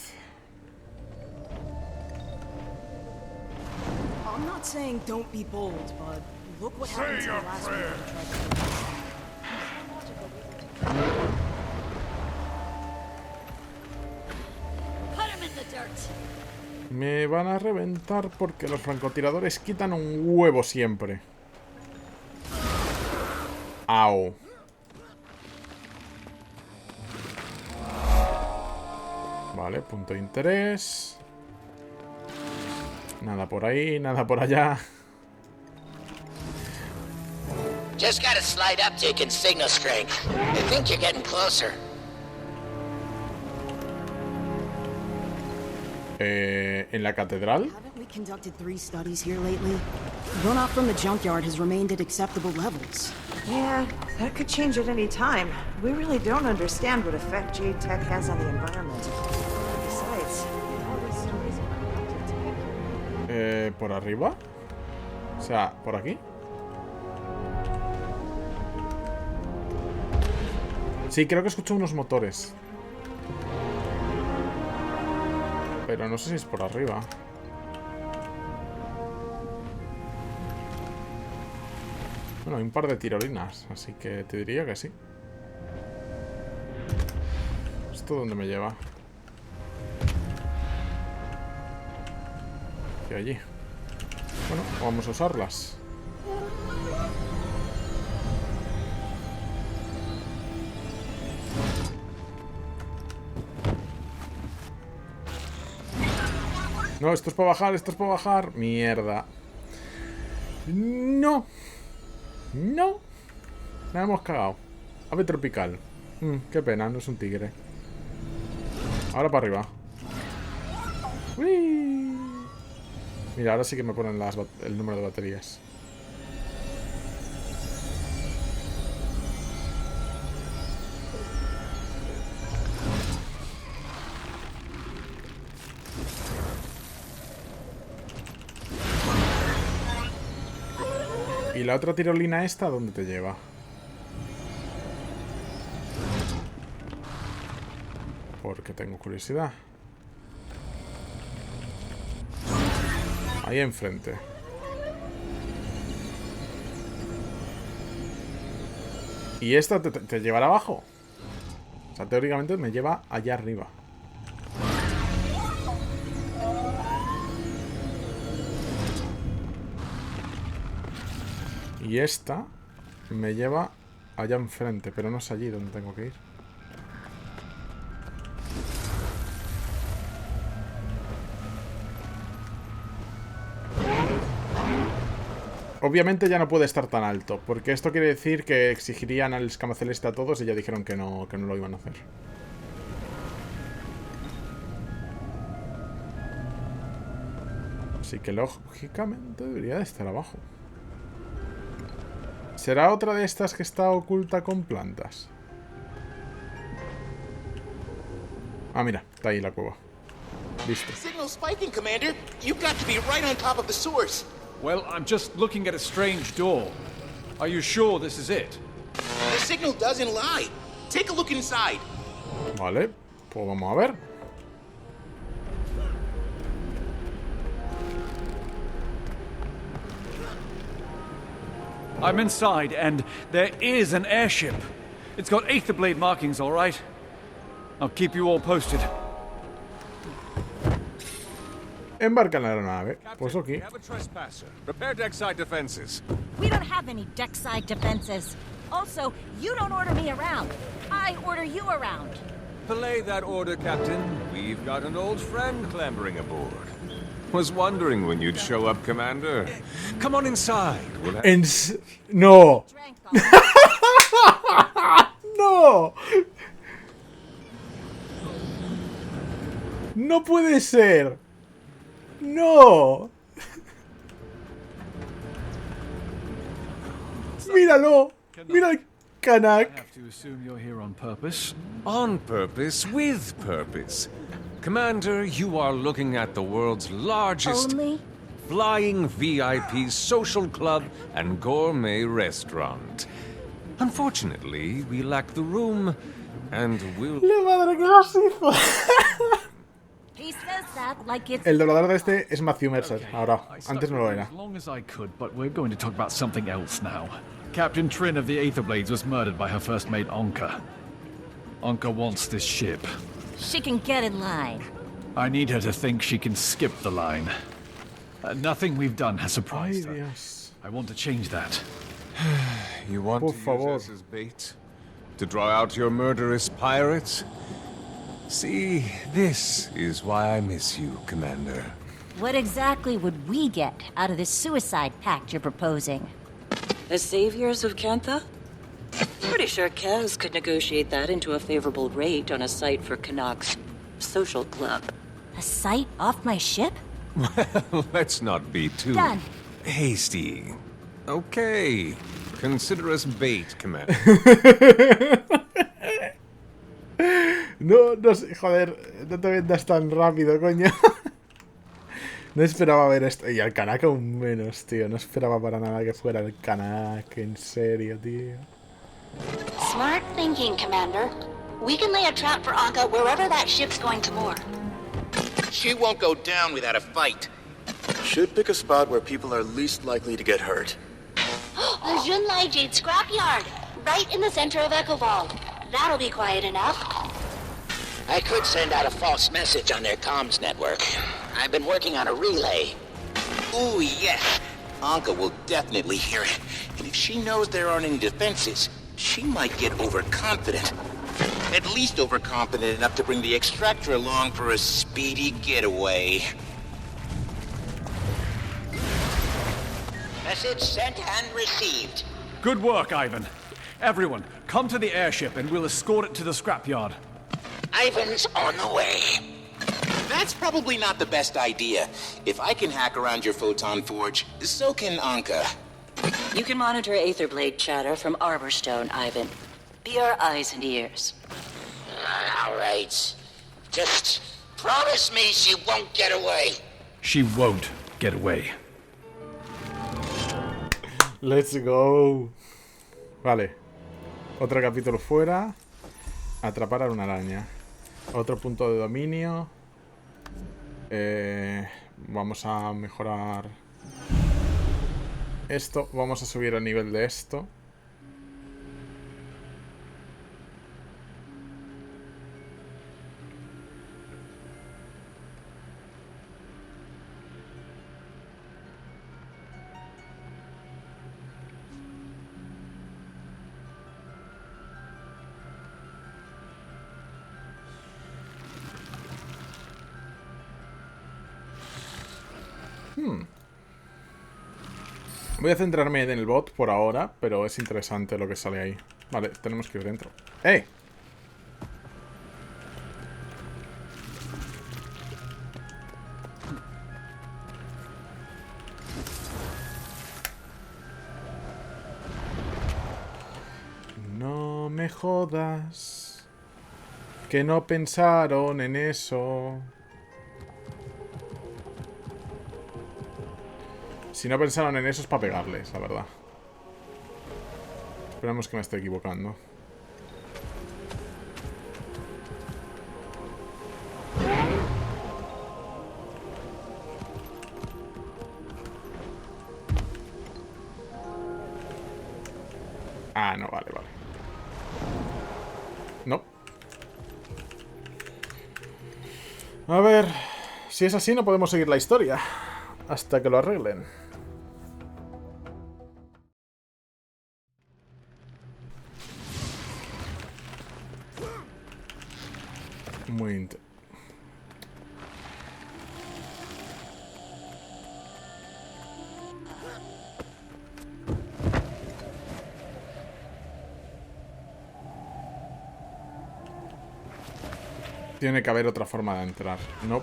[SPEAKER 3] I'm not saying don't be bold, but look what happened to the last one.
[SPEAKER 21] Put him in the dirt.
[SPEAKER 1] Me van a reventar porque los francotiradores quitan un huevo siempre. Au. Vale, punto de interés. Nada por ahí, nada por allá.
[SPEAKER 10] Just got a slight uptick in signal strength. I think you're getting closer.
[SPEAKER 1] ¿En la catedral?
[SPEAKER 3] Haven't we conducted 3 studies here lately? Runoff from the junkyard has remained at acceptable levels.
[SPEAKER 6] Yeah, that could change at any time. We really don't understand what effect Jade Tech has on the environment. Besides, all these stories about Jade Tech.
[SPEAKER 1] ¿Por arriba? O sea, ¿por aquí? Sí, creo que escucho unos motores. Pero no sé si es por arriba. Bueno, hay un par de tirolinas, así que te diría que sí. ¿Esto dónde me lleva? Hacia allí. Bueno, vamos a usarlas. No, esto es para bajar, esto es para bajar. Mierda. No. No. La hemos cagado. Ave tropical. Qué pena, no es un tigre. Ahora para arriba. ¡Uy! Mira, ahora sí que me ponen el número de baterías. ¿Y la otra tirolina esta dónde te lleva? Porque tengo curiosidad. Ahí enfrente. ¿Y esta te llevará abajo? O sea, teóricamente me lleva allá arriba. Y esta me lleva allá enfrente, pero no es allí donde tengo que ir. Obviamente ya no puede estar tan alto, porque esto quiere decir que exigirían al escama celeste a todos y ya dijeron que no lo iban a hacer. Así que lógicamente debería de estar abajo. ¿Será otra de estas que está oculta con plantas? Ah, mira, está ahí la cueva. Listo.
[SPEAKER 12] Signal spiking, Commander. You've got to be right on top of the source.
[SPEAKER 4] Well, I'm just looking at a strange door. Are you sure this is it?
[SPEAKER 12] The signal doesn't lie. Take a look inside.
[SPEAKER 1] Vale, pues vamos a ver.
[SPEAKER 4] I'm inside, and there is an airship. It's got Aetherblade markings, all right. I'll keep you all posted.
[SPEAKER 1] Embarca en la aeronave. Pues aquí.
[SPEAKER 14] Prepare deckside defenses.
[SPEAKER 22] We don't have any deckside defenses. Also, you don't order me around. I order you around.
[SPEAKER 14] Belay that order, Captain. We've got an old friend clambering aboard. Was wondering when you'd show up, Commander. Come on inside. We'll have...
[SPEAKER 1] No. No. No puede ser. No. Míralo. Mira el Kanak.
[SPEAKER 14] I have to assume you're here on purpose. On purpose, with purpose. Commander, you are looking at the world's largest flying VIP social club and gourmet restaurant. Unfortunately, we lack the room, and we'll...
[SPEAKER 1] La madre que los hizo.
[SPEAKER 22] He says that like it's...
[SPEAKER 1] El doblador de este es Matthew Mercer. Ahora, antes no lo era.
[SPEAKER 4] As long as I could, but we're going to talk about something else now. Captain Trin of the Aetherblades was murdered by her first mate, Anka. Anka wants this ship.
[SPEAKER 22] She can get in line.
[SPEAKER 4] I need her to think she can skip the line. Nothing we've done has surprised her. I want to change that.
[SPEAKER 14] You want to use us as bait? To draw out your murderous pirates? See, this is why I miss you, Commander.
[SPEAKER 22] What exactly would we get out of this suicide pact you're proposing?
[SPEAKER 9] The saviors of Kantha? Pretty sure Kaz could negotiate that into a favorable rate on a site for Kanak's social club.
[SPEAKER 22] A site off my ship?
[SPEAKER 14] Well, let's not be too
[SPEAKER 22] Done.
[SPEAKER 14] hasty. Okay. Consider us bait, Commander.
[SPEAKER 1] No sé, joder, no te vendas tan rápido, coño. No esperaba ver esto. Y al Kanak aún menos, tío. No esperaba para nada que fuera el Kanak, en serio, tío.
[SPEAKER 5] Smart thinking, Commander. We can lay a trap for Anka wherever that ship's going to moor.
[SPEAKER 12] She won't go down without a fight.
[SPEAKER 7] Should pick a spot where people are least likely to get hurt.
[SPEAKER 5] The Junlai Jade scrapyard, right in the center of Echoval. That'll be quiet enough.
[SPEAKER 10] I could send out a false message on their comms network. I've been working on a relay.
[SPEAKER 12] Ooh, yes. Anka will definitely hear it. And if she knows there aren't any defenses, she might get overconfident. At least overconfident enough to bring the extractor along for a speedy getaway.
[SPEAKER 10] Message sent and received.
[SPEAKER 4] Good work, Ivan. Everyone, come to the airship and we'll escort it to the scrapyard.
[SPEAKER 10] Ivan's on the way.
[SPEAKER 12] That's probably not the best idea. If I can hack around your photon forge, so can Anka.
[SPEAKER 9] You can monitor Aetherblade chatter from Arborstone, Ivan. Be our eyes and ears.
[SPEAKER 10] All right. Just promise me she won't get away.
[SPEAKER 4] She won't get away.
[SPEAKER 1] Let's go. Vale. Otro capítulo fuera. Atrapar a una araña. Otro punto de dominio. Vamos a mejorar esto. Vamos a subir el nivel de esto. Voy a centrarme en el bot por ahora, pero es interesante lo que sale ahí. Vale, tenemos que ir dentro. ¡Eh! No me jodas. Que no pensaron en eso. Si no pensaron en eso es para pegarles, la verdad. Esperemos que me esté equivocando. Ah, no, vale, vale. No. A ver, si es así no podemos seguir la historia hasta que lo arreglen. Muy Tiene que haber otra forma de entrar.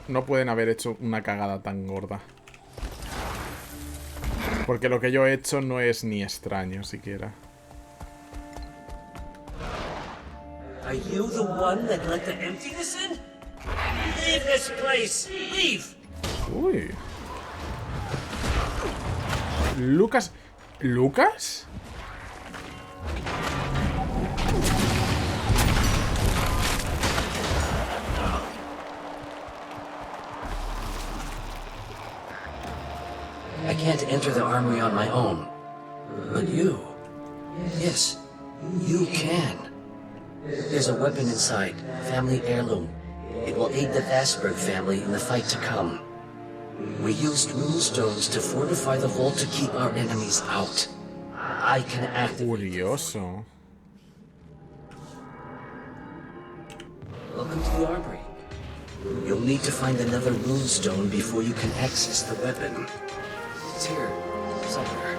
[SPEAKER 1] No pueden haber hecho una cagada tan gorda. Porque lo que yo he hecho no es ni extraño siquiera.
[SPEAKER 11] Are you the one that let the emptiness in? Leave this place! Leave!
[SPEAKER 1] Uy. Lucas. ¿Lucas?
[SPEAKER 11] I can't enter the armory on my own. But you... Yes, you can. There's a weapon inside. Family heirloom. It will aid the Vastberg family in the fight to come. We used runestones to fortify the vault to keep our enemies out. I can activate.
[SPEAKER 1] Curioso.
[SPEAKER 11] Welcome to the Armory. You'll need to find another runestone before you can access the weapon. It's here, somewhere.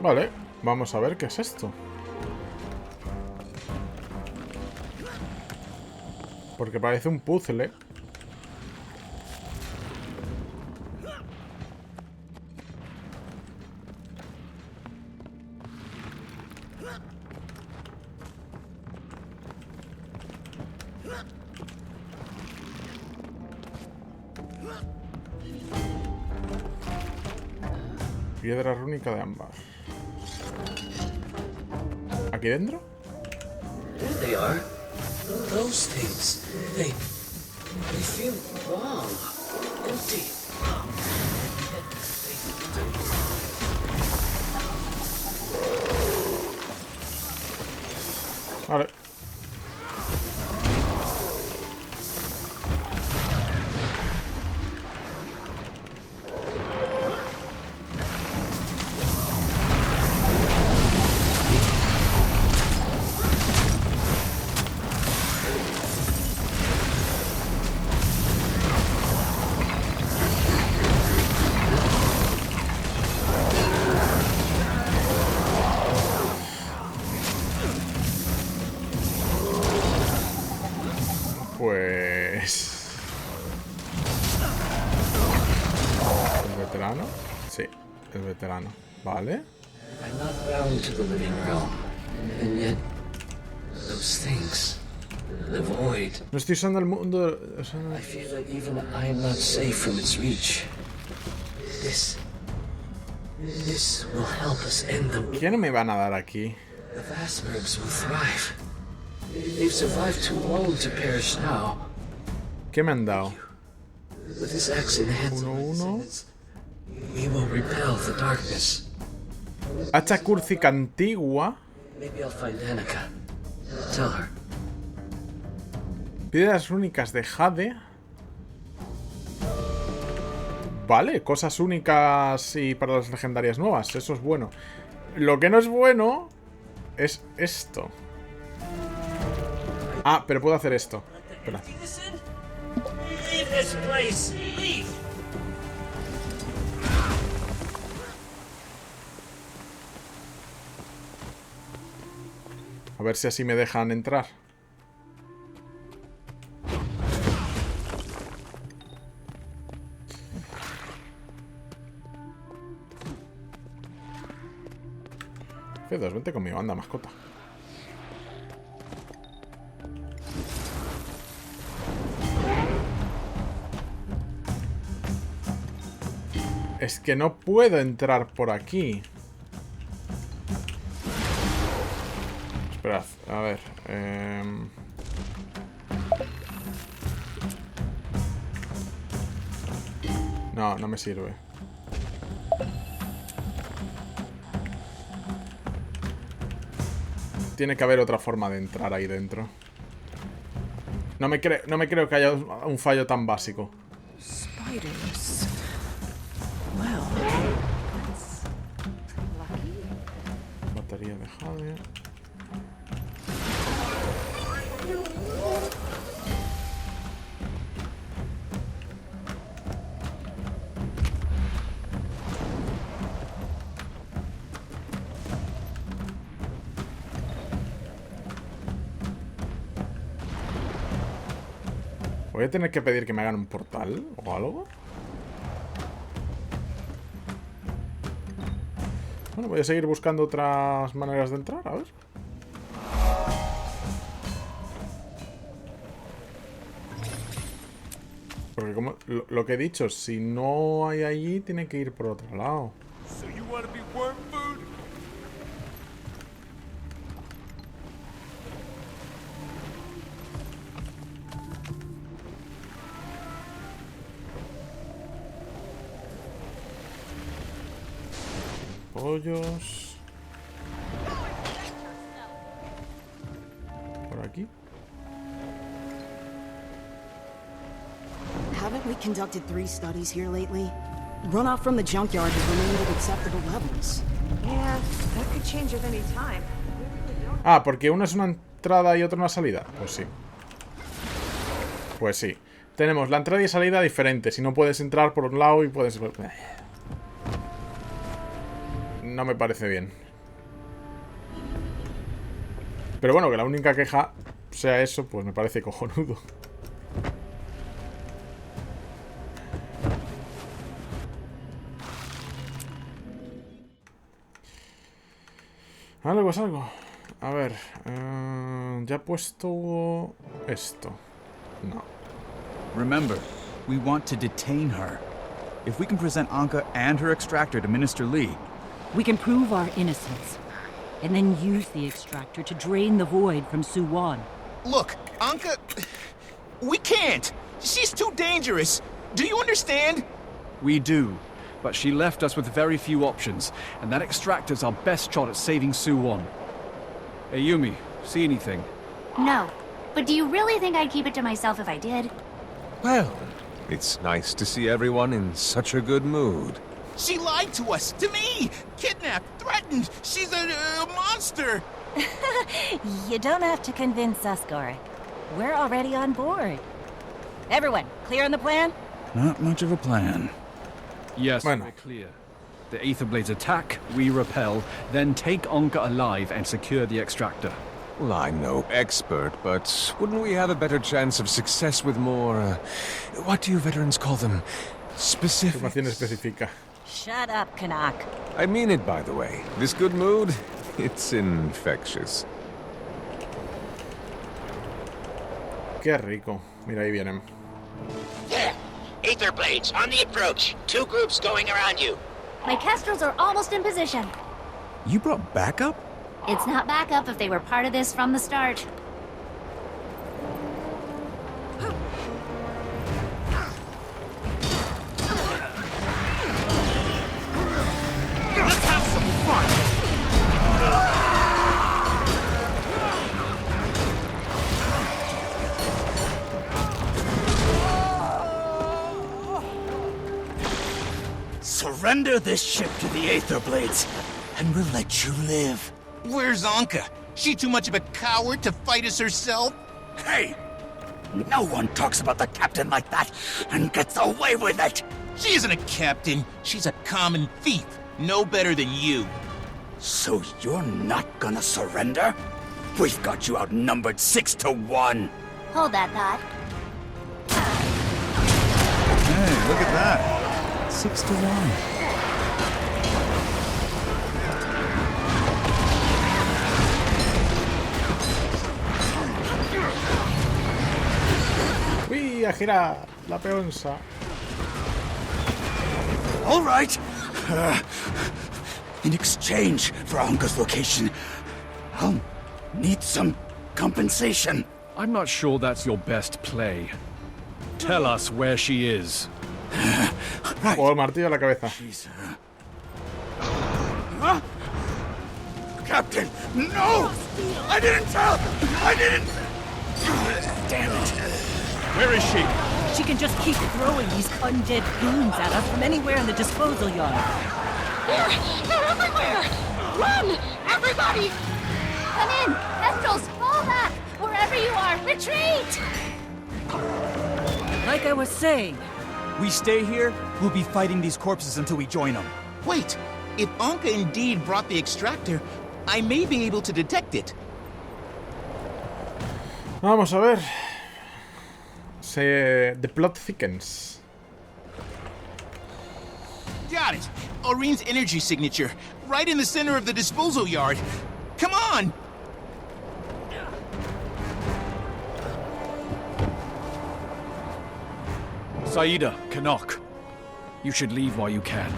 [SPEAKER 1] Vale, vamos a ver qué es esto. Porque parece un puzzle. Piedra rúnica de ámbar. ¿Aquí dentro?
[SPEAKER 11] There they are. Those things. They feel wrong. Empty.
[SPEAKER 1] Vale. Pues... ¿El veterano? Sí, el veterano. Vale.
[SPEAKER 11] I'm not bound to the living realm. And yet, those things, the void.
[SPEAKER 1] No estoy usando el mundo...
[SPEAKER 11] I feel that even I am not safe from its reach. This will help us end the...
[SPEAKER 1] ¿Quién me van a dar aquí?
[SPEAKER 11] The Vastbergs will thrive. They've survived too long to perish now.
[SPEAKER 1] ¿Qué me han dado?
[SPEAKER 11] With this axe in the hands of my descendants, we will repel the darkness.
[SPEAKER 1] Hacha cúrcica antigua.
[SPEAKER 11] Maybe I'll find Danica. Tell her.
[SPEAKER 1] Piedras únicas de Jade. Vale, cosas únicas y para las legendarias nuevas. Eso es bueno. Lo que no es bueno es esto. Ah, pero puedo hacer esto. Espera. A ver si así me dejan entrar. F2, vente conmigo, anda, mascota. Es que no puedo entrar por aquí. Esperad, a ver. No, no me sirve. Tiene que haber otra forma de entrar ahí dentro. No me creo que haya un fallo tan básico.
[SPEAKER 6] Spiders. Well, that's lucky.
[SPEAKER 1] Batería de Jade. Voy a tener que pedir que me hagan un portal o algo. Bueno, voy a seguir buscando otras maneras de entrar, a ver. Porque como lo que he dicho, si no hay allí, tiene que ir por otro lado. pollos. Por aquí.
[SPEAKER 3] Haven't we conducted 3 studies here lately? Runoff from the junkyard has remained at acceptable levels.
[SPEAKER 6] Yeah, that could change at any time.
[SPEAKER 1] Ah, porque una es una entrada y otra una salida. Pues sí. Pues sí. Tenemos la entrada y salida diferente. Si no puedes entrar por un lado y puedes... No me parece bien. Pero bueno, que la única queja sea eso, pues me parece cojonudo. Algo es algo. A ver. Ya he puesto esto. No.
[SPEAKER 20] Remember, we want to detain her. If we can present Anka and her extractor to Minister Lee,
[SPEAKER 8] we can prove our innocence, and then use the extractor to drain the void from Suwon.
[SPEAKER 12] Look, Anka... We can't! She's too dangerous! Do you understand?
[SPEAKER 4] We do, but she left us with very few options, and that extractor's our best shot at saving Suwon. Hey, Yumi, see anything?
[SPEAKER 13] No, but do you really think I'd keep it to myself if I did?
[SPEAKER 14] Well, it's nice to see everyone in such a good mood.
[SPEAKER 12] She lied to us, to me! Kidnapped, threatened! She's a monster!
[SPEAKER 22] You don't have to convince us, Gorik. We're already on board. Everyone, clear on the plan?
[SPEAKER 20] not much of a plan.
[SPEAKER 4] Yes, we're clear. The Aetherblades attack, we repel, then take Anka alive and secure the extractor.
[SPEAKER 14] Well, I'm no expert, but wouldn't we have a better chance of success with more, what do you veterans call them? Specific.
[SPEAKER 22] Shut up, Canuck.
[SPEAKER 14] I mean it, by the way. This good mood, it's infectious.
[SPEAKER 1] Qué rico. Mira, ahí vienen.
[SPEAKER 10] There! Aetherblades, on the approach. 2 groups going around you.
[SPEAKER 13] My Kestrels are almost in position.
[SPEAKER 20] You brought backup?
[SPEAKER 13] It's not backup if they were part of this from the start.
[SPEAKER 12] Let's have some fun!
[SPEAKER 10] Surrender this ship to the Aetherblades, and we'll let you live.
[SPEAKER 12] Where's Anka? She too much of a coward to fight us herself?
[SPEAKER 10] Hey! No one talks about the captain like that and gets away with it!
[SPEAKER 12] She isn't a captain. She's a common thief. No better than you.
[SPEAKER 10] So you're not gonna surrender? We've got you outnumbered 6-1.
[SPEAKER 13] Hold that thought.
[SPEAKER 20] Hey, look at that. 6-1.
[SPEAKER 1] ¡Uy! A girar la peonza.
[SPEAKER 10] All right. In exchange for Anka's location, I'll need some compensation.
[SPEAKER 4] I'm not sure that's your best play. Tell us where she is.
[SPEAKER 1] O el martillo a la cabeza.
[SPEAKER 10] Huh? Captain, no! I didn't tell! I didn't! Damn it.
[SPEAKER 8] Where is she? She can just keep throwing these undead goons at us from anywhere in the disposal yard.
[SPEAKER 5] They're everywhere! Run! Everybody!
[SPEAKER 13] Come in! Kestrels, fall back! Wherever you are, retreat!
[SPEAKER 8] Like I was saying,
[SPEAKER 20] We stay here, we'll be fighting these corpses until we join them.
[SPEAKER 12] Wait, if Anka indeed brought the extractor, I may be able to detect it.
[SPEAKER 1] Vamos a ver. The plot thickens.
[SPEAKER 12] Got it! Orion's energy signature, right in the center of the disposal yard. Come on!
[SPEAKER 4] Saida, Canuck. You should leave while you can.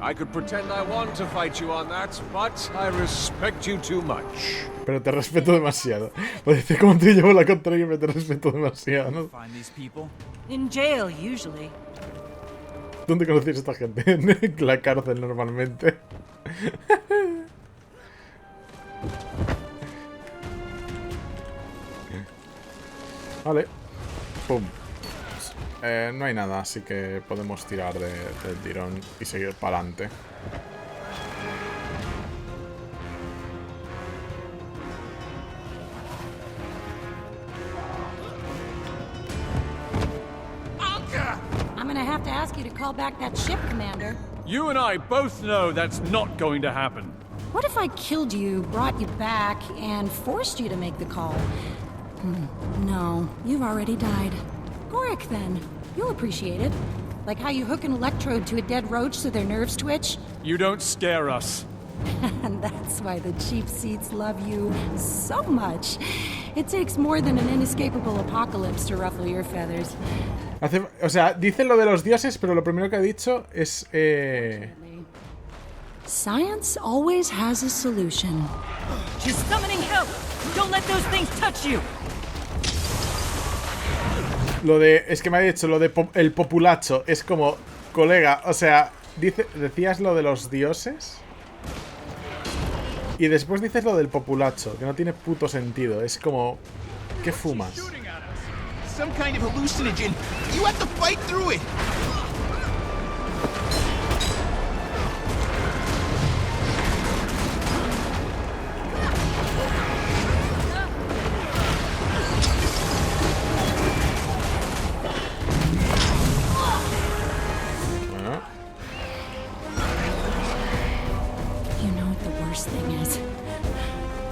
[SPEAKER 14] I could pretend I want to fight you on that, but I respect you too much.
[SPEAKER 1] Pero te respeto demasiado. Parece como te llevo la contraria, pero te respeto demasiado, ¿no?
[SPEAKER 8] in jail, usually.
[SPEAKER 1] ¿Dónde conocéis a esta gente? En la cárcel normalmente. Vale. Pum. No hay nada, así que podemos tirar del tirón y seguir para adelante.
[SPEAKER 15] I'm gonna have to ask you to call back that ship, Commander.
[SPEAKER 4] You and I both know that's not going to happen.
[SPEAKER 15] What if I killed you, brought you back, and forced you to make the call? No, you've already died. Gorik, then. You'll appreciate it. Like how you hook an electrode to a dead roach so their nerves twitch.
[SPEAKER 4] You don't scare us.
[SPEAKER 15] And that's why the cheap seats love you so much. It takes more than an inescapable apocalypse to ruffle your feathers.
[SPEAKER 1] O sea, dice lo de los dioses, pero lo primero que ha dicho es...
[SPEAKER 15] Science always has a solution.
[SPEAKER 8] She's summoning help! Don't let those things touch you!
[SPEAKER 1] Lo de... Es que me ha dicho lo de el populacho. Es como... Colega, o sea... Decías lo de los dioses... Y después dices lo del populacho, que no tiene puto sentido. Es como... ¿Qué fumas?
[SPEAKER 12] Some kind of hallucinogen. You have to fight through it.
[SPEAKER 15] You know what the worst thing is?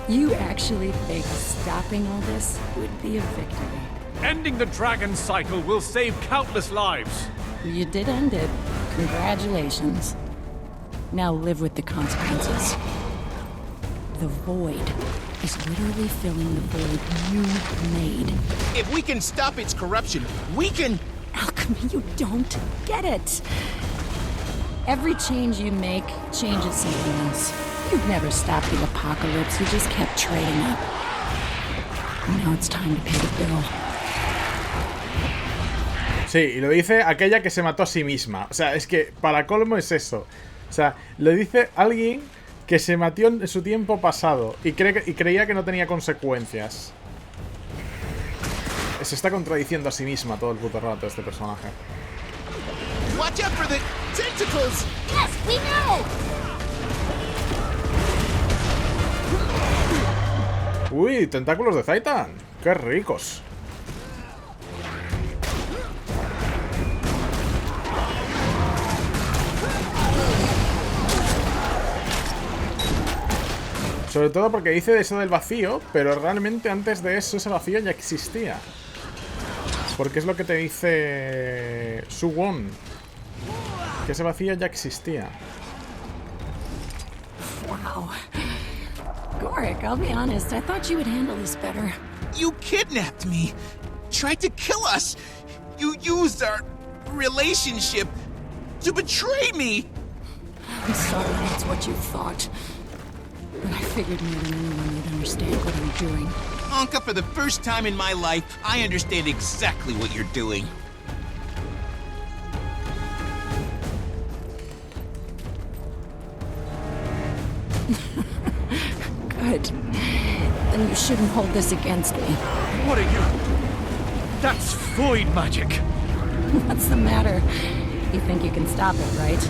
[SPEAKER 15] You actually think stopping all this would be a victory.
[SPEAKER 4] Ending the dragon cycle will save countless lives.
[SPEAKER 15] You did end it. Congratulations. Now live with the consequences. The void is literally filling the void you made.
[SPEAKER 12] If we can stop its corruption, we can...
[SPEAKER 15] Alchemy, you don't get it. Every change you make changes something else. You've never stopped the apocalypse, you just kept trading up. Now it's time to pay the bill.
[SPEAKER 1] Sí, y lo dice aquella que se mató a sí misma. O sea, es que para colmo es eso. O sea, lo dice alguien que se mató en su tiempo pasado y creía que no tenía consecuencias. Se está contradiciendo a sí misma todo el puto rato este personaje.
[SPEAKER 12] Watch out for the tentacles.
[SPEAKER 13] Yes, we know.
[SPEAKER 1] Uy, tentáculos de Zaitan. Qué ricos. Sobre todo porque dice de eso del vacío, pero realmente antes de eso ese vacío ya existía. Porque es lo que te dice Suwon, que ese vacío ya existía.
[SPEAKER 15] Wow. Gorik, I'll be honest, I thought you would handle this better.
[SPEAKER 12] You kidnapped me. Tried to kill us. You used our relationship to betray me.
[SPEAKER 15] I'm sorry that's what you thought. But I figured more than anyone you'd understand what I'm doing.
[SPEAKER 12] Anka, for the first time in my life, I understand exactly what you're doing.
[SPEAKER 15] Good. Then you shouldn't hold this against me.
[SPEAKER 4] What are you... That's void magic.
[SPEAKER 15] What's the matter? You think you can stop it, right?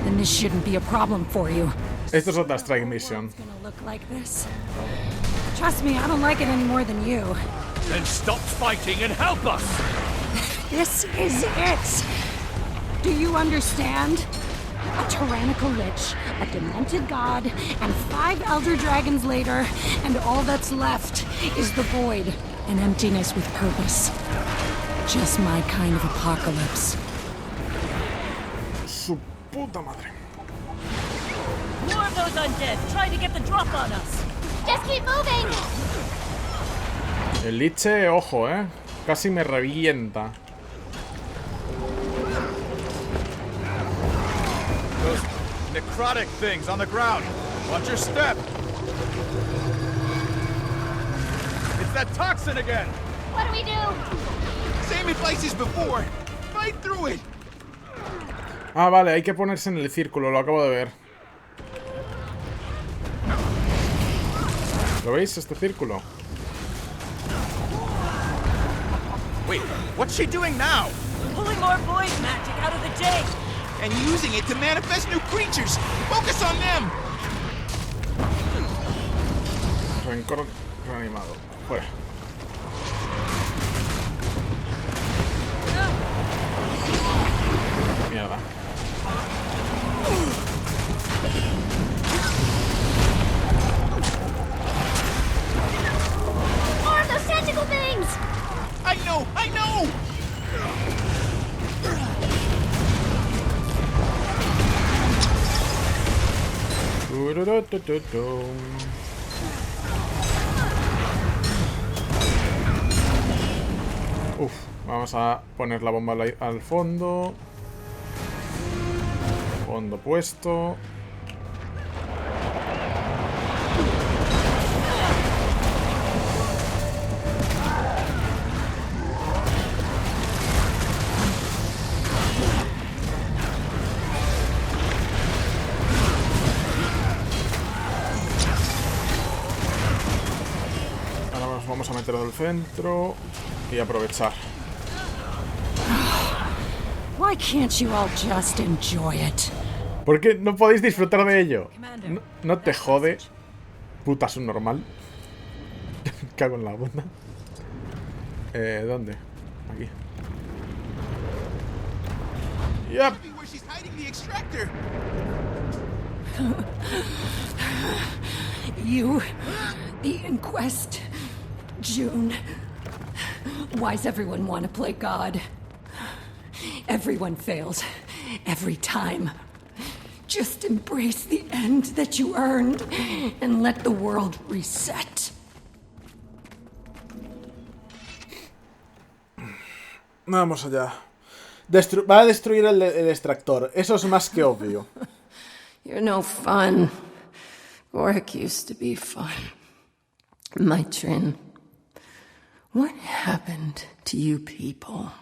[SPEAKER 15] Then this shouldn't be a problem for you.
[SPEAKER 1] Esto es otra strike mission.
[SPEAKER 15] It's gonna look like this. Trust me, I don't like it any more than you.
[SPEAKER 4] Then stop fighting and help us!
[SPEAKER 15] This is it! Do you understand? A tyrannical lich, a demented god, and 5 elder dragons later, and all that's left is the void. An emptiness with purpose. Just my kind of apocalypse.
[SPEAKER 1] Su puta madre.
[SPEAKER 8] More of those undead trying to get the drop on us.
[SPEAKER 13] Just keep moving.
[SPEAKER 1] El liche, ojo, casi me revienta.
[SPEAKER 17] Those necrotic things on the ground. Watch your step. It's that toxin again.
[SPEAKER 13] What do we do?
[SPEAKER 12] Same advice as before. Fight through it.
[SPEAKER 1] Ah, vale, hay que ponerse en el círculo, lo acabo de ver. ¿Lo veis, este círculo?
[SPEAKER 12] Wait, what's she doing now?
[SPEAKER 8] Pulling more void magic out of the Jade.
[SPEAKER 12] And using it to manifest new creatures. Focus on them.
[SPEAKER 1] Rencor reanimado. Fuera. Mierda.
[SPEAKER 13] More of those tentacle things!
[SPEAKER 12] I know! I know!
[SPEAKER 1] Uf, vamos a poner la bomba al fondo. Fondo puesto. Ahora nos vamos a meter al centro y aprovechar.
[SPEAKER 15] Why can't you all just enjoy it?
[SPEAKER 1] ¿Por qué no podéis disfrutar de ello? No te jode. Puta subnormal. Cago en la bunda. ¿Dónde? Aquí. Yep.
[SPEAKER 15] You, the inquest, June. Why's everyone want to play God? Everyone fails. Every time. Just embrace the end that you earned and let the world reset.
[SPEAKER 1] Vamos allá. Va a destruir el extractor. Eso es más que obvio.
[SPEAKER 6] You're no fun. Gorik used to be fun. My Trin. What happened to you people?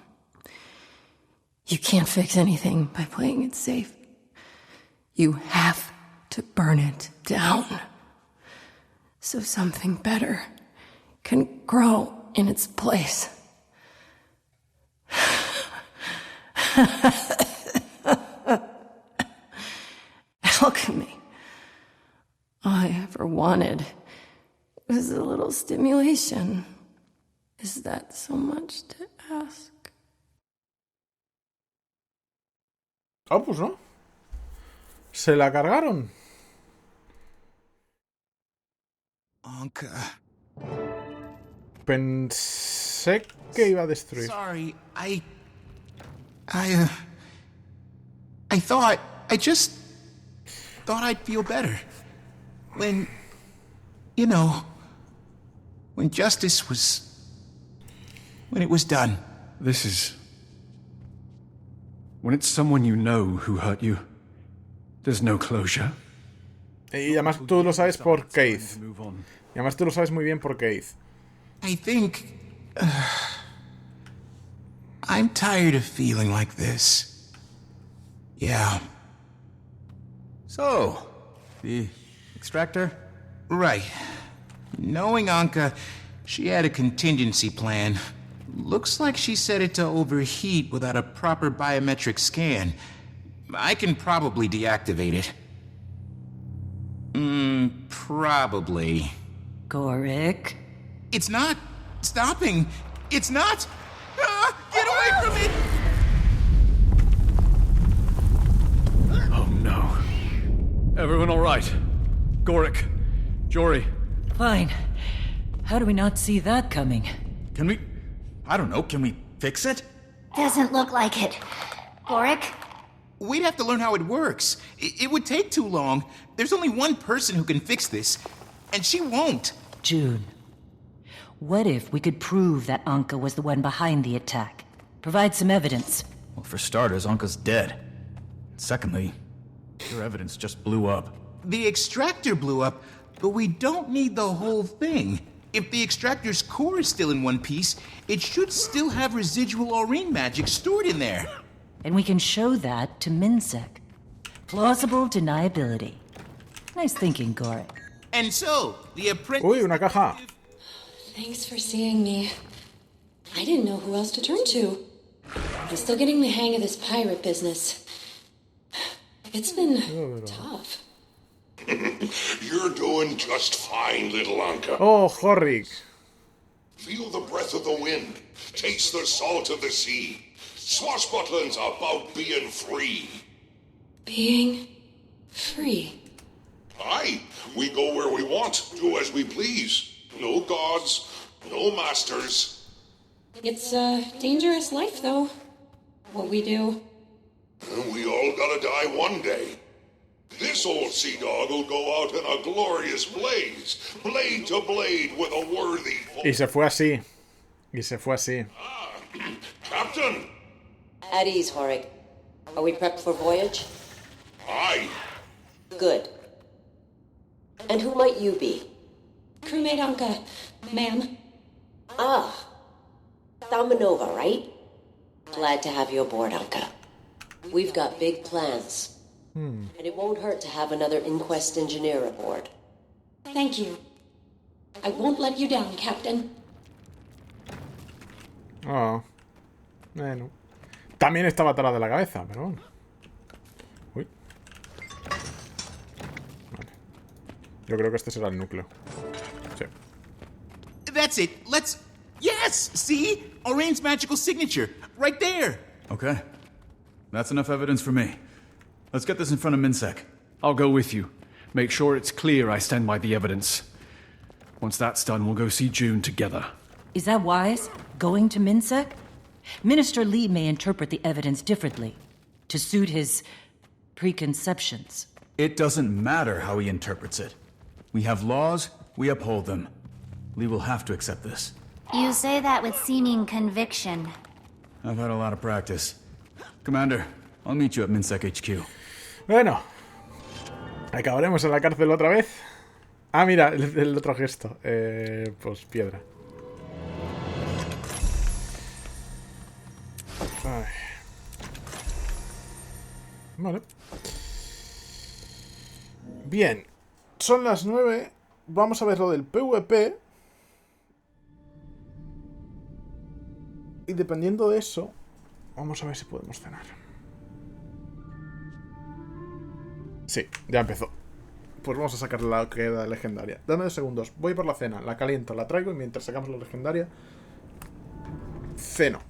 [SPEAKER 6] You can't fix anything by playing it safe. You have to burn it down. So something better can grow in its place. Alchemy. All I ever wanted was a little stimulation. Is that so much to ask?
[SPEAKER 1] Ah, pues no. Se la cargaron.
[SPEAKER 12] Anka.
[SPEAKER 1] Pensé que iba a destruir.
[SPEAKER 12] Sorry, I just thought I'd feel better. When, you know, when justice was... when it was done.
[SPEAKER 4] This is... when it's someone you know who hurt you, there's no closure.
[SPEAKER 1] Y además tú lo sabes por Keith. Y además tú lo sabes muy bien por Keith.
[SPEAKER 12] I think... I'm tired of feeling like this. Yeah.
[SPEAKER 20] So, the extractor?
[SPEAKER 12] Right. Knowing Anka, she had a contingency plan. Looks like she set it to overheat without a proper biometric scan. I can probably deactivate it. Probably.
[SPEAKER 8] Gorik?
[SPEAKER 12] It's not stopping. It's not. Get away from it!
[SPEAKER 4] Oh no. Everyone all right? Gorik, Jory.
[SPEAKER 8] Fine. How do we not see that coming?
[SPEAKER 20] Can we... I don't know, can we fix it?
[SPEAKER 13] Doesn't look like it. Gorik?
[SPEAKER 12] We'd have to learn how it works. It would take too long. There's only one person who can fix this, and she won't.
[SPEAKER 8] June. What if we could prove that Anka was the one behind the attack? Provide some evidence.
[SPEAKER 20] Well, for starters, Anka's dead. Secondly, your evidence just blew up.
[SPEAKER 12] The extractor blew up, but we don't need the whole thing. If the extractor's core is still in one piece, it should still have residual Aurene magic stored in there.
[SPEAKER 22] And we can show that to Minsek. Plausible deniability. Nice thinking, Gorik.
[SPEAKER 12] And so, the apprentice...
[SPEAKER 1] Uy, una caja.
[SPEAKER 5] Thanks for seeing me. I didn't know who else to turn to. I'm still getting the hang of this pirate business. It's been tough.
[SPEAKER 16] You're doing just fine, little Anka.
[SPEAKER 1] Oh, Horik.
[SPEAKER 16] Feel the breath of the wind. Taste the salt of the sea. Swashbuckling's about being free.
[SPEAKER 5] Being free.
[SPEAKER 16] Aye, we go where we want, do as we please. No gods, no masters.
[SPEAKER 5] It's a dangerous life, though. What we do.
[SPEAKER 16] We all gotta die one day. This old sea dog will go out in a glorious blaze, blade to blade with a worthy foe.
[SPEAKER 1] Y se fue así. Y se fue así.
[SPEAKER 16] Captain!
[SPEAKER 2] At ease, Horig. Are we prepped for voyage?
[SPEAKER 16] Aye.
[SPEAKER 2] Good. And who might you be?
[SPEAKER 5] Crewmate Anka, ma'am.
[SPEAKER 2] Ah. Thalmanova, right? Glad to have you aboard, Anka. We've got big plans. And it won't hurt to have another inquest engineer aboard.
[SPEAKER 5] Thank you. I won't let you down, Captain.
[SPEAKER 1] Oh. Bueno. También estaba atrás de la cabeza, pero bueno. Uy. Vale. Yo creo que este será el núcleo. Sí.
[SPEAKER 12] That's it. Let's... Yes! See? Orion's magical signature. Right there.
[SPEAKER 20] Okay. That's enough evidence for me. Let's get this in front of Minsek.
[SPEAKER 4] I'll go with you. Make sure it's clear I stand by the evidence. Once that's done, we'll go see June together.
[SPEAKER 22] Is that wise? Going to Minsek? Minister Lee may interpret the evidence differently, to suit his preconceptions.
[SPEAKER 20] It doesn't matter how he interprets it. We have laws, we uphold them. Lee will have to accept this.
[SPEAKER 13] You say that with seeming conviction.
[SPEAKER 20] I've had a lot of practice. Commander, I'll meet you at Minsek HQ.
[SPEAKER 1] Bueno. ¿Acabaremos en la cárcel otra vez? Ah, mira, el otro gesto. Pues piedra. Ay. Vale. Bien. Son las 9. Vamos a ver lo del PvP. Y dependiendo de eso, vamos a ver si podemos cenar. Sí, ya empezó. Pues vamos a sacar la que queda legendaria. Dame 2 segundos. Voy por la cena. La caliento, la traigo y mientras sacamos la legendaria, ceno.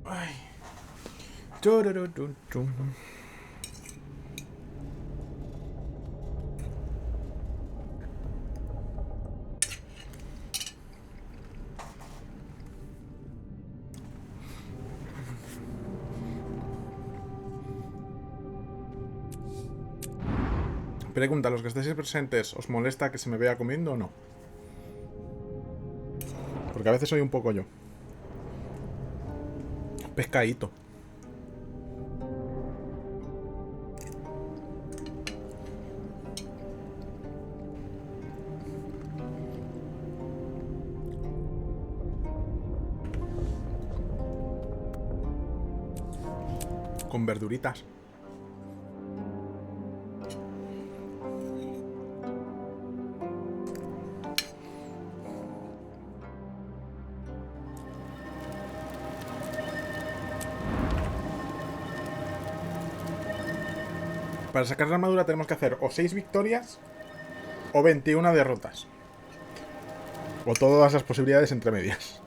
[SPEAKER 1] Ay. Pregunta, los que estéis presentes, ¿os molesta que se me vea comiendo o no? Porque a veces soy un poco yo. Pescadito. Con verduritas. Para sacar la armadura tenemos que hacer o 6 victorias o 21 derrotas. O todas las posibilidades entre medias.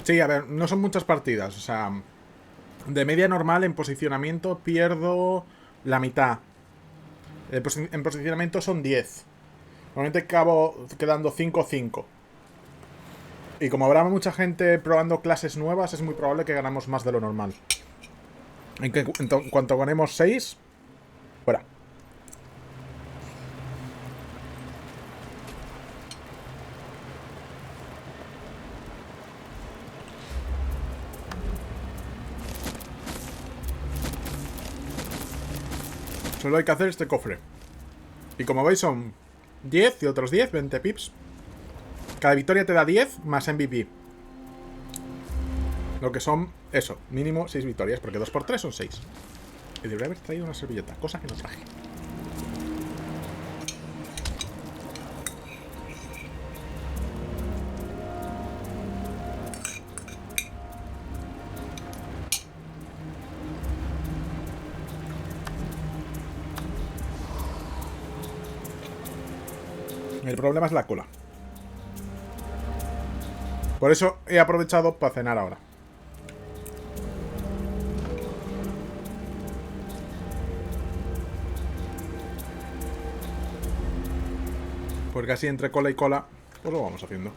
[SPEAKER 1] Sí, a ver, no son muchas partidas, o sea, de media normal en posicionamiento pierdo la mitad. En posicionamiento son 10. Normalmente acabo quedando 5-5. Y como habrá mucha gente probando clases nuevas, es muy probable que ganamos más de lo normal. En cuanto ganemos 6, fuera. Solo hay que hacer este cofre. Y como veis son 10 y otros 10, 20 pips. Cada victoria te da 10 más MVP. Lo que son, eso, mínimo 6 victorias, porque 2 por 3 son 6. Y debería haber traído una servilleta, cosa que no traje. El problema es la cola. Por eso he aprovechado para cenar ahora. Porque así entre cola y cola, pues lo vamos haciendo.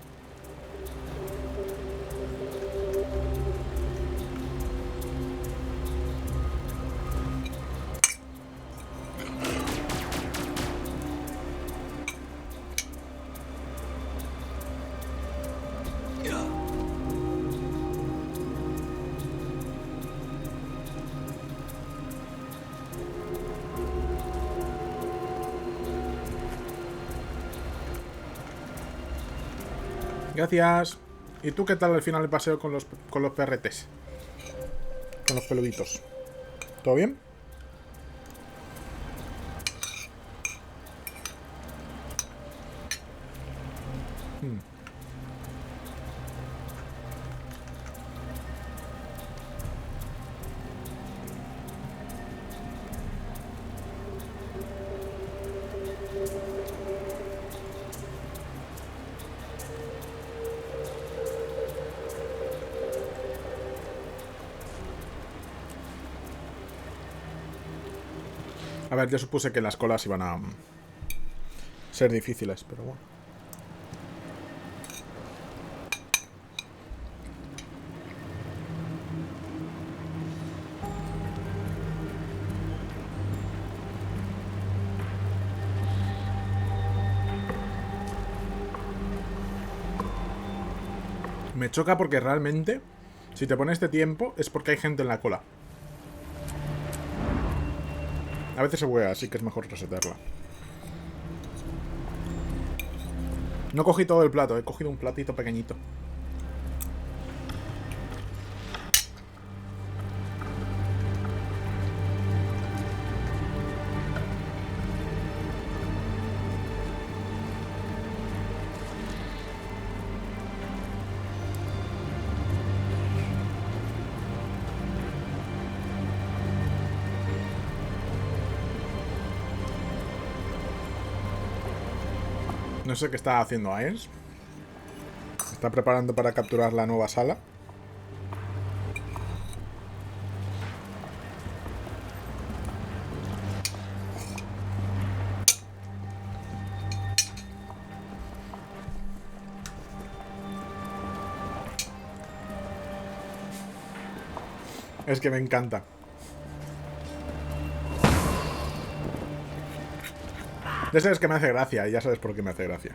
[SPEAKER 1] Gracias. ¿Y tú qué tal al final del paseo con los perretes? Con los peluditos. ¿Todo bien? A ver, yo supuse que las colas iban a ser difíciles, pero bueno. Me choca porque realmente, si te pones este tiempo, es porque hay gente en la cola. A veces se buguea, así que es mejor resetearla. No cogí todo el plato, he cogido un platito pequeñito. No sé qué está haciendo Aens. Está preparando para capturar la nueva sala. Es que me encanta. Ya sabes que me hace gracia, y ya sabes por qué me hace gracia.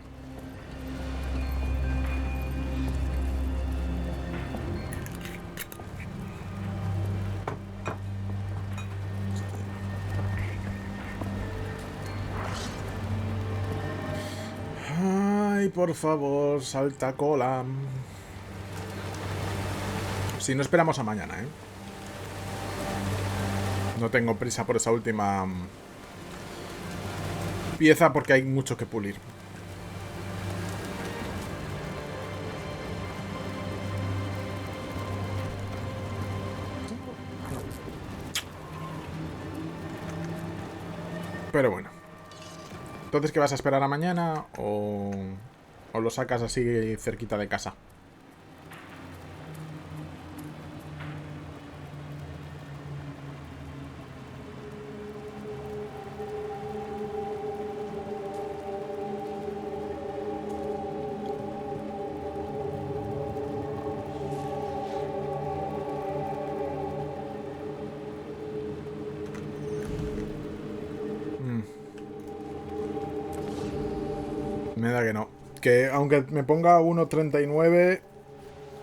[SPEAKER 1] Ay, por favor, salta cola. Si no esperamos a mañana, ¿eh? No tengo prisa por esa última pieza porque hay mucho que pulir. Pero bueno. Entonces, ¿qué vas a esperar a mañana? ¿O lo sacas así cerquita de casa? Me da que no. Que aunque me ponga 1.39,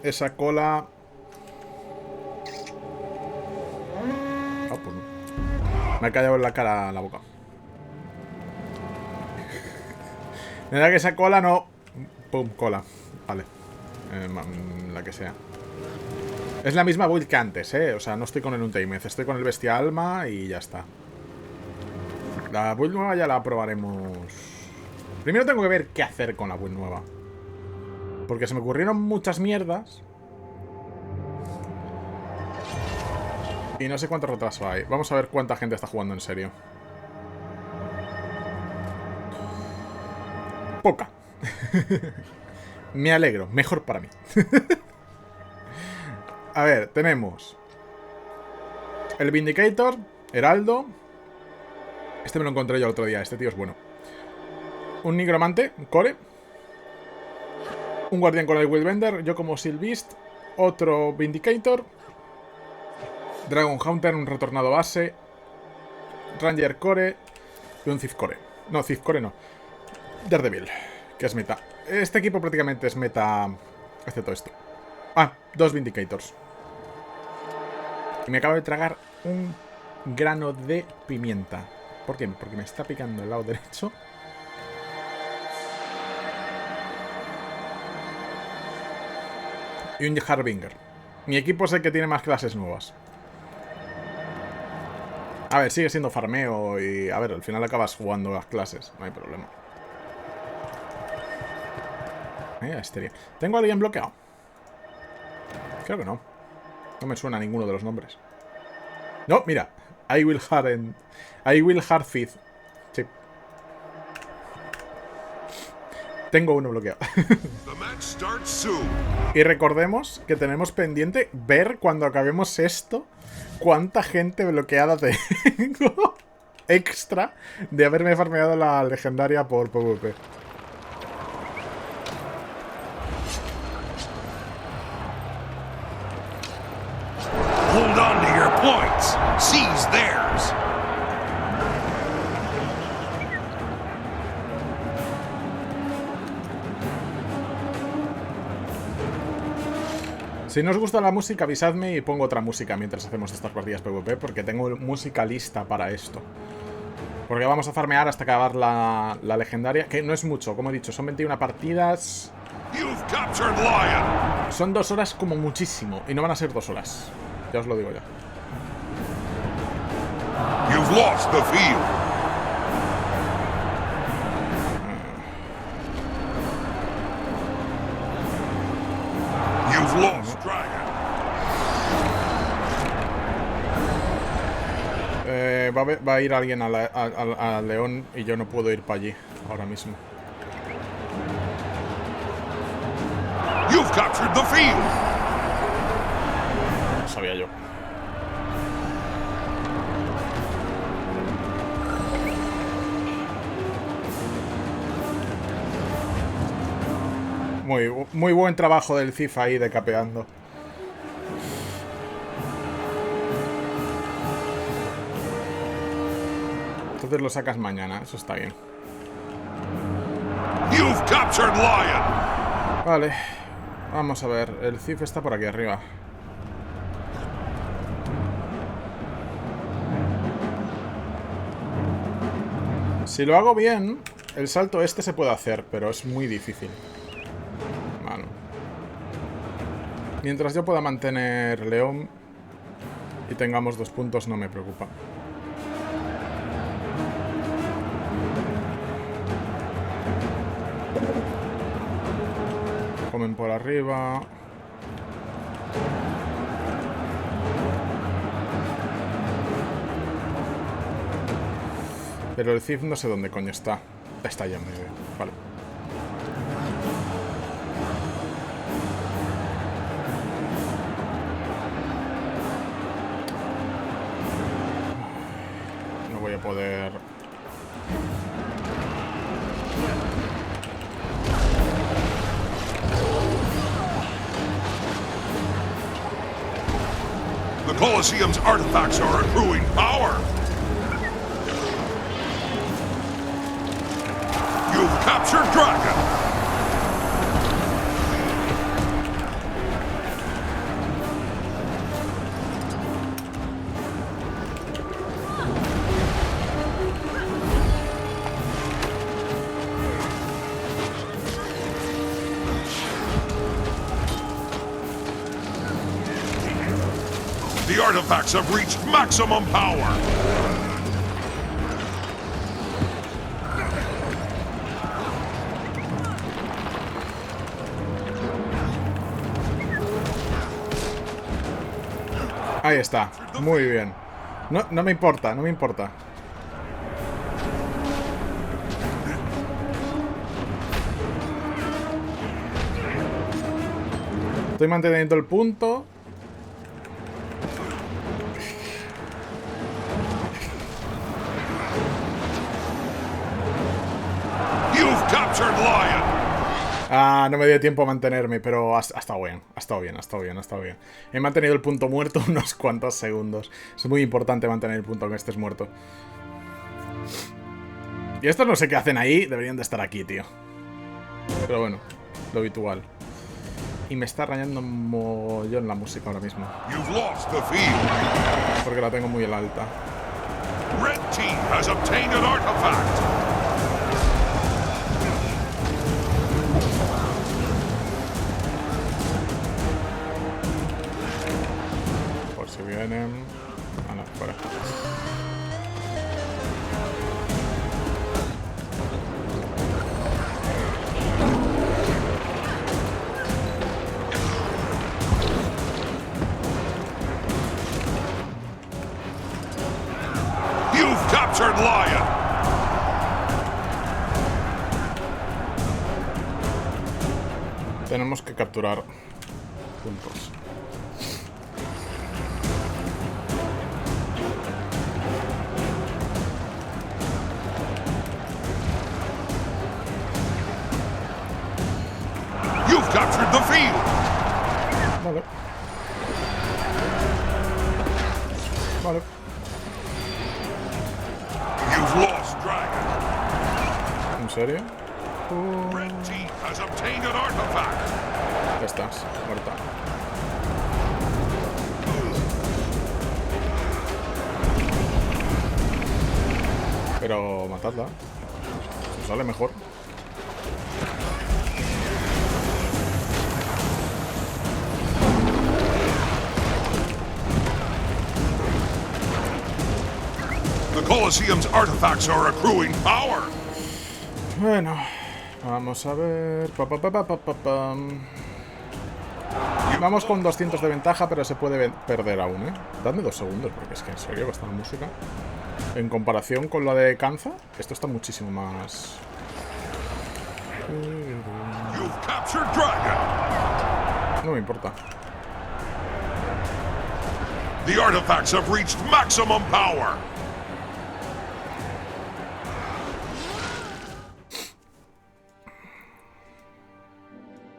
[SPEAKER 1] esa cola... Oh, pues no. Me ha callado en la cara, la boca. Me da que esa cola no... Pum, cola. Vale. La que sea. Es la misma build que antes, ¿eh? O sea, no estoy con el Untamed. Estoy con el Bestia Alma y ya está. La build nueva ya la probaremos... Primero tengo que ver qué hacer con la build nueva. Porque se me ocurrieron muchas mierdas. Y no sé cuánto retraso hay. Vamos a ver cuánta gente está jugando en serio. Poca. Me alegro. Mejor para mí. A ver, tenemos el Vindicator, Heraldo. Este me lo encontré yo el otro día. Este tío es bueno. Un Nigromante, un Core. Un Guardián con el Willbender, yo como Silbeast. Otro Vindicator. Dragon Hunter, un Retornado Base. Ranger Core. Y un Thief Core. No, Thief Core no. Daredevil, que es meta. Este equipo prácticamente es meta, excepto esto. Ah, 2 Vindicators. Y me acabo de tragar un grano de pimienta. ¿Por qué? Porque me está picando el lado derecho. Y un Harbinger. Mi equipo es el que tiene más clases nuevas. A ver, sigue siendo farmeo y... A ver, al final acabas jugando las clases. No hay problema. Histeria. ¿Tengo a alguien bloqueado? Creo que no. No me suena ninguno de los nombres. No, mira. I will hard feed. Sí. Tengo uno bloqueado. Y recordemos que tenemos pendiente ver cuando acabemos esto cuánta gente bloqueada tengo extra de haberme farmeado la legendaria por PvP.
[SPEAKER 16] Hold on to your points. Seize theirs.
[SPEAKER 1] Si no os gusta la música, avisadme y pongo otra música mientras hacemos estas partidas PvP, porque tengo música lista para esto. Porque vamos a farmear hasta acabar la legendaria. Que no es mucho, como he dicho, son 21 partidas. Son 2 horas como muchísimo. Y no van a ser 2 horas. Ya os lo digo ya.
[SPEAKER 16] You've lost the field. You've lost Dragon.
[SPEAKER 1] Va a ir alguien a León y yo no puedo ir para allí ahora mismo.
[SPEAKER 16] You've captured the field.
[SPEAKER 1] Lo sabía yo. Muy buen trabajo del CIF ahí decapeando. Entonces lo sacas mañana, eso está bien.
[SPEAKER 16] You've captured Lion.
[SPEAKER 1] Vale, vamos a ver, el CIF está por aquí arriba. Si lo hago bien, el salto este se puede hacer, pero es muy difícil. Bueno. Mientras yo pueda mantener León y tengamos 2 puntos, no me preocupa. Comen por arriba. Pero el CIF no sé dónde coño está. Está ya en medio. Vale. No voy a poder...
[SPEAKER 16] The Colosseum's artifacts are accruing power. You've captured Dragon. The artifacts have reached maximum power.
[SPEAKER 1] Ahí está, muy bien. No me importa, no me importa. Estoy manteniendo el punto.
[SPEAKER 16] You've captured Lion.
[SPEAKER 1] Ah, no me dio tiempo a mantenerme, pero ha estado bien, ha estado bien, ha estado bien, ha estado bien. He mantenido el punto muerto unos cuantos segundos. Es muy importante mantener el punto aunque estés muerto. Y estos no sé qué hacen ahí, deberían de estar aquí, tío. Pero bueno, lo habitual. Y me está rayando un mollón la música ahora mismo. Porque la tengo muy en alta.
[SPEAKER 16] Red team has obtained an artifact.
[SPEAKER 1] Si vienen... Ah, no, fuera.
[SPEAKER 16] You've captured Lion.
[SPEAKER 1] Tenemos que capturar puntos.
[SPEAKER 16] Captured the field.
[SPEAKER 1] Vale. Vale.
[SPEAKER 16] You've lost Dragon.
[SPEAKER 1] ¿En serio?
[SPEAKER 16] Red team has obtained an artifact.
[SPEAKER 1] Ya estás, muerta. Pero matadla. Os sale mejor.
[SPEAKER 16] The Colosseum's artifacts are accruing power.
[SPEAKER 1] Bueno, vamos a ver. Vamos con 200 de ventaja, pero se puede perder aún, ¿eh? Dadme 2 segundos, porque es que en serio, esta música. En comparación con la de Kanza, esto está muchísimo más. No me importa.
[SPEAKER 16] The artifacts have reached maximum power.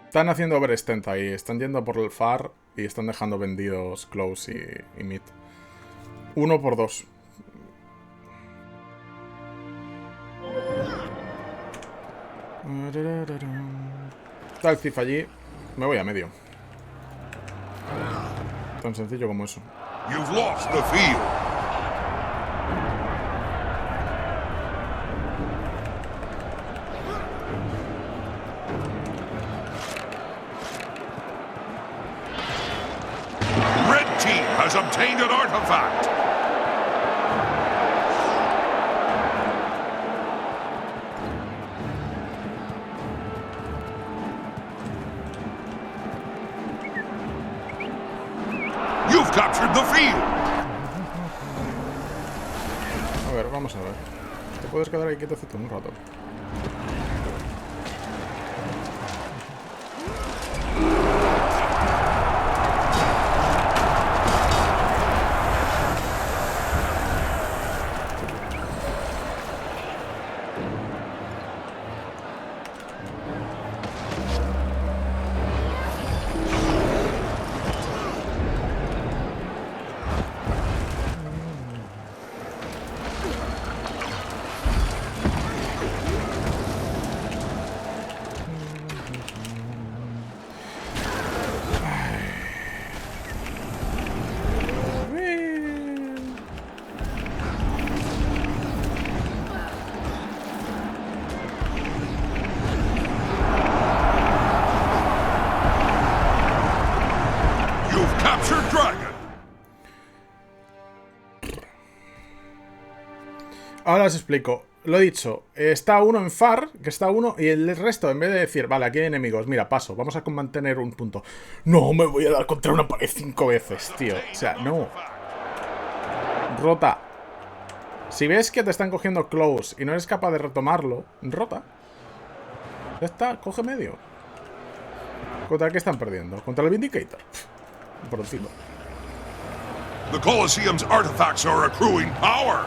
[SPEAKER 1] Están haciendo overextend ahí, están yendo por el far y están dejando vendidos close y mid. 1 por 2. Está el Cif allí. Me voy a medio. Tan sencillo como eso.
[SPEAKER 16] You've lost the field. Red team has obtained an artifact. You've captured the field.
[SPEAKER 1] A ver, vamos a ver. Te puedes quedar ahí quietecito un rato. Ahora os explico. Lo he dicho, está uno en far, que está uno, y el resto, en vez de decir, vale, aquí hay enemigos, mira, paso, vamos a mantener un punto. No, me voy a dar contra una pared 5 veces, tío. O sea, no. Rota. Si ves que te están cogiendo close y no eres capaz de retomarlo, rota. Ya está, coge medio. ¿Contra qué están perdiendo? ¿Contra el Vindicator? Por encima.
[SPEAKER 16] The Colosseum's artifacts are accruing power.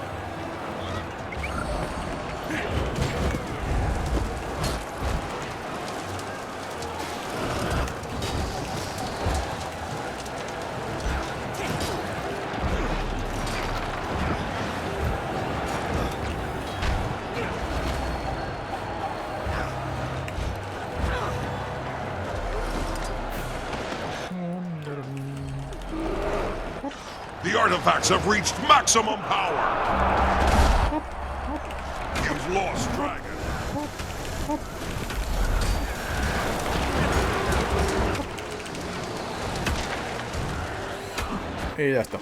[SPEAKER 16] The artifacts have reached maximum power. You've lost Dragon.
[SPEAKER 1] Y ya está.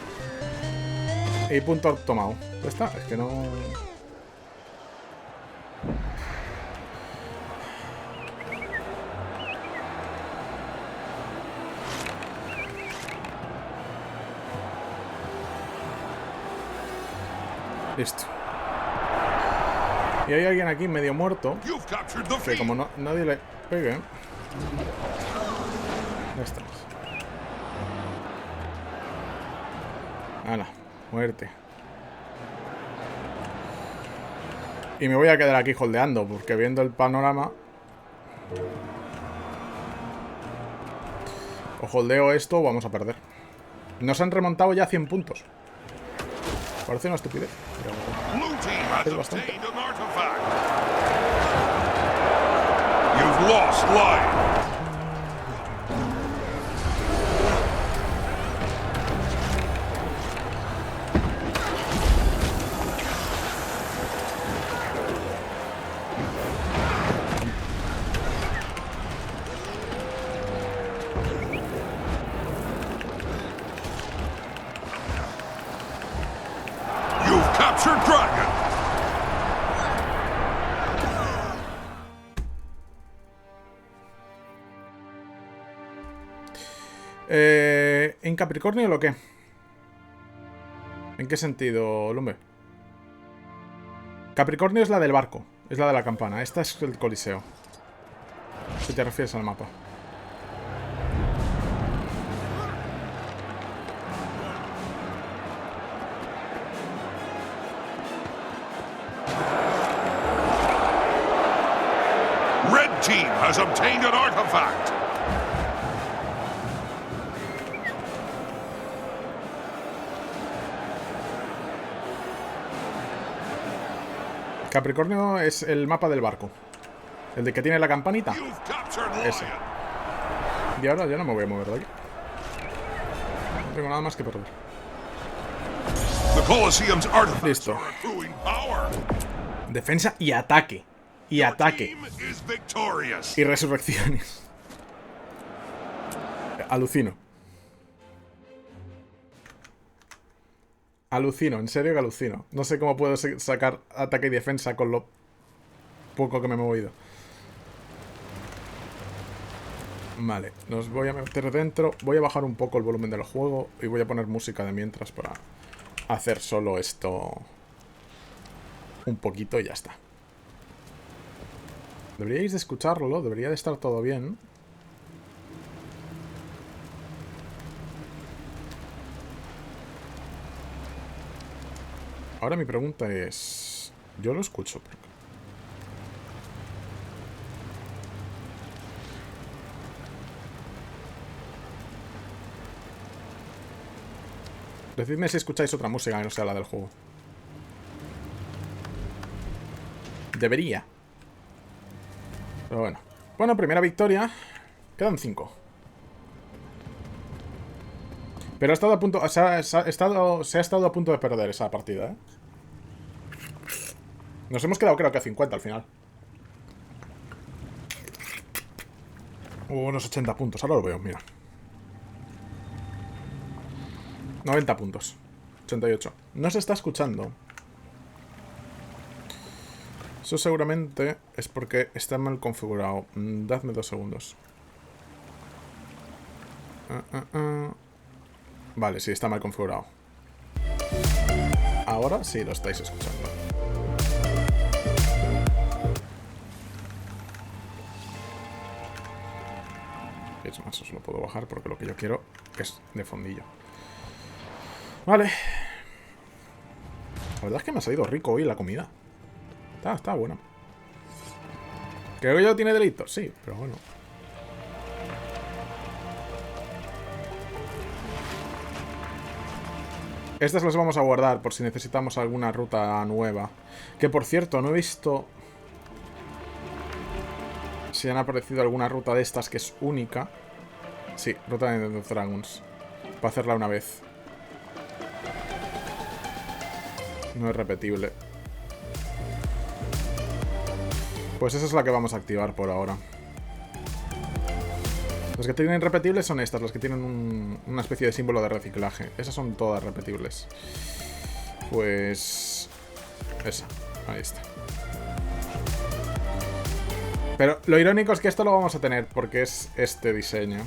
[SPEAKER 1] Y punto tomado. Ya está, es que no... Listo. Y hay alguien aquí medio muerto. Que como no, nadie le pegue. Ya estamos. Hala, muerte. Y me voy a quedar aquí holdeando, porque viendo el panorama... O holdeo esto o vamos a perder. Nos han remontado ya 100 puntos. Parece una estupidez, pero es bastante.
[SPEAKER 16] You've lost life. captured dragon.
[SPEAKER 1] ¿En Capricornio lo qué? ¿En qué sentido, Lumbe? Capricornio es la del barco. Es la de la campana. Esta es el Coliseo. Si te refieres al mapa.
[SPEAKER 16] Red team has obtained an artifact.
[SPEAKER 1] Capricornio es el mapa del barco. El de que tiene la campanita. Ese. Y ahora ya no me voy a mover de aquí. No tengo nada más que perder. Listo. Defensa y ataque. Y ataque. Y resurrecciones. Alucino. Alucino, en serio que alucino. No sé cómo puedo sacar ataque y defensa con lo poco que me he movido. Vale, nos voy a meter dentro. Voy a bajar un poco el volumen del juego y voy a poner música de mientras para hacer solo esto un poquito y ya está. Deberíais de escucharlo, debería de estar todo bien. Ahora mi pregunta es... Yo lo escucho. Decidme si escucháis otra música que no sea la del juego. Debería. Pero bueno. Bueno, primera victoria. Quedan 5. Pero ha estado a punto... se ha estado a punto de perder esa partida, ¿eh? Nos hemos quedado creo que a 50 al final. Unos 80 puntos, ahora lo veo, mira. 90 puntos. 88. No se está escuchando. Eso seguramente es porque está mal configurado. Dadme 2 segundos. Vale, sí, está mal configurado. Ahora sí lo estáis escuchando. Es más, os lo puedo bajar porque lo que yo quiero es de fondillo. Vale. La verdad es que me ha salido rico hoy la comida. Está buena. ¿Creo que ya tiene delitos? Sí, pero bueno. Estas las vamos a guardar por si necesitamos alguna ruta nueva. Que por cierto, no he visto si han aparecido alguna ruta de estas que es única. Sí, ruta de The Dragons. Para hacerla una vez. No es repetible. Pues esa es la que vamos a activar por ahora. Las que tienen repetibles son estas, las que tienen una especie de símbolo de reciclaje. Esas son todas repetibles. Pues... esa, ahí está. Pero lo irónico es que esto lo vamos a tener porque es este diseño.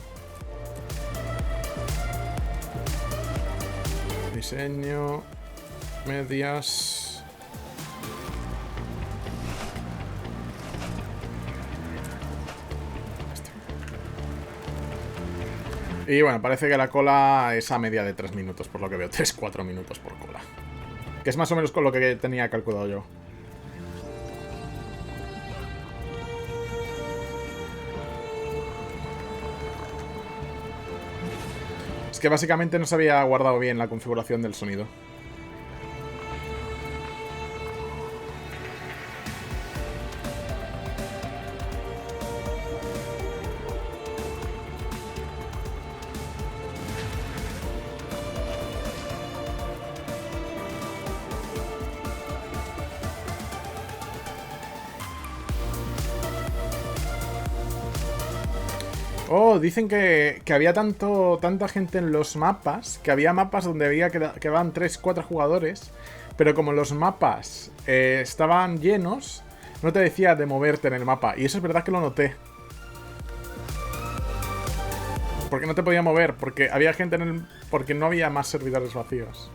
[SPEAKER 1] Diseño... medias... Y bueno, parece que la cola es a media de 3 minutos, por lo que veo. 3-4 minutos por cola. Que es más o menos con lo que tenía calculado yo. Es que básicamente no se había guardado bien la configuración del sonido. Oh, dicen que había tanta gente en los mapas, que había mapas donde quedaban 3-4 jugadores, Pero como los mapas estaban llenos, no te decía de moverte en el mapa. Y eso es verdad que lo noté. Porque no te podía mover, porque había gente en el... Porque no había más servidores vacíos.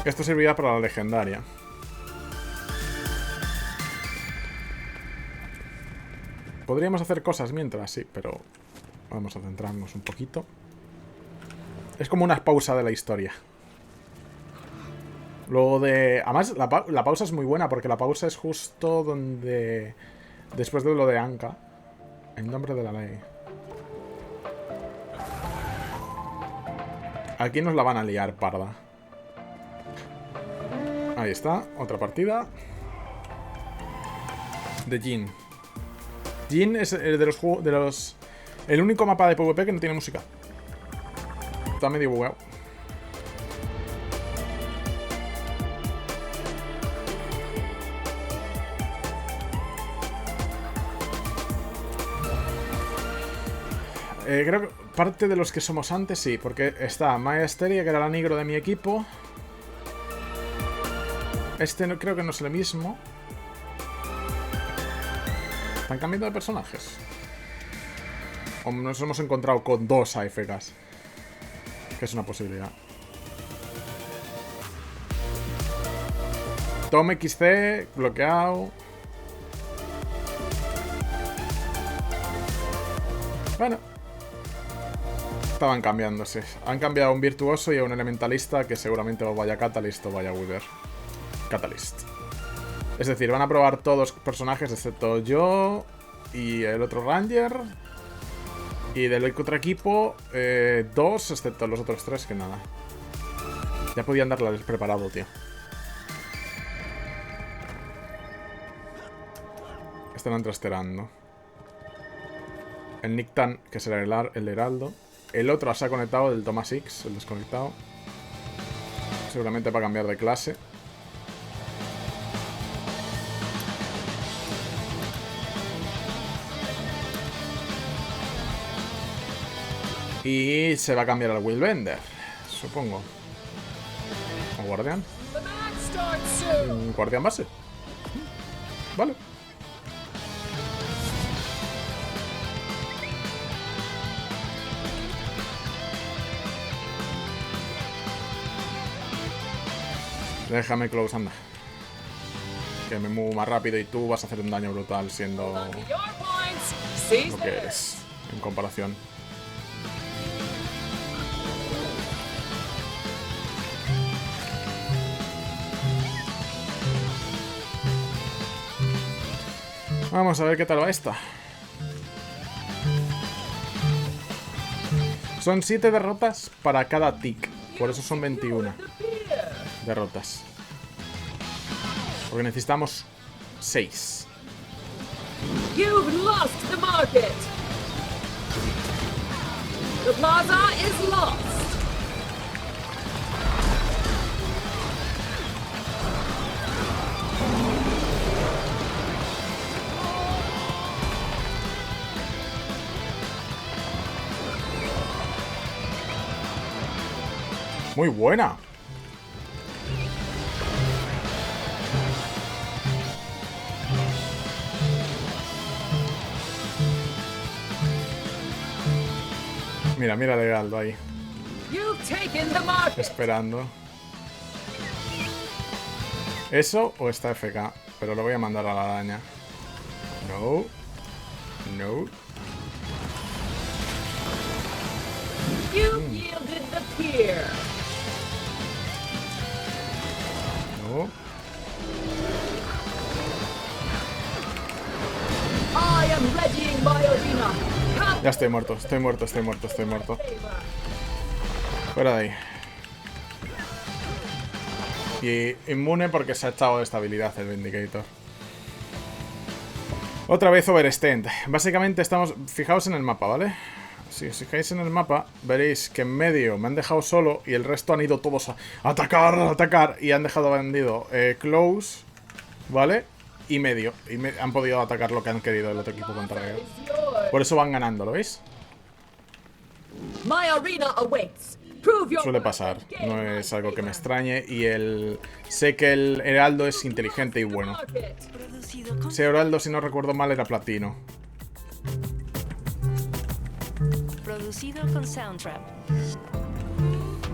[SPEAKER 1] Esto servirá para la legendaria. Podríamos hacer cosas mientras, sí, pero... Vamos a centrarnos un poquito. Es como una pausa de la historia. Luego de... Además, la pausa es muy buena, porque la pausa es justo donde... Después de lo de Anka. En nombre de la ley. Aquí nos la van a liar, parda. Ahí está, otra partida. De Jin. Jin es el de los juegos... El único mapa de PvP que no tiene música. Está medio bugueado. Creo que parte de los que somos antes, sí. Porque está Maya Asteria, que era la negro de mi equipo. Este no, creo que no es el mismo. ¿Están cambiando de personajes? O nos hemos encontrado con dos AFKs. Que es una posibilidad. Tom XC, bloqueado. Bueno. Estaban cambiándose. Han cambiado a un virtuoso y a un elementalista que seguramente vaya Catalyst o vaya Wither. Catalyst. Es decir, van a probar todos personajes excepto yo y el otro Ranger. Y del otro equipo, dos, excepto los otros tres, que nada. Ya podían darles preparado, tío. Están trasterando. El Nictan, que será el Heraldo. El otro se ha conectado, el Thomas X, el desconectado. Seguramente para cambiar de clase. Y se va a cambiar al Willbender, supongo. ¿O guardián? ¿Guardián base? Vale. Déjame close, anda. Que me muevo más rápido y tú vas a hacer un daño brutal siendo lo que eres en comparación. Vamos a ver qué tal va esta. Son 7 derrotas para cada tick. Por eso son 21 derrotas. Porque necesitamos 6.
[SPEAKER 18] You've lost the market. The plaza is lost.
[SPEAKER 1] Muy buena. Mira, mira el Heraldo ahí. Esperando. ¿Eso o está FK? Pero lo voy a mandar a la araña. No. No. No. Ya estoy muerto, estoy muerto, estoy muerto, estoy muerto. Fuera de ahí. Y inmune porque se ha echado de estabilidad el Vindicator. Otra vez Overextend. Básicamente estamos... Fijaos en el mapa, ¿vale? Si os fijáis en el mapa, veréis que en medio me han dejado solo y el resto han ido todos a atacar, atacar. Y han dejado vendido close, ¿vale? Y medio. Y han podido atacar lo que han querido el otro equipo contrario. Por eso van ganando, ¿lo veis?
[SPEAKER 18] My arena awaits.
[SPEAKER 1] Suele pasar. No es algo que me extrañe. Y sé que el heraldo es inteligente y bueno. Ese heraldo, si no recuerdo mal, era platino.
[SPEAKER 19] Producido con Soundtrap.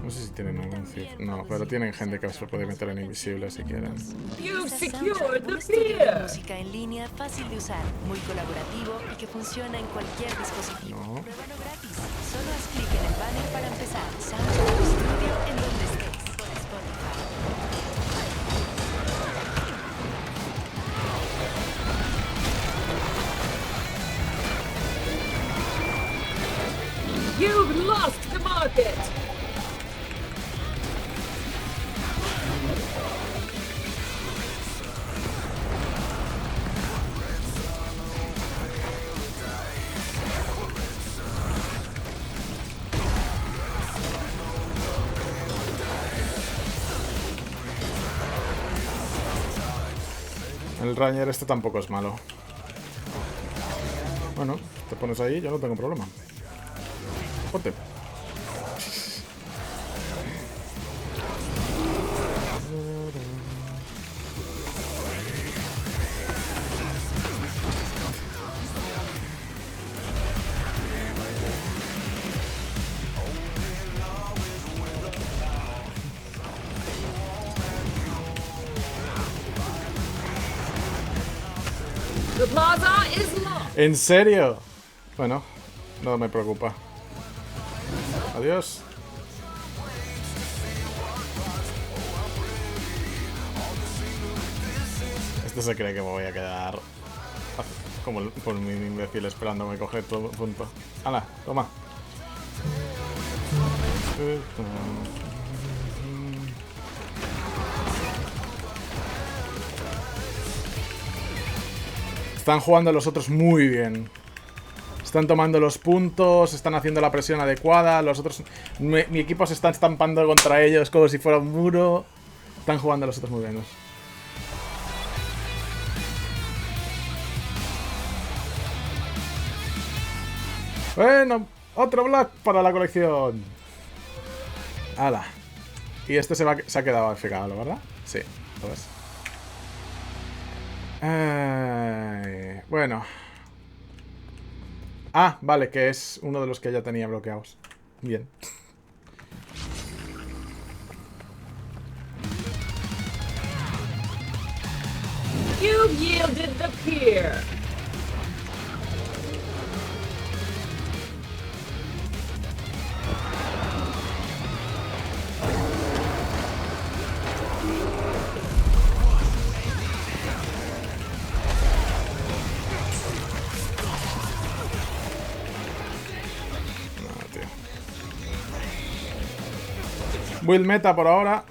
[SPEAKER 1] No sé si tienen anuncio. No, pero tienen gente que se puede meter en invisible si quieren.
[SPEAKER 19] Música en línea fácil de usar, muy colaborativo y que funciona en cualquier dispositivo.
[SPEAKER 1] No.
[SPEAKER 19] Pruébalo gratis. Solo haz clic en el banner para empezar. Soundtrap Studio en donde estés. Por Spotify.
[SPEAKER 18] You've lost the market!
[SPEAKER 1] El Ranger este tampoco es malo. Bueno, te pones ahí, yo no tengo problema. Ponte.
[SPEAKER 18] The plaza is locked!
[SPEAKER 1] ¿En serio? Bueno, no me preocupa. Adiós. Este se cree que me voy a quedar como un imbécil esperándome coger todo punto. ¡Hala! Toma. Están jugando los otros muy bien. Están tomando los puntos, están haciendo la presión adecuada. Los otros... Mi equipo se está estampando contra ellos como si fuera un muro. Están jugando los otros muy bien. Bueno, otro Black para la colección. ¡Hala! Y este se ha quedado AFK, ¿verdad? Sí, lo ves. Bueno. Ah, vale, que es uno de los que ya tenía bloqueados. Bien.
[SPEAKER 18] You've yielded the pier!
[SPEAKER 1] Build meta por ahora.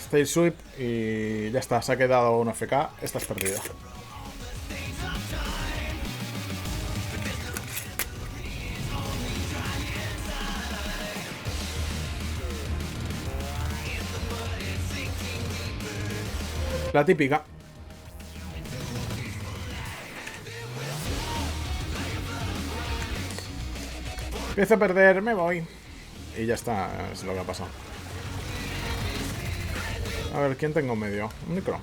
[SPEAKER 1] Stage sweep y ya está. Se ha quedado un AFK. Estás perdido. La típica. Empiezo a perder, me voy. Y ya está, es lo que ha pasado. A ver, ¿quién tengo en medio? Un micro.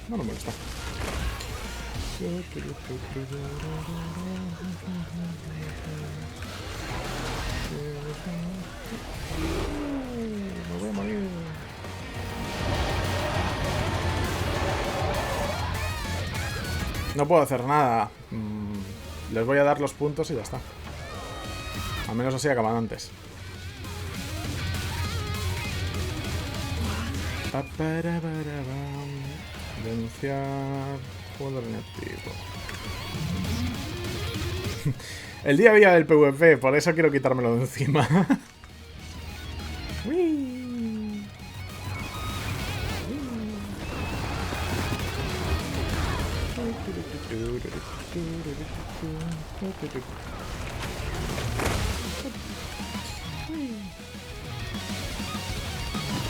[SPEAKER 1] No me molesta. Me voy a morir. No puedo hacer nada. Les voy a dar los puntos y ya está. Al menos así acaban antes. Denunciar jugador inactivo. El día a día del PvP, por eso quiero quitármelo de encima.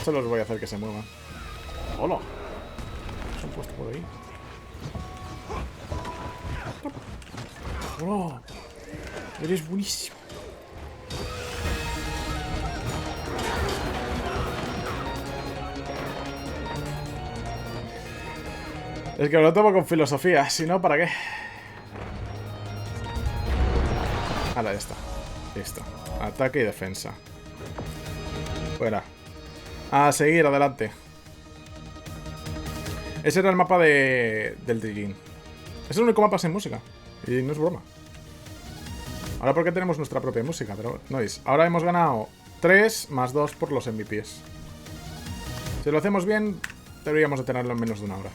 [SPEAKER 1] Solo los voy a hacer que se muevan. ¡Hola! Se han puesto por ahí. ¡Hola! Eres buenísimo. Es que me lo tomo con filosofía, si no, ¿para qué? Ahora ya está. Listo. Ataque y defensa. Fuera. A seguir, adelante. Ese era el mapa del Digin. Es el único mapa sin música. Y no es broma. Ahora porque tenemos nuestra propia música, pero no veis. Ahora hemos ganado 3 más 2 por los MVPs. Si lo hacemos bien, deberíamos de tenerlo en menos de una hora.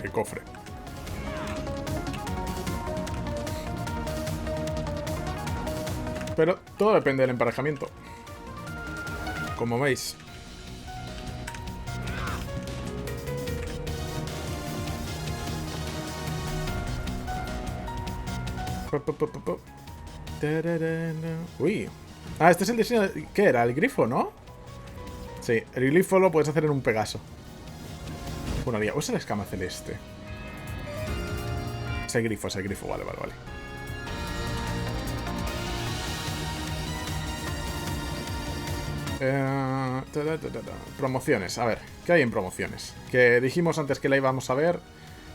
[SPEAKER 1] El cofre. Pero todo depende del emparejamiento. Como veis. Uy. Ah, este es el diseño de... ¿Qué era? ¿El grifo, no? Sí, el grifo lo puedes hacer en un Pegaso. Bueno, o es la escama celeste. Ese grifo, vale. Promociones, a ver, ¿qué hay en promociones? Que dijimos antes que la íbamos a ver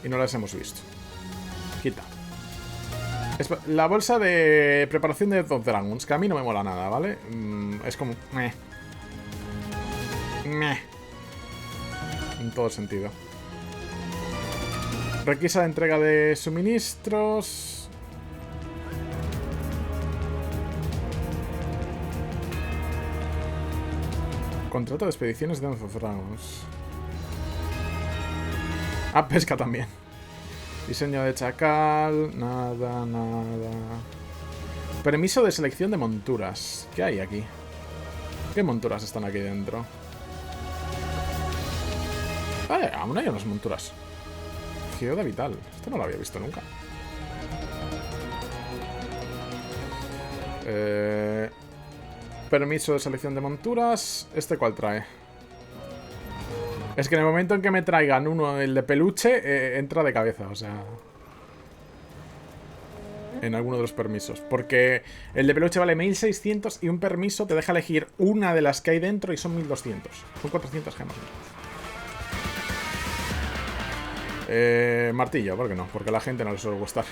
[SPEAKER 1] y no las hemos visto. Quita. La bolsa de preparación de Dos Dragons, que a mí no me mola nada, ¿vale? Es como... Meh. En todo sentido. Requisa de entrega de suministros. Contrato de expediciones de Dos Dragons. Ah, pesca también. Diseño de chacal. Nada. Permiso de selección de monturas. ¿Qué hay aquí? ¿Qué monturas están aquí dentro? Aún hay unas monturas. Geoda vital. Esto no lo había visto nunca. Permiso de selección de monturas. ¿Este cuál trae? Es que en el momento en que me traigan uno, el de peluche, entra de cabeza, o sea... En alguno de los permisos. Porque el de peluche vale 1600 y un permiso te deja elegir una de las que hay dentro y son 1200. Son 400 gemas. Martillo, ¿por qué no? Porque a la gente no le suele gustar.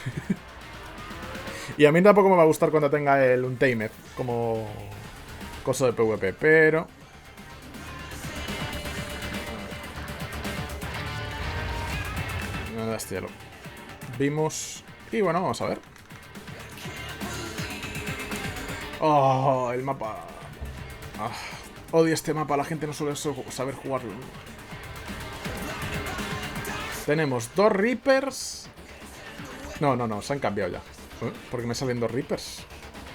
[SPEAKER 1] Y a mí tampoco me va a gustar cuando tenga el Untamed como cosa de PvP, pero... Este ya lo vimos. Y bueno, vamos a ver. Oh, el mapa. Odio este mapa, la gente no suele saber jugarlo. Tenemos 2 Reapers. No, se han cambiado ya. Porque me salen 2 Reapers.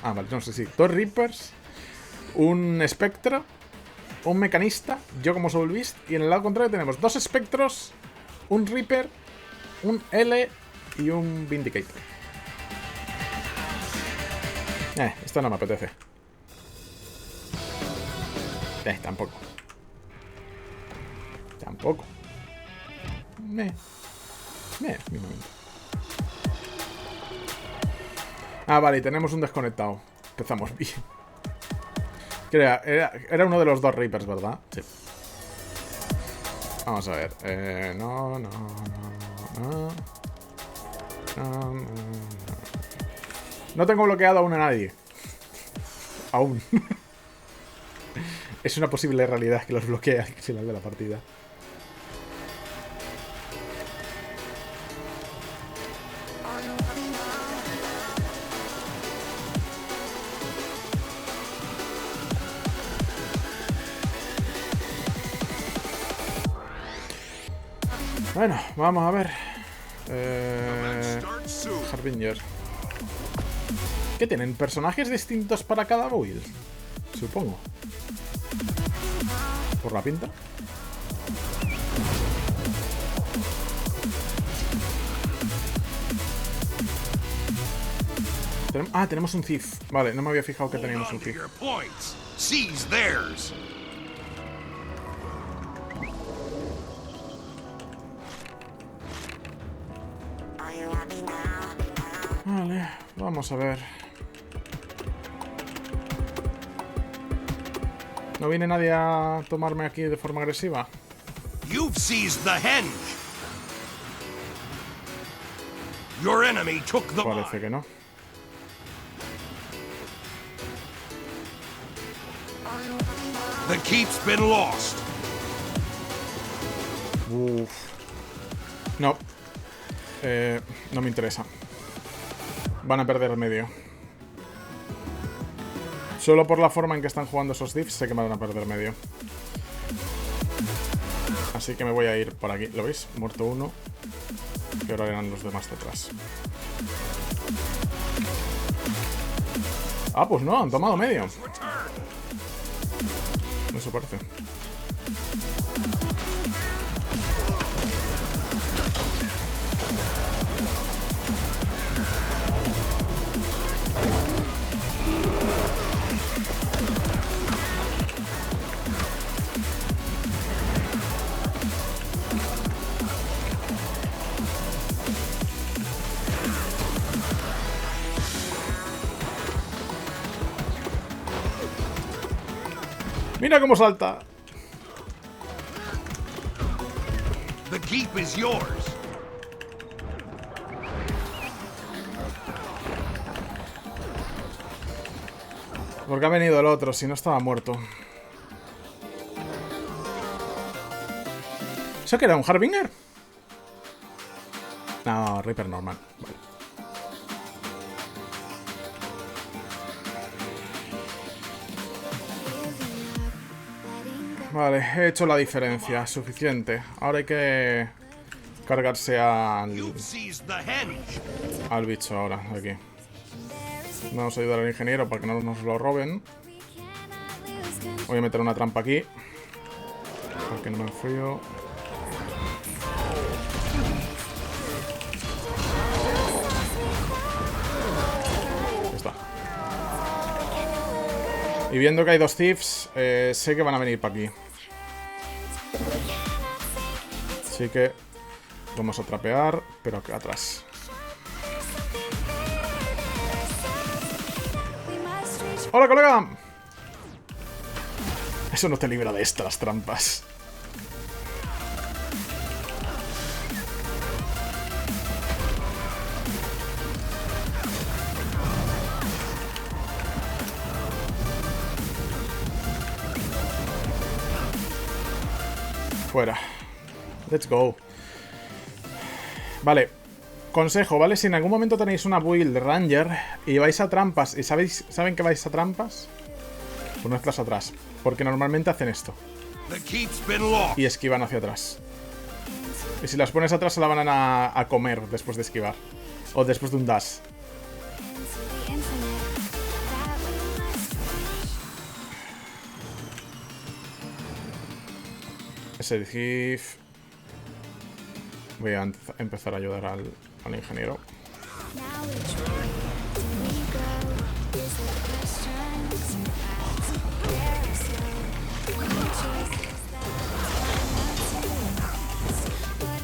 [SPEAKER 1] Ah, vale, no sé si. 2 Reapers. Un Espectro. Un Mecanista. Yo como Soul Beast. Y en el lado contrario tenemos 2 Espectros. Un Reaper. Un L y un Vindicator. Esto no me apetece. Tampoco. Mi momento. Ah, vale, tenemos un desconectado. Empezamos bien. Era uno de los 2 Reapers, ¿verdad? Sí. Vamos a ver. No. No tengo bloqueado aún a nadie. Aún. Es una posible realidad que los bloquee al final de la partida. Bueno, vamos a ver. Harbinger. ¿Qué tienen? ¿Personajes distintos para cada build? Supongo. Por la pinta. Tenemos un Thief. Vale, no me había fijado que teníamos un Thief. Vale, vamos a ver. ¿No viene nadie a tomarme aquí de forma agresiva?
[SPEAKER 7] You've seized the henge. Your enemy took the
[SPEAKER 1] Parece que no.
[SPEAKER 7] The keep's been lost.
[SPEAKER 1] Uf. No. No me interesa. Van a perder medio. Solo por la forma en que están jugando esos diffs sé que van a perder medio. Así que me voy a ir por aquí. ¿Lo veis? Muerto uno. Y ahora eran los demás detrás. Ah, pues no, han tomado medio. Eso parece. ¡Mira cómo salta!
[SPEAKER 7] The keep is yours.
[SPEAKER 1] Porque ha venido el otro, si no estaba muerto. ¿Eso qué era? ¿Un Harbinger? No, Reaper normal. Vale. Vale, he hecho la diferencia. Suficiente. Ahora hay que cargarse al bicho ahora, aquí. Vamos a ayudar al ingeniero para que no nos lo roben. Voy a meter una trampa aquí. Para que no me enfrío. Ya está. Y viendo que hay dos thieves, sé que van a venir para aquí. Así que vamos a trapear, pero acá atrás. ¡Hola, colega! Eso no te libra de estas trampas. Fuera. Let's go. Vale. Consejo, ¿vale? Si en algún momento tenéis una build Ranger y vais a trampas y saben que vais a trampas, ponedlas atrás. Porque normalmente hacen esto. Y esquivan hacia atrás. Y si las pones atrás se la van a comer después de esquivar. O después de un dash. Ese GIF. Voy a empezar a ayudar al ingeniero.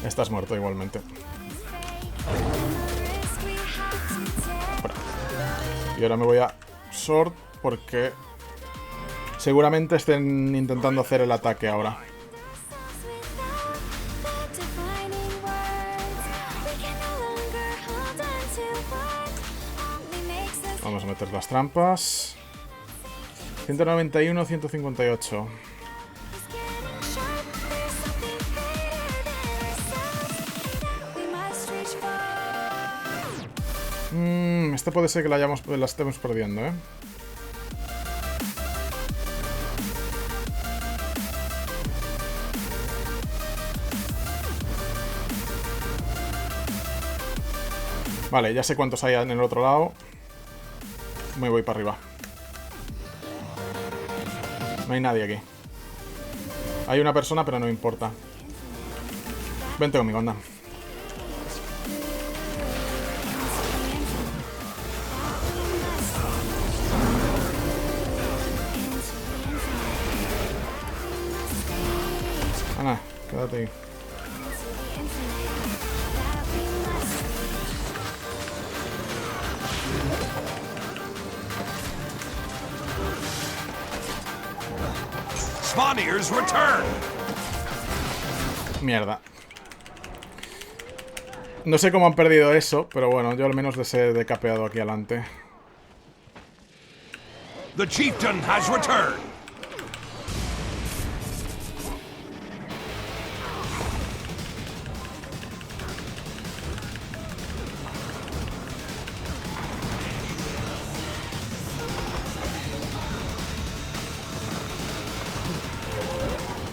[SPEAKER 1] Estás muerto igualmente. Y ahora me voy a Sword porque seguramente estén intentando hacer el ataque ahora. Vamos a meter las trampas. 191, 158. Este puede ser que la estemos perdiendo, ¿eh? Vale, ya sé cuántos hay en el otro lado. Me voy para arriba. No hay nadie aquí. Hay una persona, pero no importa. Vente conmigo, anda. Ana, quédate ahí.
[SPEAKER 7] Svanir's return.
[SPEAKER 1] Mierda. No sé cómo han perdido eso, pero bueno, yo al menos les he decapeado aquí adelante.
[SPEAKER 7] The chieftain has returned.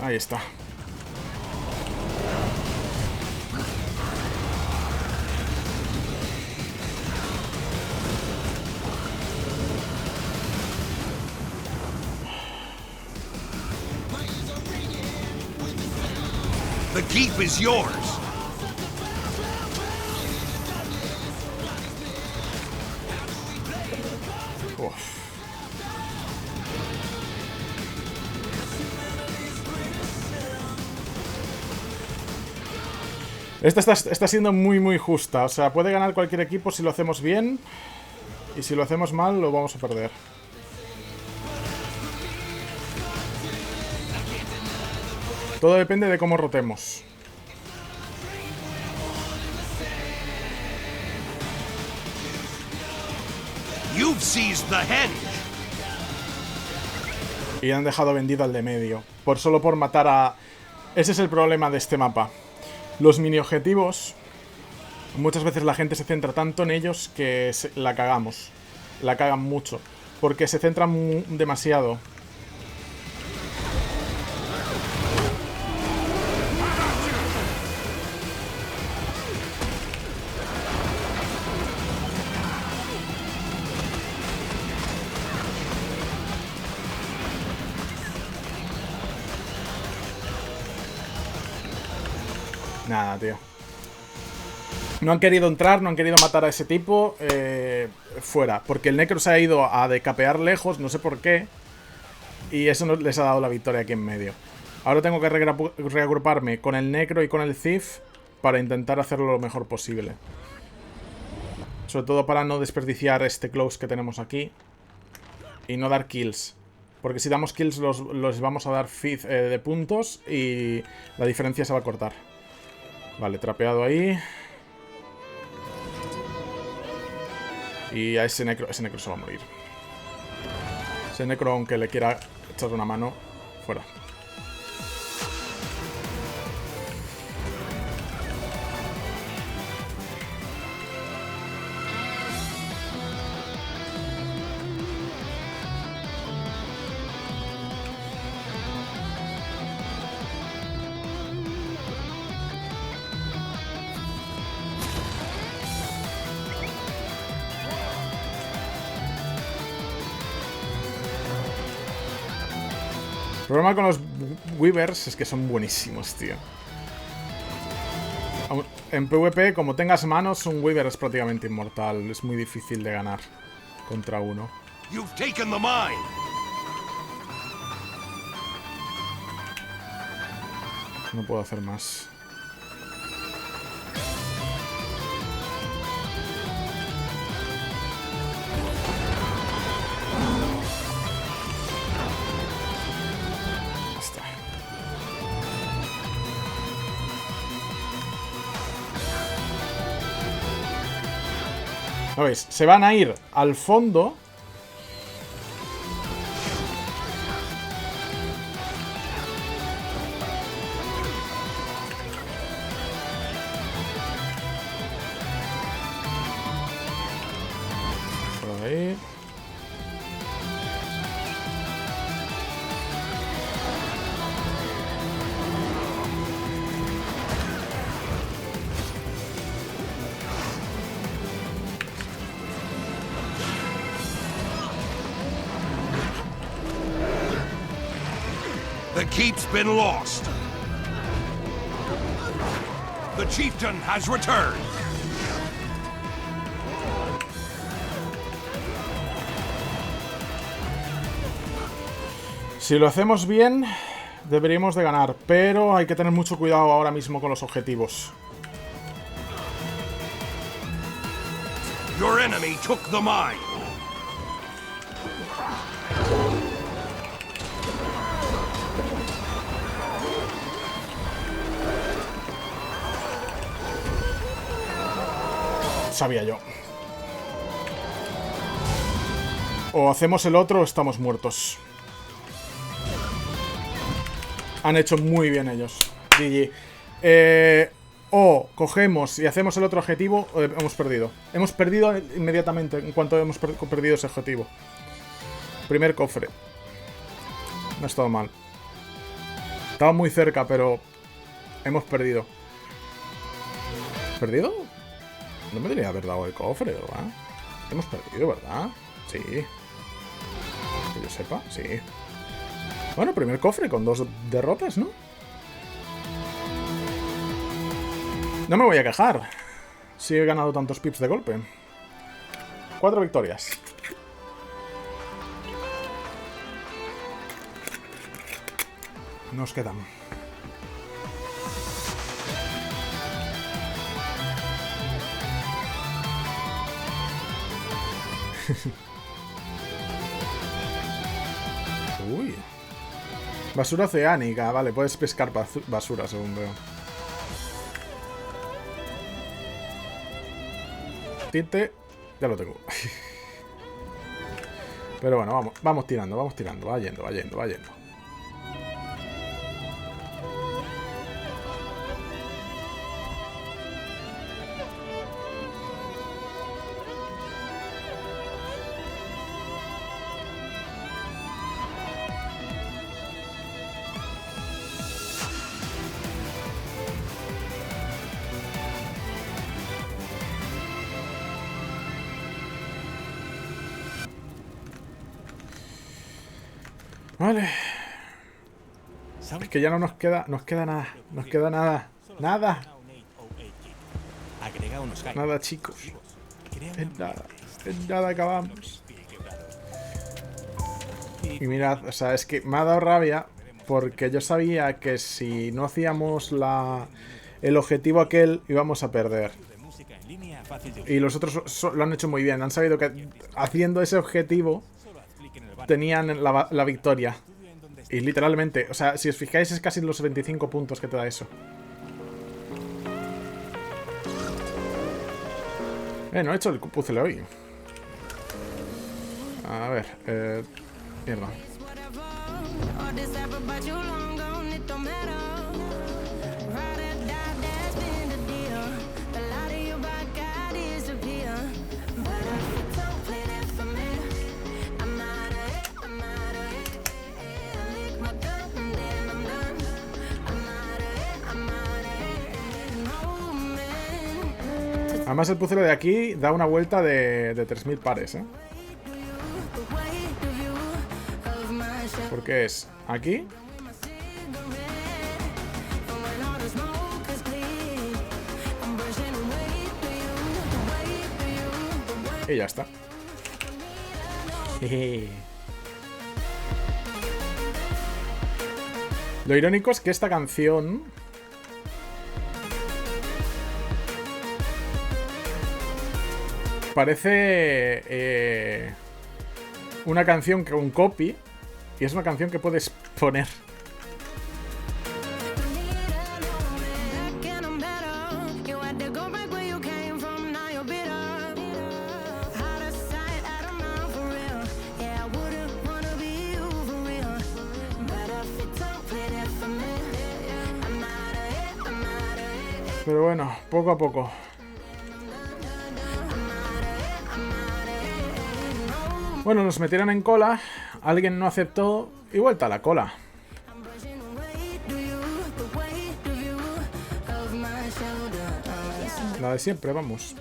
[SPEAKER 1] Ahí está.
[SPEAKER 7] The keep is yours.
[SPEAKER 1] Uf. Esta está siendo muy justa. O sea, puede ganar cualquier equipo si lo hacemos bien. Y si lo hacemos mal, lo vamos a perder. Todo depende de cómo rotemos.
[SPEAKER 7] You've seized the henge.
[SPEAKER 1] Y han dejado vendido al de medio. Solo por matar a... Ese es el problema de este mapa. Los mini objetivos, muchas veces la gente se centra tanto en ellos que la cagamos. La cagan mucho. Porque se centran demasiado. Nada, tío. No han querido entrar, no han querido matar a ese tipo. Fuera. Porque el Necro se ha ido a decapear lejos, no sé por qué. Y eso no les ha dado la victoria aquí en medio. Ahora tengo que reagruparme con el Necro y con el Thief para intentar hacerlo lo mejor posible. Sobre todo para no desperdiciar este close que tenemos aquí. Y no dar kills. Porque si damos kills los vamos a dar de puntos y la diferencia se va a cortar. Vale, trapeado ahí. Y a ese necro se va a morir. Ese necro, aunque le quiera echar una mano, fuera. El problema con los Weavers es que son buenísimos, tío. En PvP, como tengas manos, un Weaver es prácticamente inmortal. Es muy difícil de ganar contra uno.
[SPEAKER 7] You've taken the mine.
[SPEAKER 1] No puedo hacer más. ¿Lo veis? Se van a ir al fondo. Por ahí.
[SPEAKER 7] The keep's been lost. The chieftain has returned.
[SPEAKER 1] Si lo hacemos bien, deberíamos de ganar, pero hay que tener mucho cuidado ahora mismo con los objetivos.
[SPEAKER 7] Your enemy took the mine.
[SPEAKER 1] sabía yo. O hacemos el otro o estamos muertos. Han hecho muy bien ellos. GG. O cogemos y hacemos el otro objetivo, hemos perdido. Hemos perdido inmediatamente en cuanto hemos perdido ese objetivo. Primer cofre. No ha estado mal. Estaba muy cerca, pero hemos perdido. ¿Perdido? No me debería haber dado el cofre, ¿verdad? Hemos perdido, ¿verdad? Sí. Que yo sepa, sí. Bueno, primer cofre con 2 derrotas, ¿no? No me voy a quejar. Si he ganado tantos pips de golpe. 4 victorias. Nos quedan. Uy. Basura oceánica. Vale, puedes pescar basura, según veo. Tinte. Ya lo tengo. Pero bueno, vamos tirando, vamos tirando. Va yendo, va yendo, va yendo. Vale. Es que ya no nos queda nada. Nos queda nada. Nada. Nada, chicos. En nada. En nada acabamos. Y mirad, o sea, es que me ha dado rabia porque yo sabía que si no hacíamos el objetivo aquel íbamos a perder. Y los otros lo han hecho muy bien. Han sabido que haciendo ese objetivo tenían la victoria. Y literalmente, o sea, si os fijáis es casi los 25 puntos que te da eso. No he hecho el puzzle hoy. A ver, mierda. Además el puzzle de aquí da una vuelta de 3000 pares, ¿eh? Porque es aquí. Y ya está. Lo irónico es que esta canción parece una canción con copy y es una canción que puedes poner. Pero bueno, poco a poco. Bueno, nos metieron en cola, alguien no aceptó y vuelta a la cola. La de siempre, vamos.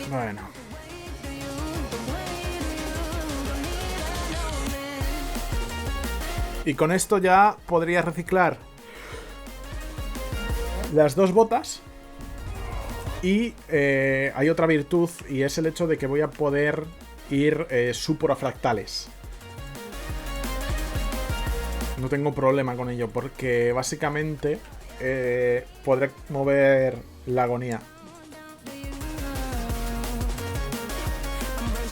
[SPEAKER 1] Bueno. Y con esto ya podría reciclar las 2 botas. Y hay otra virtud, y es el hecho de que voy a poder ir suprafractales. No tengo problema con ello, porque básicamente podré mover la agonía.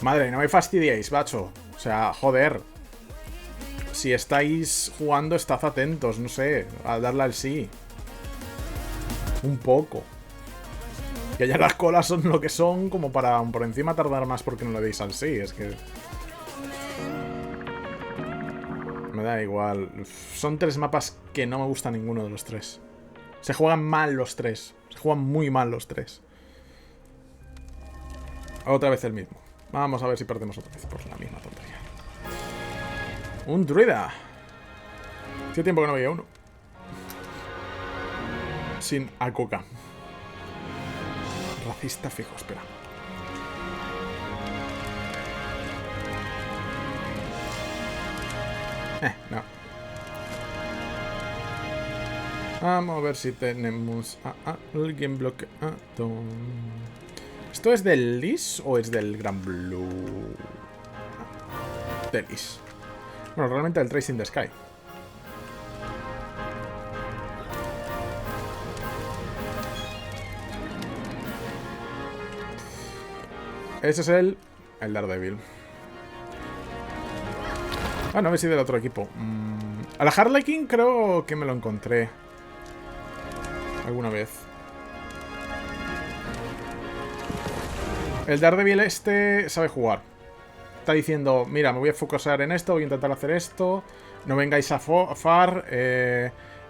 [SPEAKER 1] Madre, no me fastidiéis, macho. O sea, joder. Si estáis jugando, estad atentos, no sé, a darle al sí. Un poco. Que ya las colas son lo que son, como para por encima tardar más porque no le deis al sí. Es que... me da igual. Son 3 mapas que no me gusta ninguno de los 3. Se juegan mal los 3. Se juegan muy mal los 3. Otra vez el mismo. Vamos a ver si perdemos otra vez por la misma tontería. Un druida. Hace tiempo que no veía uno. Sin Akoka. Racista fijo, espera. No. Vamos a ver si tenemos a alguien bloqueado. ¿Esto es del Lis o es del Gran Blue? Del Lis. Bueno, realmente el Tracing the Sky. Ese es el Daredevil. Ah, no, a ver si del otro equipo. A la Harlequin creo que me lo encontré alguna vez. El Daredevil este sabe jugar. Está diciendo, mira, me voy a focusar en esto, voy a intentar hacer esto. No vengáis a far.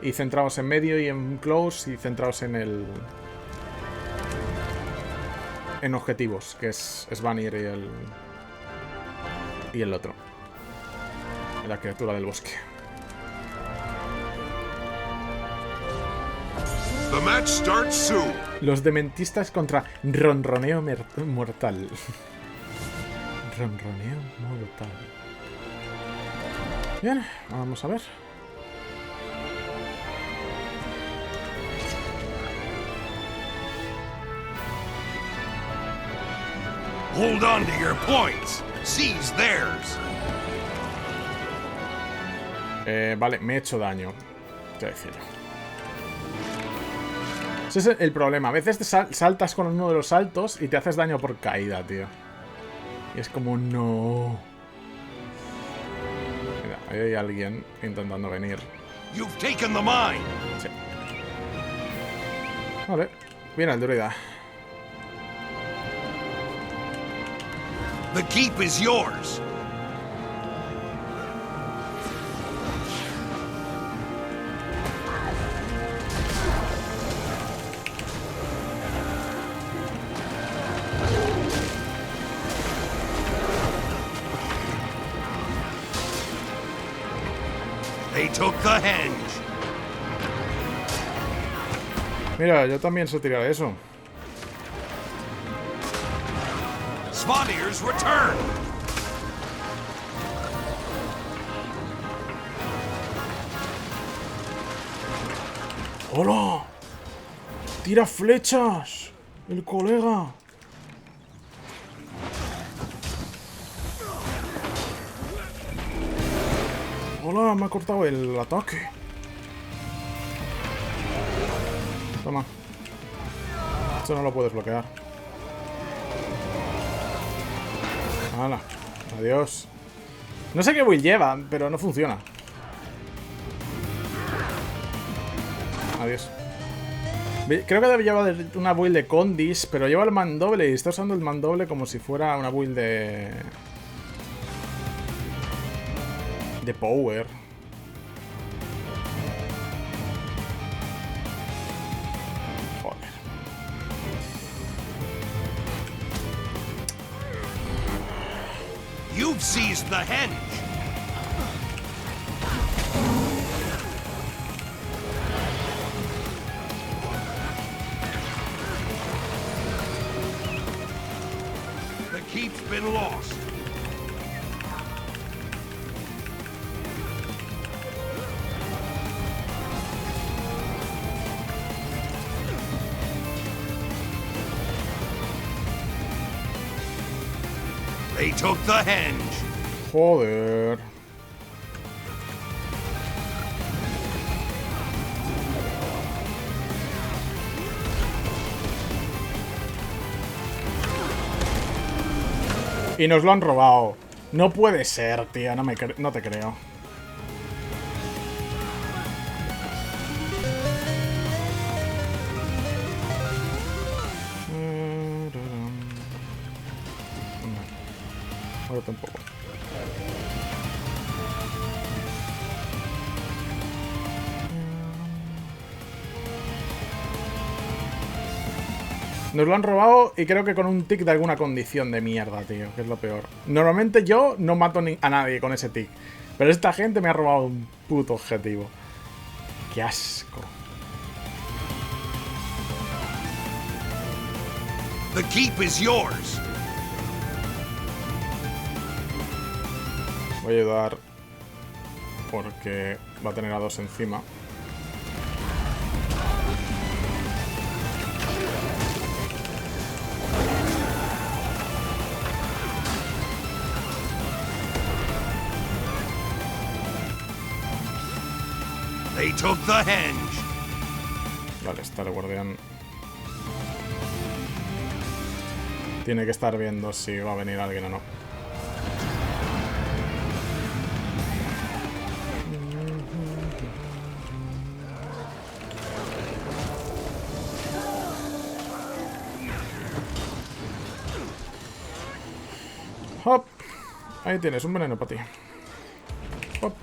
[SPEAKER 1] Y centraos en medio y en close. Y centraos en el... en objetivos, que es Vanir y el otro. La criatura del bosque.
[SPEAKER 7] The match starts soon.
[SPEAKER 1] Los dementistas contra Ronroneo Mortal. Ronroneo Mortal. Bien, vamos a ver.
[SPEAKER 7] Hold on to your points. Seize theirs.
[SPEAKER 1] Vale, me he hecho daño. Te voy a decir. Ese es el problema. A veces te saltas con uno de los saltos y te haces daño por caída, tío. Y es como, no. Mira, ahí hay alguien intentando venir.
[SPEAKER 7] You've taken the mine.
[SPEAKER 1] Sí. Vale. Viene el druida.
[SPEAKER 7] The keep is yours. They took the henge.
[SPEAKER 1] Mira, yo también sé tirar eso.
[SPEAKER 7] Svanir's return.
[SPEAKER 1] ¡Hola! ¡Tira flechas! ¡El colega! ¡Hola! Me ha cortado el ataque. Toma. Esto no lo puedes bloquear. ¡Hala! Adiós. No sé qué build lleva, pero no funciona. Adiós. Creo que debe llevar una build de Condis, pero lleva el mandoble y está usando el mandoble como si fuera una build de Power. Joder.
[SPEAKER 7] You've seized the henge. The keep's been lost. They took the henge.
[SPEAKER 1] Joder. Y nos lo han robado. No puede ser, tío. No te creo. Ahora tampoco. Nos lo han robado y creo que con un tic de alguna condición de mierda, tío, que es lo peor. Normalmente yo no mato a nadie con ese tic, pero esta gente me ha robado un puto objetivo. ¡Qué asco!
[SPEAKER 7] The keep is yours.
[SPEAKER 1] Voy a ayudar porque va a tener a dos encima.
[SPEAKER 7] They took the henge.
[SPEAKER 1] Vale, está el guardián. Tiene que estar viendo si va a venir alguien o no. Hop. Ahí tienes un veneno para ti. Hop.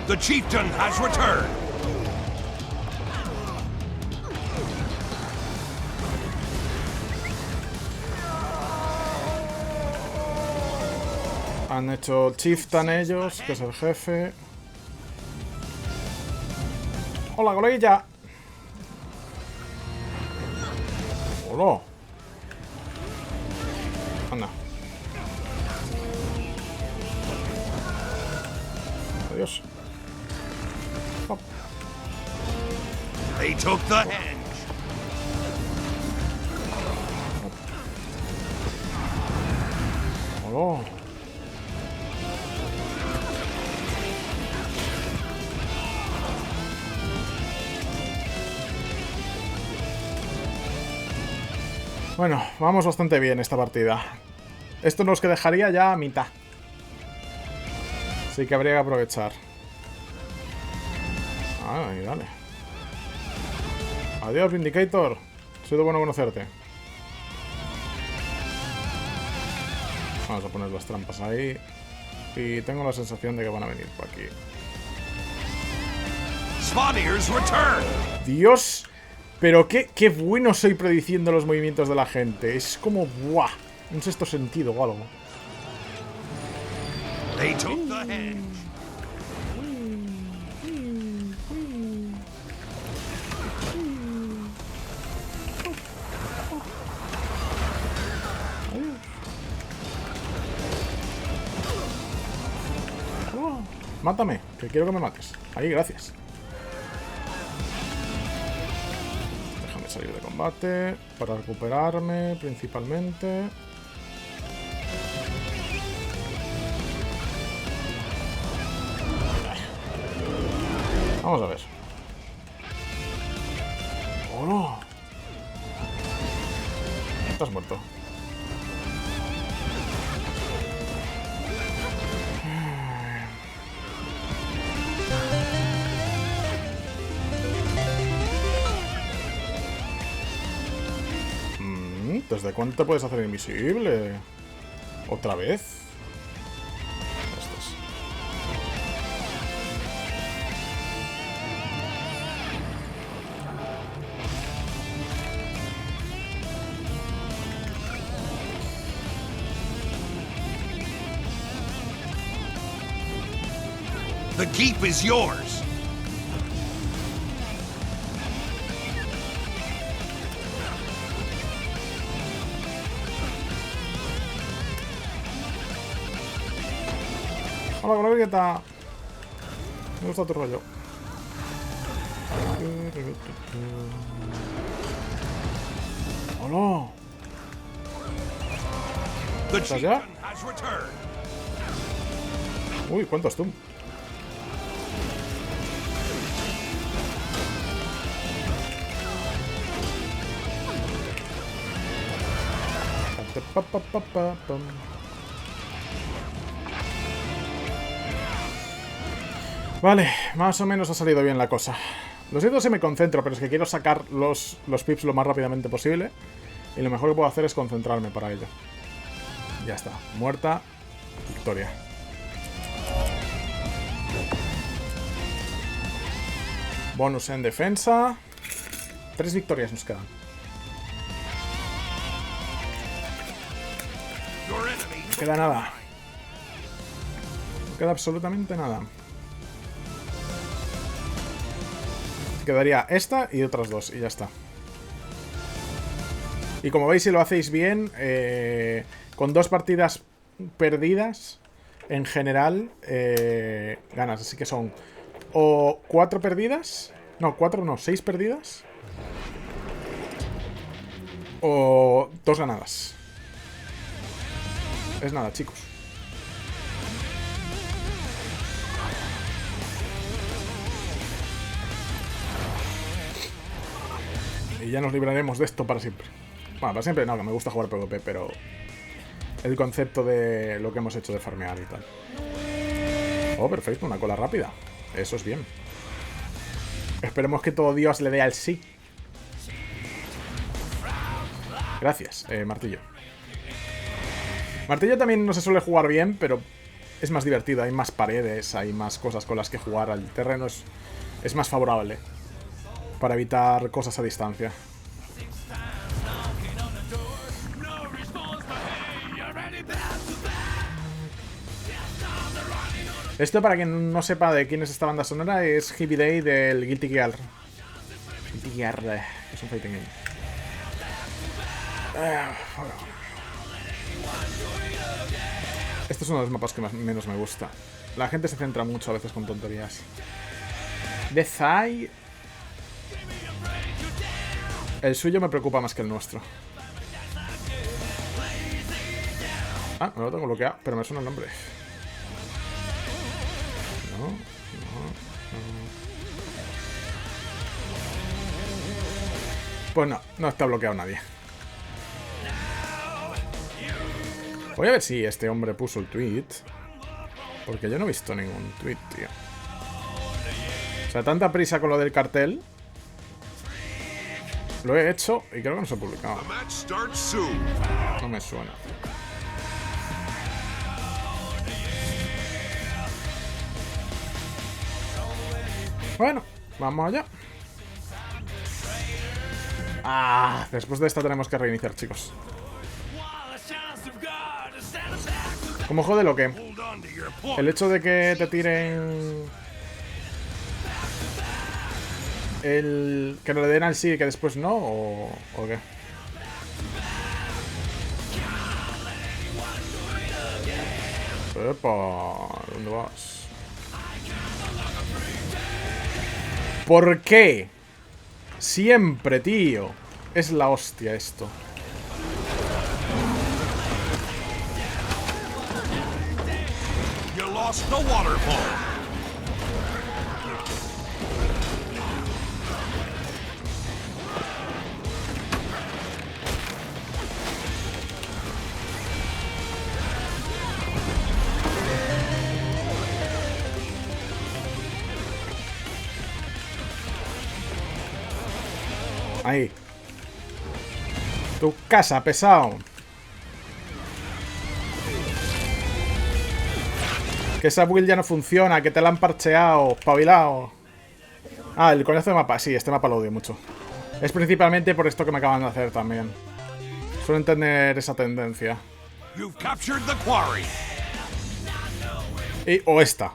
[SPEAKER 7] The chieftain has returned.
[SPEAKER 1] Han hecho chieftain ellos, que es el jefe. ¡Hola, coleguilla! ¡Hola! Anda. Adiós. Hop.
[SPEAKER 7] They took the henge.
[SPEAKER 1] ¡Hola! Bueno, vamos bastante bien esta partida. Esto nos que dejaría ya a mitad. Así que habría que aprovechar. Ay, dale. Adiós, Vindicator. Ha sido bueno conocerte. Vamos a poner las trampas ahí. Y tengo la sensación de que van a venir por aquí. Dios, pero qué bueno soy prediciendo los movimientos de la gente. Es como, ¡buah! Un sexto sentido o algo.
[SPEAKER 7] They took the henge.
[SPEAKER 1] Mátame, que quiero que me mates. Ahí, gracias. Déjame salir de combate para recuperarme, principalmente. Vamos a ver. ¡Oh, no! Estás muerto. ¿Desde cuándo te puedes hacer invisible? ¿Otra vez? Estos.
[SPEAKER 7] The keep is yours.
[SPEAKER 1] Hola, coleguita. Me gusta tu rollo. Hola. ¿Estás ya? Uy, ¿cuántos tú? Vale, más o menos ha salido bien la cosa. Lo siento si me concentro, pero es que quiero sacar los pips lo más rápidamente posible. Y lo mejor que puedo hacer es concentrarme para ello. Ya está. Muerta. Victoria. Bonus en defensa. 3 victorias nos quedan. No queda nada. No queda absolutamente nada. Quedaría esta y otras 2 y ya está. Y como veis, si lo hacéis bien, con 2 partidas perdidas, en general, ganas. Así que son o 4 perdidas, no, 4 no, 6 perdidas, o 2 ganadas. Es nada, chicos. Y ya nos libraremos de esto para siempre. Bueno, para siempre no, que me gusta jugar PvP, pero el concepto de lo que hemos hecho de farmear y tal. Oh, perfecto, una cola rápida. Eso es bien. Esperemos que todo Dios le dé al sí. Gracias, martillo. Martillo también no se suele jugar bien, pero es más divertido. Hay más paredes, hay más cosas con las que jugar. El terreno es más favorable para evitar cosas a distancia. Esto, para quien no sepa de quién es esta banda sonora, es Heavy Day del Guilty Gear. Guilty Gear, es un fighting game. Este es uno de los mapas que menos me gusta. La gente se centra mucho a veces con tonterías. The Thai. El suyo me preocupa más que el nuestro. Ah, me lo tengo bloqueado, pero me suena el nombre. No. Pues no está bloqueado nadie. Voy a ver si este hombre puso el tweet. Porque yo no he visto ningún tweet, tío. O sea, tanta prisa con lo del cartel. Lo he hecho y creo que no se ha publicado. No me suena. Bueno, vamos allá. Ah, después de esta tenemos que reiniciar, chicos. ¿Cómo jode lo que? El hecho de que te tiren... Que no le den al sí y que después no, o qué. Epa, ¿dónde vas? ¿Por qué? Siempre, tío. Es la hostia esto.
[SPEAKER 7] You lost the waterfall.
[SPEAKER 1] Ahí. Tu casa, pesado. Que esa build ya no funciona, que te la han parcheado, espabilado. Ah, el coñazo de mapa. Sí, este mapa lo odio mucho. Es principalmente por esto que me acaban de hacer también. Suelen tener esa tendencia. O esta,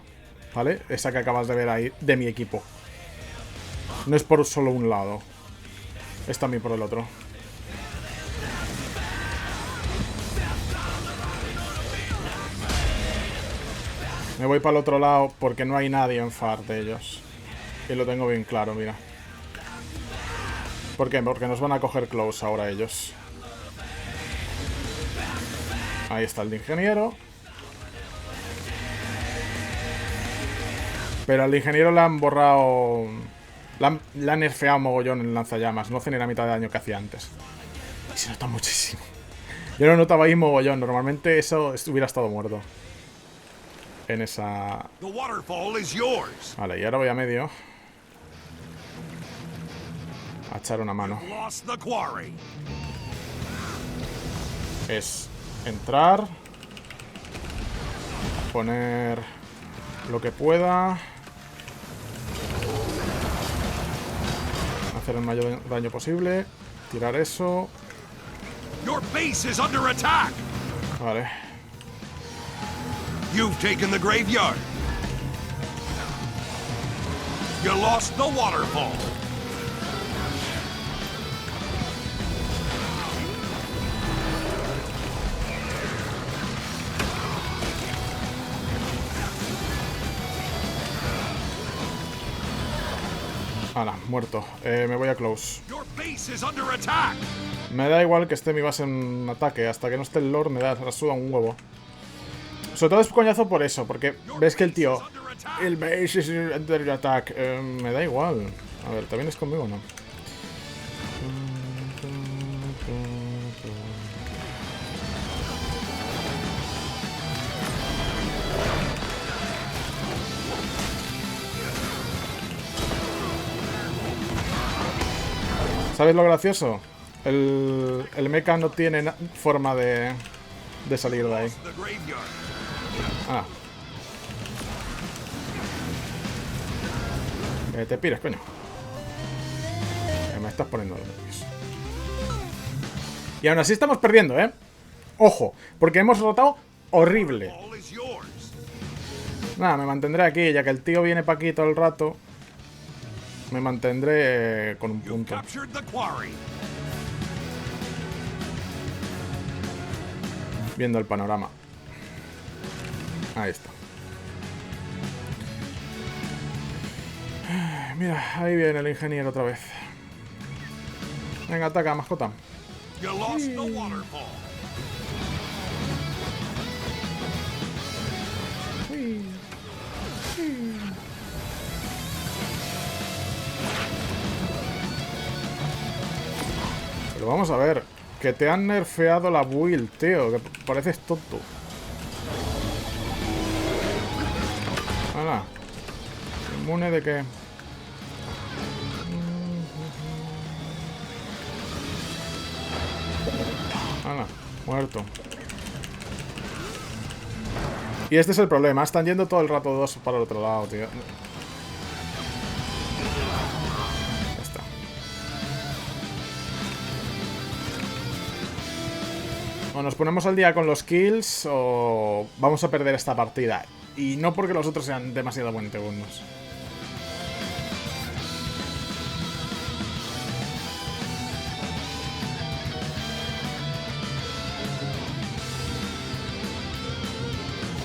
[SPEAKER 1] ¿vale? Esa que acabas de ver ahí, de mi equipo. No es por solo un lado. Es también por el otro. Me voy para el otro lado porque no hay nadie en FAR de ellos. Y lo tengo bien claro, mira. ¿Por qué? Porque nos van a coger close ahora ellos. Ahí está el de ingeniero. Pero al de ingeniero le han borrado... Le han nerfeado mogollón en lanzallamas. No hace ni la mitad de daño que hacía antes. Y se nota muchísimo. Yo lo notaba ahí mogollón. Normalmente eso hubiera estado muerto. En esa... Vale, y ahora voy a medio. a echar una mano. Es entrar, poner lo que pueda, hacer el mayor daño posible, tirar eso. Vale.
[SPEAKER 7] You've taken the graveyard. You lost the waterfall.
[SPEAKER 1] Hala, muerto. Me voy a close.
[SPEAKER 7] Your base is under attack.
[SPEAKER 1] Me da igual que esté mi base en ataque. Hasta que no esté el Lord me suda un huevo. Sobre todo es coñazo por eso. Porque ves que el tío... El base is under attack. Me da igual. A ver, ¿te vienes conmigo o no? ¿Sabes lo gracioso? El mecha no tiene forma de salir de ahí. Ah. Te pires, coño. Me estás poniendo los nervios. Y aún así estamos perdiendo, ¿eh? Ojo, porque hemos rotado horrible. Nada, me mantendré aquí, ya que el tío viene para aquí todo el rato. Me mantendré con un punto. Viendo el panorama. Ahí está. Mira, ahí viene el ingeniero otra vez. Venga, ataca, mascota. Pero vamos a ver, que te han nerfeado la build, tío, que pareces tonto. Hala. ¿Inmune de qué? Hala, muerto. Y este es el problema, están yendo todo el rato dos para el otro lado, tío. O nos ponemos al día con los kills o vamos a perder esta partida. Y no porque los otros sean demasiado buenos.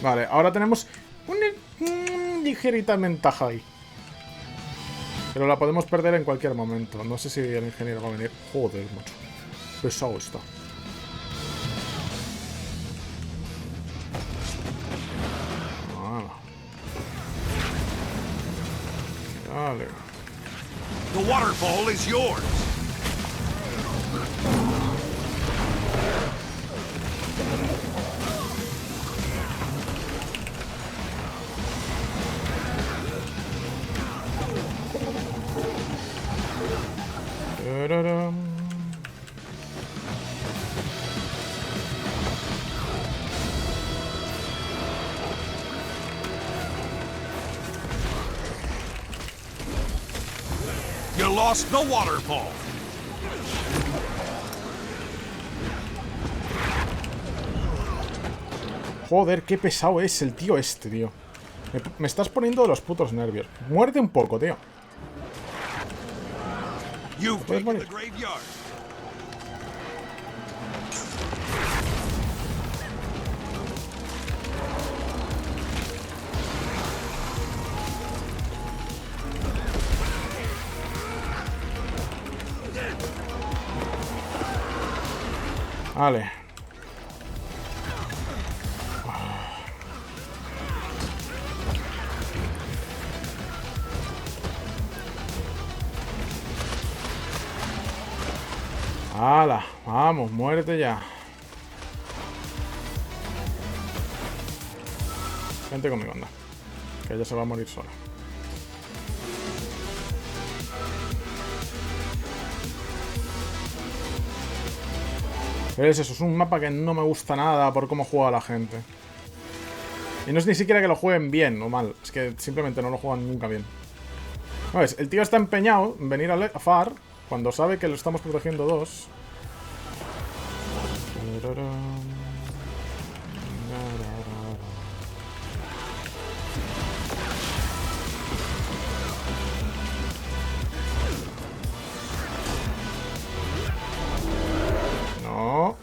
[SPEAKER 1] Vale, ahora tenemos una ligerita ventaja ahí. Pero la podemos perder en cualquier momento. No sé si el ingeniero va a venir. Joder, macho. Pesado está. Vale.
[SPEAKER 7] The waterfall is yours. You lost the waterfall.
[SPEAKER 1] Joder, qué pesado es el tío este, tío. Me estás poniendo de los putos nervios. Muerde un poco, tío. ¿Puedes morir? Vale. ¡Hala! Vamos, muérete ya. Vente conmigo, anda. Que ella se va a morir sola. Pero es eso, es un mapa que no me gusta nada por cómo juega la gente. Y no es ni siquiera que lo jueguen bien o mal, es que simplemente no lo juegan nunca bien. ¿Ves? El tío está empeñado en venir a FAR cuando sabe que lo estamos protegiendo dos. No.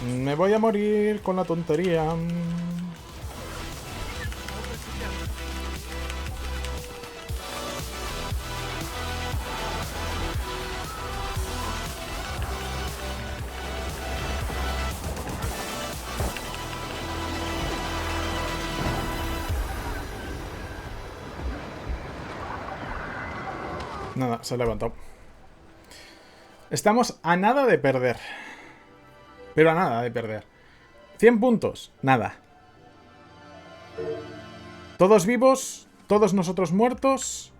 [SPEAKER 1] Me voy a morir con la tontería. Nada, se ha levantado. Estamos a nada de perder. Pero a nada de perder. 100 puntos. Nada. Todos vivos. Todos nosotros muertos.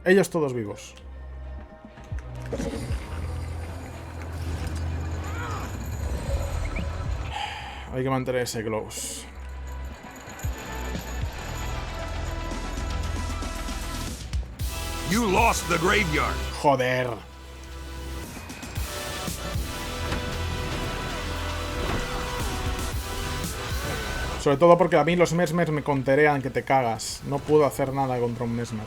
[SPEAKER 1] Ellos todos vivos. Hay que mantener ese close.
[SPEAKER 7] You lost the graveyard.
[SPEAKER 1] Joder. Sobre todo porque a mí los mesmers me conterean que te cagas. No puedo hacer nada contra un mesmer.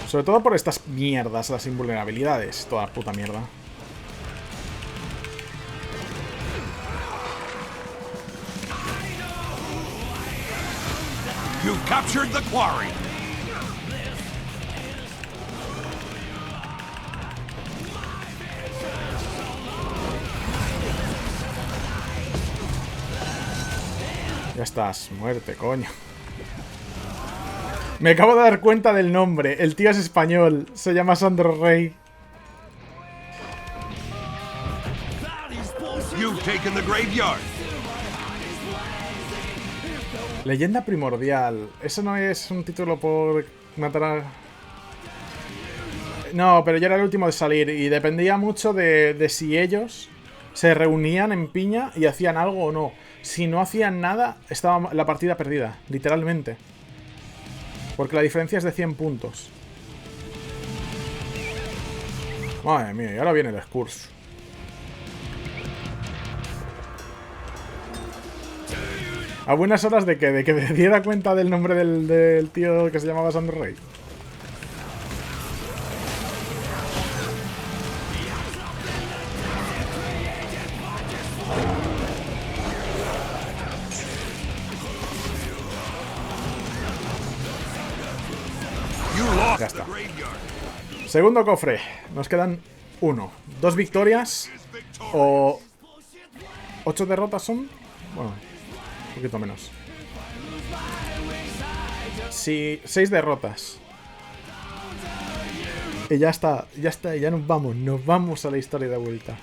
[SPEAKER 1] Sobre todo por estas mierdas, las invulnerabilidades. Toda puta mierda.
[SPEAKER 7] You captured the quarry.
[SPEAKER 1] Ya estás, muerte, coño. Me acabo de dar cuenta del nombre. El tío es español. Se llama Sandro Rey.
[SPEAKER 7] You've taken the graveyard.
[SPEAKER 1] Leyenda primordial. Eso no es un título por matar a... No, pero yo era el último de salir. Y dependía mucho de si ellos se reunían en piña y hacían algo o no. Si no hacían nada, estaba la partida perdida. Literalmente. Porque la diferencia es de 100 puntos. Madre mía, y ahora viene el discurso. A buenas horas de que me diera cuenta del nombre del tío que se llamaba Sandro Rey. Ya está. Segundo cofre. Nos quedan 1. 2 victorias. O 8 derrotas son. Bueno, un poquito menos. Sí, 6 derrotas. Y ya está, ya nos vamos a la historia de vuelta.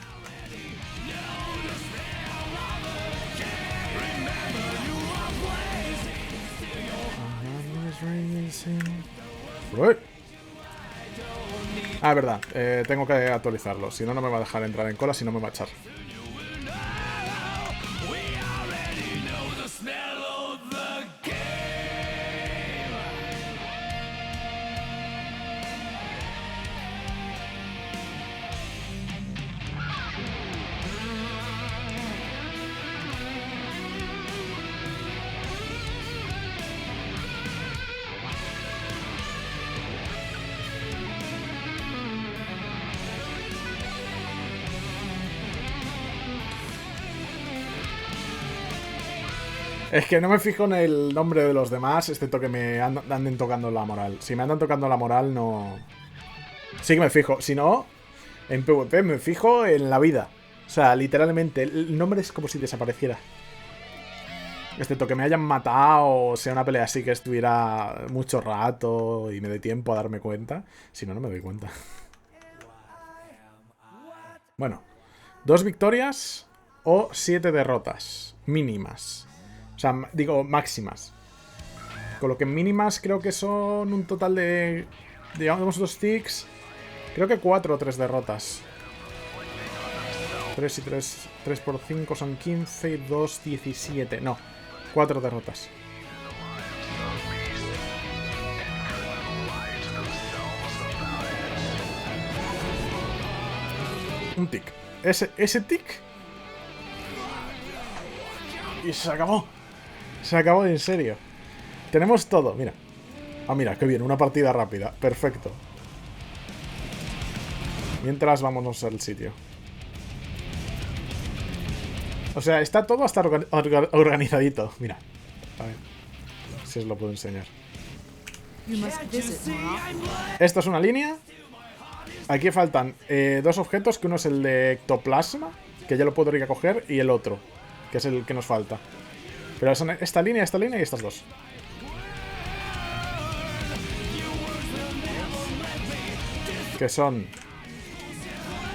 [SPEAKER 1] Uy. Ah, es verdad, tengo que actualizarlo. Si no, no me va a dejar entrar en cola, si no me va a echar. Es que no me fijo en el nombre de los demás, excepto que me anden tocando la moral. Si me andan tocando la moral, no... Sí que me fijo. Si no, en PvP me fijo en la vida. O sea, literalmente, el nombre es como si desapareciera. Excepto que me hayan matado, o sea una pelea así que estuviera mucho rato y me dé tiempo a darme cuenta. Si no, no me doy cuenta. Bueno, 2 victorias o 7 derrotas mínimas. O sea, digo máximas. Con lo que mínimas creo que son un total de... Digamos 2 sticks. Creo que 4 o 3 derrotas. 3 y 3. 3 por 5 son 15 y 2, 17. No, 4 derrotas. Un tic. Ese tic. Y se acabó. Se acabó en serio. Tenemos todo, mira. Ah, mira, qué bien, una partida rápida. Perfecto. Mientras vámonos al sitio. O sea, está todo hasta organizadito. Mira. A ver. Si os lo puedo enseñar. Esto es una línea. Aquí faltan 2 objetos, que uno es el de ectoplasma, que ya lo podría coger, y el otro, que es el que nos falta. Pero son esta línea y estas 2. Que son...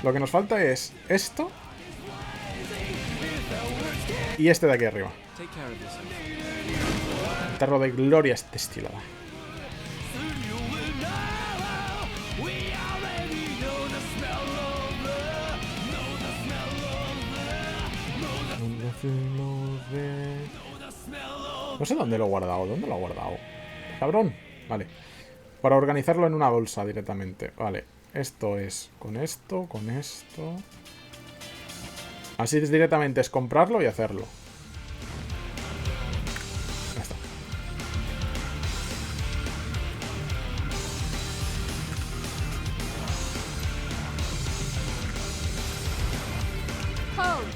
[SPEAKER 1] Lo que nos falta es esto y este de aquí arriba. Tarro de gloria destilada. No sé dónde lo he guardado. ¿Dónde lo he guardado? Cabrón. Vale. Para organizarlo en una bolsa directamente. Vale. Esto es con esto, con esto. Así es directamente, es comprarlo y hacerlo. Ya está.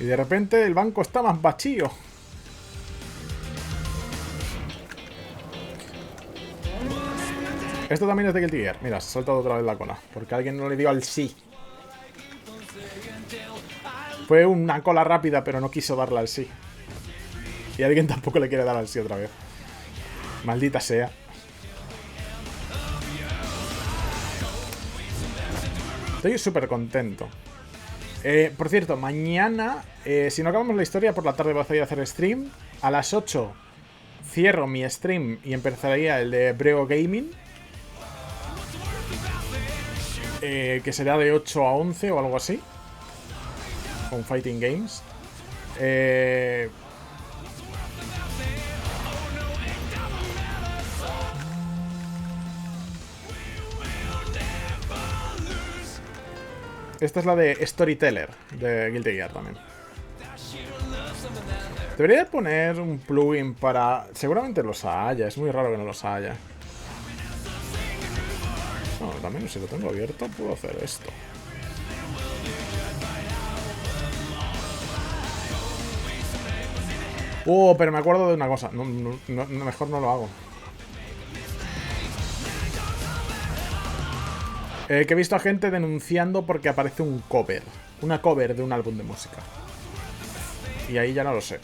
[SPEAKER 1] Y de repente el banco está más vacío. Esto también es de Guilty Gear. Mira, se ha saltado otra vez la cola. Porque alguien no le dio al sí. Fue una cola rápida, pero no quiso darle al sí. Y alguien tampoco le quiere dar al sí otra vez. Maldita sea. Estoy súper contento. Por cierto, mañana, si no acabamos la historia, por la tarde voy a ir a hacer stream. A las 8 cierro mi stream y empezaría el de Brego Gaming. Que será de 8 a 11 o algo así. Con Fighting Games. Esta es la de Storyteller de Guilty Gear también. Debería poner un plugin para... Seguramente los haya, es muy raro que no los haya. No, también si lo tengo abierto puedo hacer esto. Pero me acuerdo de una cosa. Mejor no lo hago. Que he visto a gente denunciando porque aparece un cover. Una cover de un álbum de música. Y ahí ya no lo sé.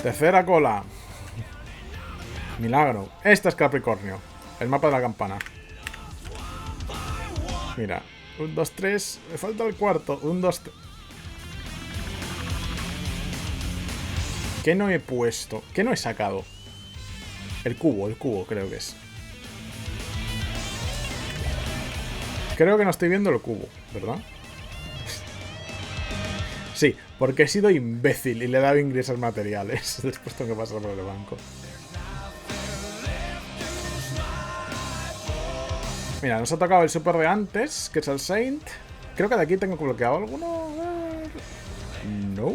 [SPEAKER 1] Tercera cola. Milagro. Esta es Capricornio. El mapa de la campana. Mira. 1, 2, 3. Me falta el cuarto. 1, 2, 3. ¿Qué no he puesto? ¿Qué no he sacado? El cubo creo que es. Creo que no estoy viendo el cubo, ¿verdad? Sí, porque he sido imbécil y le he dado a ingresar materiales. Después tengo que pasar por el banco. Mira, nos ha tocado el super de antes, que es el Saint. Creo que de aquí tengo bloqueado alguno. No.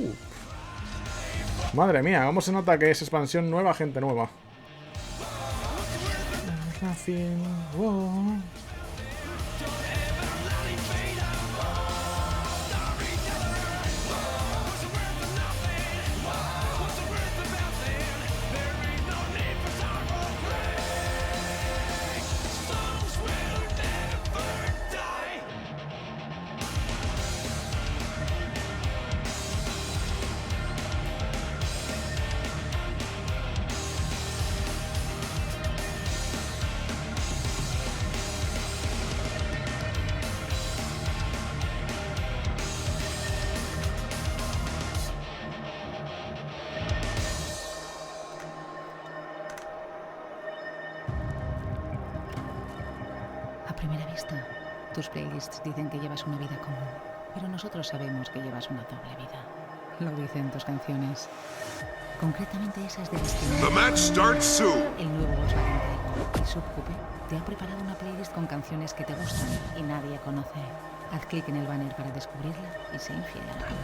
[SPEAKER 1] Madre mía, cómo se nota que es expansión nueva, gente nueva.
[SPEAKER 9] primera vista, tus playlists dicen que llevas una vida común, pero nosotros sabemos que llevas una doble vida. Lo dicen tus canciones. Concretamente esas de Destino.
[SPEAKER 7] The match starts soon.
[SPEAKER 9] El nuevo Volkswagen Taigo, el subcoupé, te ha preparado una playlist con canciones que te gustan y nadie conoce. Haz clic en el banner para descubrirla y sé infiel al canal.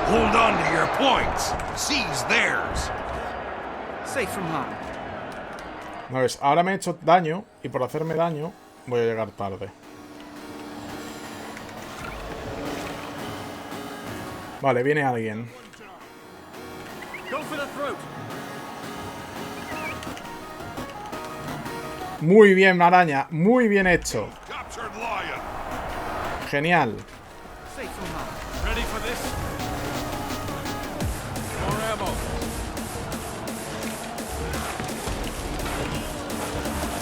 [SPEAKER 7] Hold on to your points. Seize theirs.
[SPEAKER 17] Safe from harm.
[SPEAKER 1] No ves, ahora me he hecho daño y por hacerme daño voy a llegar tarde. Vale, viene alguien. Muy bien, araña. Muy bien hecho. Genial.
[SPEAKER 17] Ready for this? More ammo.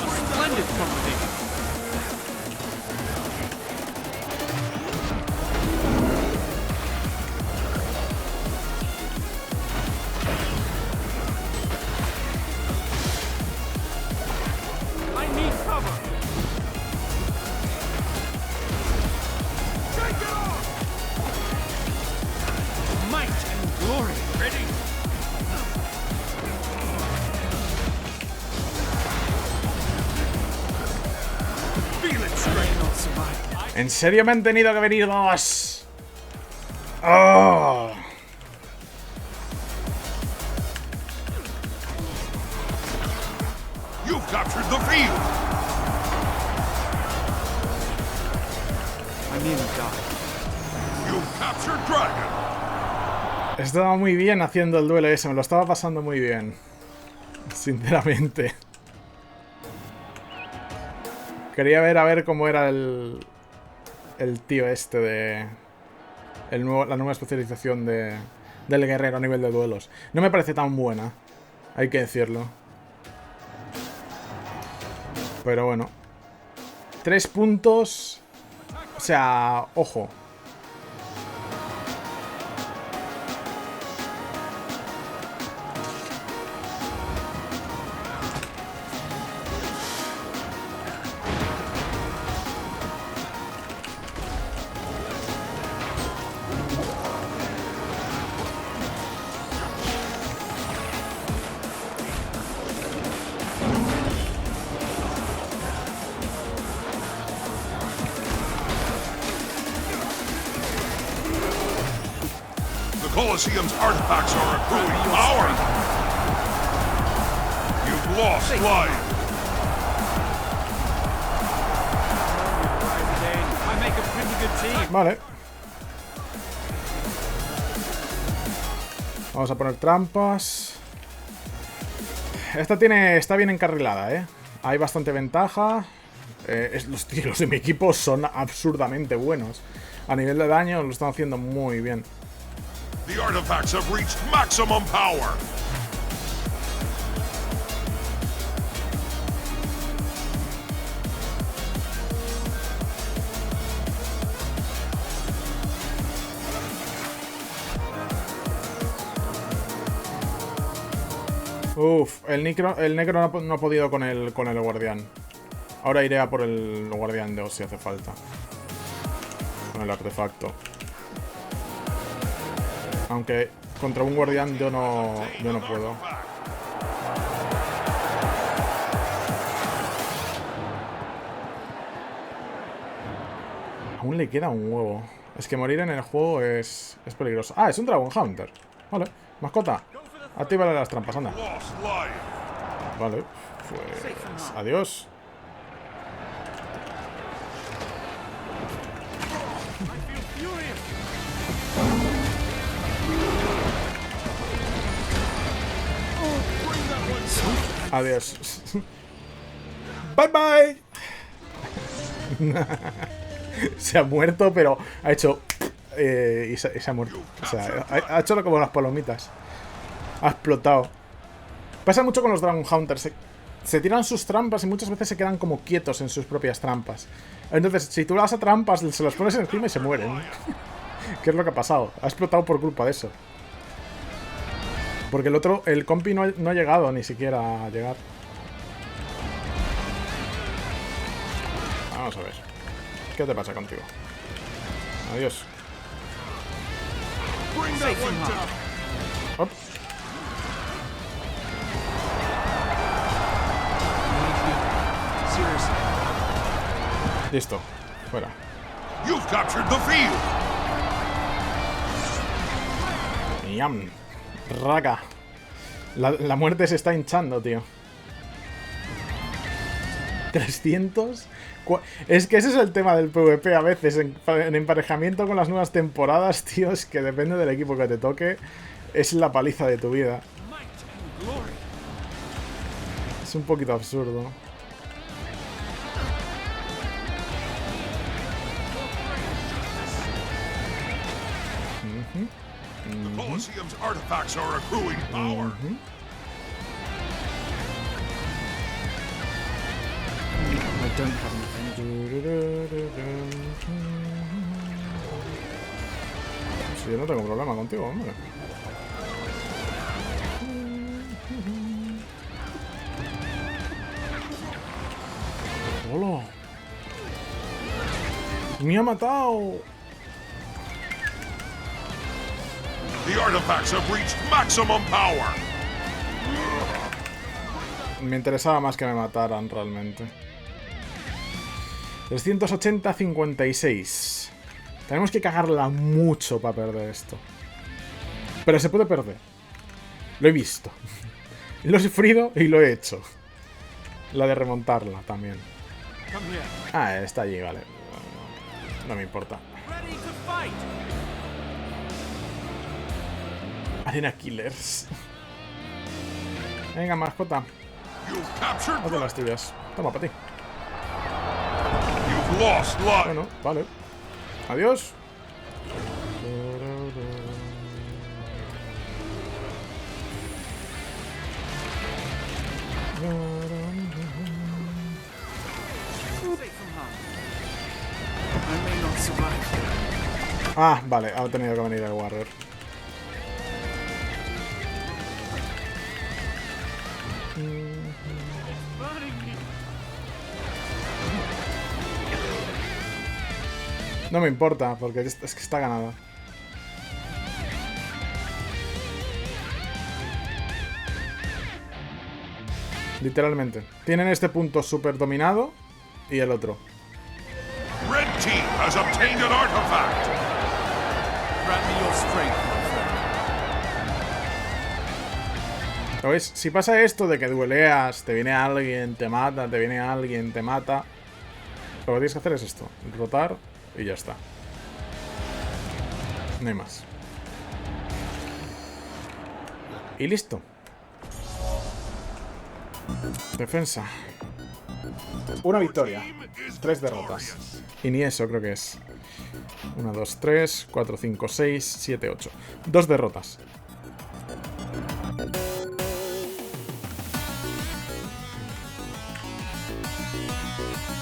[SPEAKER 17] A splendid company. I need cover. Take it off. Might and glory. Ready? Feel it strain on survival.
[SPEAKER 1] ¿En serio me han tenido que venir dos? ¡Oh!
[SPEAKER 7] You've captured the field.
[SPEAKER 17] I nearly died.
[SPEAKER 7] You've captured Dragon.
[SPEAKER 1] Estaba muy bien haciendo el duelo ese, me lo estaba pasando muy bien. Sinceramente. Quería ver a ver cómo era el tío este de... la nueva especialización del guerrero a nivel de duelos. No me parece tan buena, hay que decirlo. Pero bueno. 3 puntos. O sea, ojo.
[SPEAKER 7] Colosseum's artifacts are accruing power. You've lost life.
[SPEAKER 17] I make a pretty good team.
[SPEAKER 1] Vale. Vamos a poner trampas. Esta está bien encarrilada, ¿eh? Hay bastante ventaja. Los tiros de mi equipo son absurdamente buenos. A nivel de daño lo están haciendo muy bien.
[SPEAKER 7] The artifacts have reached maximum power.
[SPEAKER 1] Uf, el negro no ha podido con el guardián. Ahora iré a por el guardián de Oz si hace falta. Con el artefacto. Aunque contra un guardián yo no puedo. Aún le queda un huevo. Es que morir en el juego es peligroso. Ah, es un Dragon Hunter. Vale, mascota. Actívale las trampas, anda. Vale, pues adiós. Adiós. Bye bye. Se ha muerto, pero ha hecho... y se ha muerto. O sea, ha hecho como las palomitas. Ha explotado. Pasa mucho con los Dragon Hunters. Se tiran sus trampas y muchas veces se quedan como quietos en sus propias trampas. Entonces, si tú las trampas, se las pones encima y se mueren. ¿Qué es lo que ha pasado? Ha explotado por culpa de eso. Porque el otro, el compi no ha llegado ni siquiera a llegar. Vamos a ver. ¿Qué te pasa contigo? Adiós. Op. Listo. Fuera.
[SPEAKER 7] You've captured the field.
[SPEAKER 1] Yam. Raga. La muerte se está hinchando, tío. 300. Es que ese es el tema del PvP a veces. En emparejamiento con las nuevas temporadas, tío. Es que depende del equipo que te toque. Es la paliza de tu vida. Es un poquito absurdo.
[SPEAKER 7] The Colosseum's artifacts are accruing power.
[SPEAKER 17] I don't have enough energy.
[SPEAKER 1] Sí, yo no tengo problema contigo, hombre. ¡Hola! ¡Me ha matado!
[SPEAKER 7] The artifacts have reached maximum power.
[SPEAKER 1] Me interesaba más que me mataran realmente. 380-56. Tenemos que cagarla mucho para perder esto. Pero se puede perder. Lo he visto. Lo he sufrido y lo he hecho. La de remontarla también. Ah, está allí, vale. No me importa. Arena Killers. Venga, mascota. Hazte las tuyas. Toma, para ti. Bueno, vale. Adiós. Ah, vale, ha tenido que venir el Warrior. No me importa, porque es que está ganada. Literalmente. Tienen este punto súper dominado y el otro.
[SPEAKER 7] Red team has obtained an artifact.
[SPEAKER 17] Grant me your strength, my friend.
[SPEAKER 1] ¿Sabes? Si pasa esto de que dueleas, te viene alguien, te mata, te viene alguien, te mata. Lo que tienes que hacer es esto. Rotar y ya está. No hay más. Y listo. Defensa. Una victoria. 3 derrotas. Y ni eso creo que es. 1, 2, 3, 4, 5, 6, 7, 8. 2 derrotas.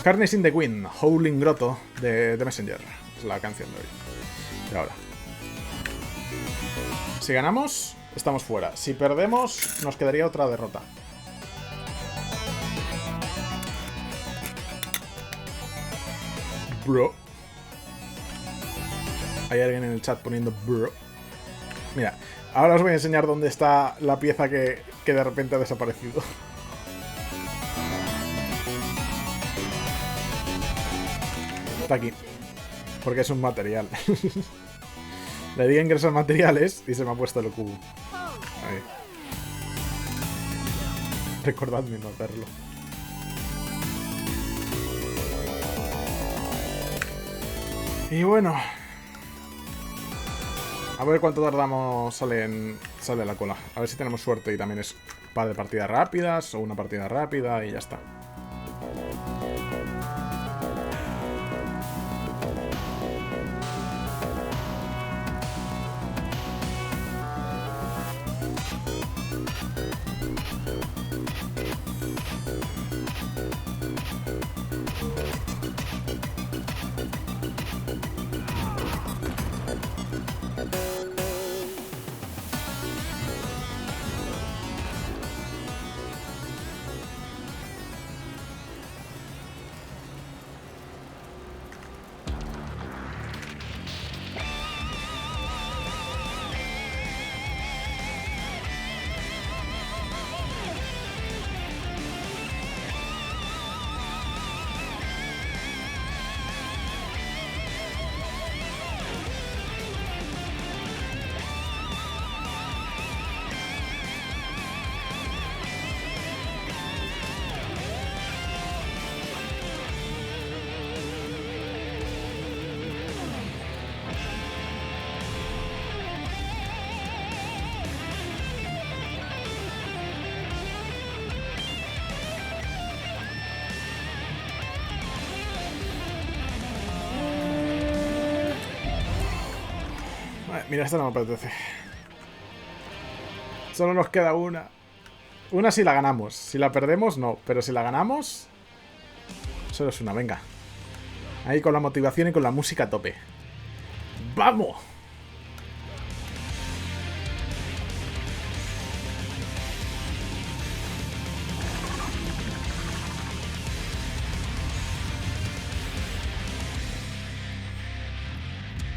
[SPEAKER 1] Carnage in the Wind, Howling Grotto de Messenger. Es la canción de hoy. Y ahora. Si ganamos, estamos fuera. Si perdemos, nos quedaría otra derrota. Bro. Hay alguien en el chat poniendo bro. Mira, ahora os voy a enseñar dónde está la pieza que de repente ha desaparecido. Está aquí. Porque es un material. Le di a ingresar materiales y se me ha puesto el cubo. Ahí. Recordadme no hacerlo. Y bueno. A ver cuánto tardamos sale la cola. A ver si tenemos suerte y también es par de partidas rápidas o una partida rápida y ya está. Mira, esta no me apetece. Solo nos queda una. Una si la ganamos. Si la perdemos, no. Pero si la ganamos... Solo es una, venga. Ahí con la motivación y con la música a tope. ¡Vamos!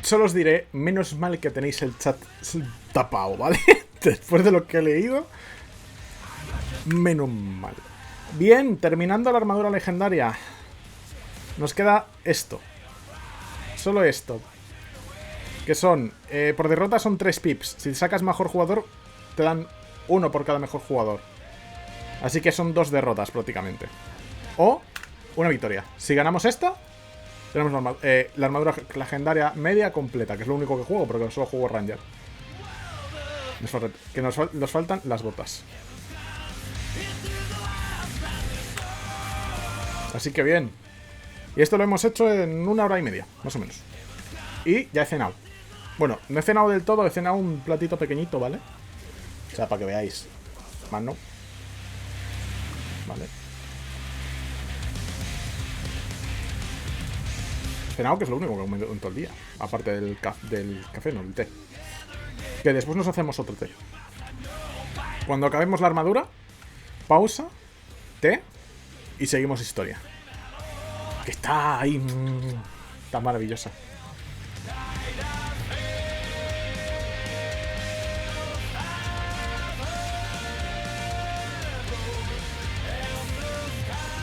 [SPEAKER 1] Solo os diré, menos mal que tenéis el chat tapado, ¿vale? Después de lo que he leído, menos mal. Bien, terminando la armadura legendaria. Nos queda esto. Solo esto. Que son, por derrota son 3 pips. Si sacas mejor jugador, te dan 1 por cada mejor jugador. Así que son 2 derrotas prácticamente. O una victoria. Si ganamos esta... Tenemos la armadura legendaria media completa, que es lo único que juego, porque solo juego Ranger. Nos faltan las botas. Así que bien. Y esto lo hemos hecho en 1 hora y media, más o menos. Y ya he cenado. Bueno, no he cenado del todo, he cenado un platito pequeñito, ¿vale? O sea, para que veáis. Más no. Vale. Cenado, que es lo único que he comido en todo el día. Aparte del café, no, el té. Que después nos hacemos otro té. Cuando acabemos la armadura, pausa, té y seguimos historia. Que está ahí. Está maravillosa.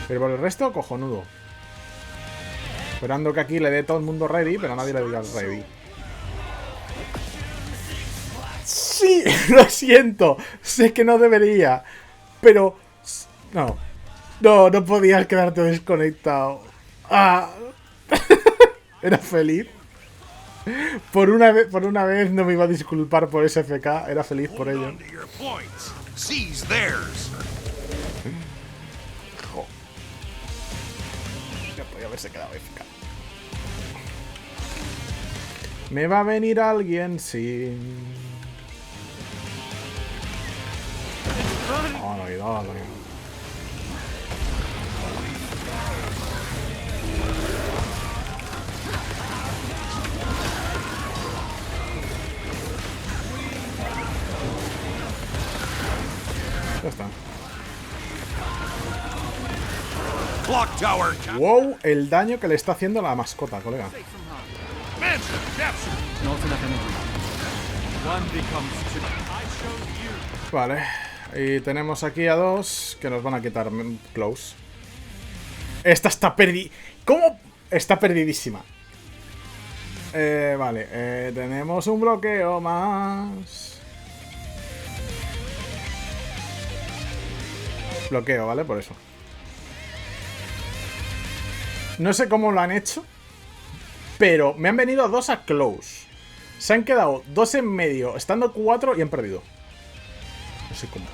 [SPEAKER 1] Pero por el resto, cojonudo. Esperando que aquí le dé todo el mundo ready, pero nadie le diga ready. Sí, lo siento. Sé que no debería. Pero... No. No podías quedarte desconectado. Ah. Era feliz. Por una vez no me iba a disculpar por ese FK. Era feliz por ello. Ya podía haberse quedado FK. Me va a venir alguien sin... Dale. Ya está. Wow, el daño que le está haciendo la mascota, colega. Vale, y tenemos aquí a 2 que nos van a quitar close. Esta está perdida. ¿Cómo? Está perdidísima. Vale, tenemos un bloqueo más. Bloqueo, ¿vale? Por eso. No sé cómo lo han hecho, pero me han venido 2 a close. Se han quedado 2 en medio, estando 4 y han perdido. No sé cómo.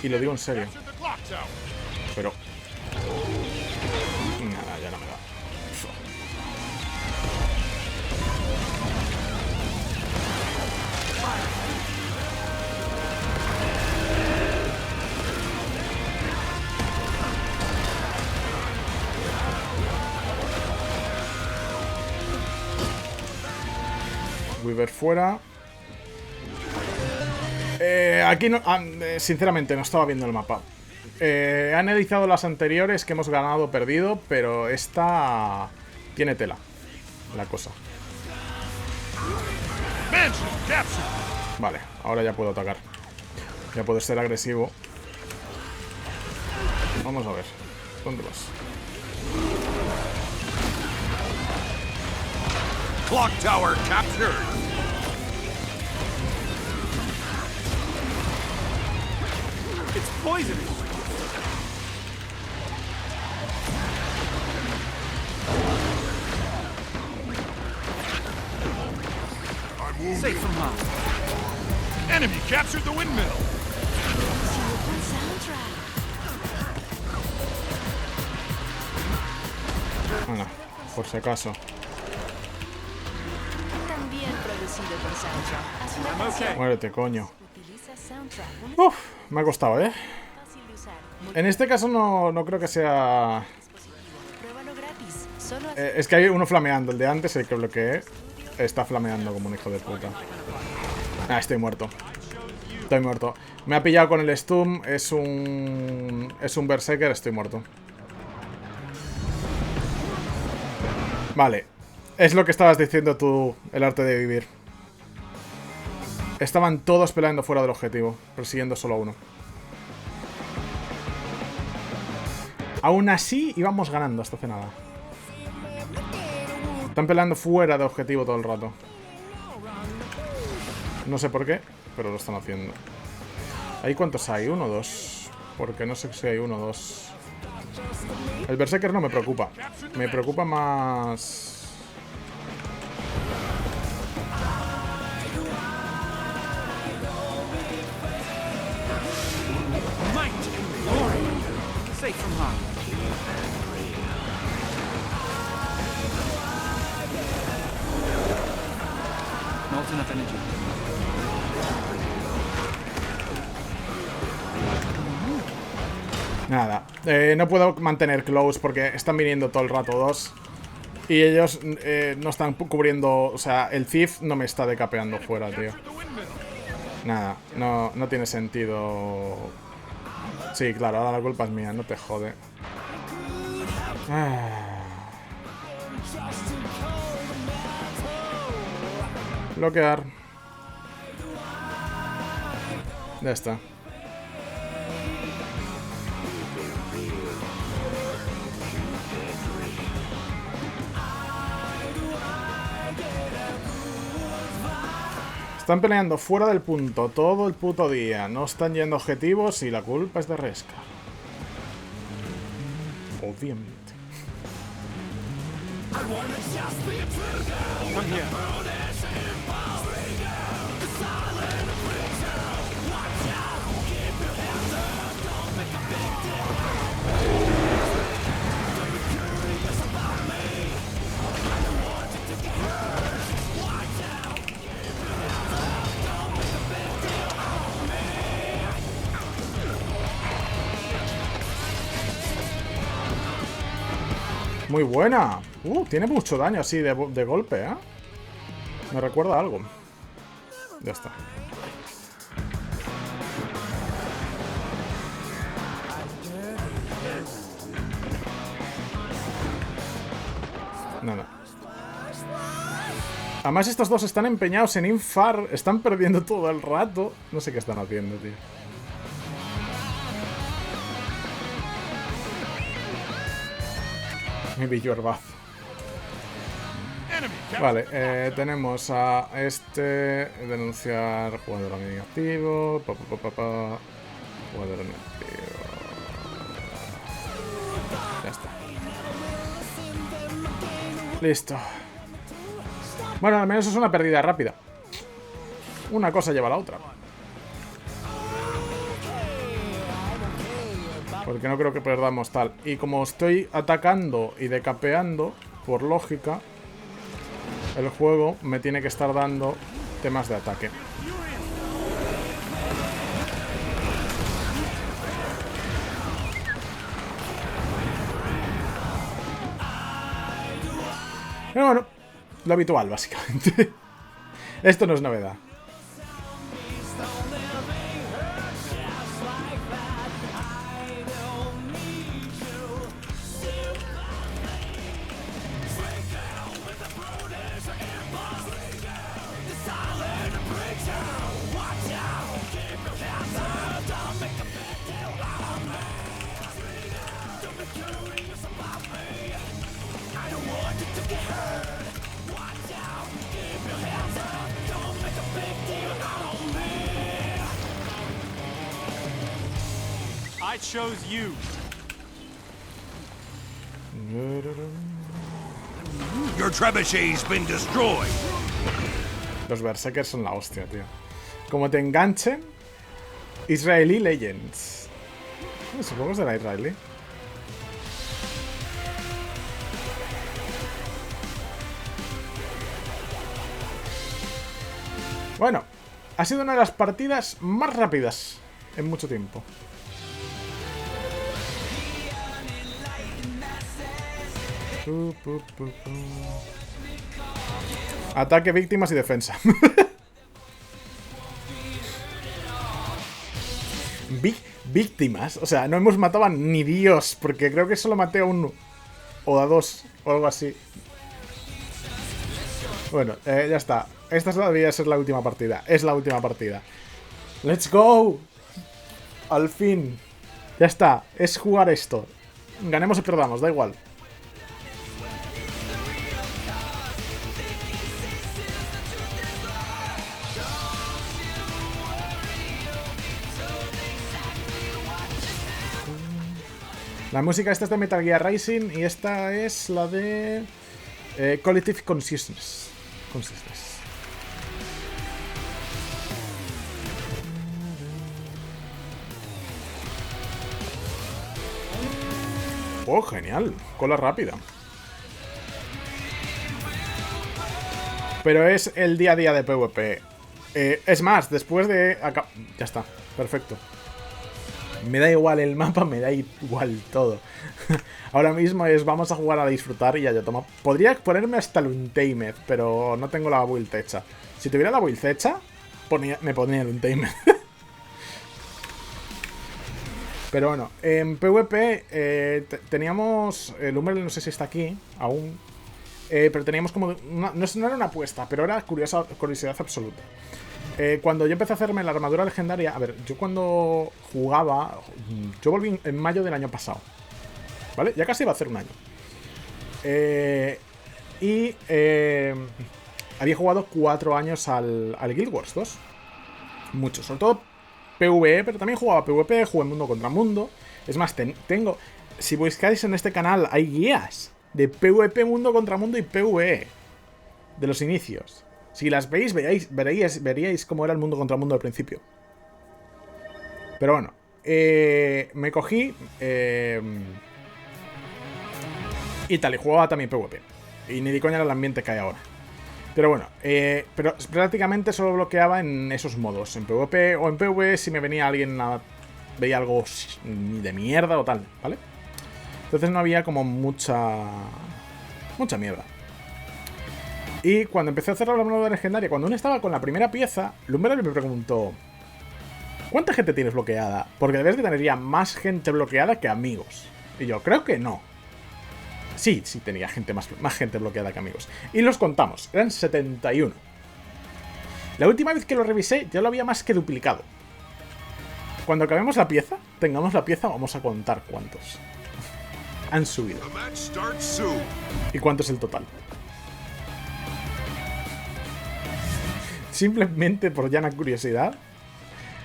[SPEAKER 1] Y lo digo en serio. Pero... Nada, ya no me da. Weaver fuera. Aquí no, sinceramente no estaba viendo el mapa. He analizado las anteriores que hemos ganado o perdido, pero esta tiene tela la cosa. Vale, ahora ya puedo atacar. Ya puedo ser agresivo. Vamos a ver. ¿Dónde vas?
[SPEAKER 7] Clock tower captured.
[SPEAKER 17] It's poisonous.
[SPEAKER 7] Safe from harm. Enemy captured the windmill.
[SPEAKER 1] Bueno, por si acaso.
[SPEAKER 19] También
[SPEAKER 1] Muérete, coño. Uf, me ha costado, ¿eh? En este caso no creo que sea... es que hay uno flameando. El de antes, el que bloqueé, está flameando como un hijo de puta. Ah, estoy muerto. Estoy muerto. Me ha pillado con el stun. Es un berserker. Estoy muerto. Vale. Es lo que estabas diciendo tú, el arte de vivir. Estaban todos peleando fuera del objetivo, persiguiendo solo a uno. Aún así, íbamos ganando hasta hace nada. Están peleando fuera de objetivo todo el rato. No sé por qué, pero lo están haciendo. ¿Ahí cuántos hay? ¿Uno o dos? Porque no sé si hay uno o dos. El berserker no me preocupa. Me preocupa más...
[SPEAKER 4] Safe from harm. Not enough energy.
[SPEAKER 1] Nada. No puedo mantener close porque están viniendo todo el rato dos. Y ellos no están cubriendo... O sea, el Thief no me está decapeando fuera, tío. Nada, no tiene sentido... Sí, claro, ahora la culpa es mía, no te jode. Bloquear. Ya está. Están peleando fuera del punto todo el puto día. No están yendo objetivos y la culpa es de Reskar. Obviamente. Muy buena. Tiene mucho daño así de golpe, ¿eh? Me recuerda a algo. Ya está. Nada. Además estos dos están empeñados en infar. Están perdiendo todo el rato. No sé qué están haciendo, tío. Mi yorbazo. Vale, tenemos a este. Denunciar jugador negativo. Jugador negativo. Ya está. Listo. Bueno, al menos es una pérdida rápida. Una cosa lleva a la otra. Porque no creo que perdamos tal. Y como estoy atacando y decapeando, por lógica, el juego me tiene que estar dando temas de ataque. Pero bueno, lo habitual, básicamente. Esto no es novedad.
[SPEAKER 4] I chose you.
[SPEAKER 7] Your trebuchet's been destroyed.
[SPEAKER 1] Los berserkers son la hostia, tío. Como te enganchen, Israeli Legends. Supongo que será israelí. Bueno, ha sido una de las partidas más rápidas en mucho tiempo. Ataque, víctimas y defensa. Víctimas. O sea, no hemos matado a ni Dios. Porque creo que solo maté a uno. O a dos. O algo así. Bueno, ya está. Esta debería ser la última partida. Es la última partida. ¡Let's go! Al fin. Ya está. Es jugar esto. Ganemos o perdamos, da igual. La música esta es de Metal Gear Rising y esta es la de Collective Consciousness. Oh, genial. Cola rápida. Pero es el día a día de PvP. Es más, después de... Ya está. Perfecto. Me da igual el mapa, me da igual todo. Ahora mismo vamos a jugar a disfrutar y ya toma. Podría ponerme hasta el Untamed, pero no tengo la build hecha. Si tuviera la build hecha, me ponía el Untamed. Pero bueno, en PvP teníamos... El Umbrel no sé si está aquí aún. Pero teníamos como... No era una apuesta, pero era curiosidad absoluta. Cuando yo empecé a hacerme la armadura legendaria... A ver, yo cuando jugaba... Yo volví en mayo del año pasado. ¿Vale? Ya casi iba a hacer un año. Había jugado 4 años al Guild Wars 2. Mucho, sobre todo PvE, pero también jugaba PvP, jugué mundo contra mundo. Es más, tengo... Si buscáis en este canal, hay guías de PvP, mundo contra mundo y PvE. De los inicios. Si las veis, veríais cómo era el mundo contra mundo al principio. Pero bueno, me cogí y tal, y jugaba también PvP. Y ni de coña era el ambiente que hay ahora. Pero bueno, pero prácticamente solo bloqueaba en esos modos. En PvP o en PvE si me venía alguien veía algo de mierda o tal, ¿vale? Entonces no había como mucha mierda. Y cuando empecé a hacer la armadura legendaria, cuando uno estaba con la primera pieza, Lumberal me preguntó: ¿cuánta gente tienes bloqueada? Porque debes de tener ya más gente bloqueada que amigos. Y yo, creo que no. Sí, tenía más gente bloqueada que amigos. Y los contamos, eran 71. La última vez que lo revisé, ya lo había más que duplicado. Cuando acabemos la pieza, tengamos la pieza, vamos a contar cuántos han subido. ¿Y cuánto es el total? Simplemente por llana curiosidad.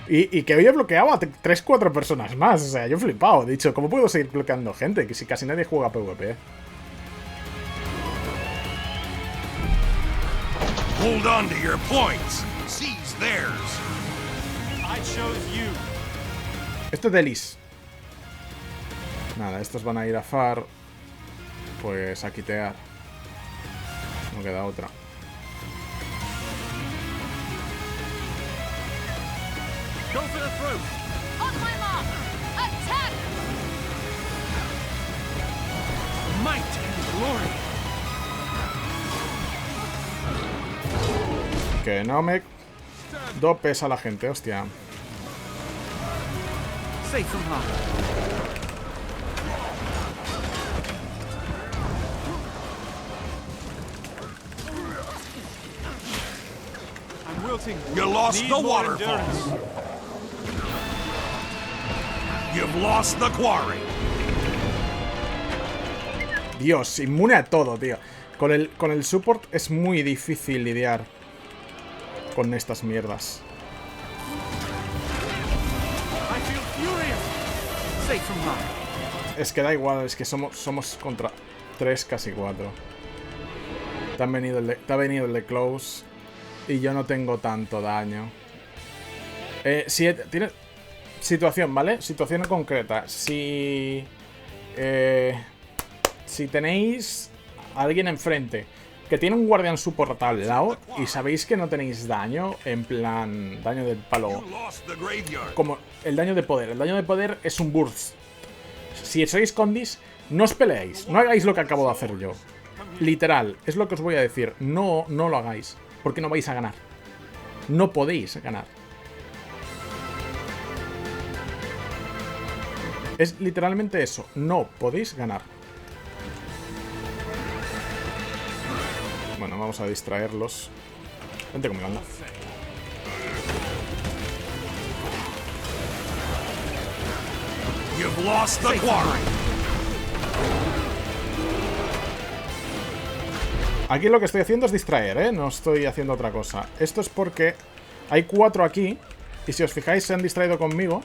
[SPEAKER 1] Y que hoy he bloqueado a 3-4 personas más. O sea, yo he flipado. He dicho, ¿cómo puedo seguir bloqueando gente? Que si casi nadie juega PvP.
[SPEAKER 7] Hold on to your points. Seize theirs.
[SPEAKER 17] I chose you.
[SPEAKER 1] Esto es de Lis. Nada, estos van a ir a far. Pues a quitear. No queda otra.
[SPEAKER 17] Go for the throat.
[SPEAKER 13] On my mark. Attack.
[SPEAKER 17] Might and glory.
[SPEAKER 1] Que no me dopes a la gente, hostia.
[SPEAKER 17] Safe from harm.
[SPEAKER 7] You lost the waterfall. You've lost the quarry.
[SPEAKER 1] Dios, inmune a todo, tío. Con el support es muy difícil lidiar con estas mierdas. Es que da igual, es que somos contra 3, casi 4. Te ha venido el de close. Y yo no tengo tanto daño. Tiene situación, ¿vale? Situación concreta. Si tenéis a alguien enfrente que tiene un guardián support al lado y sabéis que no tenéis daño, en plan, daño del palo, como el daño de poder. El daño de poder es un burst. Si sois condis, no os peleéis, no hagáis lo que acabo de hacer yo. Literal, es lo que os voy a decir. No lo hagáis, porque no vais a ganar. No podéis ganar. Es literalmente eso, no podéis ganar. Bueno, vamos a distraerlos. Vente conmigo, anda.
[SPEAKER 7] You've lost the quarry.
[SPEAKER 1] Aquí lo que estoy haciendo es distraer, ¿eh? No estoy haciendo otra cosa. Esto es porque hay 4 aquí. Y si os fijáis, se han distraído conmigo.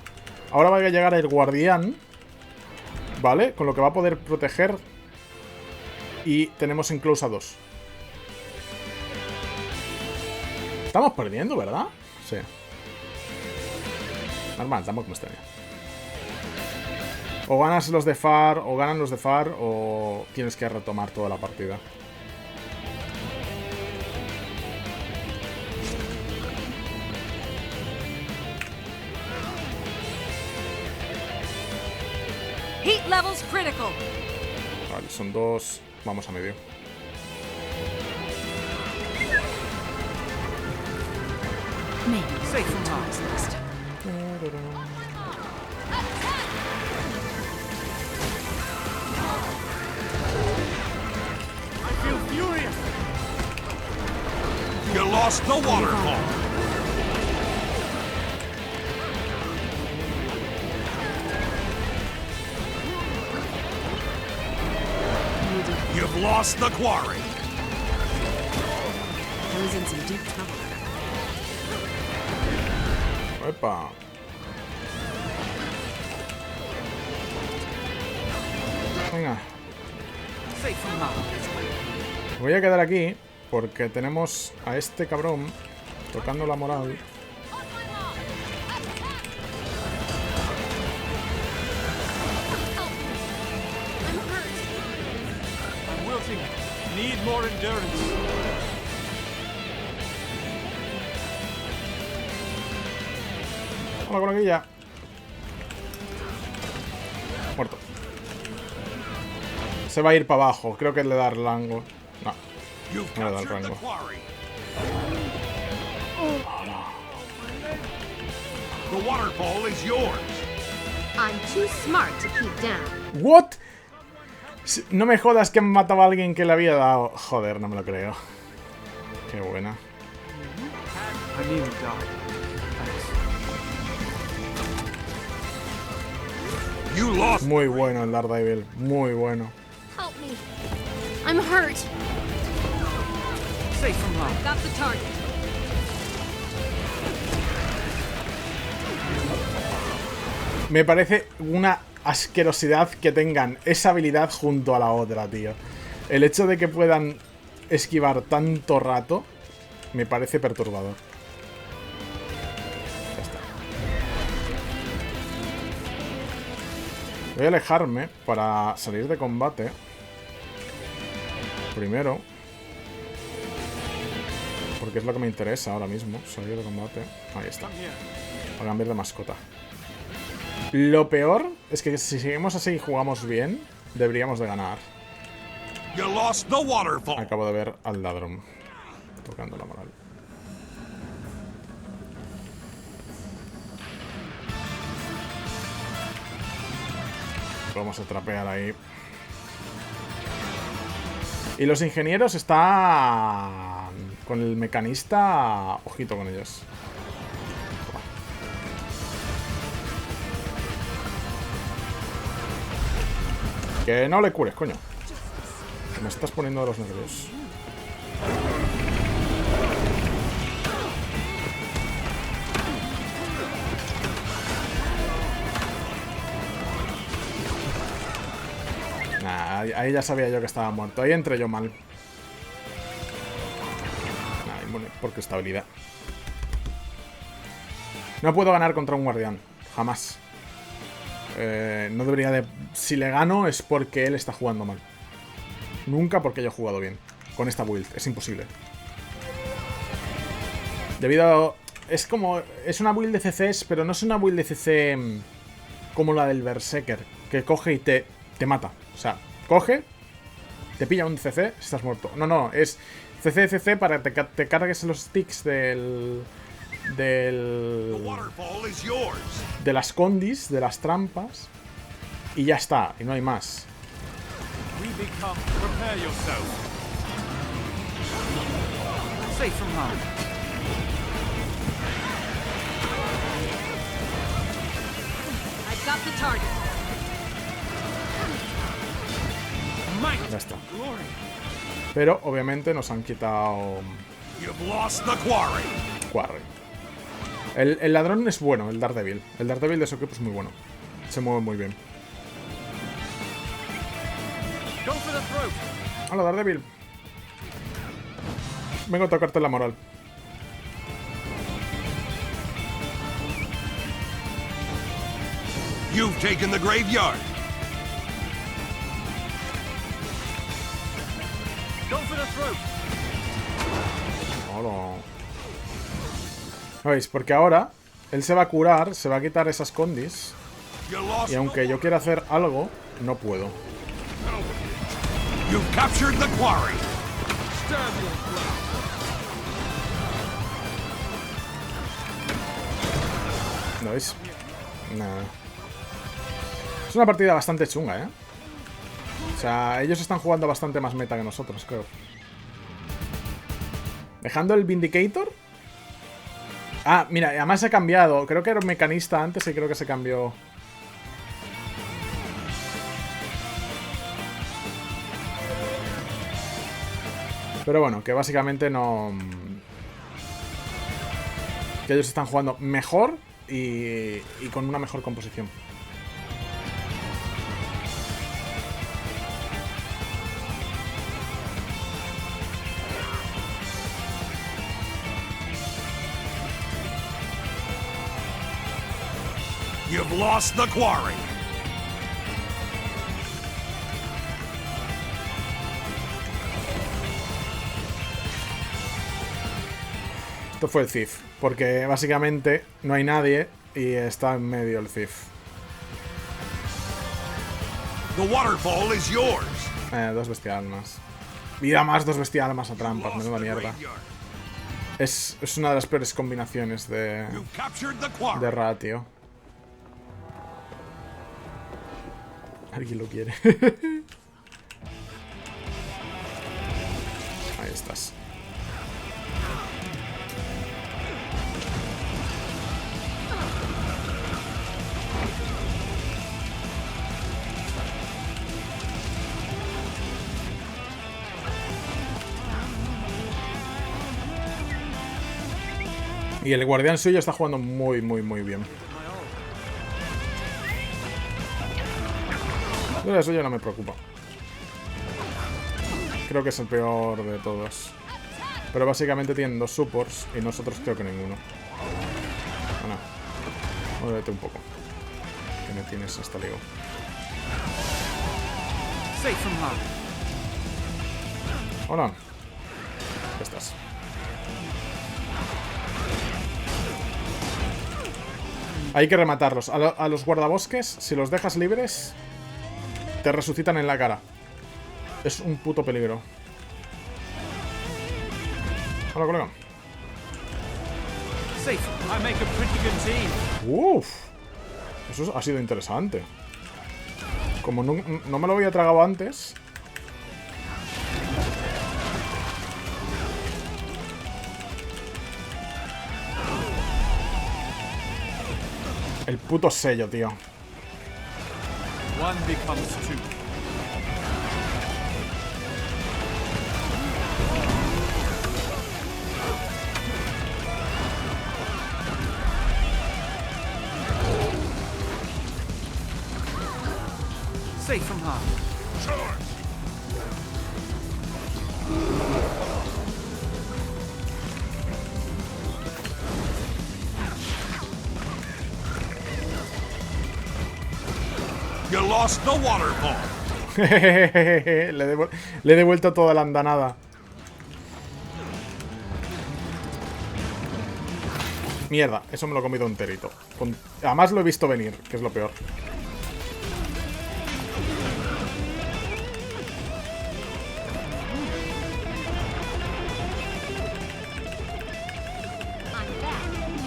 [SPEAKER 1] Ahora va a llegar el guardián, ¿vale? Con lo que va a poder proteger. Y tenemos incluso a 2. Estamos perdiendo, ¿verdad? Sí. Normal, tampoco me extraña. O ganas los de FAR, o ganan los de FAR, o tienes que retomar toda la partida.
[SPEAKER 15] Heat levels critical.
[SPEAKER 1] Vale, son 2. Vamos a medio.
[SPEAKER 8] Maybe safe from Tom's list.
[SPEAKER 7] I feel furious. You lost the waterfall. You've lost the quarry.
[SPEAKER 3] I was in some deep trouble.
[SPEAKER 1] ¡Epa! Venga. Voy a quedar aquí porque tenemos a este cabrón tocando la moral.
[SPEAKER 17] I'm wilting. Need more endurance.
[SPEAKER 1] Hola, con aquí ya. Muerto. Se va a ir para abajo. Creo que le da el rango. No. No le da el rango.
[SPEAKER 7] The waterfall is yours.
[SPEAKER 13] I'm too smart to keep down.
[SPEAKER 1] ¿What? No me jodas que han matado a alguien que le había dado. Joder, no me lo creo. Qué buena. Muy bueno el Daredevil. Muy bueno.
[SPEAKER 13] Help me. I'm hurt.
[SPEAKER 8] Safe from harm.
[SPEAKER 15] Got the target.
[SPEAKER 1] Me parece una asquerosidad que tengan esa habilidad junto a la otra, tío. El hecho de que puedan esquivar tanto rato me parece perturbador. Ya está. Voy a alejarme para salir de combate. Primero. Porque es lo que me interesa ahora mismo. Salir de combate. Ahí está. Voy a cambiar de mascota. Lo peor es que si seguimos así y jugamos bien, deberíamos de ganar. Acabo de ver al ladrón tocando la moral. Vamos a trapear ahí. Y los ingenieros están con el mecanista. Ojito con ellos. Que no le cures, coño. Que me estás poniendo de los nervios. Nah, ahí ya sabía yo que estaba muerto. Ahí entré yo mal. Nah, inmune por estabilidad. No puedo ganar contra un guardián. Jamás. No debería de... Si le gano es porque él está jugando mal. Nunca porque yo he jugado bien. con esta build. Es imposible. Debido a... Es como... Es una build de CCs, pero no es una build de CC como la del Berserker, que coge y te mata. O sea, coge, te pilla un CC, estás muerto. No, no, es CC para que te cargues los sticks de las condis, de las trampas, y ya está, y no hay más. Ya está. Pero obviamente nos han quitado Quarry. El ladrón es bueno, el Daredevil. El Daredevil de su equipo es muy bueno. Se mueve muy bien. Hola, Daredevil. Vengo a tocarte la moral.
[SPEAKER 7] You've taken the graveyard.
[SPEAKER 4] Go for the throat.
[SPEAKER 1] Hola. ¿Veis? Porque ahora él se va a curar, se va a quitar esas condis. Y aunque yo quiera hacer algo, no puedo.
[SPEAKER 7] You've captured the quarry.
[SPEAKER 1] ¿No veis? Nada. Es una partida bastante chunga, ¿eh? O sea, ellos están jugando bastante más meta que nosotros, creo. Dejando el Vindicator. Ah, mira, además se ha cambiado. Creo que era un mecanista antes y creo que se cambió. Pero bueno, que básicamente no... Que ellos están jugando mejor y con una mejor composición.
[SPEAKER 7] You've lost the quarry.
[SPEAKER 1] Esto fue el Thief, porque básicamente no hay nadie y está en medio el Thief.
[SPEAKER 7] The waterfall is yours.
[SPEAKER 1] 2 bestialmas. Vida más 2 bestialmas a trampas, menuda mierda. Es una de las peores combinaciones de ratio. Alguien lo quiere. Ahí estás. Y el guardián suyo está jugando muy bien. Pero eso ya no me preocupa. Creo que es el peor de todos. Pero básicamente tienen 2 supports y nosotros creo que ninguno. Bueno, muévete un poco. Que me tienes hasta lío. Hola. ¿Qué estás? Hay que rematarlos. A los guardabosques, si los dejas libres, te resucitan en la cara. Es un puto peligro. Hola, colega. Uff. Eso ha sido interesante. Como no me lo había tragado antes. El puto sello, tío.
[SPEAKER 4] One becomes two. Safe from harm.
[SPEAKER 7] Sure. You lost the waterfall.
[SPEAKER 1] Le he devuelto toda la andanada. Mierda, eso me lo he comido enterito. Además lo he visto venir, que es lo peor.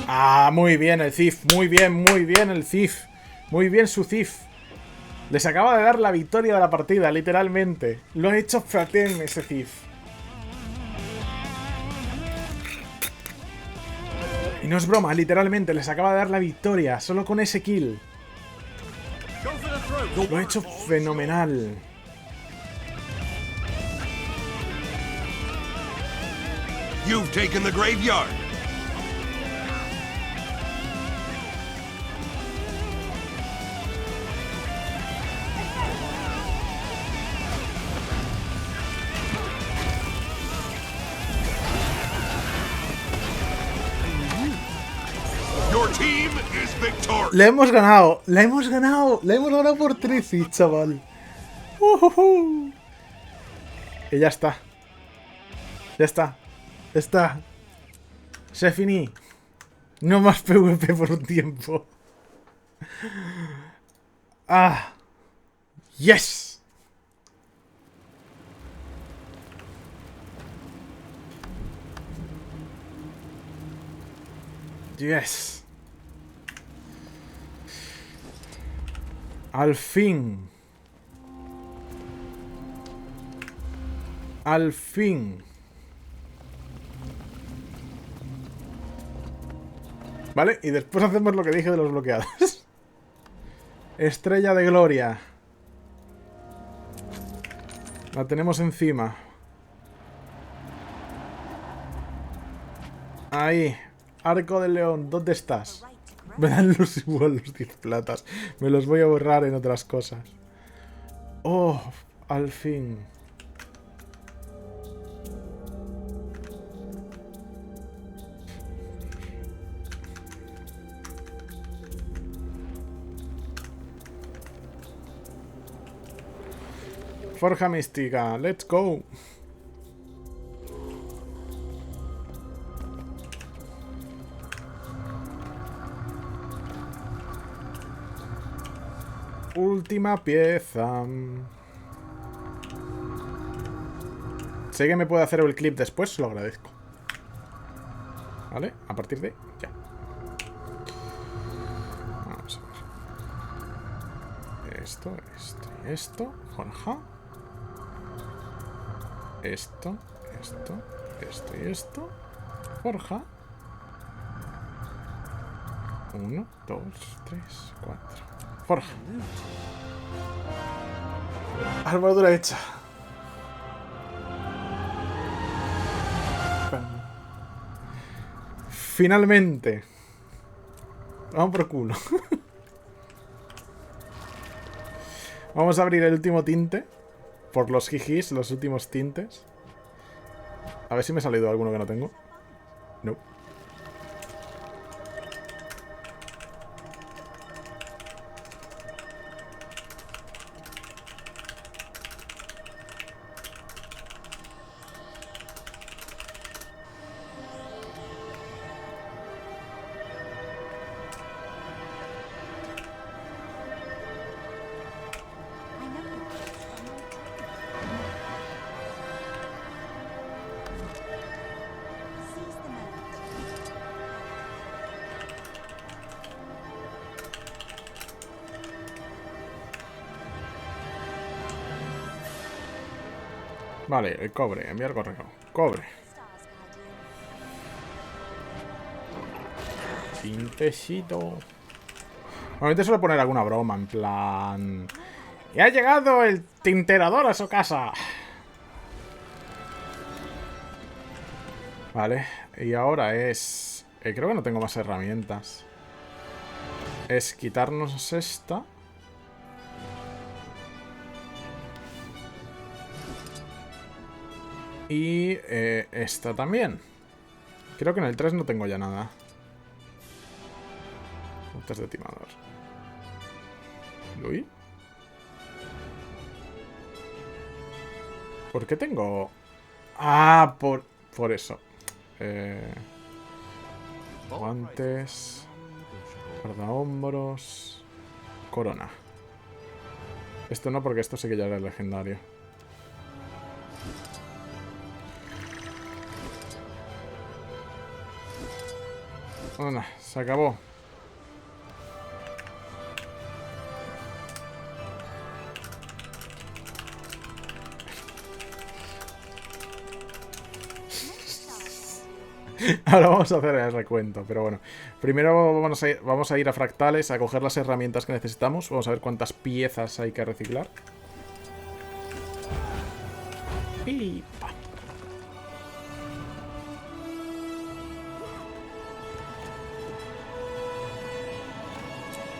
[SPEAKER 1] Ah, muy bien el Thief. Muy bien el Thief. Muy bien su Thief. Les acaba de dar la victoria de la partida, literalmente. Lo ha hecho Fraten ese Thief. Y no es broma, literalmente, les acaba de dar la victoria, solo con ese kill. Lo ha hecho fenomenal.
[SPEAKER 7] You've taken the graveyard. Your team is victorious.
[SPEAKER 1] Le hemos ganado, le hemos ganado por 13, chaval. Y ya está. Ya está. Está. Se finí. No más PvP por un tiempo. Ah. Yes. Yes. Al fin. Al fin. Vale, y después hacemos lo que dije de los bloqueados. Estrella de gloria. La tenemos encima. Ahí. Arco del león, ¿dónde estás? Me dan los igual los 10 platas. Me los voy a borrar en otras cosas. Oh, al fin. Forja mística, let's go. Última pieza. Sé que me puede hacer el clip después, lo agradezco. Vale, a partir de ya. Vamos a ver. Esto y esto. Forja. Esto y esto. Forja. 1, 2, 3, 4. Forja. Armadura hecha. Finalmente. Vamos por culo. Vamos a abrir el último tinte. Por los jijis, los últimos tintes. A ver si me ha salido alguno que no tengo. No. Vale, el cobre, enviar correo. Cobre. Tintecito. Normalmente suele poner alguna broma, en plan... ¡Y ha llegado el tinterador a su casa! Vale, y ahora es... creo que no tengo más herramientas. Es quitarnos esta... Y esta también. Creo que en el 3 no tengo ya nada. Puntas de timador. ¿Luis? ¿Por qué tengo...? Ah, por eso. Guantes. Guardahombros. Corona. Esto no, porque esto sí que ya era legendario. Bueno, se acabó. Ahora vamos a hacer el recuento, pero bueno. Primero vamos a ir a fractales a coger las herramientas que necesitamos. Vamos a ver cuántas piezas hay que reciclar. Y...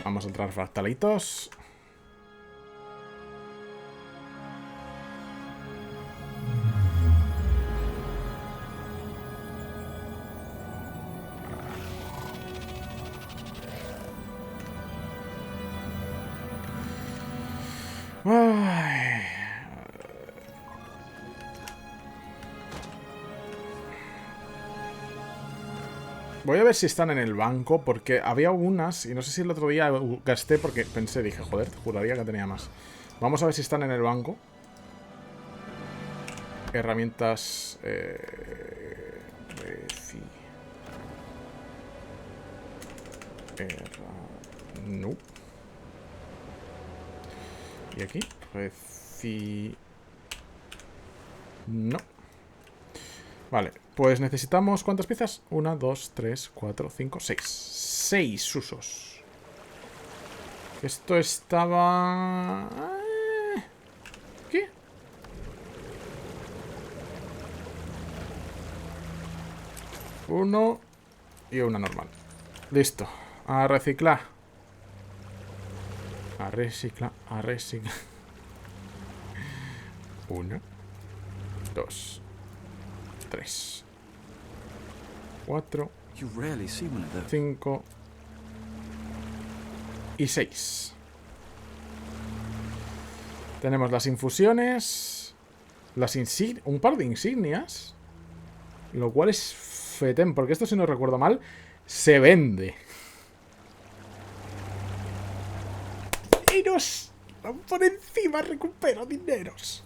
[SPEAKER 1] vamos a entrar fractalitos. Ay. Voy a ver si están en el banco, porque había unas, y no sé si el otro día gasté porque pensé, dije, joder, juraría que tenía más. Vamos a ver si están en el banco. Herramientas... no. Y aquí, no. Vale, pues necesitamos... ¿cuántas piezas? 1, 2, 3, 4, 5, 6. 6 usos. Esto estaba... ¿qué? Uno y una normal. Listo. A reciclar. A reciclar, a reciclar. 1, 2, 3, 4, 5 y 6. Tenemos las infusiones, las un par de insignias, lo cual es fetén, porque esto, si no recuerdo mal, se vende. Dineros, por encima recupero dineros.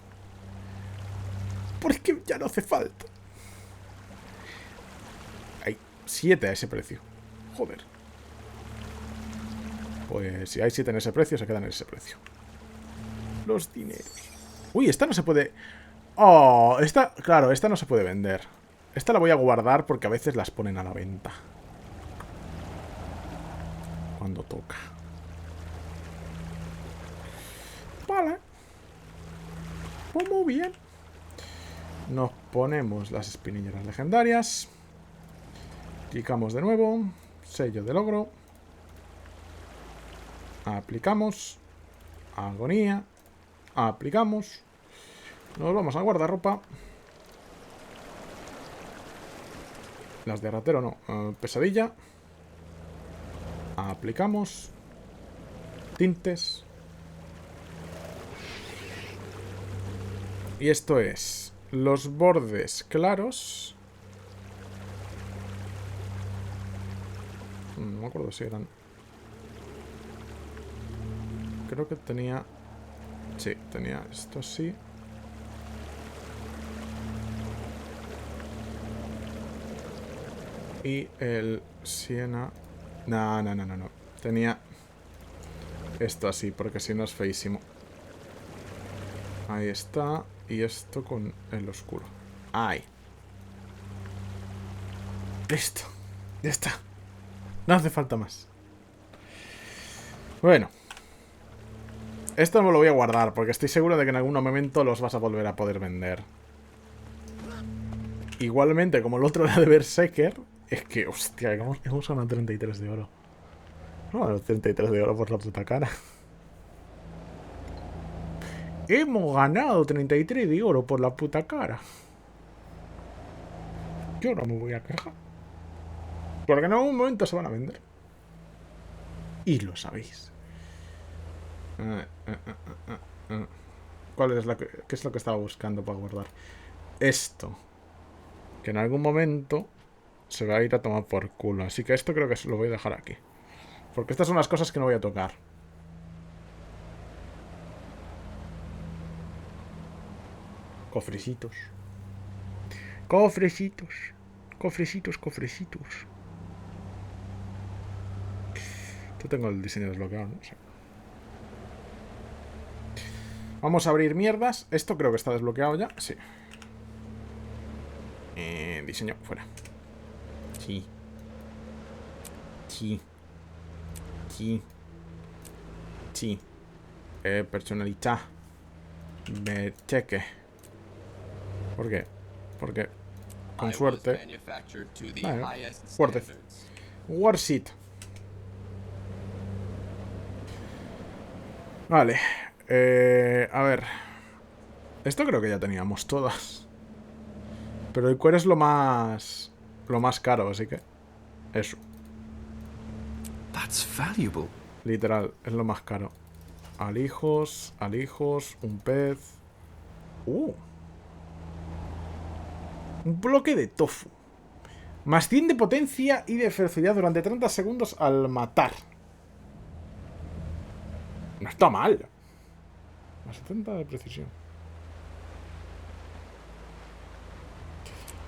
[SPEAKER 1] Porque ya no hace falta. Hay 7 a ese precio. Joder. Pues si hay 7 en ese precio, se quedan en ese precio. Los dineros. Uy, esta no se puede... oh, esta... claro, esta no se puede vender. Esta la voy a guardar porque a veces las ponen a la venta. Cuando toca. Vale. Pues muy bien. Nos ponemos las espinilleras legendarias. Clicamos de nuevo. Sello de logro. Aplicamos. Agonía. Aplicamos. Nos vamos a guardarropa. Las de ratero no. Pesadilla. Aplicamos. Tintes. Y esto es los bordes claros. No me acuerdo si eran... creo que tenía... sí, tenía esto así. Y el siena... no. Tenía esto así, porque si no es feísimo. Ahí está. Y esto con el oscuro. ¡Ay! Listo. Ya está. No hace falta más. Bueno. Esto me lo voy a guardar, porque estoy seguro de que en algún momento los vas a volver a poder vender. Igualmente, como el otro era de Berserker, es que, hostia, hemos ganado 33 de oro. No, 33 de oro por la puta cara. Hemos ganado 33 de oro por la puta cara. Yo no me voy a quejar. Porque en algún momento se van a vender. Y lo sabéis. ¿Cuál es qué es lo que estaba buscando para guardar? Esto. Que en algún momento se va a ir a tomar por culo. Así que esto creo que lo voy a dejar aquí. Porque estas son las cosas que no voy a tocar. Cofrecitos. Cofrecitos. Cofrecitos, cofrecitos. Yo tengo el diseño desbloqueado, ¿no? Sí. Vamos a abrir mierdas. Esto creo que está desbloqueado ya. Sí. Diseño, fuera. Sí. Sí. Sí. Sí. Personalidad. Me cheque. ¿Por qué? Porque con suerte. Vale. Fuerte. Warshit. Vale. A ver. Esto creo que ya teníamos todas. Pero el cuero es lo más caro, así que eso.
[SPEAKER 20] That's valuable.
[SPEAKER 1] Literal, es lo más caro. Alijos, un pez. Un bloque de tofu. Más 100 de potencia y de ferocidad durante 30 segundos al matar. No está mal. Más 70 de precisión.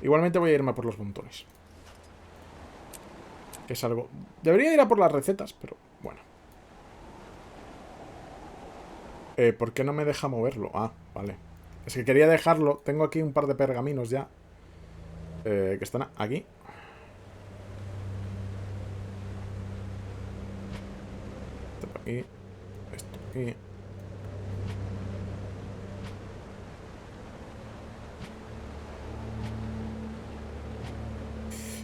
[SPEAKER 1] Igualmente voy a irme a por los montones. Que es algo... Debería ir a por las recetas, pero bueno. ¿Por qué no me deja moverlo? Ah, vale. Es que quería dejarlo. Tengo aquí un par de pergaminos ya. Que están aquí. Esto por aquí. Esto por aquí.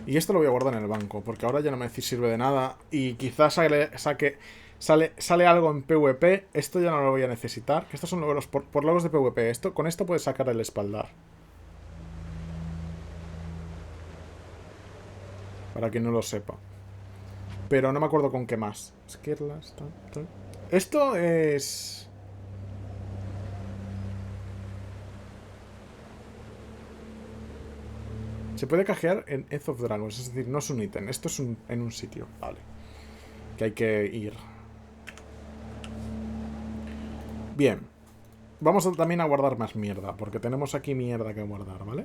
[SPEAKER 1] Y esto lo voy a guardar en el banco, porque ahora ya no me sirve de nada. Y quizás sale algo en PvP. Esto ya no lo voy a necesitar. Que estos son los por logos de PvP. Con esto puedes sacar el espaldar. Para quien no lo sepa. Pero no me acuerdo con qué más. Esquirlas, tal. Esto es... Se puede canjear en Edge of Dragons, es decir, no es un ítem. Esto es en un sitio, vale. Que hay que ir. Bien. Vamos también a guardar más mierda, porque tenemos aquí mierda que guardar, ¿vale?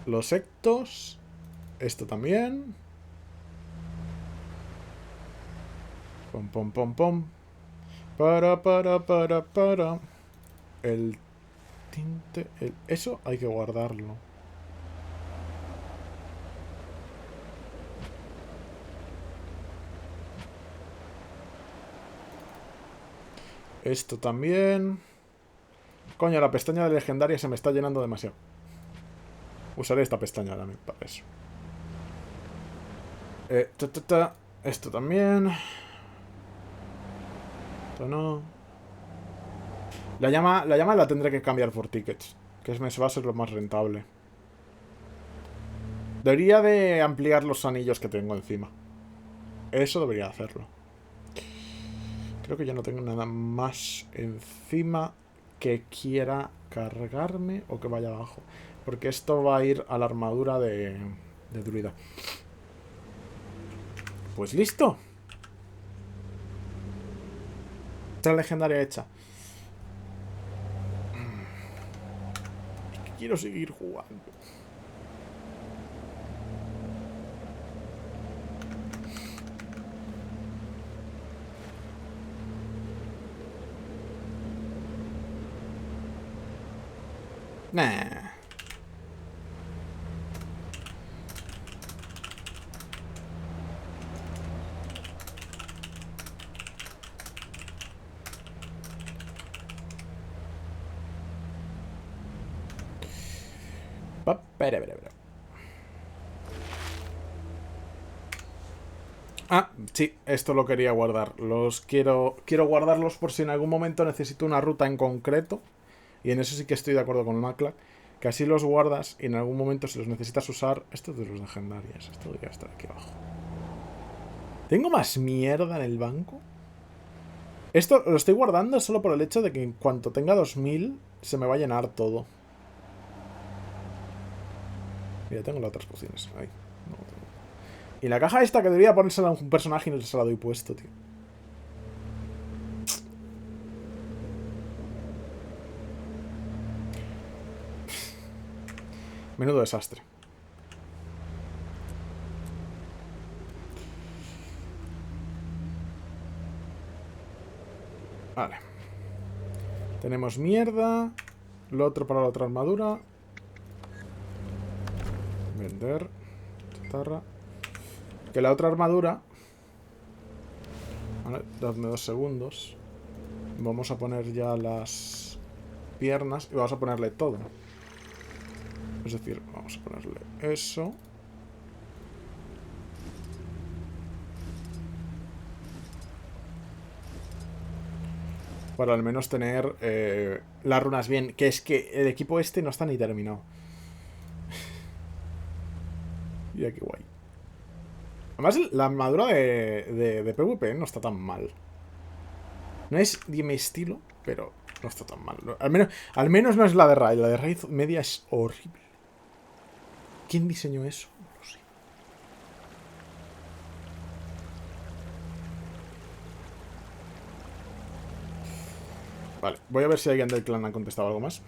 [SPEAKER 1] Los ectos. Esto también. Pom. Para. El tinte... Eso hay que guardarlo. Esto también. Coño, la pestaña de legendaria se me está llenando demasiado. Usaré esta pestaña también para eso. Esto también. Esto no. La llama la tendré que cambiar por tickets. Que me va a ser lo más rentable. Debería de ampliar los anillos que tengo encima. Eso debería hacerlo. Creo que ya no tengo nada más encima que quiera cargarme o que vaya abajo. Porque esto va a ir a la armadura de druida. Pues listo. Esta legendaria hecha. Es que quiero seguir jugando. Nah. Ah, sí, esto lo quería guardar. Quiero guardarlos por si en algún momento necesito una ruta en concreto. Y en eso sí que estoy de acuerdo con Macla. Que así los guardas y en algún momento si los necesitas usar... Esto es de los legendarios. Esto debería estar aquí abajo. ¿Tengo más mierda en el banco? Esto lo estoy guardando solo por el hecho de que en cuanto tenga 2000 se me va a llenar todo. Mira, tengo las otras pociones. Ahí. No tengo. Y la caja esta que debería ponérsela a un personaje y no se la doy puesto, tío. Menudo desastre. Vale. Tenemos mierda. Lo otro para la otra armadura. Vender. Chatarra. Que la otra armadura... Vale, dadme 2 segundos. Vamos a poner ya las piernas y vamos a ponerle todo. Es decir, vamos a ponerle eso. Para al menos tener las runas bien. Que es que el equipo este no está ni terminado. Mira qué guay. Además, la armadura de PvP no está tan mal. No es de mi estilo, pero no está tan mal. Al menos no es la de Raid. La de Raid media es horrible. ¿Quién diseñó eso? No lo sé. Vale, voy a ver si alguien del clan ha contestado algo más.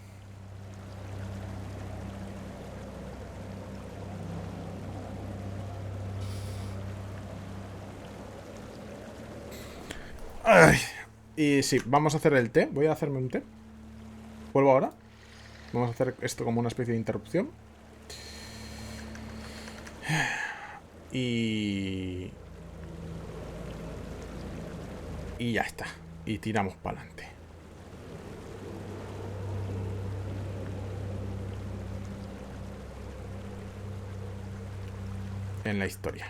[SPEAKER 1] Ay. Y sí, vamos a hacer el té. Voy a hacerme un té. Vuelvo ahora. Vamos a hacer esto como una especie de interrupción. Y ya está. Y tiramos para adelante. En la historia.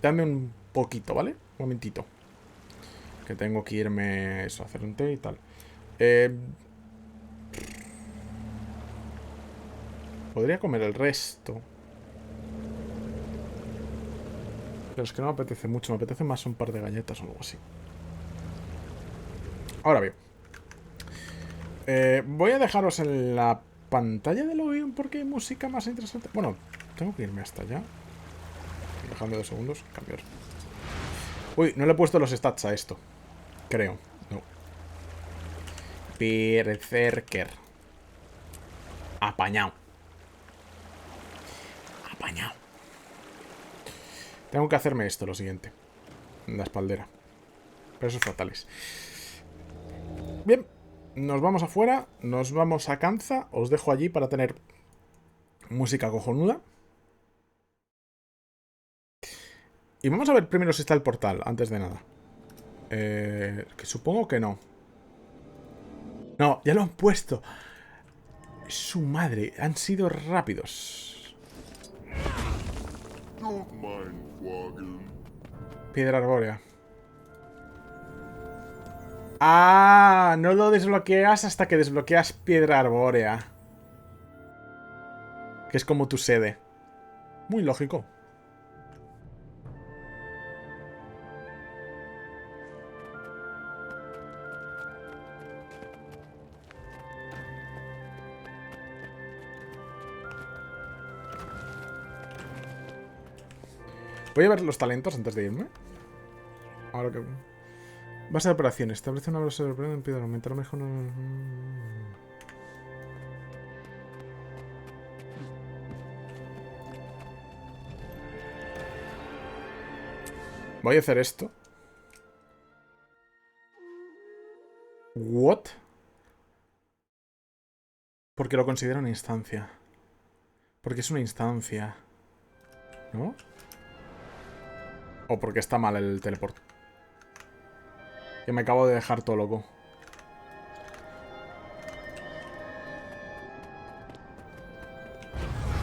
[SPEAKER 1] Dame un poquito, ¿vale? Un momentito. Que tengo que irme eso, a hacer un té y tal. Podría comer el resto. Pero es que no me apetece mucho. Me apetece más un par de galletas o algo así. Ahora bien. Voy a dejaros en la pantalla de login porque hay música más interesante. Bueno, tengo que irme hasta allá. Dejadme 2 segundos. Cambiar. Uy, no le he puesto los stats a esto. Creo. No. Berserker. Apañado. Apañado. Tengo que hacerme esto, lo siguiente. La espaldera. Pesos fatales. Bien. Nos vamos afuera. Nos vamos a Kanza. Os dejo allí para tener música cojonuda. Y vamos a ver primero si está el portal, antes de nada. Que supongo que no. No, ya lo han puesto. Su madre, han sido rápidos. Piedra arbórea. Ah, no lo desbloqueas hasta que desbloqueas piedra arbórea. Que es como tu sede. Muy lógico. Voy a ver los talentos antes de irme. Ahora que... Base de operaciones. Establece una base de operaciones. Pide aumentar mejor... Voy a hacer esto. ¿What? Porque lo considero una instancia. Porque es una instancia. ¿No? O porque está mal el teleport. Que me acabo de dejar todo loco.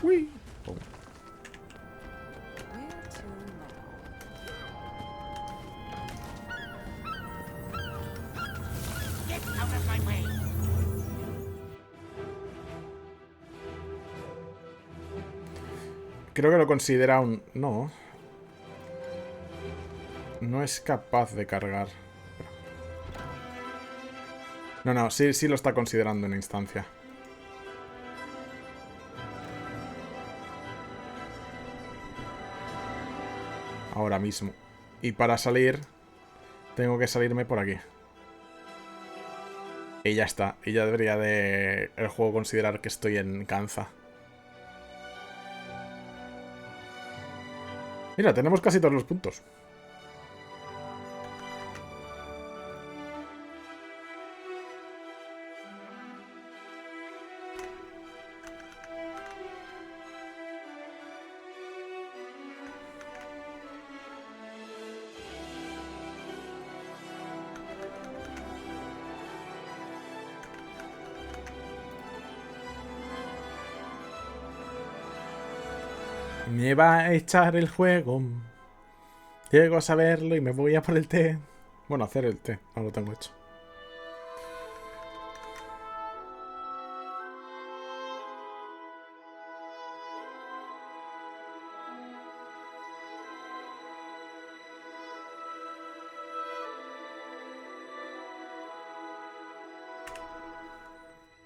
[SPEAKER 1] Uy. Oh. Creo que lo considera un... No. No es capaz de cargar. No, sí lo está considerando una instancia. ahora mismo. Y para salir, tengo que salirme por aquí. Y ya está. Y ya debería de el juego considerar que estoy en Kanza. Mira, tenemos casi todos los puntos. Me va a echar el juego. Llego a saberlo y me voy a por el té. Bueno, hacer el té, no lo tengo hecho.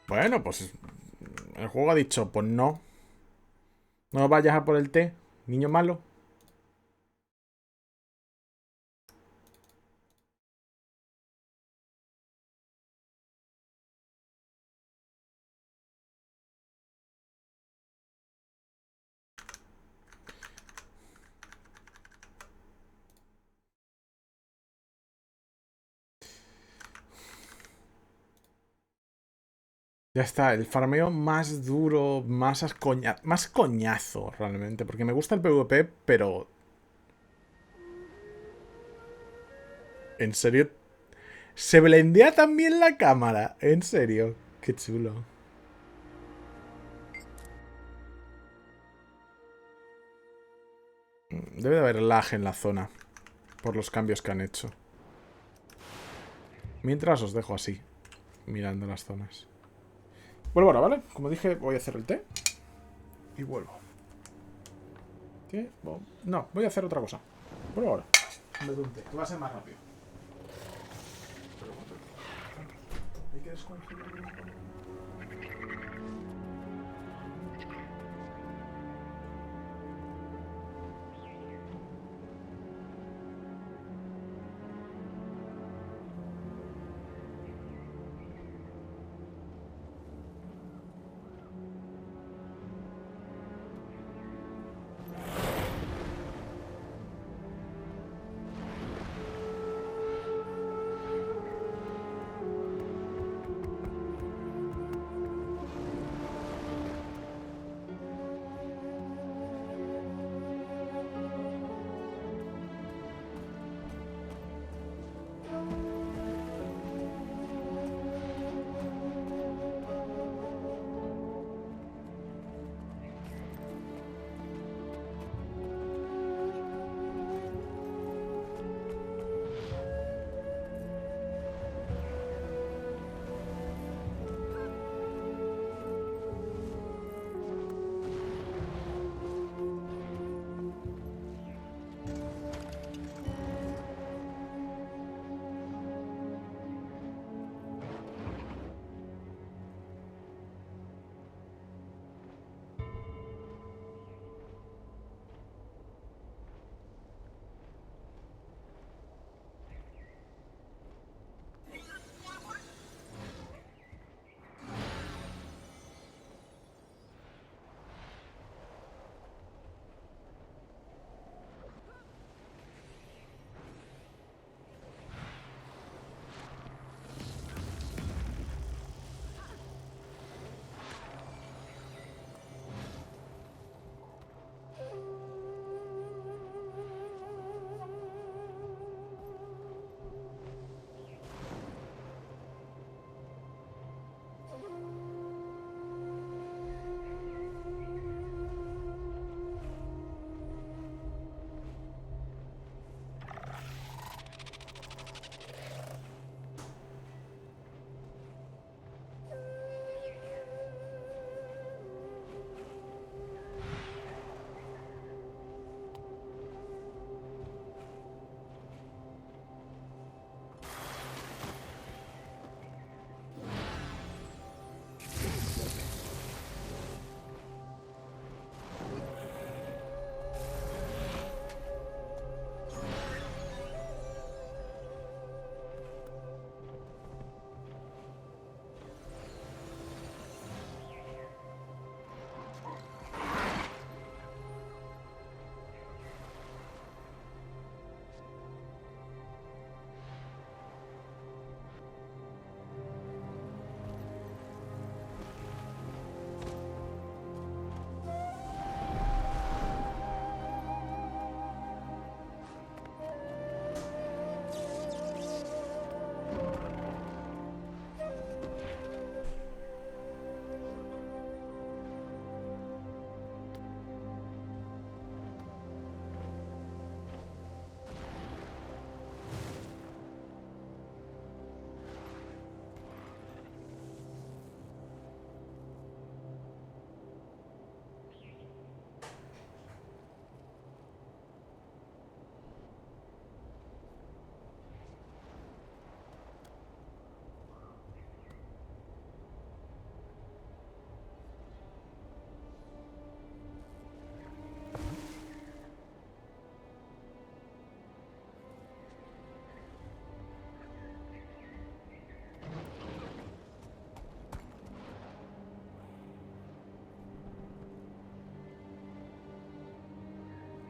[SPEAKER 1] Bueno, pues el juego ha dicho, pues no. No vayas a por el té, niño malo. Ya está, el farmeo más duro, más coñazo realmente. Porque me gusta el PvP, pero... ¿En serio? ¿Se blendea también la cámara? ¿En serio? Qué chulo. Debe de haber lag en la zona. Por los cambios que han hecho. Mientras os dejo así. Mirando las zonas. Vuelvo ahora, ¿vale? Como dije, voy a hacer el té. Y vuelvo. ¿Qué? No, voy a hacer otra cosa. Vuelvo ahora. En vez de un té, que va a ser más rápido. Hay que descongelar.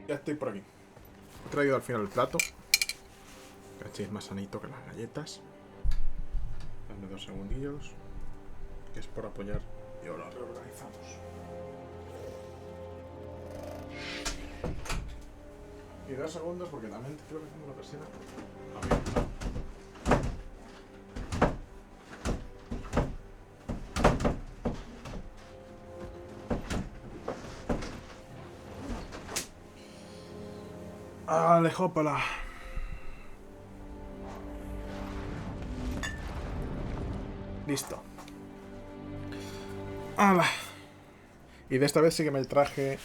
[SPEAKER 1] Ya estoy por aquí. He traído al final el plato. Caché es más sanito que las galletas. Dame 2 segundillos. Que es por apoyar. Y ahora reorganizamos. Y 2 segundos porque también creo que tengo la persiana abierta. Alejópala. Listo. ¡Hala! Y de esta vez sí que me traje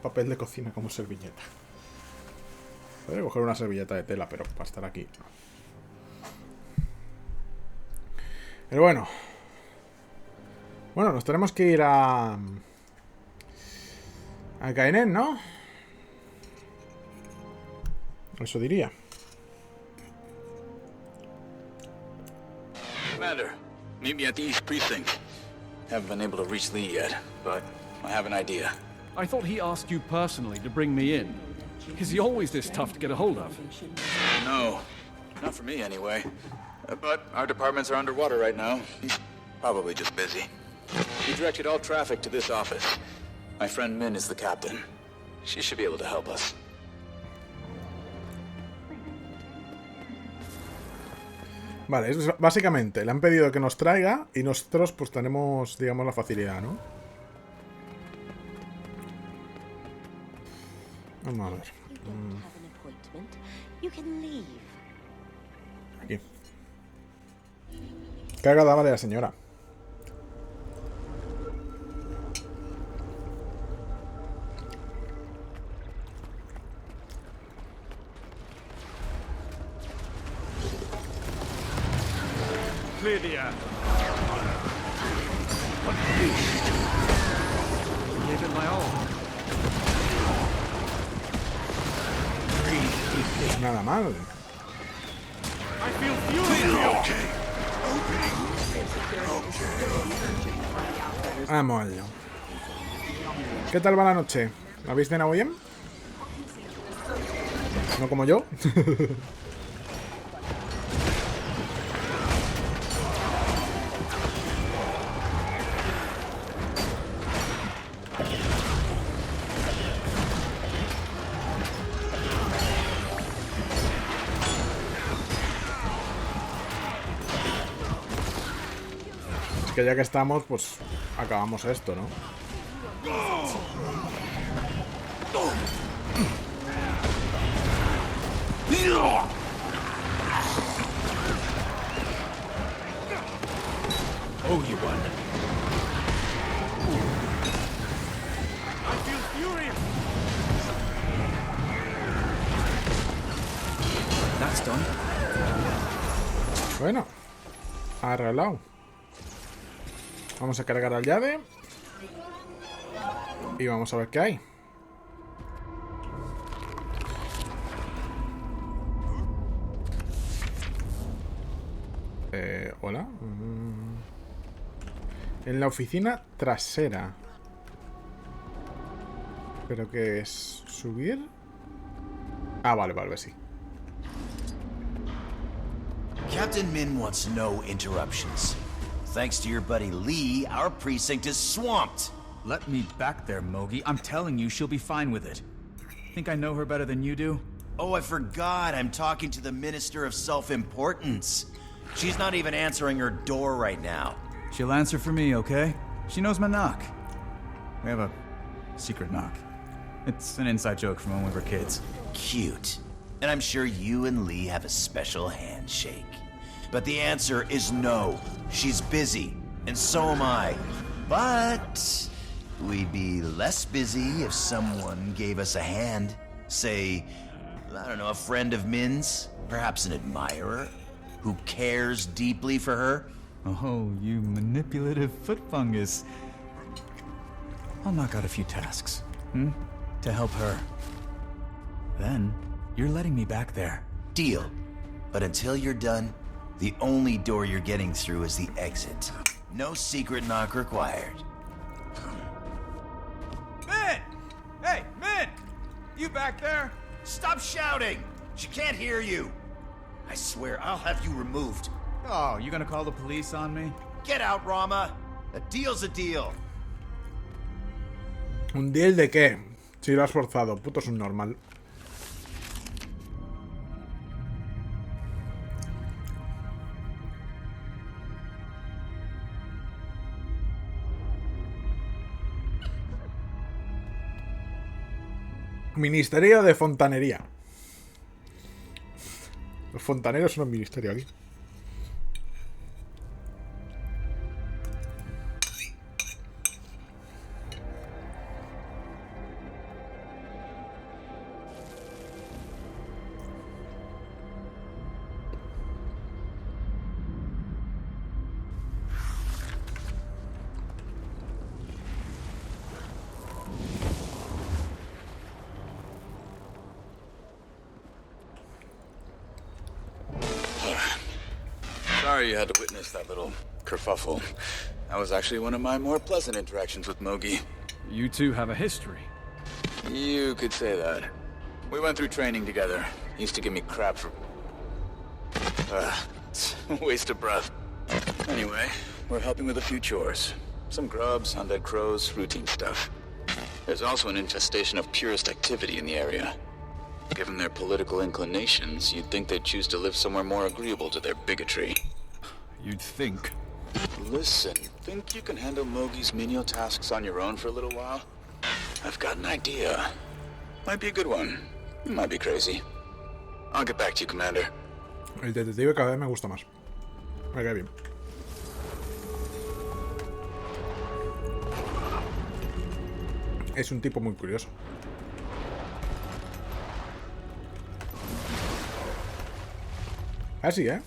[SPEAKER 1] papel de cocina como servilleta. Podría coger una servilleta de tela, pero para estar aquí. Pero bueno. Bueno, nos tenemos que ir a Caenen, ¿no? Eso diría.
[SPEAKER 20] Commander, meet me at the East Precinct. Haven't been able to reach Lee yet, but I have an idea.
[SPEAKER 4] I thought he asked you personally to bring me in. Is he always this tough to get a hold of?
[SPEAKER 20] No, not for me anyway. But our departments are underwater right now. He's probably just busy. He directed all traffic to this office. My friend Min is the captain. She should be able to help us.
[SPEAKER 1] Vale, es básicamente le han pedido que nos traiga y nosotros pues tenemos, digamos, la facilidad, ¿no? Vamos a ver. Aquí. Qué agradable la señora.
[SPEAKER 4] Clear the air. What beast? Gave it my all.
[SPEAKER 1] Nada mal.
[SPEAKER 4] I feel furious.
[SPEAKER 1] Vamos allá. ¿Qué tal va la noche? ¿La habéis cenado bien? ¿No como yo? Que ya que estamos, pues acabamos esto, ¿no?
[SPEAKER 20] Oh, you won.
[SPEAKER 4] I feel furious.
[SPEAKER 20] That's done.
[SPEAKER 1] Bueno, arreglado. Vamos a cargar al llave. Y vamos a ver qué hay. Hola. En la oficina trasera. ¿Pero qué es? ¿Subir? Ah, vale, vale, sí.
[SPEAKER 10] Captain Min wants no interruptions. Thanks to your buddy Lee, our precinct is swamped.
[SPEAKER 20] Let me back there, Mogi. I'm telling you, she'll be fine with it. Think I know her better than you do?
[SPEAKER 10] Oh, I forgot. I'm talking to the Minister of Self-Importance. She's not even answering her door right now.
[SPEAKER 20] She'll answer for me, okay? She knows my knock. We have a secret knock. It's an inside joke from when we were kids.
[SPEAKER 10] Cute. And I'm sure you and Lee have a special handshake. But the answer is no. She's busy, and so am I. But we'd be less busy if someone gave us a hand. Say, I don't know, a friend of Min's? Perhaps an admirer? Who cares deeply for her?
[SPEAKER 20] Oh, you manipulative foot fungus. I'll knock out a few tasks, to help her. Then, you're letting me back there.
[SPEAKER 10] Deal. But until you're done, the only door you're getting through is the exit. No secret knock required.
[SPEAKER 20] Min! Hey, Min!
[SPEAKER 7] You back there?
[SPEAKER 10] Stop shouting! She can't hear you! I swear I'll have you removed.
[SPEAKER 17] Oh, you gonna call the police on me?
[SPEAKER 10] Get out, Rama! A deal's a deal.
[SPEAKER 1] ¿Un deal de qué? Si lo has forzado, puto es un normal. Ministerio de Fontanería. Los fontaneros son un ministerio aquí.
[SPEAKER 20] Sorry you had to witness that little kerfuffle. That was actually one of my more pleasant interactions with Mogi.
[SPEAKER 4] You two have a history.
[SPEAKER 20] You could say that. We went through training together. He used to give me crap for... waste of breath. Anyway, we're helping with a few chores. Some grubs, undead crows, routine stuff. There's also an infestation of purist activity in the area. Given their political inclinations, you'd think they'd choose to live somewhere more agreeable to their bigotry.
[SPEAKER 4] You'd think.
[SPEAKER 20] Listen, think you can handle Mogi's menial tasks on your own for a little while? I've got an idea. Might be a good one. Might be crazy. I'll get back to you, Commander.
[SPEAKER 1] El detective cada vez me gusta más. Me cae bien. Es un tipo muy curioso. Así, ¿eh?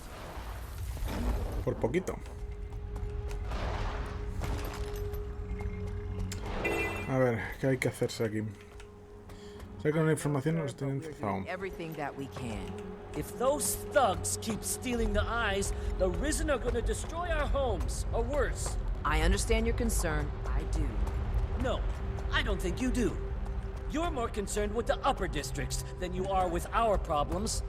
[SPEAKER 1] Por poquito. A ver, ¿qué hay que hacerse aquí? Saca una información y nos tienen cezado.
[SPEAKER 11] Everything that we can. If those thugs keep stealing the eyes, the Risen are gonna destroy our homes, or worse.
[SPEAKER 21] I understand your concern. I do.
[SPEAKER 11] No, I don't think you do. You're more concerned with the upper districts than you are with our problems.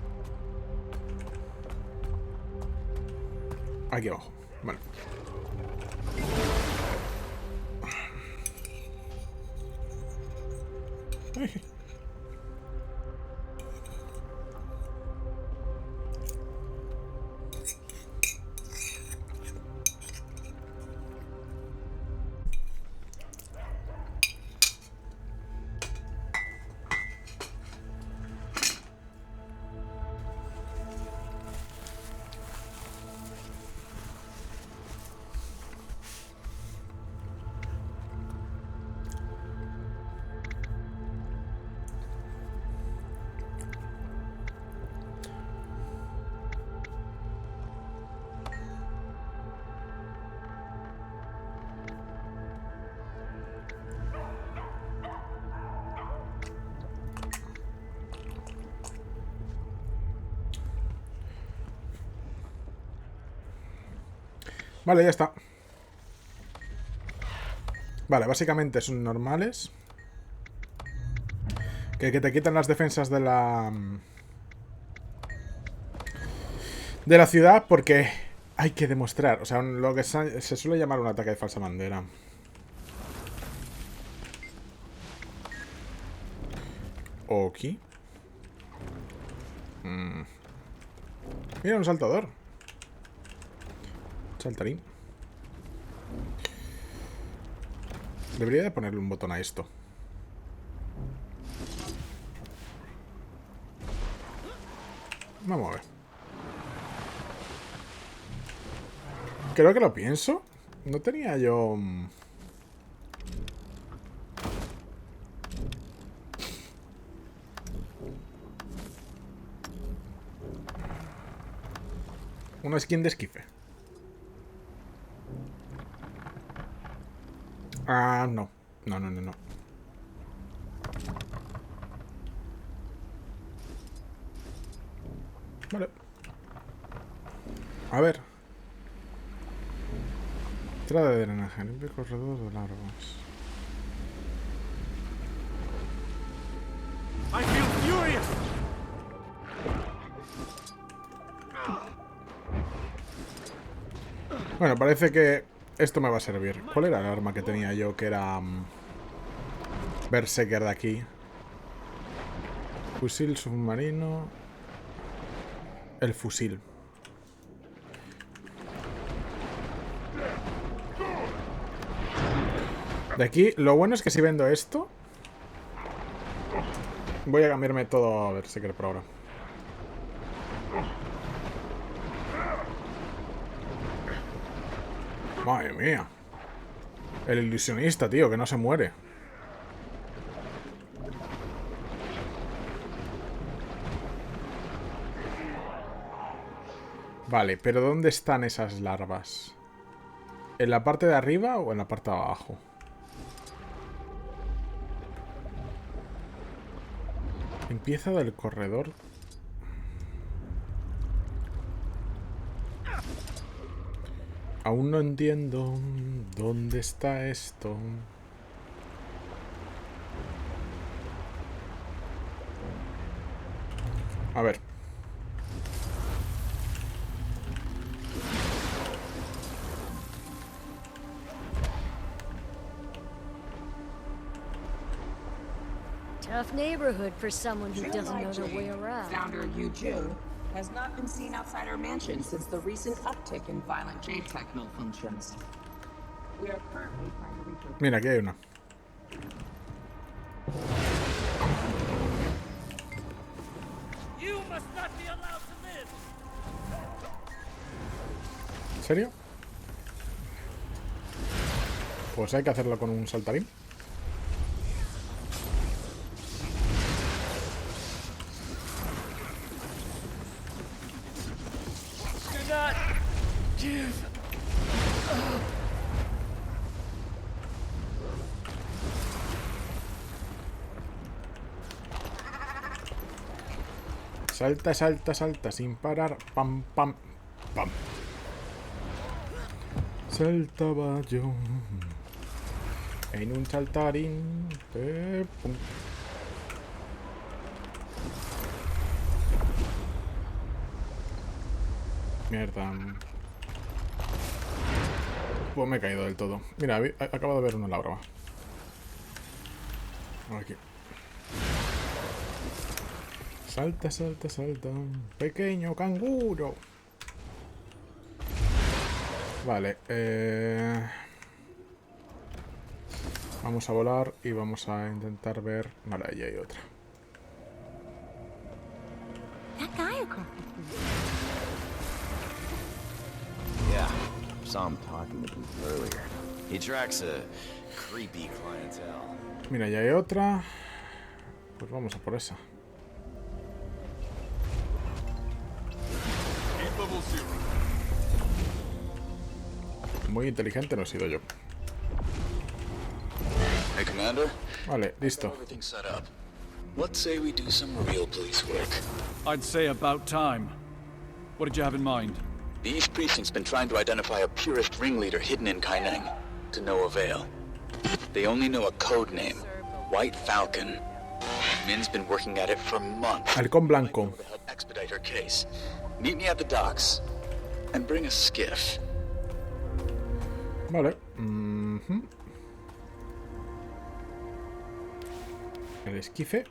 [SPEAKER 1] Aquí abajo. Vale. Ay. Vale, ya está. Vale, básicamente son normales. Que te quitan las defensas de la ciudad porque hay que demostrar. O sea, lo que se suele llamar un ataque de falsa bandera. Ok. Mira, un saltador. Saltarín. Debería de ponerle un botón a esto. Vamos a ver. Creo que lo pienso. No tenía yo... una skin de esquife. Ah, no. No. Vale. A ver. Entrada de drenaje. Limpio corredor de larvas. Bueno, parece que esto me va a servir. ¿Cuál era el arma que tenía yo? Que era... Berserker de aquí. Fusil submarino. El fusil. De aquí, lo bueno es que si vendo esto... Voy a cambiarme todo a Berserker por ahora. Madre mía. El ilusionista, tío, que no se muere. Vale, pero ¿dónde están esas larvas? ¿En la parte de arriba o en la parte de abajo? Empieza del corredor. Aún no entiendo dónde está esto. A ver.
[SPEAKER 6] Tough neighborhood for someone who doesn't know their way around.
[SPEAKER 14] Founder Yu Jun has not been seen outside our mansion since the recent uptick in violent JTech malfunctions. We are currently trying to reach.
[SPEAKER 1] Mira, aquí hay una.
[SPEAKER 11] You must not be allowed to live.
[SPEAKER 1] ¿En serio? Pues hay que hacerlo con un saltarín.
[SPEAKER 11] Do not give up.
[SPEAKER 1] Salta, salta, salta, sin parar. Pam, pam, pam. Saltaba yo en un saltarín. Pum. Mierda. Pues me he caído del todo. Mira, acabo de ver una larva. Aquí. Salta, salta, salta. Pequeño canguro. Vale. Vamos a volar y vamos a intentar ver... Vale, ahí hay otra.
[SPEAKER 10] Yeah, saw him talking to people earlier. He tracks a creepy clientele.
[SPEAKER 1] Mira, ya hay otra. Pues vamos a por esa. Muy inteligente no he sido yo.
[SPEAKER 23] Hey, Commander.
[SPEAKER 1] Vale, listo.
[SPEAKER 23] Everything set up. Let's say we do some real police work.
[SPEAKER 4] I'd say about time. What did you have in mind?
[SPEAKER 23] The East Precinct's been trying to identify a purist ringleader hidden in Kaineng, to no avail. They only know a code name, White Falcon. Min's been working at it for months.
[SPEAKER 1] Halcón blanco.
[SPEAKER 23] To help expedite her case. Meet me at the docks, and bring a skiff.
[SPEAKER 1] Vale. El esquife.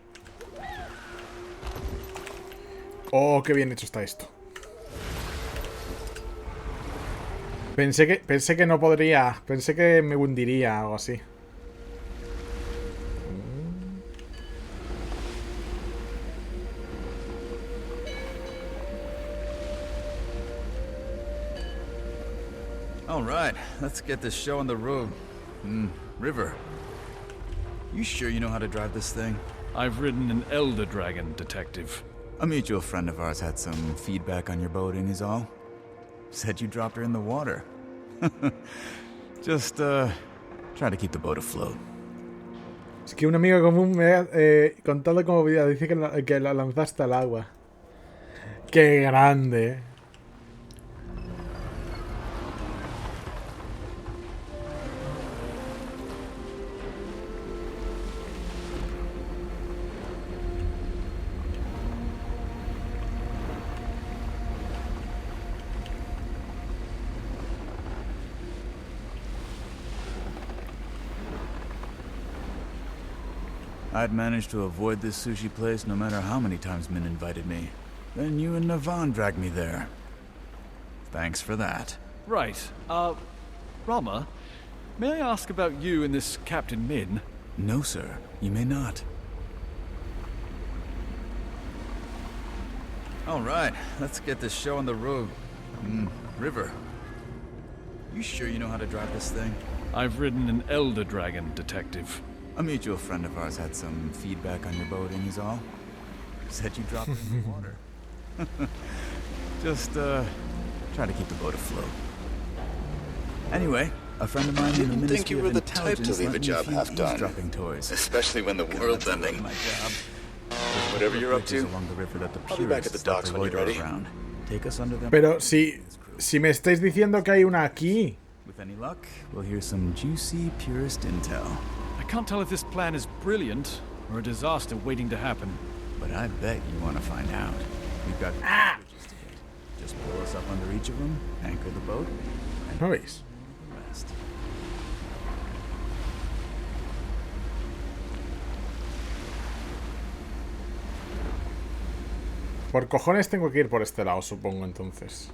[SPEAKER 1] Oh, qué bien hecho está esto. Pensé que no podría. Pensé que me hundiría o algo así.
[SPEAKER 17] All right, let's get this show on the road. River, you sure you know how to drive this thing?
[SPEAKER 4] I've ridden an Elder Dragon, Detective.
[SPEAKER 20] A mutual friend of ours had some feedback on your boating is all. Said you dropped her in the water. Just, try to keep the boat afloat.
[SPEAKER 1] Es que un amigo común me ha contado como vida. Dice que la lanzaste al agua. ¡Qué grande!
[SPEAKER 20] I'd managed to avoid this sushi place no matter how many times Min invited me. Then you and Navan dragged me there. Thanks for that.
[SPEAKER 4] Right. Rama, may I ask about you and this Captain Min?
[SPEAKER 20] No, sir. You may not. All right, let's get this show on the road. River. You sure you know how to drive this thing?
[SPEAKER 4] I've ridden an Elder Dragon, Detective.
[SPEAKER 20] A mutual friend of ours had some feedback on your boating, is all. Said you dropped it in the water. Just, try to keep the boat afloat. Anyway, a friend of mine in the Ministry
[SPEAKER 23] think you were the type to leave a job half done,
[SPEAKER 20] toys.
[SPEAKER 23] especially when the world's ending.
[SPEAKER 20] My job.
[SPEAKER 23] Whatever you're up to,
[SPEAKER 20] Along the river that the
[SPEAKER 23] I'll be back at the docks when you're ready.
[SPEAKER 20] Take us under them.
[SPEAKER 1] Pero si me estáis diciendo que hay una aquí.
[SPEAKER 20] With any luck, we'll hear some juicy, purist intel.
[SPEAKER 4] I can't tell if this plan is brilliant or a disaster waiting to happen.
[SPEAKER 20] But I bet you want to find out. We've got bridges to hit. Just pull us up under each of them, anchor the boat, and
[SPEAKER 1] ¿No veis?
[SPEAKER 20] rest.
[SPEAKER 1] Por cojones tengo que ir por este lado, supongo, entonces.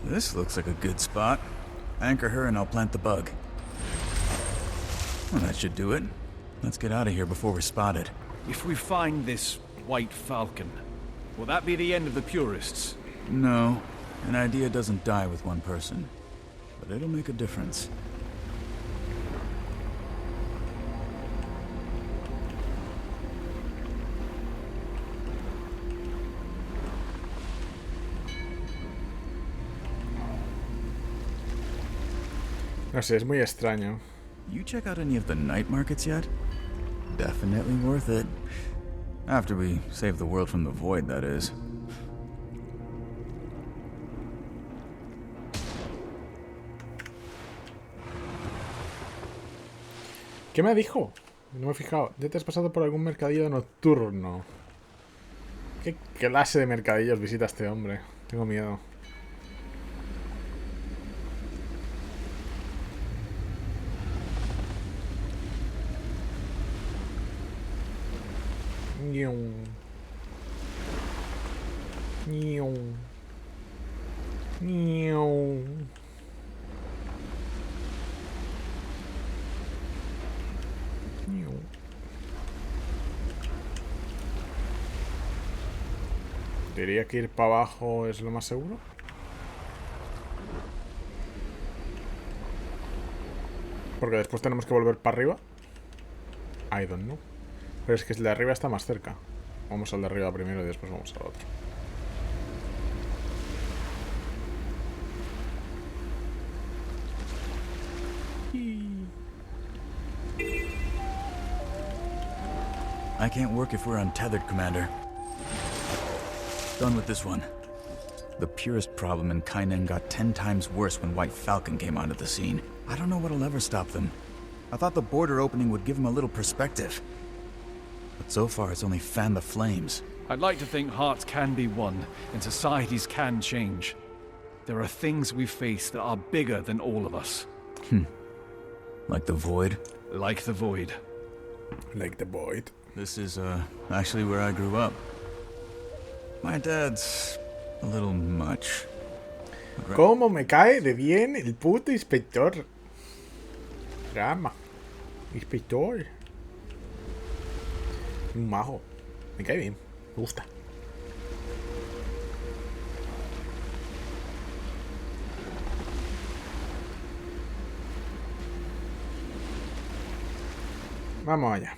[SPEAKER 20] This looks like a good spot. Anchor her and I'll plant the bug. Well, that should do it. Let's get out of here before we're spotted.
[SPEAKER 4] If we find this White Falcon, will that be the end of the Purists?
[SPEAKER 20] No, an idea doesn't die with one person, but it'll make a difference.
[SPEAKER 1] No sé, es muy extraño.
[SPEAKER 20] You check out any of the night markets yet? Definitely worth it. After we save the world from the void, that is.
[SPEAKER 1] ¿Qué me dijo? No me he fijado. ¿Ya te has pasado por algún mercadillo nocturno? ¿Qué clase de mercadillos visita este hombre? Tengo miedo. Diría que ir para abajo es lo más seguro. Porque después tenemos que volver para arriba. I don't know. Pero es que el de arriba está más cerca. Vamos al de arriba primero y después vamos al otro.
[SPEAKER 20] I can't work if we're untethered, Commander. Done with this one. The purest problem in Kainen got 10 times worse when White Falcon came onto the scene. I don't know what'll ever stop them. I thought the border opening would give them a little perspective. But so far, it's only fanned the flames.
[SPEAKER 4] I'd like to think hearts can be won, and societies can change. There are things we face that are bigger than all of us.
[SPEAKER 20] Like the Void?
[SPEAKER 4] Like the Void.
[SPEAKER 1] Like the Void.
[SPEAKER 20] This is, actually where I grew up. My dad's a little much.
[SPEAKER 1] ¿Cómo me cae de bien el puto inspector? Drama. Inspector. Un majo. Me cae bien. Me gusta. Vamos allá.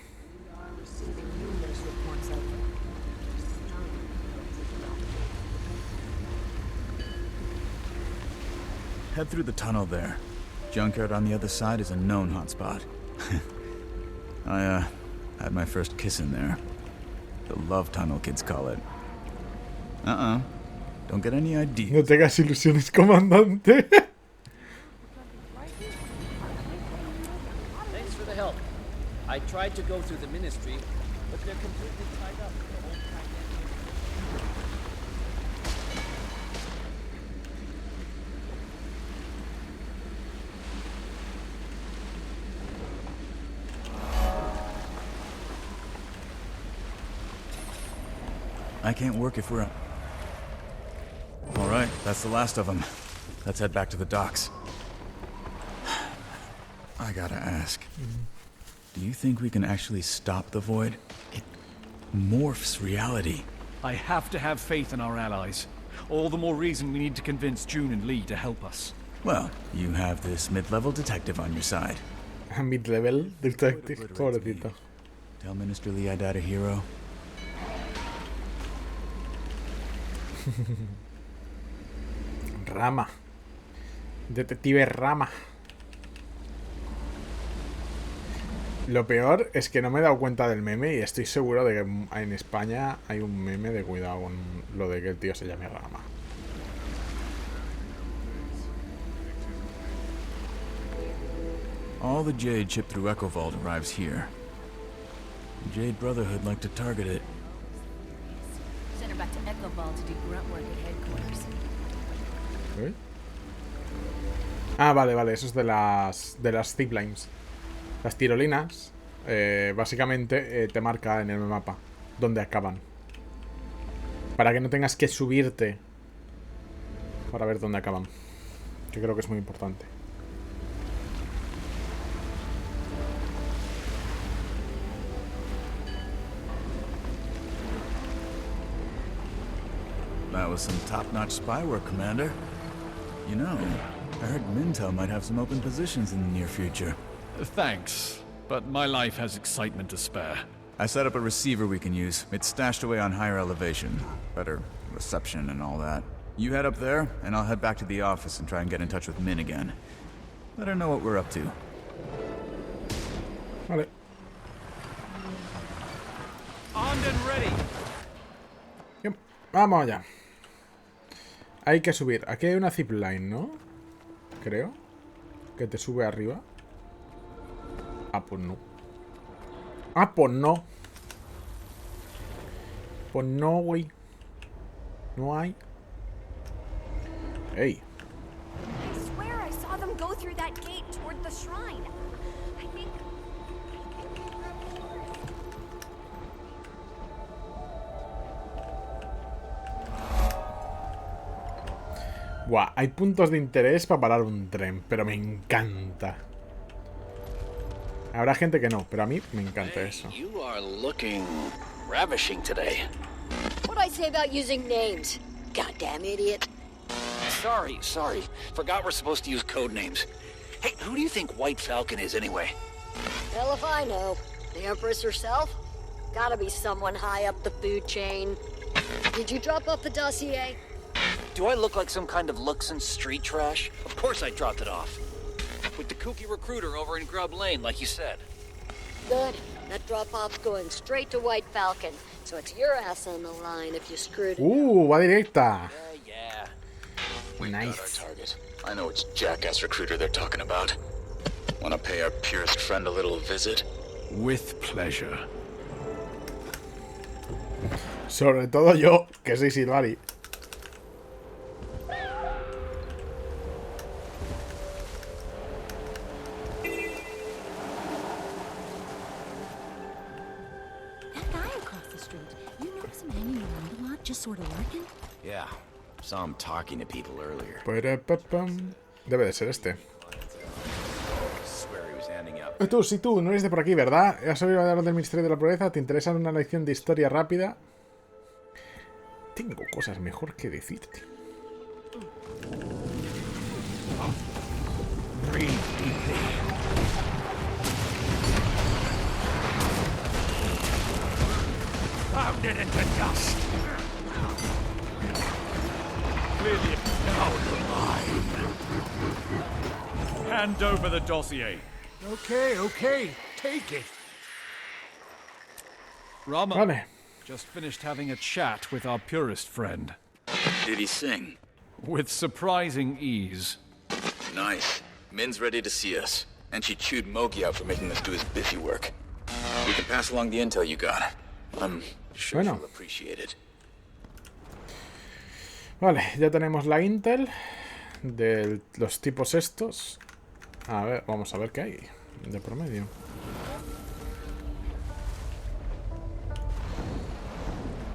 [SPEAKER 20] Head through the tunnel there. Junkyard on the other side is a known hotspot. I, had my first kiss in there. The love tunnel, kids call it. Don't get any ideas.
[SPEAKER 1] No tengas ilusiones, comandante.
[SPEAKER 11] Thanks for the help. I tried to go through the ministry, but they're completely tied up.
[SPEAKER 17] I can't work if we're... Alright, that's the last of them. Let's head back to the docks. I gotta ask. Do you think we can actually stop the void? It morphs reality.
[SPEAKER 4] I have to have faith in our allies. All the more reason we need to convince June and Lee to help us.
[SPEAKER 17] Well, you have this mid-level detective on your side.
[SPEAKER 1] Mid-level detective, pobrecito.
[SPEAKER 17] Tell Minister Lee I died a hero.
[SPEAKER 1] Rama. Detective Rama. Lo peor es que no me he dado cuenta del meme y estoy seguro de que en España hay un meme de cuidado con lo de que el tío se llame Rama.
[SPEAKER 17] All the Jade shipped through Echo Vault arrives here. The Jade Brotherhood like to target it.
[SPEAKER 6] Send her back to Echo Vault to do grunt work at headquarters.
[SPEAKER 1] ¿Eh? Ah, vale, eso es de las ziplines. Las tirolinas, básicamente te marca en el mapa dónde acaban. Para que no tengas que subirte para ver dónde acaban. Yo creo que es muy importante.
[SPEAKER 17] That was some top-notch spy work, Commander. You know, I heard Mintel might have some open positions in the near future.
[SPEAKER 4] Thanks, but my life has excitement to spare.
[SPEAKER 17] I set up a receiver we can use. It's stashed away on higher elevation. Better reception and all that. You head up there, and I'll head back to the office and try and get in touch with Min again. Let her know what we're up to.
[SPEAKER 1] Vale.
[SPEAKER 4] Armed and ready.
[SPEAKER 1] Bien, vamos allá. Hay que subir. Aquí hay una zipline, ¿no? Creo. Que te sube arriba. Ah, pues no. Ah, pues no. Pues no, güey. No hay. Hey.
[SPEAKER 13] I swear I saw them go through that gate toward the shrine. I think...
[SPEAKER 1] Buah, hay puntos de interés para parar un tren, pero me encanta. Habrá gente que no, pero a mí me encanta eso.
[SPEAKER 2] You are looking ravishing today.
[SPEAKER 6] What'd I say about using names? Goddamn idiot.
[SPEAKER 2] Sorry. Forgot we're supposed to use code names. Hey, who do you think White Falcon is anyway?
[SPEAKER 6] Hell if I know. The Empress herself? Gotta be someone high up the food chain. Did you drop off the dossier?
[SPEAKER 2] Do I look like some kind of looks and street trash? Of course I dropped it off. With the kooky recruiter over in Grub Lane, like you said.
[SPEAKER 6] Good. That drop-off's going straight to White Falcon, so it's your ass on the line if you screwed it up.
[SPEAKER 1] Va directa.
[SPEAKER 2] Yeah.
[SPEAKER 23] We got our target. I know which jackass recruiter they're talking about. Want to pay our purest friend a little visit?
[SPEAKER 4] With pleasure.
[SPEAKER 1] Sobre todo yo, que soy Silvari.
[SPEAKER 3] Just sort of working?
[SPEAKER 10] Yeah, saw him talking to people earlier.
[SPEAKER 1] Debe de ser este.
[SPEAKER 10] Swear he was handing out.
[SPEAKER 1] Tú, no eres de por aquí, ¿verdad? ¿Has oído hablar del Ministerio de la Pobreza? ¿Te interesa una lección de historia rápida? Tengo cosas mejor que decirte.
[SPEAKER 4] Pound it into dust. Clearly, now you're mine. Hand over the dossier.
[SPEAKER 7] Okay. Take it.
[SPEAKER 4] Rama,
[SPEAKER 1] vale.
[SPEAKER 4] Just finished having a chat with our purist friend.
[SPEAKER 23] Did he sing?
[SPEAKER 4] With surprising ease.
[SPEAKER 23] Nice. Min's ready to see us. And she chewed Mogi out for making us do his biffy work. We can pass along the intel you got. I'm sure she'll appreciate it.
[SPEAKER 1] Vale, ya tenemos la intel de los tipos estos. A ver, vamos a ver qué hay de promedio.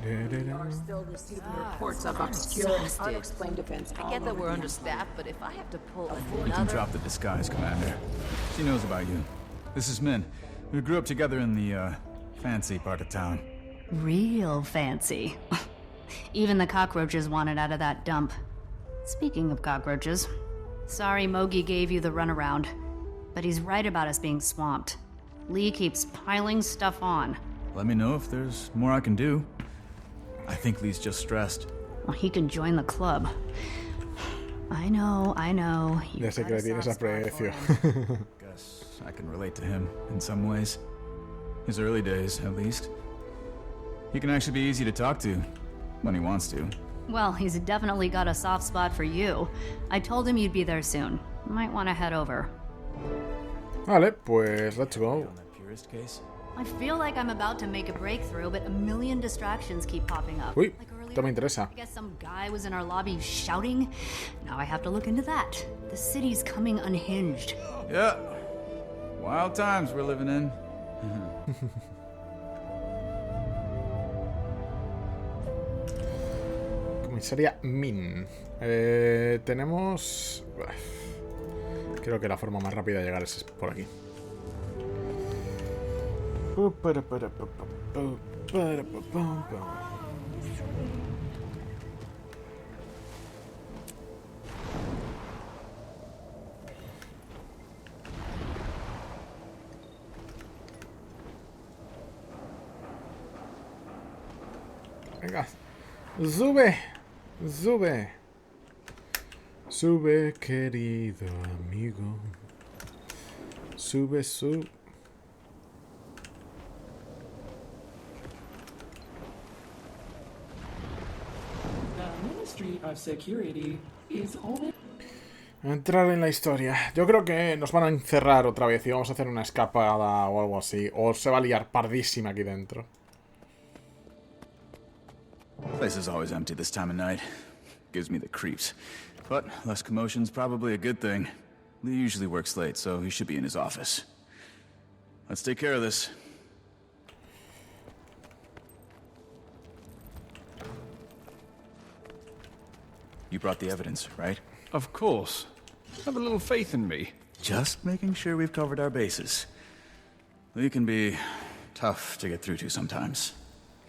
[SPEAKER 14] are still receiving reports of obscure and unexplained events.
[SPEAKER 21] I get that we're understaffed, but if I have to pull
[SPEAKER 17] You can
[SPEAKER 21] another...
[SPEAKER 17] drop the disguise, Commander. She knows about you. This is Min. We grew up together in the, fancy part of town.
[SPEAKER 5] Real fancy. Even the cockroaches wanted out of that dump. Speaking of cockroaches, sorry Mogi gave you the runaround, but he's right about us being swamped. Lee keeps piling stuff on.
[SPEAKER 17] Let me know if there's more I can do. I think Lee's just stressed.
[SPEAKER 5] Well, he can join the club. I know.
[SPEAKER 1] Ya sé que le tienes aprecio.
[SPEAKER 17] Guess I can relate to him in some ways. His early days, at least. He can actually be easy to talk to, when he wants to.
[SPEAKER 5] Well, he's definitely got a soft spot for you. I told him you'd be there soon. Might want to head over.
[SPEAKER 1] Vale, pues let's go.
[SPEAKER 5] I feel like I'm about to make a breakthrough, but a million distractions keep popping up.
[SPEAKER 1] Uy, esto me interesa.
[SPEAKER 5] I guess some guy was in our lobby shouting. Now I have to look into that. The city's coming unhinged.
[SPEAKER 17] Yeah. Wild times we're living in.
[SPEAKER 1] Comisaría Min. Tenemos... Creo que la forma más rápida de llegar es por aquí. Venga, sube, sube, sube, querido amigo, sube, sube. Entrar en la historia. Yo creo que nos van a encerrar otra vez y vamos a hacer una escapada o algo así. O se va a liar pardísima aquí dentro.
[SPEAKER 17] Place is always empty this time of night. Gives me the creeps. But less commotion's probably a good thing. Lee usually works late, so he should be in his office. Let's take care of this. You brought the evidence, right?
[SPEAKER 4] Of course. Have a little faith in me.
[SPEAKER 17] Just making sure we've covered our bases. Lee can be tough to get through to sometimes.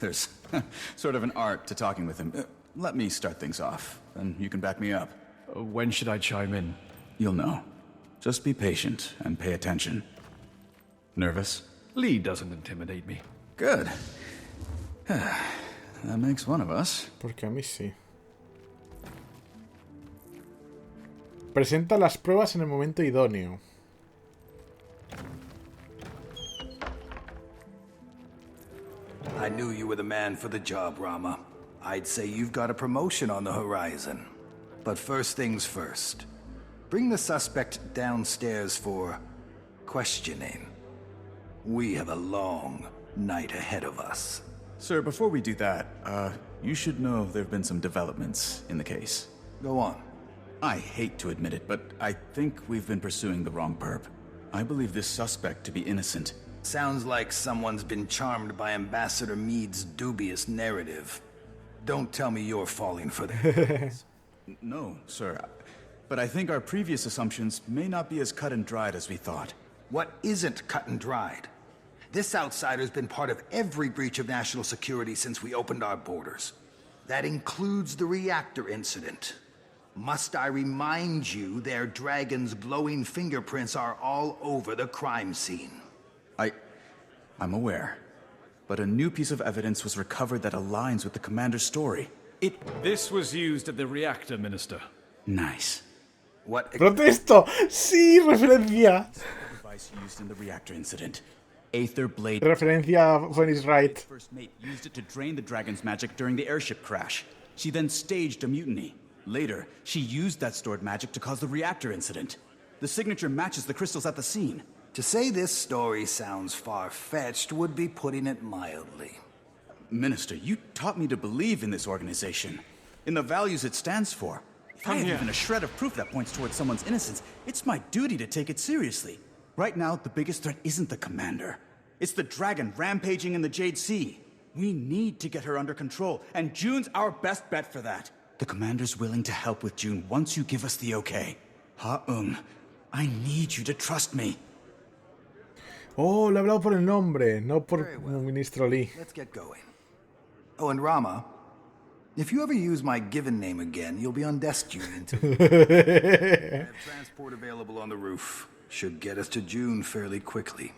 [SPEAKER 17] There's sort of an art to talking with him. Let me start things off, and you can back me up.
[SPEAKER 4] When should I chime in?
[SPEAKER 17] You'll know. Just be patient and pay attention. Nervous?
[SPEAKER 4] Lee doesn't intimidate me.
[SPEAKER 17] Good. That makes one of us.
[SPEAKER 1] Porque a mí sí. Presenta las pruebas en el momento idóneo.
[SPEAKER 7] I knew you were the man for the job, Rama. I'd say you've got a promotion on the horizon. But first things first. Bring the suspect downstairs for questioning. We have a long night ahead of us.
[SPEAKER 17] Sir, before we do that, you should know there have been some developments in the case.
[SPEAKER 7] Go on.
[SPEAKER 17] I hate to admit it, but I think we've been pursuing the wrong perp. I believe this suspect to be innocent.
[SPEAKER 7] Sounds like someone's been charmed by Ambassador Meade's dubious narrative. Don't tell me you're falling for that.
[SPEAKER 17] No, sir. But I think our previous assumptions may not be as cut and dried as we thought.
[SPEAKER 7] What isn't cut and dried? This outsider's been part of every breach of national security since we opened our borders. That includes the reactor incident. Must I remind you their dragon's glowing fingerprints are all over the crime scene?
[SPEAKER 17] I'm aware. But a new piece of evidence was recovered that aligns with the commander's story.
[SPEAKER 4] This was used at the reactor, Minister.
[SPEAKER 17] Nice.
[SPEAKER 7] What?
[SPEAKER 1] ¡Protesto! ¡Sí! ¡Referencia!
[SPEAKER 17] Device used in the reactor incident. Aether Blade.
[SPEAKER 1] Referencia when he's right.
[SPEAKER 17] First mate used it to drain the dragon's magic during the airship crash. She then staged a mutiny. Later, she used that stored magic to cause the reactor incident. The signature matches the crystals at the scene.
[SPEAKER 7] To say this story sounds far-fetched would be putting it mildly.
[SPEAKER 17] Minister, you taught me to believe in this organization, in the values it stands for. If I have even a shred of proof that points towards someone's innocence, it's my duty to take it seriously. Right now, the biggest threat isn't the commander. It's the dragon rampaging in the Jade Sea.
[SPEAKER 12] We need to get her under control, and June's our best bet for that. The commander's willing to help with June once you give us the okay. Ha-Um, I need you to trust me.
[SPEAKER 1] Oh, le he hablado por el nombre, no por ministro Lee.
[SPEAKER 7] Let's get going. Oh, and Rama, if you ever use my given name again, you'll be on desk duty until... I have transport available on the roof. Should get us to June fairly quickly.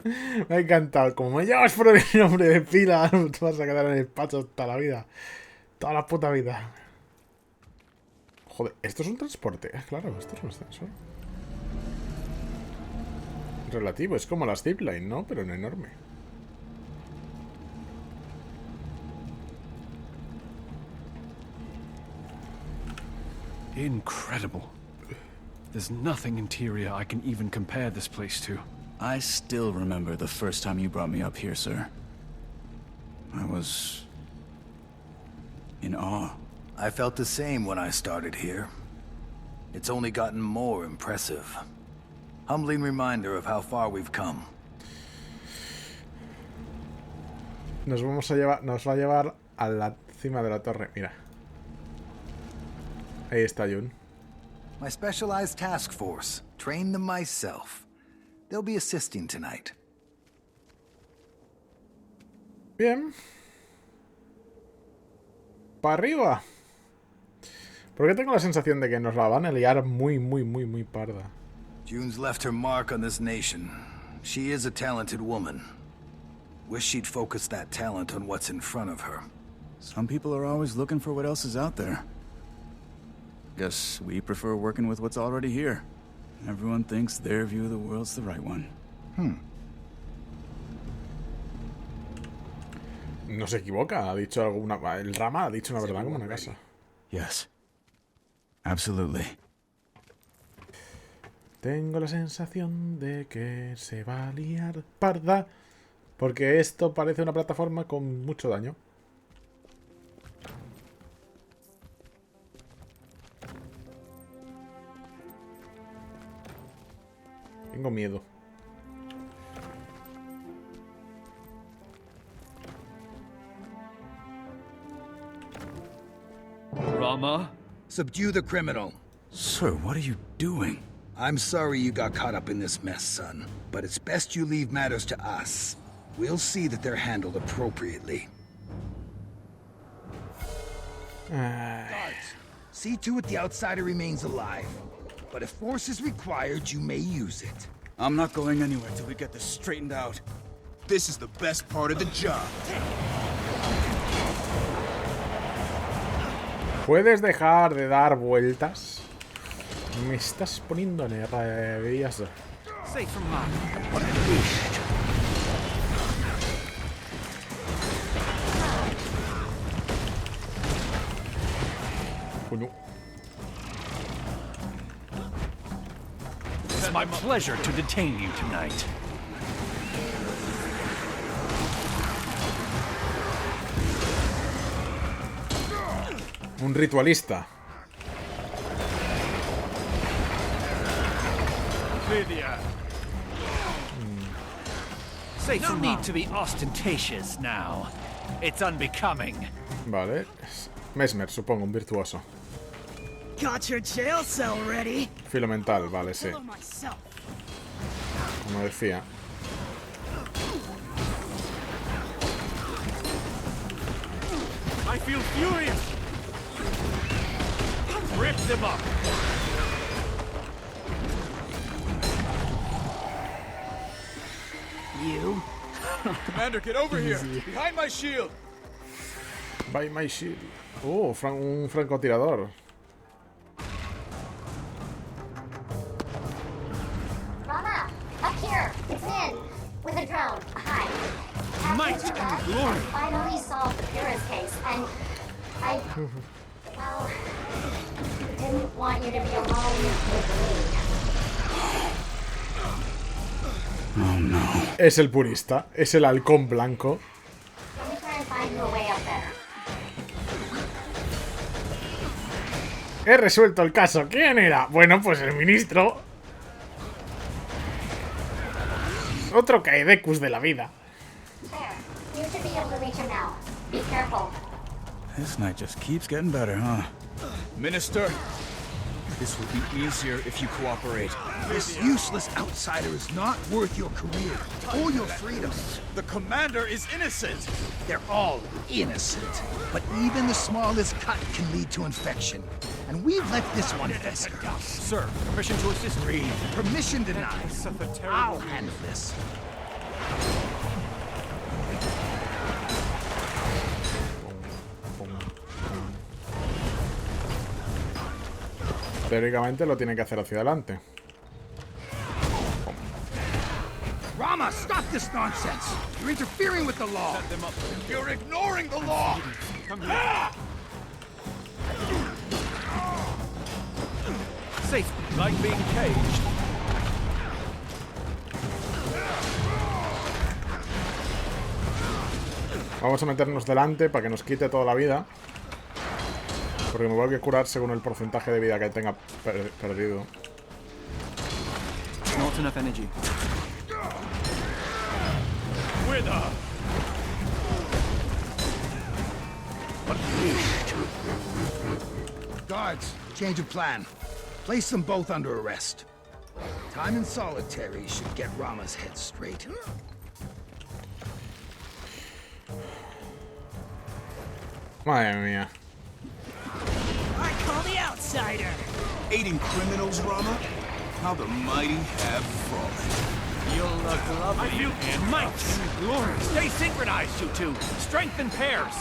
[SPEAKER 1] Me ha encantado. Como me llamas por el nombre de pila, te vas a quedar en el pacho toda la vida. Toda la puta vida. Joder, esto es un transporte. Claro, esto es un ascensor. Relativo, es como las zipline, ¿no? Pero en enorme.
[SPEAKER 4] Incredible. There's nothing interior I can even compare this place to.
[SPEAKER 20] I still remember the first time you brought me up here, sir. I was... in awe.
[SPEAKER 7] I felt the same when I started here. It's only gotten more impressive. Humbling reminder of how far we've come.
[SPEAKER 1] Nos va a llevar a la cima de la torre, mira. Ahí está June.
[SPEAKER 7] My specialized task force. Trained them myself. They'll be assisting tonight.
[SPEAKER 1] Bien. Para arriba. Porque tengo la sensación de que nos la van a liar muy parda.
[SPEAKER 7] June's left her mark on this nation. She is a talented woman. Wish she'd focus that talent on what's in front of her.
[SPEAKER 20] Some people are always looking for what else is out there. Guess we prefer working with what's already here. Everyone thinks their view of the world's the right one.
[SPEAKER 1] No se equivoca, ha dicho alguna... El Rama ha dicho una verdad como una casa.
[SPEAKER 20] Yes. Absolutely.
[SPEAKER 1] Tengo la sensación de que se va a liar parda. Porque esto parece una plataforma con mucho daño. Tengo miedo.
[SPEAKER 4] Rama?
[SPEAKER 7] Subdue the criminal.
[SPEAKER 20] Sir, what are you doing?
[SPEAKER 7] I'm sorry you got caught up in this mess, son. But it's best you leave matters to us. We'll see that they're handled appropriately. Guards, see to it the outsider remains alive. But if force is required, you may use it.
[SPEAKER 12] I'm not going anywhere till we get this straightened out. This is the best part of the job.
[SPEAKER 1] ¿Puedes dejar de dar vueltas? Me estás poniendo nervioso.
[SPEAKER 4] Safe from harm.
[SPEAKER 1] Coño.
[SPEAKER 4] It's my pleasure to detain you tonight.
[SPEAKER 1] Un ritualista.
[SPEAKER 4] Lydia. No need to be ostentatious now. It's unbecoming.
[SPEAKER 1] Vale. Mesmer, supongo, un virtuoso.
[SPEAKER 8] Got your jail cell ready.
[SPEAKER 1] Filo mental, vale, sí. Como decía.
[SPEAKER 4] I feel furious. Rip them up.
[SPEAKER 8] You?
[SPEAKER 12] Commander, get over here! Behind my shield!
[SPEAKER 1] By my shield. Oh, un francotirador.
[SPEAKER 16] Rama, up here! It's Min! With a drone. Hi.
[SPEAKER 4] Might and glory!
[SPEAKER 16] Finally solved the Pyrrhus case, and I... well... didn't want you to be alone with me.
[SPEAKER 20] Oh no.
[SPEAKER 1] Es el purista. Es el halcón blanco.
[SPEAKER 16] Let me try and find you a way up there.
[SPEAKER 1] He resuelto el caso. ¿Quién era? Bueno, pues el ministro. Otro caedecus de la vida.
[SPEAKER 16] You should be able to reach him now. Be careful.
[SPEAKER 20] This night just keeps getting better, huh? Minister, this will be easier if you cooperate.
[SPEAKER 7] This useless outsider is not worth your career or your freedom.
[SPEAKER 20] The commander is innocent.
[SPEAKER 7] They're all innocent. But even the smallest cut can lead to infection. And we've let this one fester.
[SPEAKER 20] Sir, permission to assist.
[SPEAKER 7] Read. Permission denied. I'll handle this.
[SPEAKER 1] Teóricamente lo tiene que hacer hacia adelante.
[SPEAKER 7] Rama, stop this nonsense! You're interfering with the law! You're ignoring the law!
[SPEAKER 20] Come here. Safe, like being caged.
[SPEAKER 1] Vamos a meternos delante para que nos quite toda la vida. Porque me voy a curar según el porcentaje de vida que tenga perdido.
[SPEAKER 20] Not enough energy.
[SPEAKER 7] Guards, change of plan. Place them both under arrest. Time in solitary should get Rama's head straight.
[SPEAKER 1] Madre mía.
[SPEAKER 11] I call the outsider.
[SPEAKER 10] Aiding criminals, Rama? How the mighty have fallen.
[SPEAKER 11] You'll look lovely and mighty and glorious. Stay synchronized, you two. Strengthen pairs.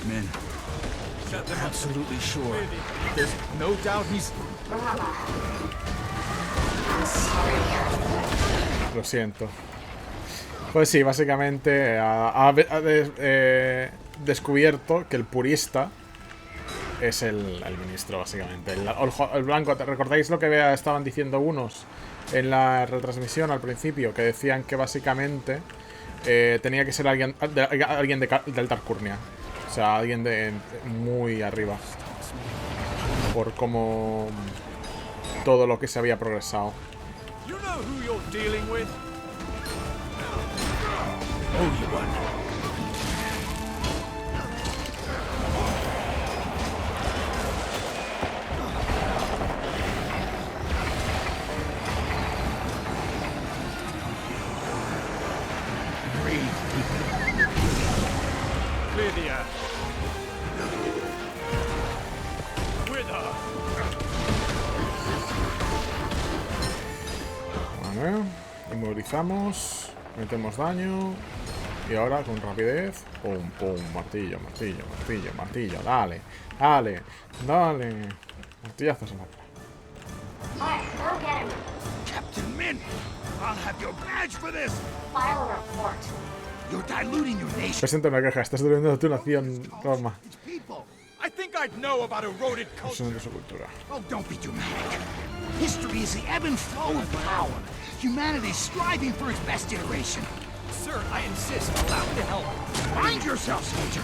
[SPEAKER 20] Min, absolutely sure. There's no doubt he's...
[SPEAKER 1] Lo siento. Pues sí, básicamente ha descubierto que el purista es el ministro, básicamente. El blanco. ¿Recordáis lo que estaban diciendo unos en la retransmisión al principio? Que decían que básicamente tenía que ser alguien del Tarkurnia. O sea, alguien de muy arriba. Por cómo todo lo que se había progresado. Vale, inmovilizamos, metemos daño y ahora con rapidez, pum, pum, martillo, martillo, martillo, martillo, dale, dale, dale, martillazos en la cara.
[SPEAKER 7] Captain Min, I'll have your badge for this.
[SPEAKER 16] File a report.
[SPEAKER 7] You're diluting your nation.
[SPEAKER 1] Presenta una queja, estás durmiendo tu nación, Roma.
[SPEAKER 7] I think I'd know about eroded culture.
[SPEAKER 1] Su cultura.
[SPEAKER 7] Oh, don't be dramatic. History is the ebb and flow of power. Humanity striving for its best iteration.
[SPEAKER 11] Sir, I insist. Allow me to help.
[SPEAKER 7] Find yourself, soldier.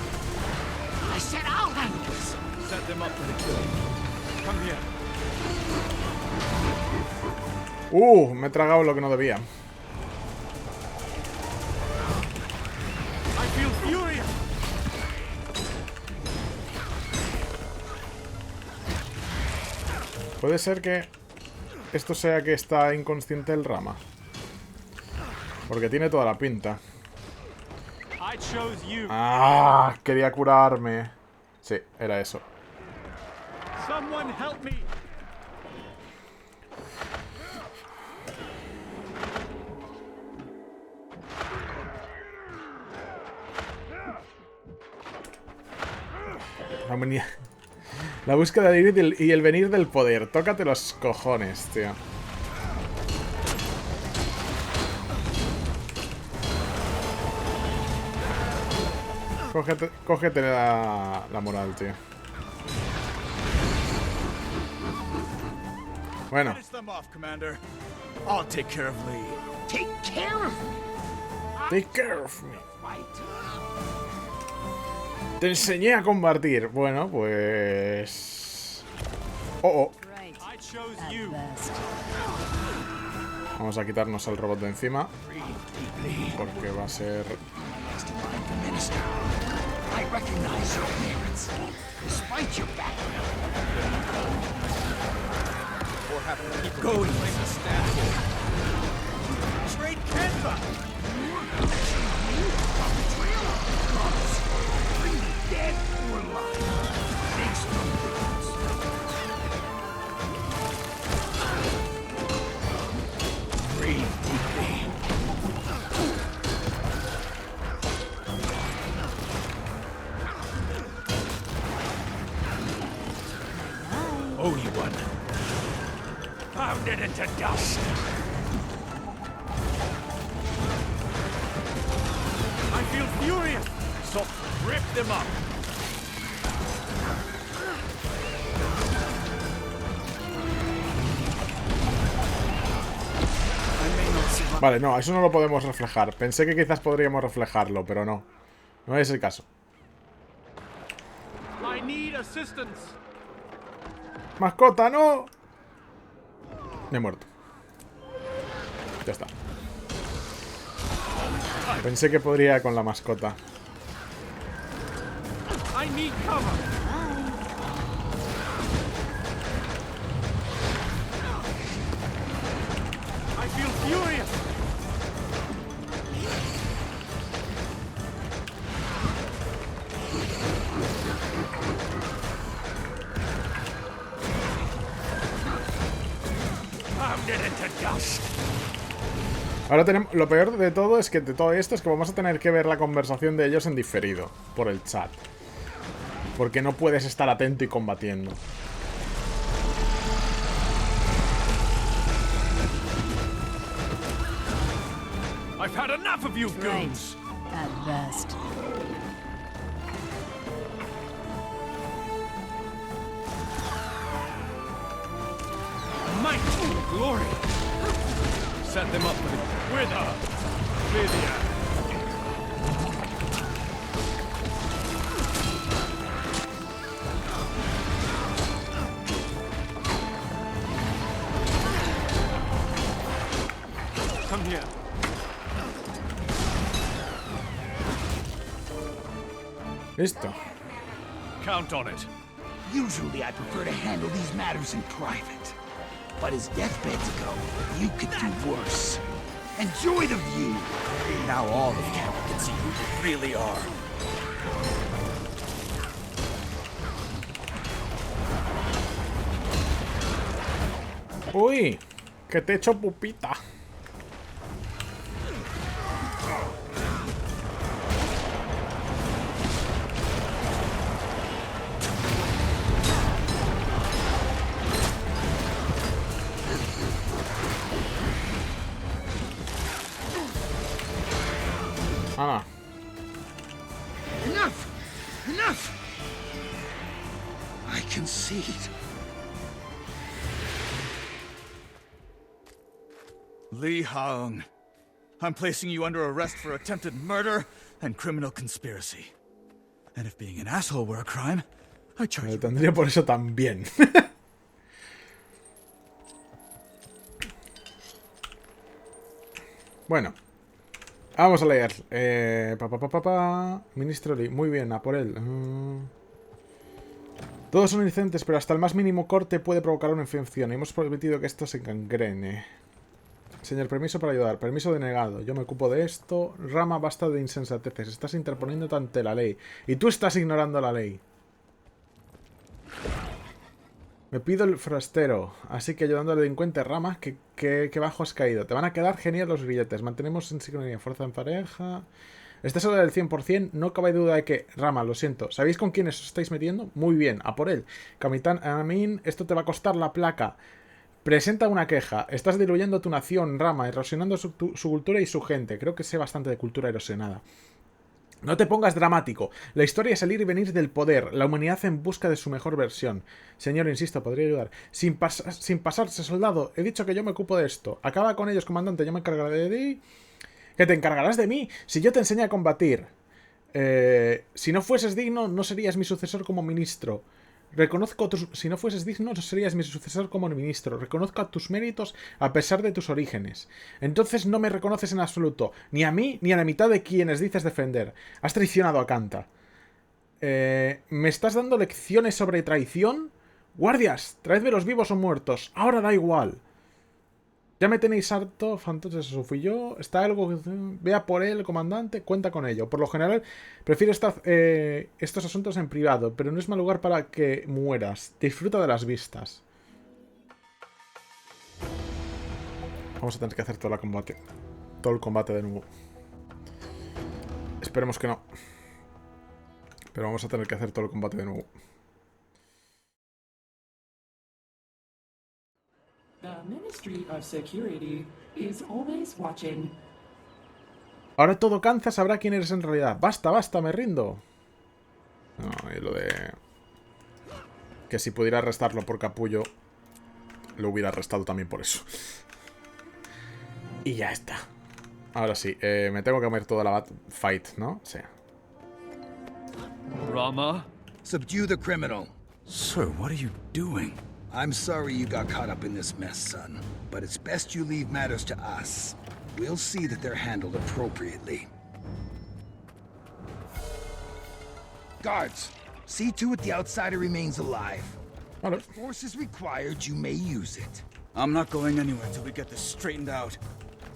[SPEAKER 7] I said I'll handle this.
[SPEAKER 11] Set them up for the kill. Come here.
[SPEAKER 1] Me he tragado lo que no debía.
[SPEAKER 11] I feel furious.
[SPEAKER 1] Puede ser que esto sea que está inconsciente el Rama. Porque tiene toda la pinta. Ah, quería curarme. Sí, era eso.
[SPEAKER 11] Someone help me.
[SPEAKER 1] La búsqueda de ir y el venir del poder. Tócate los cojones, tío. Cógete la moral, tío. Bueno.
[SPEAKER 7] I'll take care of Lee. Take care of me?
[SPEAKER 1] Take care of me. Te enseñé a combatir. Bueno, pues... Oh, oh. Vamos a quitarnos al robot de encima. Porque va a ser...
[SPEAKER 11] One. Pounded into dust. I feel furious, so rip them up.
[SPEAKER 1] Vale, no, eso no lo podemos reflejar. Pensé que quizás podríamos reflejarlo, pero no. No es el caso.
[SPEAKER 11] I need assistance.
[SPEAKER 1] ¡Mascota, no! Me he muerto. Ya está. Pensé que podría con la mascota.
[SPEAKER 11] I need cover. I feel furious.
[SPEAKER 1] Ahora tenemos... Lo peor de todo es que de todo esto es que vamos a tener que ver la conversación de ellos en diferido. Por el chat. Porque no puedes estar atento y combatiendo.
[SPEAKER 11] I've had enough of you goons.
[SPEAKER 5] At best.
[SPEAKER 11] Might, glory. Set them up with a Lydia. Come here.
[SPEAKER 1] Listo.
[SPEAKER 11] Count on it.
[SPEAKER 9] Usually I prefer to handle these matters in private. But as deathbeds go, you could do worse. Enjoy the view! Now all of Canada can see who you really are.
[SPEAKER 1] Uy, que te he hecho pupita. Ah.
[SPEAKER 9] Enough! Enough! I concede.
[SPEAKER 20] Lee Haung, I'm placing you under arrest for attempted murder and criminal conspiracy. And if being an asshole were a crime, I charge you.
[SPEAKER 1] Me tendría por eso también. Bueno. Vamos a leer. Ministro Lee. Muy bien, a por él. Todos son inocentes, pero hasta el más mínimo corte puede provocar una infección. Hemos prometido que esto se gangrene. Señor, permiso para ayudar. Permiso denegado. Yo me ocupo de esto. Rama, basta de insensateces. Estás interponiéndote ante la ley. Y tú estás ignorando la ley. Me pido el forastero. Así que ayudando al delincuente Rama, que bajo has caído. Te van a quedar genial los grilletes. Mantenemos en sincronía. Fuerza en pareja. ¿Estás seguro del 100%? No cabe duda de que... Rama, lo siento. ¿Sabéis con quiénes os estáis metiendo? Muy bien, a por él. Capitán Amin, esto te va a costar la placa. Presenta una queja. Estás diluyendo tu nación, Rama, erosionando su cultura y su gente. Creo que sé bastante de cultura erosionada. No te pongas dramático. La historia es el ir y venir del poder. La humanidad en busca de su mejor versión. Señor, insisto, podría ayudar. Sin pasarse, soldado. He dicho que yo me ocupo de esto. Acaba con ellos, comandante. Yo me encargaré de ti. ¿Que te encargarás de mí? Si yo te enseño a combatir. Si no fueses digno, no serías mi sucesor como ministro. Si no fueses digno, no serías mi sucesor como ministro. Reconozco tus méritos a pesar de tus orígenes. Entonces no me reconoces en absoluto. Ni a mí, ni a la mitad de quienes dices defender. Has traicionado a Kanta. ¿Me estás dando lecciones sobre traición? Guardias, traedme los vivos o muertos. Ahora da igual. Ya me tenéis harto, fantasmas, eso fui yo. Está algo que... Vea por él, comandante, cuenta con ello. Por lo general, prefiero estos asuntos en privado, pero no es mal lugar para que mueras. Disfruta de las vistas. Vamos a tener que hacer todo el combate de nuevo. Esperemos que no. Pero vamos a tener que hacer todo el combate de nuevo.
[SPEAKER 14] The Ministry of Security is always watching.
[SPEAKER 1] Ahora todo cansa, sabrá quién eres en realidad. Basta, basta, me rindo. No, y lo de... Que si pudiera arrestarlo por capullo, lo hubiera arrestado también por eso. Y ya está. Ahora sí, me tengo que comer toda la fight, ¿no? Sí.
[SPEAKER 23] Rama?
[SPEAKER 7] Subdue the criminal.
[SPEAKER 17] Sir, what are you doing?
[SPEAKER 7] I'm sorry you got caught up in this mess, son. But it's best you leave matters to us. We'll see that they're handled appropriately. Guards, see to it the outsider remains alive. If force is required, you may use it.
[SPEAKER 9] I'm not going anywhere till we get this straightened out.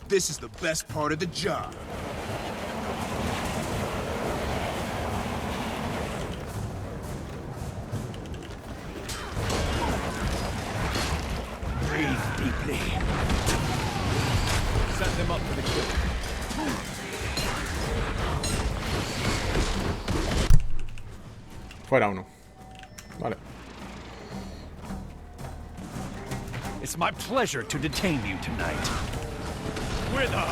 [SPEAKER 9] This is the best part of the job.
[SPEAKER 23] Breathe deeply. Set them up for the kill.
[SPEAKER 1] Fuera uno. Vale.
[SPEAKER 4] It's my pleasure to detain you tonight. With a...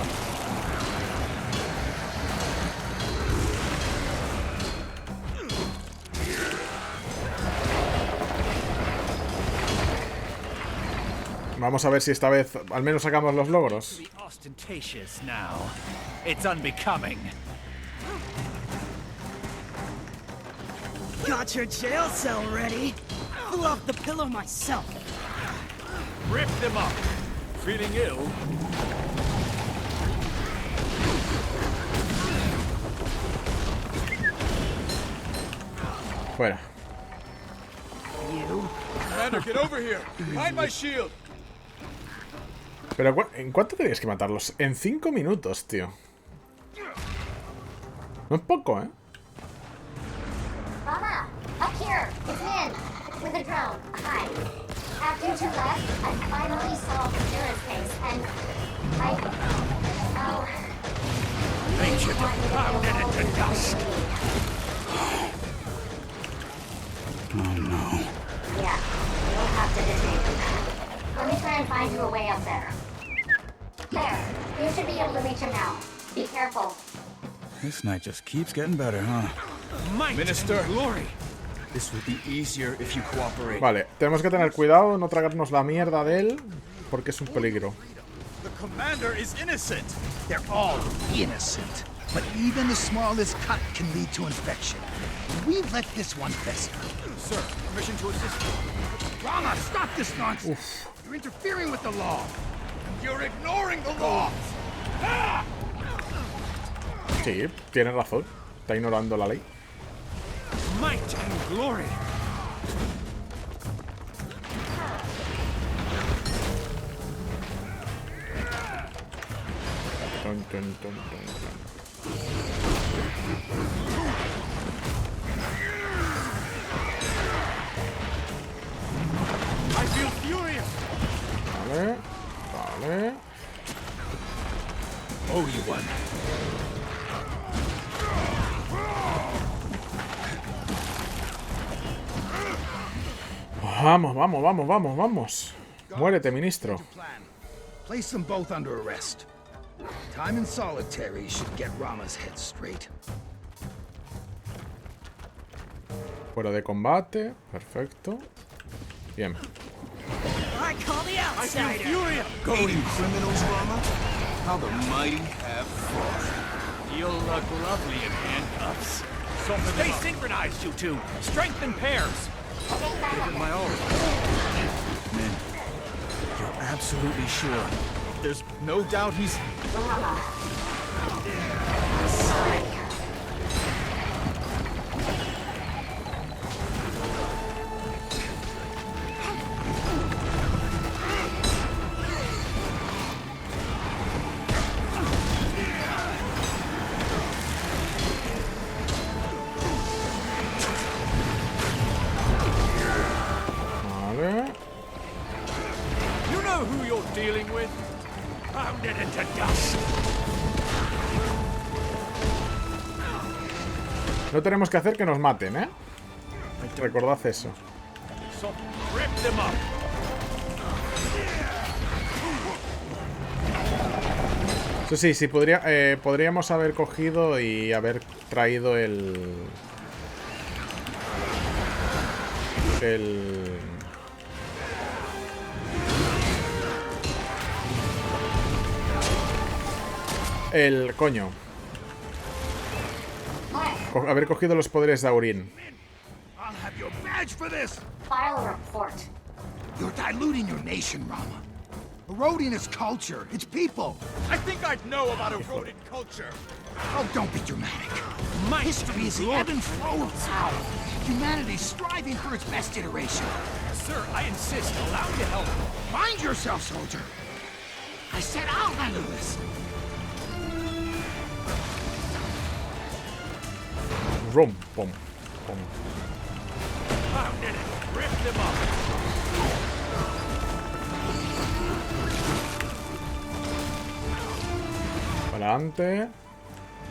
[SPEAKER 1] Vamos a ver si esta vez al menos sacamos los logros.
[SPEAKER 4] Be ostentatious now. It's unbecoming.
[SPEAKER 15] Got your jail cell ready. Flew off the pillow myself.
[SPEAKER 4] Rip them up. Feeling ill?
[SPEAKER 1] Fuera.
[SPEAKER 9] Commander, get over here. Behind my shield.
[SPEAKER 1] Pero ¿en cuánto tenías que matarlos? En 5 minutos, tío. No es poco, ¿eh?
[SPEAKER 16] Mama, up here. It's Min. With a drone. Hi. After you two left, I finally solved Sarah's case, and oh...
[SPEAKER 4] Nature pounded it to dust.
[SPEAKER 17] Oh no.
[SPEAKER 16] Yeah, you'll have to detain him. Let me try and find you a way up there. There, you should be able to reach him now. Be careful.
[SPEAKER 17] This night just keeps getting better, huh?
[SPEAKER 9] Minister,
[SPEAKER 4] glory.
[SPEAKER 9] This will be easier if you cooperate.
[SPEAKER 1] Vale, tenemos que tener cuidado, no tragarnos la mierda de él, porque es un peligro.
[SPEAKER 9] The commander is innocent.
[SPEAKER 7] They're all innocent. But even the smallest cut can lead to infection. We've let this one fester.
[SPEAKER 9] Sir, permission to assist you.
[SPEAKER 7] Rama, stop this nonsense! You're interfering with the law!
[SPEAKER 9] You're ignoring the law! Ah!
[SPEAKER 1] Sí, tienes razón. Está ignorando la ley.
[SPEAKER 4] Might and glory.
[SPEAKER 1] Ton, ton, ton, ton, ton.
[SPEAKER 4] I feel furious.
[SPEAKER 1] Vale, vale.
[SPEAKER 9] Oh, you won.
[SPEAKER 1] Vamos, vamos, vamos, vamos, vamos. Muérete, ministro.
[SPEAKER 7] Place them both under arrest. Time in solitary should get Rama's head straight.
[SPEAKER 1] Fuera de combate. Perfecto. Bien.
[SPEAKER 8] I call the outsider.
[SPEAKER 9] Goading criminals, Rama? How the mighty have fought.
[SPEAKER 4] You'll look lovely in handcuffs. Stay synchronized, you two. Strength in pairs. Give it my all.
[SPEAKER 9] Min, you're absolutely sure? There's no doubt he's...
[SPEAKER 4] You know who you're dealing with? Pound it into dust.
[SPEAKER 1] No tenemos que hacer que nos maten, ¿eh? Recordad eso.
[SPEAKER 4] So rip them up.
[SPEAKER 1] Eso sí, sí podríamos haber cogido y haber traído el coño. Haber cogido los poderes de Aurin.
[SPEAKER 9] I'll have your badge for this!
[SPEAKER 16] File a report.
[SPEAKER 9] You're diluting your nation, Rama. Eroding its culture, its people. I think I'd know about eroded culture. Oh, don't be dramatic. My history is the ebb and flow of power. Humanity's striving for its best iteration.
[SPEAKER 4] Sir, I insist. Allow me to help.
[SPEAKER 9] Mind yourself, soldier. I said I'll handle this.
[SPEAKER 1] Rum, pum, pum.
[SPEAKER 4] Pound it. Rip them up.
[SPEAKER 1] Para adelante.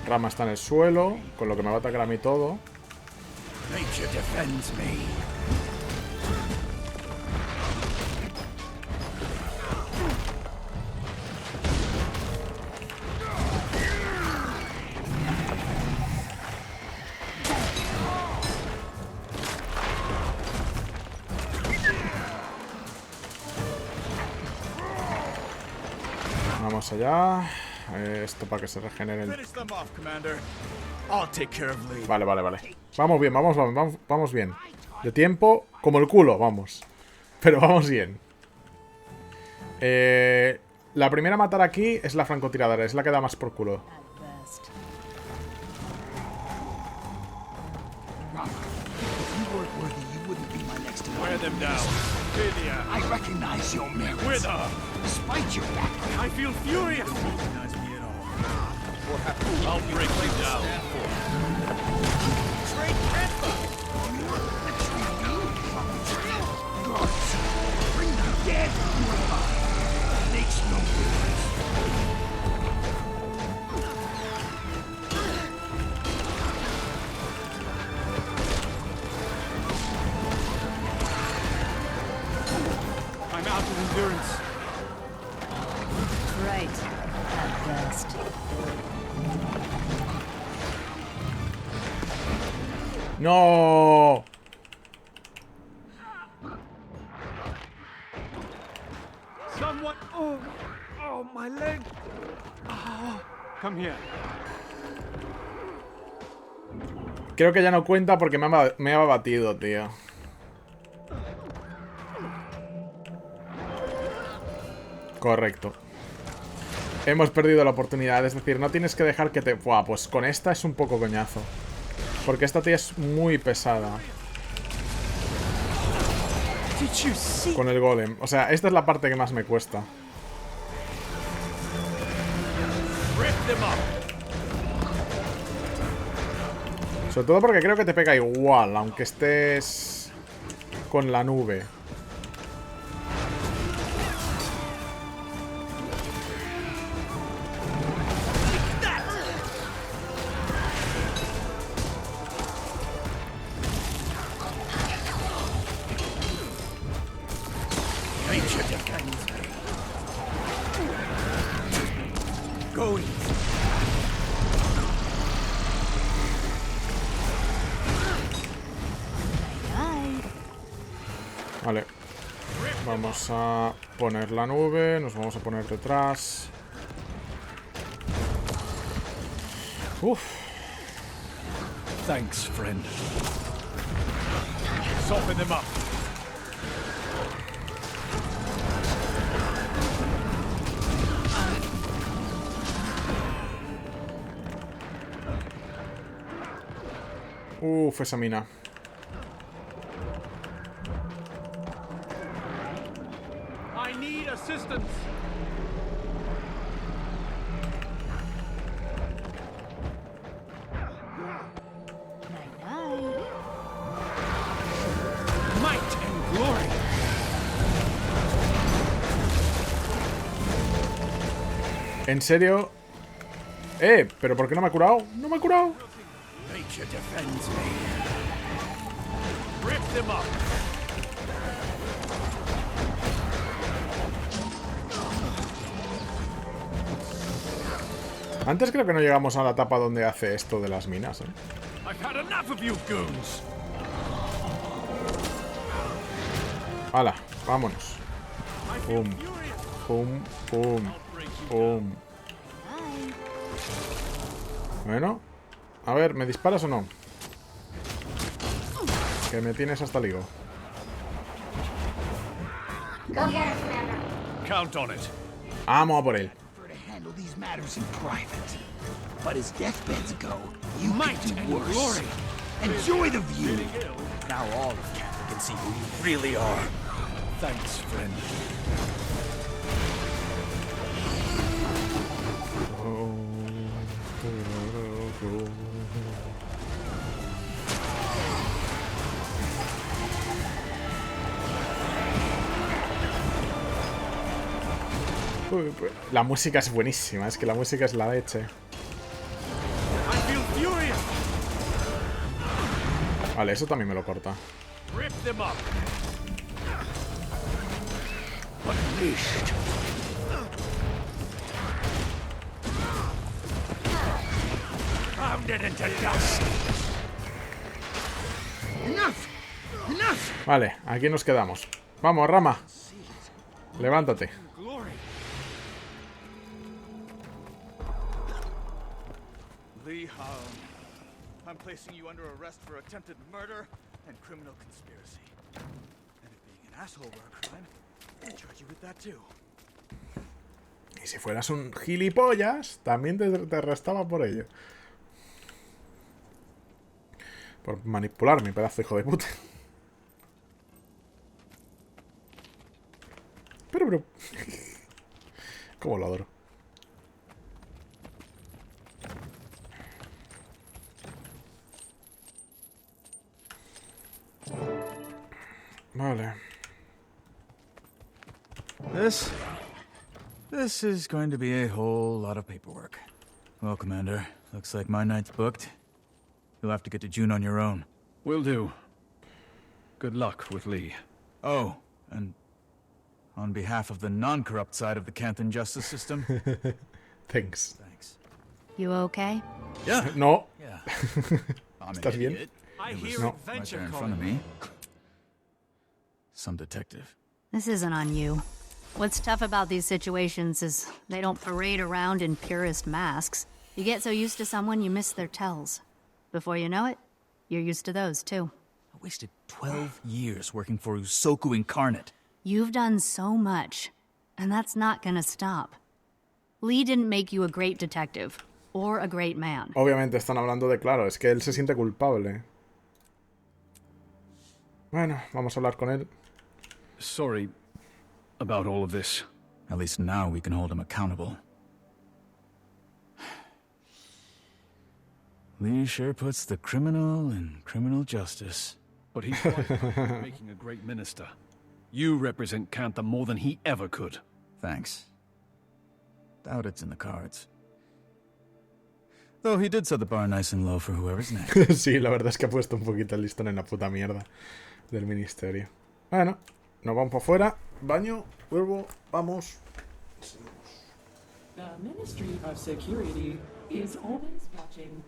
[SPEAKER 1] Rama está en el suelo, con lo que me va a atacar a mí todo.
[SPEAKER 9] Nature defends me.
[SPEAKER 1] Vamos allá. Esto para que se regeneren. Vale, vale, vale. Vamos bien, vamos bien. De tiempo, como el culo, vamos. Pero vamos bien. La primera a matar aquí es la francotiradora, es la que da más por culo.
[SPEAKER 4] Wear them down.
[SPEAKER 9] I recognize your merits.
[SPEAKER 4] With her.
[SPEAKER 9] Despite your background.
[SPEAKER 4] I feel furious. Recognize me at all. I'll break you down.
[SPEAKER 9] Trade Panther. Guards, bring them dead or alive. Makes no difference.
[SPEAKER 4] I'm out of endurance.
[SPEAKER 5] Right. At best.
[SPEAKER 1] ¡No!
[SPEAKER 4] Someone. Oh, my leg. Oh, come here.
[SPEAKER 1] Creo que ya no cuenta porque me ha batido, tío. Correcto. Hemos perdido la oportunidad. Es decir, no tienes que dejar que te... Buah, pues con esta es un poco coñazo. Porque esta tía es muy pesada. Con el golem. O sea, esta es la parte que más me cuesta. Sobre todo porque creo que te pega igual, aunque estés con la nube. Vale. Vamos a poner la nube. Nos vamos a poner detrás. Uf.
[SPEAKER 4] Thanks, friend. Soften them up.
[SPEAKER 1] Uf, esa mina.
[SPEAKER 4] I need assistance. Might and glory.
[SPEAKER 1] ¿En serio? ¿Pero por qué no me ha curado? ¡No me ha curado!
[SPEAKER 9] Nature defends me.
[SPEAKER 4] Rip them up.
[SPEAKER 1] Antes creo que no llegamos a la etapa donde hace esto de las minas, ¿eh?
[SPEAKER 4] I've had enough of you goons.
[SPEAKER 1] ¡Hala! ¡Vámonos! ¡Pum! ¡Pum! ¡Pum! ¡Pum! Bueno. A ver, ¿me disparas o no? Que me tienes hasta el higo.
[SPEAKER 4] Count on it.
[SPEAKER 1] Vamos a por él.
[SPEAKER 9] Handle these matters in private. But as deathbeds go, you
[SPEAKER 4] Might
[SPEAKER 9] can do
[SPEAKER 4] and
[SPEAKER 9] worse.
[SPEAKER 4] glory.
[SPEAKER 9] Enjoy the view. Now all of Canada can see who you really are.
[SPEAKER 4] Thanks, friend.
[SPEAKER 1] Uy, pues, la música es buenísima, es que la música es la leche. Vale, eso también me lo corta.
[SPEAKER 4] Rip them up.
[SPEAKER 9] Unleashed. Pounded into dust. Enough. Enough.
[SPEAKER 1] Vale, aquí nos quedamos. Vamos, Rama. Levántate.
[SPEAKER 12] Lee, I'm placing you under arrest for attempted murder and criminal conspiracy. And if being an asshole were a crime, I'd charge you with that too.
[SPEAKER 1] Y si fueras un gilipollas, también te arrestaba por ello. Por manipularme, pedazo de hijo de puta. Pero... Cómo lo adoro. Vale.
[SPEAKER 17] This is going to be a whole lot of paperwork. Well, Commander, looks like my night's booked. You'll have to get to June on your own.
[SPEAKER 4] Will do. Good luck with Lee.
[SPEAKER 17] Oh, and on behalf of the non-corrupt side of the Canton justice system...
[SPEAKER 1] Thanks.
[SPEAKER 5] You okay?
[SPEAKER 17] Yeah.
[SPEAKER 1] No.
[SPEAKER 17] Yeah.
[SPEAKER 1] ¿Estás bien?
[SPEAKER 17] It was right there in front of me. Some detective.
[SPEAKER 5] This isn't on you. What's tough about these situations is they don't parade around in purist masks. You get so used to someone, you miss their tells. Before you know it, you're used to those, too.
[SPEAKER 17] I wasted 12 years working for Usoku Incarnate.
[SPEAKER 5] You've done so much, and that's not gonna stop. Lee didn't make you a great detective, or a great man.
[SPEAKER 1] Obviamente están hablando de claro, es que él se siente culpable. Bueno, vamos a hablar con él.
[SPEAKER 4] Sorry about all of this.
[SPEAKER 17] At least now we can hold him accountable. Lee sure puts the criminal in criminal justice.
[SPEAKER 4] But he's right, making a great minister. You represent Canton more than he ever could.
[SPEAKER 17] Thanks. Doubt it's in the cards. Though he did set the bar nice and low for whoever's next.
[SPEAKER 1] Sí, la verdad es que ha puesto un poquito el listón en la puta mierda del ministerio. Bueno, nos vamos para afuera. Baño, vuelvo, vamos.
[SPEAKER 14] The Ministry of Security is always watching.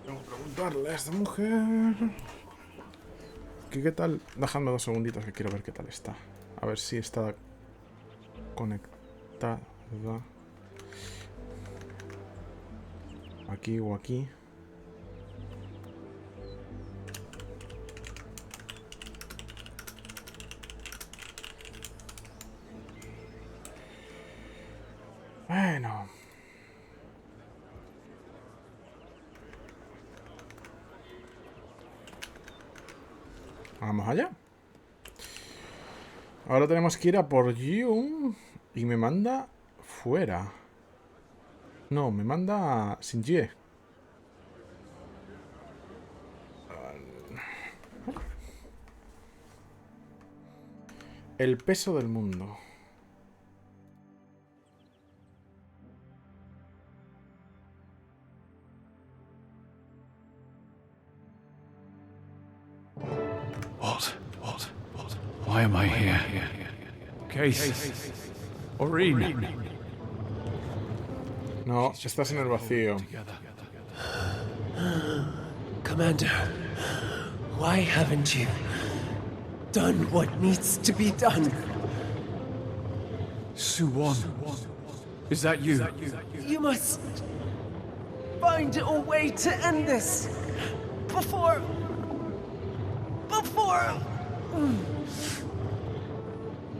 [SPEAKER 1] Tengo que preguntarle a esta mujer. ¿Qué tal? Dejadme 2 segunditos que quiero ver qué tal está. A ver si está conectada. Aquí o aquí. Bueno. Vamos allá. Ahora tenemos que ir a por June. Y me manda fuera. No, me manda a Shinjie. El peso del mundo.
[SPEAKER 4] Why am I here? Case. Aurene.
[SPEAKER 1] No, estás en el vacío.
[SPEAKER 18] Commander, why haven't you done what needs to be done?
[SPEAKER 4] Suwon. Is that you?
[SPEAKER 18] You must find a way to end this before.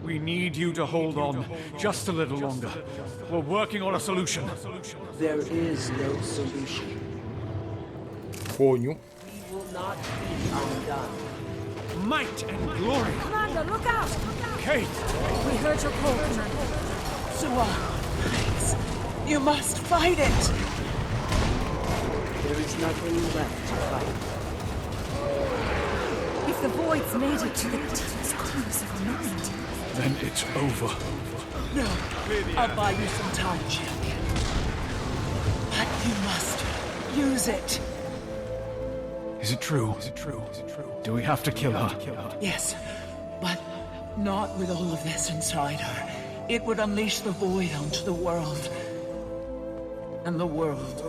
[SPEAKER 4] We need you to hold on just a little longer. We're working on a solution.
[SPEAKER 18] There is no solution.
[SPEAKER 1] Coño.
[SPEAKER 18] We will not be undone.
[SPEAKER 4] Might and glory.
[SPEAKER 15] Commander, look out!
[SPEAKER 4] Kate!
[SPEAKER 15] We heard your call, Commander.
[SPEAKER 18] Suwa, please. You must fight it. There is nothing left to fight.
[SPEAKER 15] If the Void's made it to the continuous corners of our mind,
[SPEAKER 4] Then it's over.
[SPEAKER 18] No, I'll buy you some time, champion. But you must use it.
[SPEAKER 4] Is it true? Do we have to kill her?
[SPEAKER 18] Yes, but not with all of this inside her. It would unleash the Void onto the world. And the world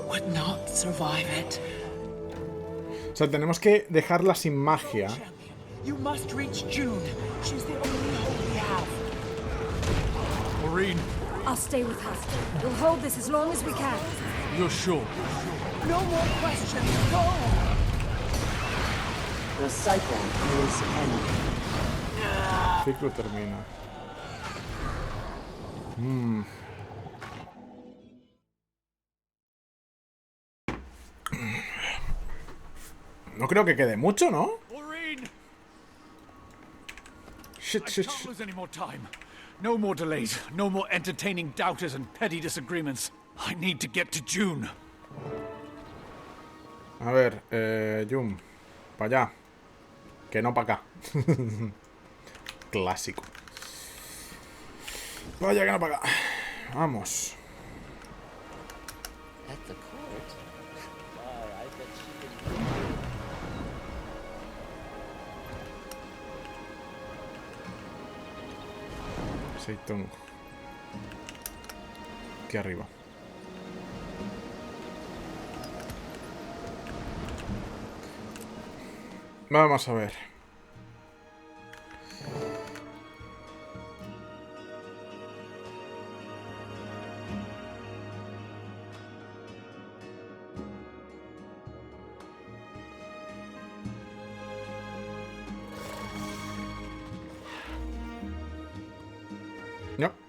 [SPEAKER 18] would not survive it.
[SPEAKER 1] O sea, tenemos que dejarla sin magia.
[SPEAKER 18] You must reach June. She's the only hope we have.
[SPEAKER 4] Aurene,
[SPEAKER 15] I'll stay with her. We'll hold this as long as we can.
[SPEAKER 4] you're sure?
[SPEAKER 18] No more questions. Go! The cycle is ending.
[SPEAKER 1] El ciclo termina. No creo que quede mucho, ¿no?
[SPEAKER 4] Aurene!
[SPEAKER 1] Shit.
[SPEAKER 4] I can't lose any more time. No more delays. No more entertaining doubters and petty disagreements. I need to get to June.
[SPEAKER 1] A ver, Jum. Para allá. Que no para acá. Clásico. Vaya que no para acá. Vamos.
[SPEAKER 11] At the court? I bet she
[SPEAKER 1] Seitón. Aquí arriba. Vamos a ver.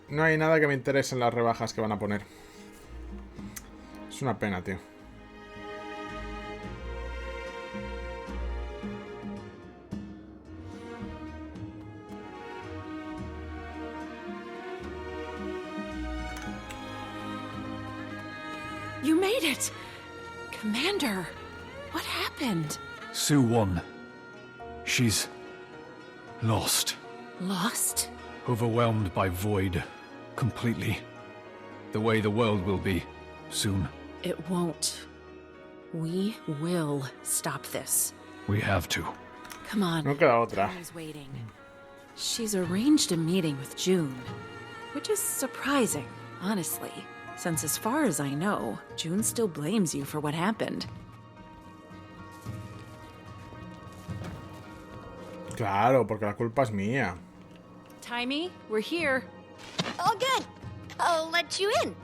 [SPEAKER 1] No hay nada que me interese en las rebajas que van a poner. Es una pena, tío.
[SPEAKER 15] You made it! Commander, what happened?
[SPEAKER 4] Suwon. She's lost.
[SPEAKER 15] Lost?
[SPEAKER 4] Overwhelmed by void. Completely. The way the world will be. Soon.
[SPEAKER 19] It won't. We will stop this.
[SPEAKER 4] We have to.
[SPEAKER 19] Come on.
[SPEAKER 1] No queda otra.
[SPEAKER 19] Time's waiting. She's arranged a meeting with June, which is surprising. Honestly, since as far as I know, June still blames you for what happened.
[SPEAKER 1] Claro, porque la culpa es mía.
[SPEAKER 19] Timey, we're here.
[SPEAKER 16] Oh, good. I'll let you in.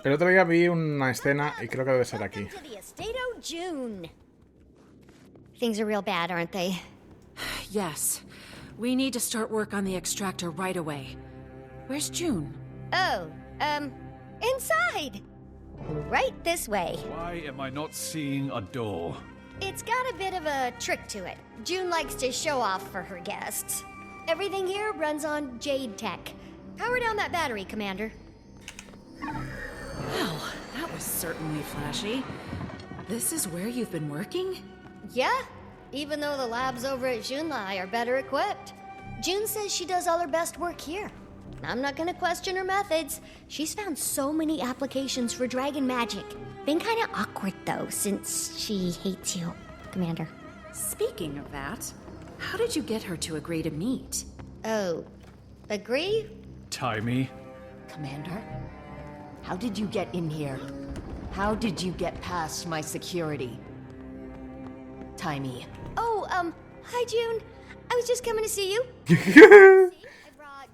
[SPEAKER 1] El otro día vi una escena y creo que debe ser aquí.
[SPEAKER 16] To the estate of June. Things are real bad, aren't they?
[SPEAKER 19] Yes. We need to start work on the extractor right away. Where's June?
[SPEAKER 16] Oh, inside. Right this way.
[SPEAKER 4] Why am I not seeing a door?
[SPEAKER 16] It's got a bit of a trick to it. June likes to show off for her guests. Everything here runs on Jade tech. Power down that battery, Commander.
[SPEAKER 19] Well, that was certainly flashy. This is where you've been working?
[SPEAKER 16] Yeah, even though the labs over at Junlai are better equipped. June says she does all her best work here. I'm not gonna question her methods. She's found so many applications for dragon magic. Been kinda awkward though, since she hates you, Commander.
[SPEAKER 19] Speaking of that, how did you get her to agree to meet?
[SPEAKER 16] Oh, agree?
[SPEAKER 4] Timey.
[SPEAKER 6] Commander? How did you get in here? How did you get past my security? Timey.
[SPEAKER 16] Oh, hi June. I was just coming to see you. I brought,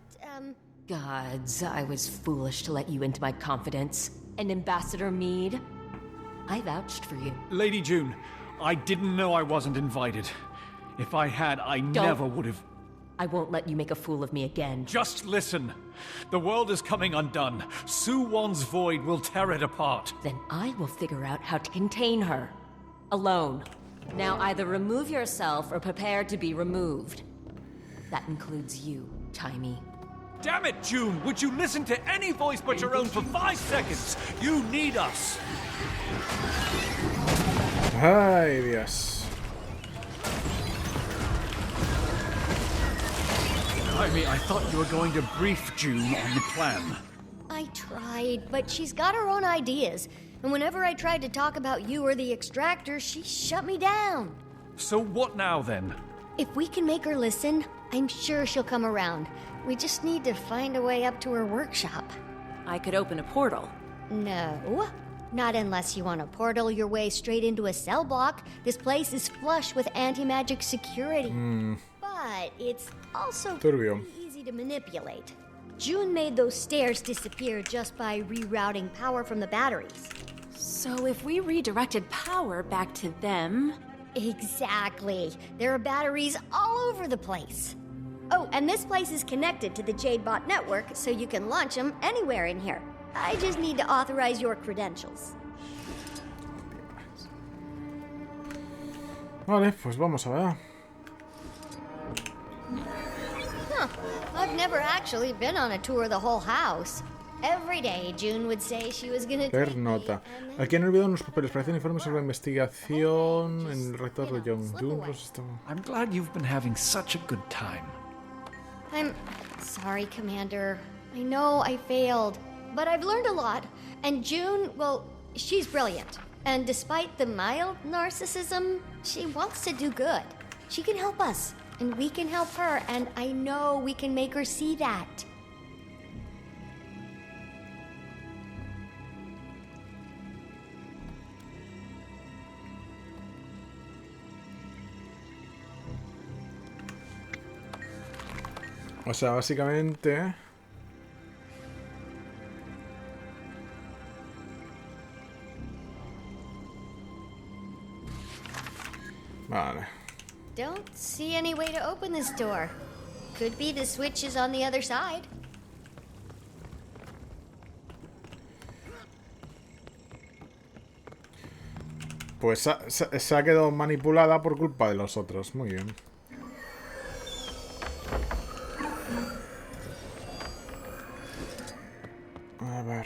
[SPEAKER 6] Gods, I was foolish to let you into my confidence. And Ambassador Meade, I vouched for you.
[SPEAKER 4] Lady June, I didn't know I wasn't invited. If I had, I never would have...
[SPEAKER 6] I won't let you make a fool of me again.
[SPEAKER 4] Just listen. The world is coming undone. Su-Won's void will tear it apart.
[SPEAKER 6] Then I will figure out how to contain her. Alone. Now either remove yourself or prepare to be removed. That includes you, Timey.
[SPEAKER 4] Damn it, June! Would you listen to any voice but your own for 5 seconds? You need us!
[SPEAKER 1] Ay, Dios.
[SPEAKER 4] I thought you were going to brief June on the plan.
[SPEAKER 16] I tried, but she's got her own ideas. And whenever I tried to talk about you or the extractor, she shut me down.
[SPEAKER 4] So what now, then?
[SPEAKER 16] If we can make her listen, I'm sure she'll come around. We just need to find a way up to her workshop.
[SPEAKER 19] I could open a portal.
[SPEAKER 16] No. Not unless you want to portal your way straight into a cell block. This place is flush with anti-magic security. But it's also pretty easy to manipulate. June made those stairs disappear just by rerouting power from the batteries.
[SPEAKER 19] So if we redirected power back to them...
[SPEAKER 16] Exactly. There are batteries all over the place. Oh, and this place is connected to the Jadebot network, so you can launch them anywhere in here. I just need to authorize your credentials.
[SPEAKER 1] Vale, pues vamos a ver.
[SPEAKER 16] Huh. I've never actually been on a tour of the whole house. Every day, June would say she was gonna
[SPEAKER 1] Ver nota. Aquí han olvidado unos papeles. Parece un informe sobre la investigación en el rector de Young.
[SPEAKER 4] I'm glad you've been having such a good time.
[SPEAKER 16] I'm sorry, Commander. I know I failed, but I've learned a lot. And June, well, she's brilliant. And despite the mild narcissism, she wants to do good. She can help us, and we can help her, and I know we can make her see that.
[SPEAKER 1] O sea, básicamente... Vale.
[SPEAKER 16] Don't see any way to open this door. Could be the switches on the other side.
[SPEAKER 1] Pues se ha quedado manipulada por culpa de los otros. Muy bien. A ver.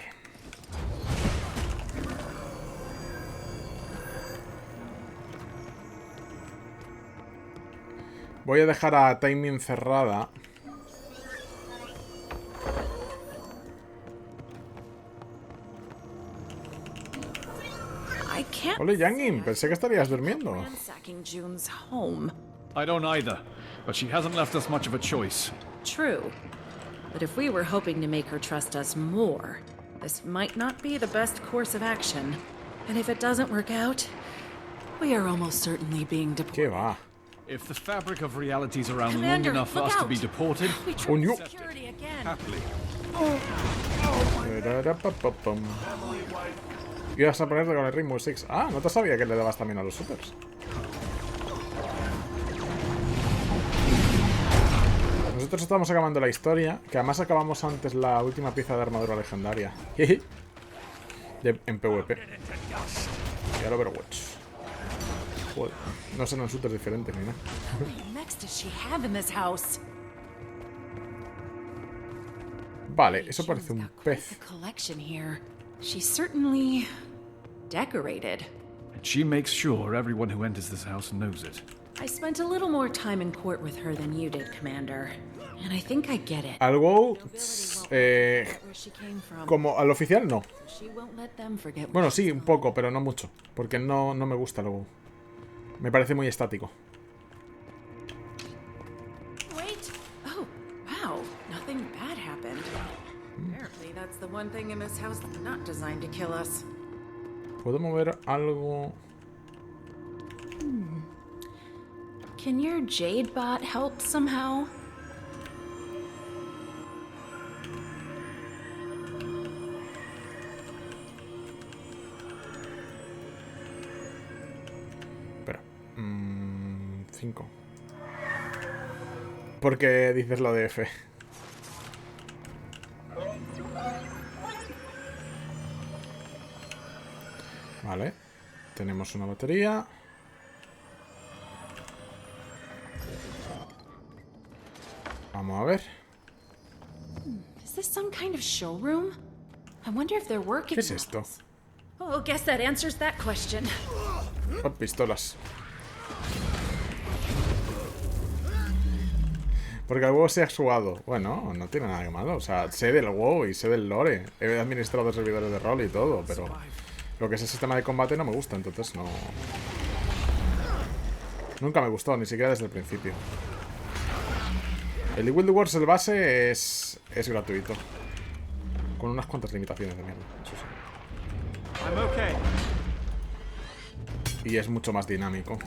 [SPEAKER 1] Voy a dejar a Timey encerrada.
[SPEAKER 8] can't
[SPEAKER 1] Hola, Yangin, pensé que estarías durmiendo.
[SPEAKER 8] ransacking June's home.
[SPEAKER 4] I don't either, but she hasn't left us much of a choice.
[SPEAKER 19] True. But if we were hoping to make her trust us more, this might not be the best course of action. And if it doesn't work out, we are almost certainly being deported.
[SPEAKER 1] ¿Qué va?
[SPEAKER 4] If the fabric of reality is around
[SPEAKER 19] Commander,
[SPEAKER 4] long enough for
[SPEAKER 19] look
[SPEAKER 4] us to
[SPEAKER 19] out.
[SPEAKER 4] be deported,
[SPEAKER 19] We
[SPEAKER 1] Oh, no.
[SPEAKER 19] security again.
[SPEAKER 4] happily.
[SPEAKER 1] Ibas a ponerte con el Rainbow Six. Ah, no te sabía que le dabas también a los supers. Nosotros estamos acabando la historia, que además acabamos antes la última pieza de armadura legendaria. En PvP. Y ahora Overwatch. Joder, no son shooters diferentes ni nada.
[SPEAKER 19] Next does she have in this house?
[SPEAKER 1] Vale, eso parece un pez.
[SPEAKER 19] Collection here. She's certainly decorated.
[SPEAKER 4] And she makes sure everyone who enters this house knows it.
[SPEAKER 19] I spent a little more time in court with her than you did, Commander. And I think I get it.
[SPEAKER 1] Algo... como al oficial, no.
[SPEAKER 19] She won't let them forget.
[SPEAKER 1] Bueno, sí, un poco, pero no mucho. Porque no me gusta luego. Me parece muy estático.
[SPEAKER 19] Wait. Oh, wow. Nothing bad happened. Apparently that's the one thing in this house that's not designed to kill us.
[SPEAKER 1] ¿Puedo mover algo?
[SPEAKER 19] Can your Jade bot help somehow?
[SPEAKER 1] Espera. 5. ¿Por qué dices lo de F? Vale. Tenemos una batería. Vamos a ver.
[SPEAKER 19] Is this some kind of showroom? I wonder if they're working.
[SPEAKER 1] ¿Qué es esto?
[SPEAKER 19] Oh, guess that answers that question.
[SPEAKER 1] Oh, pistolas. Porque el WoW se ha jugado. Bueno, no tiene nada de malo. O sea, sé del WoW y sé del lore. He administrado servidores de rol y todo, pero lo que es el sistema de combate no me gusta, entonces no... Nunca me gustó, ni siquiera desde el principio. El Guild Wars, el base, es gratuito. Con unas cuantas limitaciones de mierda, eso sí. Y es mucho más dinámico.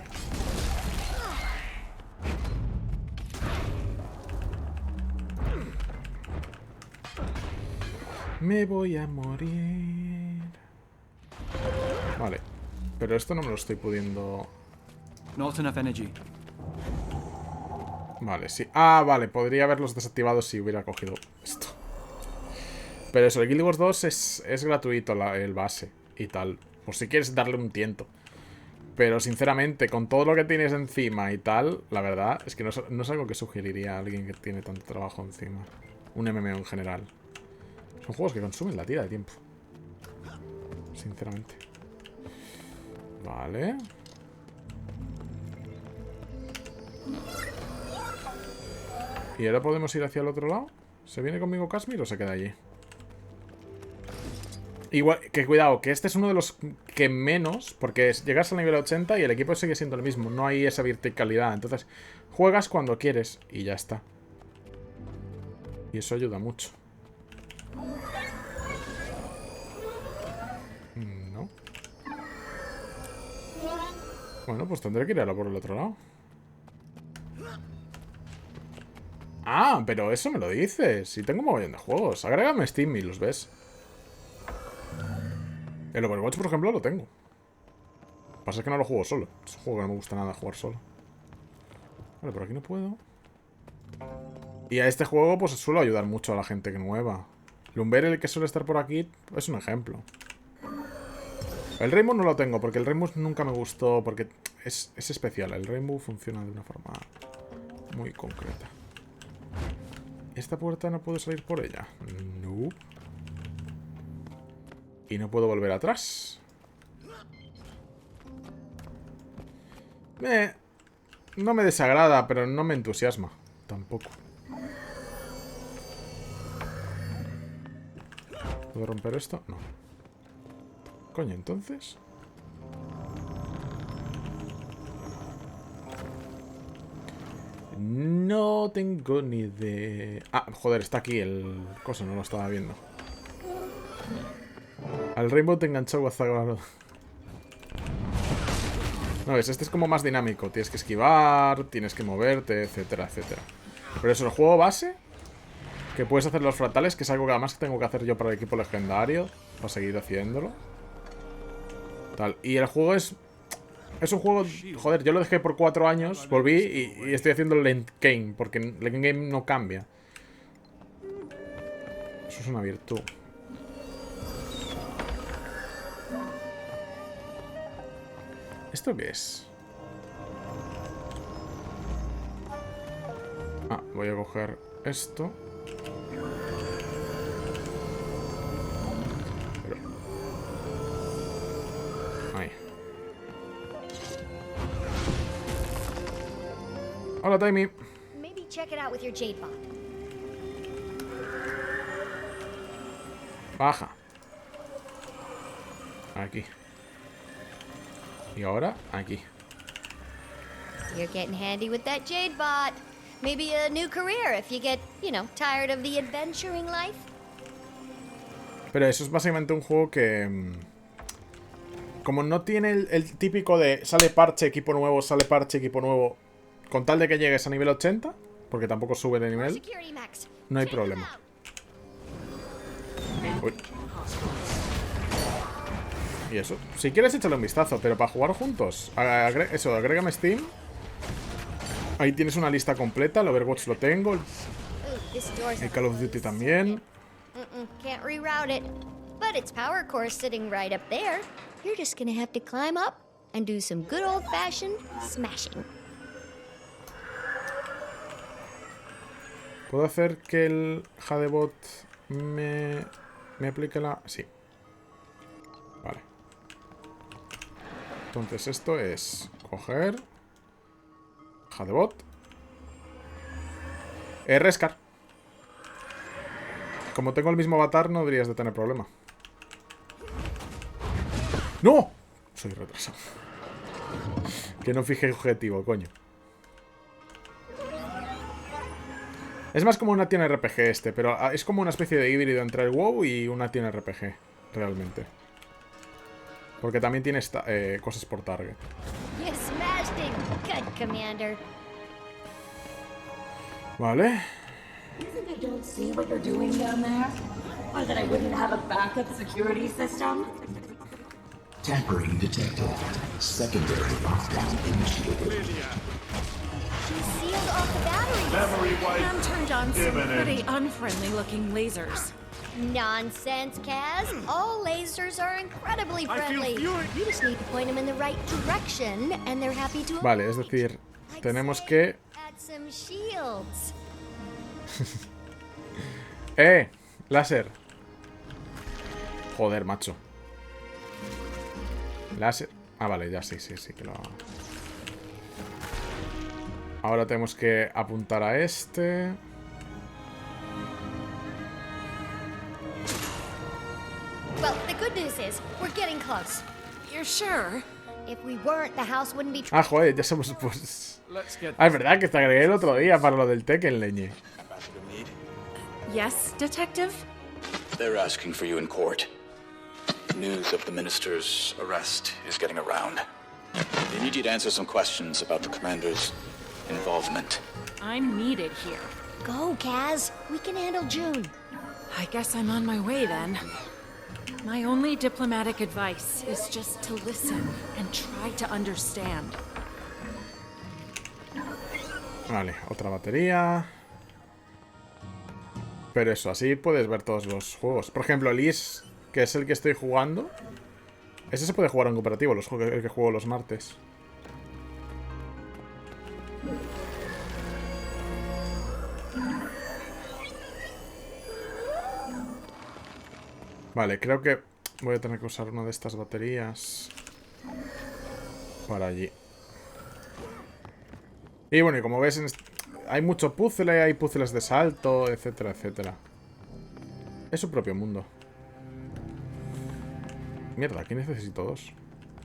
[SPEAKER 1] Me voy a morir. Vale. Pero esto no me lo estoy pudiendo...
[SPEAKER 4] Not enough energy.
[SPEAKER 1] Vale, sí. Ah, vale. Podría haberlos desactivado si hubiera cogido esto. Pero eso, el Guild Wars 2 es gratuito el base y tal. Por si quieres darle un tiento. Pero sinceramente, con todo lo que tienes encima y tal, la verdad es que no es algo que sugeriría a alguien que tiene tanto trabajo encima. Un MMO en general. Son juegos que consumen la tira de tiempo. Sinceramente. Vale. ¿Y ahora podemos ir hacia el otro lado? ¿Se viene conmigo Kashmir o se queda allí? Igual, que cuidado, que este es uno de los que menos, porque llegas al nivel 80 y el equipo sigue siendo el mismo. No hay esa verticalidad. Entonces, juegas cuando quieres y ya está. Y eso ayuda mucho. No. Bueno, pues tendré que ir ahora por el otro lado. Ah, pero eso me lo dices. Si tengo un mogollón de juegos. Agrégame Steam y los ves. El Overwatch, por ejemplo, lo tengo. Lo que pasa es que no lo juego solo. Es un juego que no me gusta nada jugar solo. Vale, por aquí no puedo. Y a este juego, pues suelo ayudar mucho a la gente que nueva. Lumber, el que suele estar por aquí, es un ejemplo. El Rainbow no lo tengo, porque el Rainbow nunca me gustó, porque es especial. El Rainbow funciona de una forma muy concreta. ¿Esta puerta no puedo salir por ella? No. Y no puedo volver atrás. No me desagrada, pero no me entusiasma. Tampoco. ¿Puedo romper esto? No. Coño, entonces... No tengo ni idea. Ah, joder, está aquí el coso, no lo estaba viendo. Al Rainbow te enganchó Guazaglaro. No, ves, este es como más dinámico. Tienes que esquivar, tienes que moverte, etcétera, etcétera. Pero eso, el juego base, que puedes hacer los fractales, que es algo que además tengo que hacer yo para el equipo legendario, para seguir haciéndolo. Tal. Y el juego es un juego... Joder, yo lo dejé por 4 años, volví y estoy haciendo el endgame, porque el endgame no cambia. Eso es una virtud. ¿Esto qué es? Ah, voy a coger esto. Pero... ahí. Hola, Timmy.
[SPEAKER 16] Maybe check it out with your jade bot.
[SPEAKER 1] Baja. Aquí. Y ahora, aquí.
[SPEAKER 16] You're getting handy with that jade bot. Maybe a new career if you get, you know, tired of the adventuring life.
[SPEAKER 1] Pero eso es básicamente un juego que... como no tiene el típico de sale parche, equipo nuevo, sale parche, equipo nuevo, con tal de que llegues a nivel 80, porque tampoco sube de nivel, no hay problema. Uy. Y eso, si quieres échale un vistazo, pero para jugar juntos, eso, agrégame Steam. Ahí tienes una lista completa, el Overwatch lo tengo, el Call of Duty también.
[SPEAKER 16] Can't reroute it. But its power core sitting right up there. You're just gonna have to climb up and do some good old-fashioned smashing.
[SPEAKER 1] ¿Puedo hacer que el Jadebot me aplique la...? Sí. Vale. Entonces esto es coger Jadebot, Reskar. Como tengo el mismo avatar, no deberías de tener problema. ¡No! Soy retrasado. Que no fije objetivo, coño. Es más como una tienda RPG este, pero es como una especie de híbrido entre el WoW y una tienda RPG, realmente. Porque también tiene cosas por target.
[SPEAKER 16] You smashed it. Good, Commander.
[SPEAKER 1] Vale.
[SPEAKER 14] You think I don't see what you're doing down there? Or that I wouldn't have a backup security system?
[SPEAKER 9] Tampering detected. Secondary lockdown initiated.
[SPEAKER 16] She sealed off the batteries.
[SPEAKER 19] Cam turned on some pretty unfriendly-looking lasers.
[SPEAKER 16] Nonsense, Kaz. All lasers are incredibly friendly. You just need to point them in the right direction, and they're happy to.
[SPEAKER 1] Vale, es decir, tenemos que...
[SPEAKER 16] add some shields.
[SPEAKER 1] Láser. Joder, macho. Láser. Ah, vale, ya sí que lo... Ahora tenemos que apuntar a este.
[SPEAKER 16] Well, the good news is we're getting close.
[SPEAKER 19] You're sure?
[SPEAKER 16] If we weren't, the house wouldn't be.
[SPEAKER 1] Ah, joder, ya somos pues... Ah, es verdad que te agregué el otro día para lo del Tekken, leñe.
[SPEAKER 19] Yes, Detective?
[SPEAKER 23] They're asking for you in court. News of the minister's arrest is getting around. They need you to answer some questions about the commander's involvement.
[SPEAKER 19] I'm needed here.
[SPEAKER 16] Go, Kaz. We can handle June.
[SPEAKER 19] I guess I'm on my way then. My only diplomatic advice is just to listen and try to understand.
[SPEAKER 1] Vale, otra batería. Pero eso, así puedes ver todos los juegos. Por ejemplo, Liz, que es el que estoy jugando. Ese se puede jugar en cooperativo, el que juego los martes. Vale, creo que voy a tener que usar una de estas baterías para allí. Y bueno, y como ves, hay mucho puzzle, hay puzzles de salto, etcétera, etcétera. Es su propio mundo. Mierda, aquí necesito 2.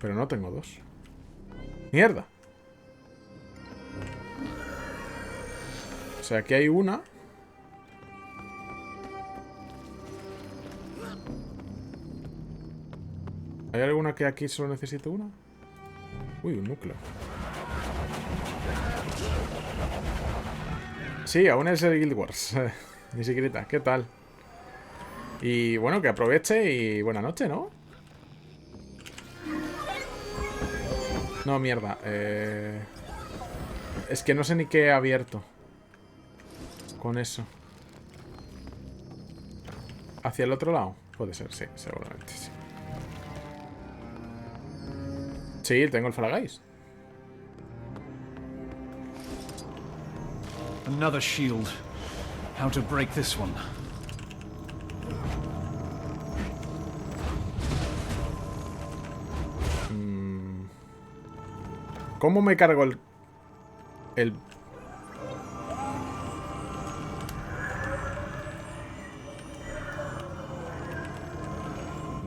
[SPEAKER 1] Pero no tengo 2. ¡Mierda! sea, aquí hay una. ¿Hay alguna que aquí solo necesite una? Uy, un núcleo. Sí, aún es el Guild Wars. Ni siquiera, ¿qué tal? Y bueno, que aproveche y buena noche, ¿no? No, mierda. Es que no sé ni qué he abierto con eso. ¿Hacia el otro lado? Puede ser, sí, seguramente, sí. Sí, tengo el Fragais.
[SPEAKER 4] Another shield. How to break this one?
[SPEAKER 1] ¿Cómo me cargo el...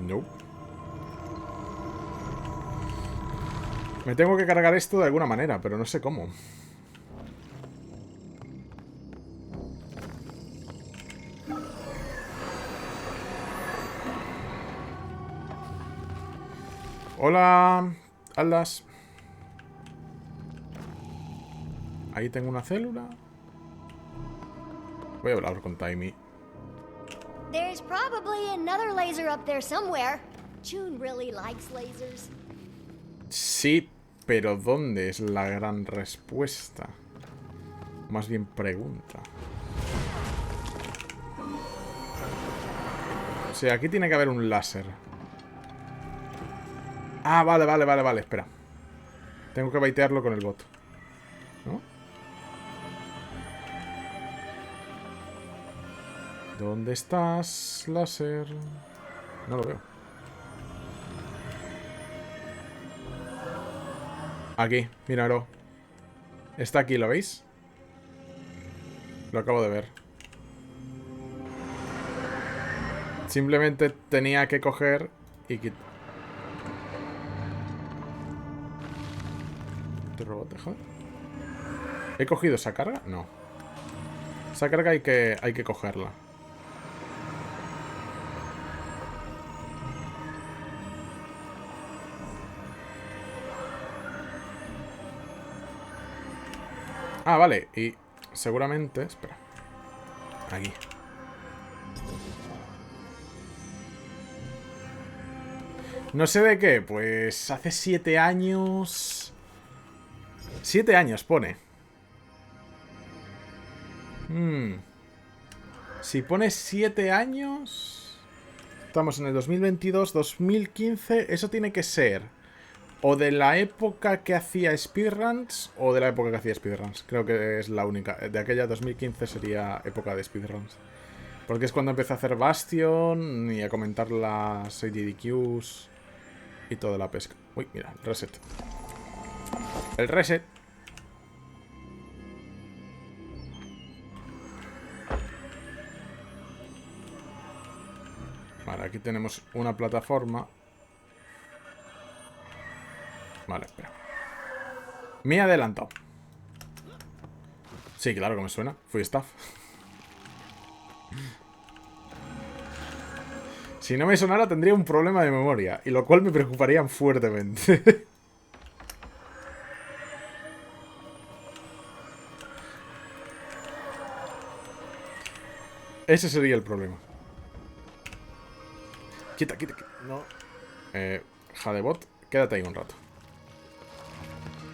[SPEAKER 1] No. Me tengo que cargar esto de alguna manera, pero no sé cómo. Hola, Aldas. Ahí tengo una célula. Voy a hablar con Taimi.
[SPEAKER 16] There's probably another laser up there somewhere. June really likes lasers.
[SPEAKER 1] Sí, pero ¿dónde es la gran respuesta? Más bien pregunta. O sea, aquí tiene que haber un láser. Ah, vale, espera. Tengo que baitearlo con el bot, ¿no? ¿Dónde estás, láser? No lo veo. Aquí, míralo. Está aquí, ¿lo veis? Lo acabo de ver. Simplemente tenía que coger y quitar. ¿Este robot deja? ¿He cogido esa carga? No. Esa carga hay que cogerla. Ah, vale. Y seguramente... Espera. Aquí. No sé de qué. Pues hace 7 años... 7 años pone. Si pone 7 años... Estamos en el 2022, 2015... Eso tiene que ser... O de la época que hacía speedruns o de la época que hacía speedruns. Creo que es la única. De aquella 2015 sería época de speedruns. Porque es cuando empecé a hacer Bastion y a comentar las AGDQs y toda la pesca. Uy, mira, reset. El reset. Vale, aquí tenemos una plataforma. Vale, espera. Me he adelantado. Sí, claro que me suena. Fui staff. Si no me sonara tendría un problema de memoria. Y lo cual me preocuparía fuertemente. Ese sería el problema. Quita. No. Jadebot, quédate ahí un rato.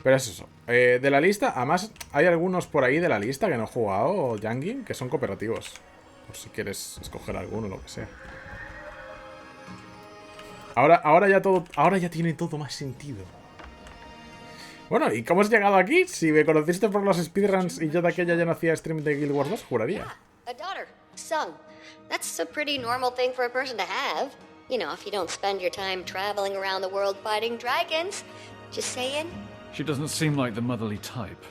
[SPEAKER 1] Pero es eso. De la lista, además, hay algunos por ahí de la lista que no he jugado, Yangin, que son cooperativos. Por si quieres escoger alguno, lo que sea. Ahora ya tiene todo más sentido. Bueno, ¿y cómo has llegado aquí? Si me conociste por los speedruns y yo de aquella ya no hacía stream de Guild Wars 2, juraría.
[SPEAKER 16] A daughter, son. That's a pretty normal thing for a person to have. You know, if you don't spend your time traveling around the world fighting dragons. Just saying.
[SPEAKER 4] She doesn't seem like the motherly type.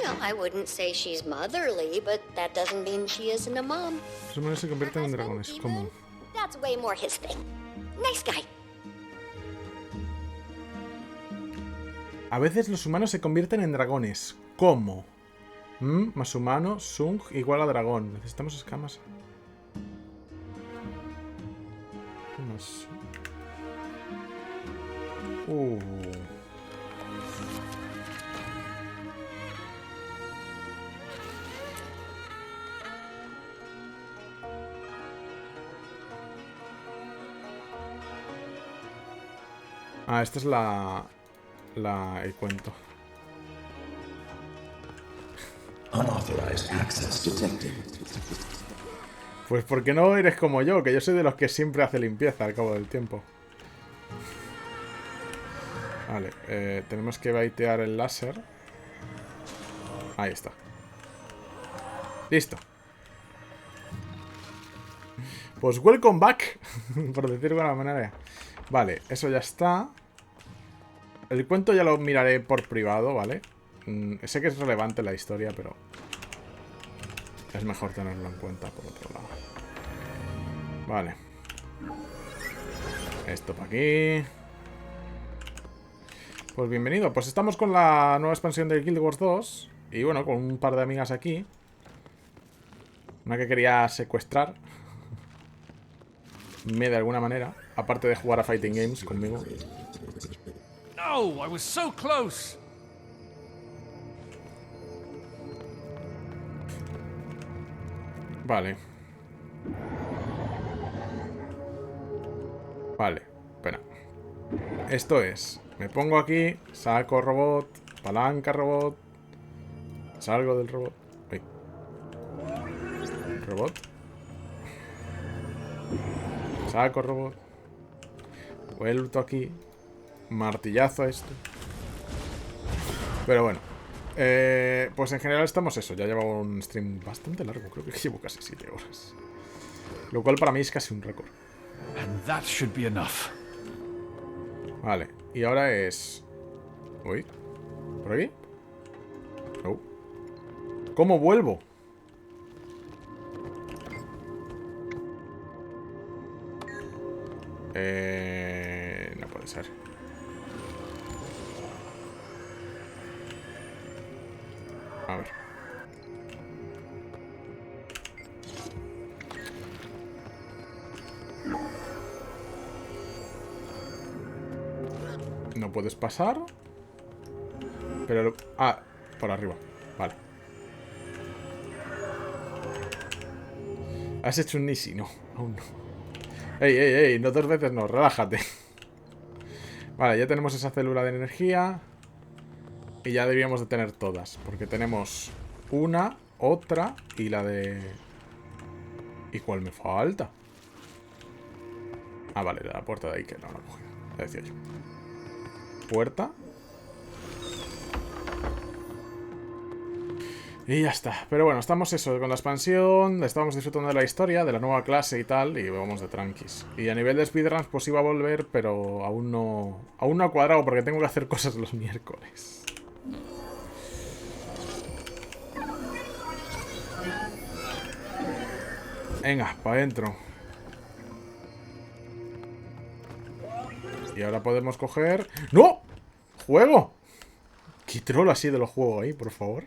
[SPEAKER 16] Well, I wouldn't say she's motherly, but that doesn't mean she isn't a mom.
[SPEAKER 1] Los humanos se convierten en dragones. ¿Cómo?
[SPEAKER 16] That's way more his thing. Nice guy.
[SPEAKER 1] A veces los humanos se convierten en dragones. ¿Cómo? Más humano. Sung igual a dragón. Necesitamos escamas. Más. Ah, esta es el cuento.
[SPEAKER 2] Unauthorized access detected.
[SPEAKER 1] Pues porque no eres como yo, que yo soy de los que siempre hace limpieza al cabo del tiempo. Vale, tenemos que baitear el láser. Ahí está. Listo. Pues welcome back, por decirlo de alguna manera. Vale, eso ya está. El cuento ya lo miraré por privado, ¿vale? Sé que es relevante la historia, pero es mejor tenerlo en cuenta por otro lado. Vale. Esto para aquí. Pues bienvenido. Pues estamos con la nueva expansión de Guild Wars 2. Y bueno, con un par de amigas aquí. Una que quería secuestrar. De alguna manera. Aparte de jugar a Fighting Games conmigo.
[SPEAKER 4] No, I was so close.
[SPEAKER 1] Vale. Vale, espera. Esto es, me pongo aquí, saco robot, palanca robot, salgo del robot. Uy. Robot. Saco robot. Vuelto aquí. Martillazo a esto. Pero bueno. Pues en general estamos eso. Ya llevo un stream bastante largo. Creo que llevo casi 7 horas. Lo cual para mí es casi un récord.
[SPEAKER 4] And that should be enough.
[SPEAKER 1] Vale. Y ahora es... Uy. ¿Por aquí? No. ¿Cómo vuelvo? No puede ser. A ver. No puedes pasar. Pero... Ah, por arriba. Vale. ¿Has hecho un Nisi? No, aún no. Ey, ey, ey, no 2 veces no, relájate. Vale, ya tenemos esa célula de energía. Y ya debíamos de tener todas. Porque tenemos una, otra y la de... ¿Y cuál me falta? Ah, vale, la puerta de ahí que no la he cogido. Ya decía yo. Puerta. Y ya está. Pero bueno, estamos eso, con la expansión. Estábamos disfrutando de la historia, de la nueva clase y tal. Y vamos de tranquis. Y a nivel de speedruns pues iba a volver, pero aún no ha cuadrado porque tengo que hacer cosas los miércoles. Venga, para adentro. Y ahora podemos coger... ¡No! ¡Juego! ¿Qué troll ha sido el juego ahí, por favor?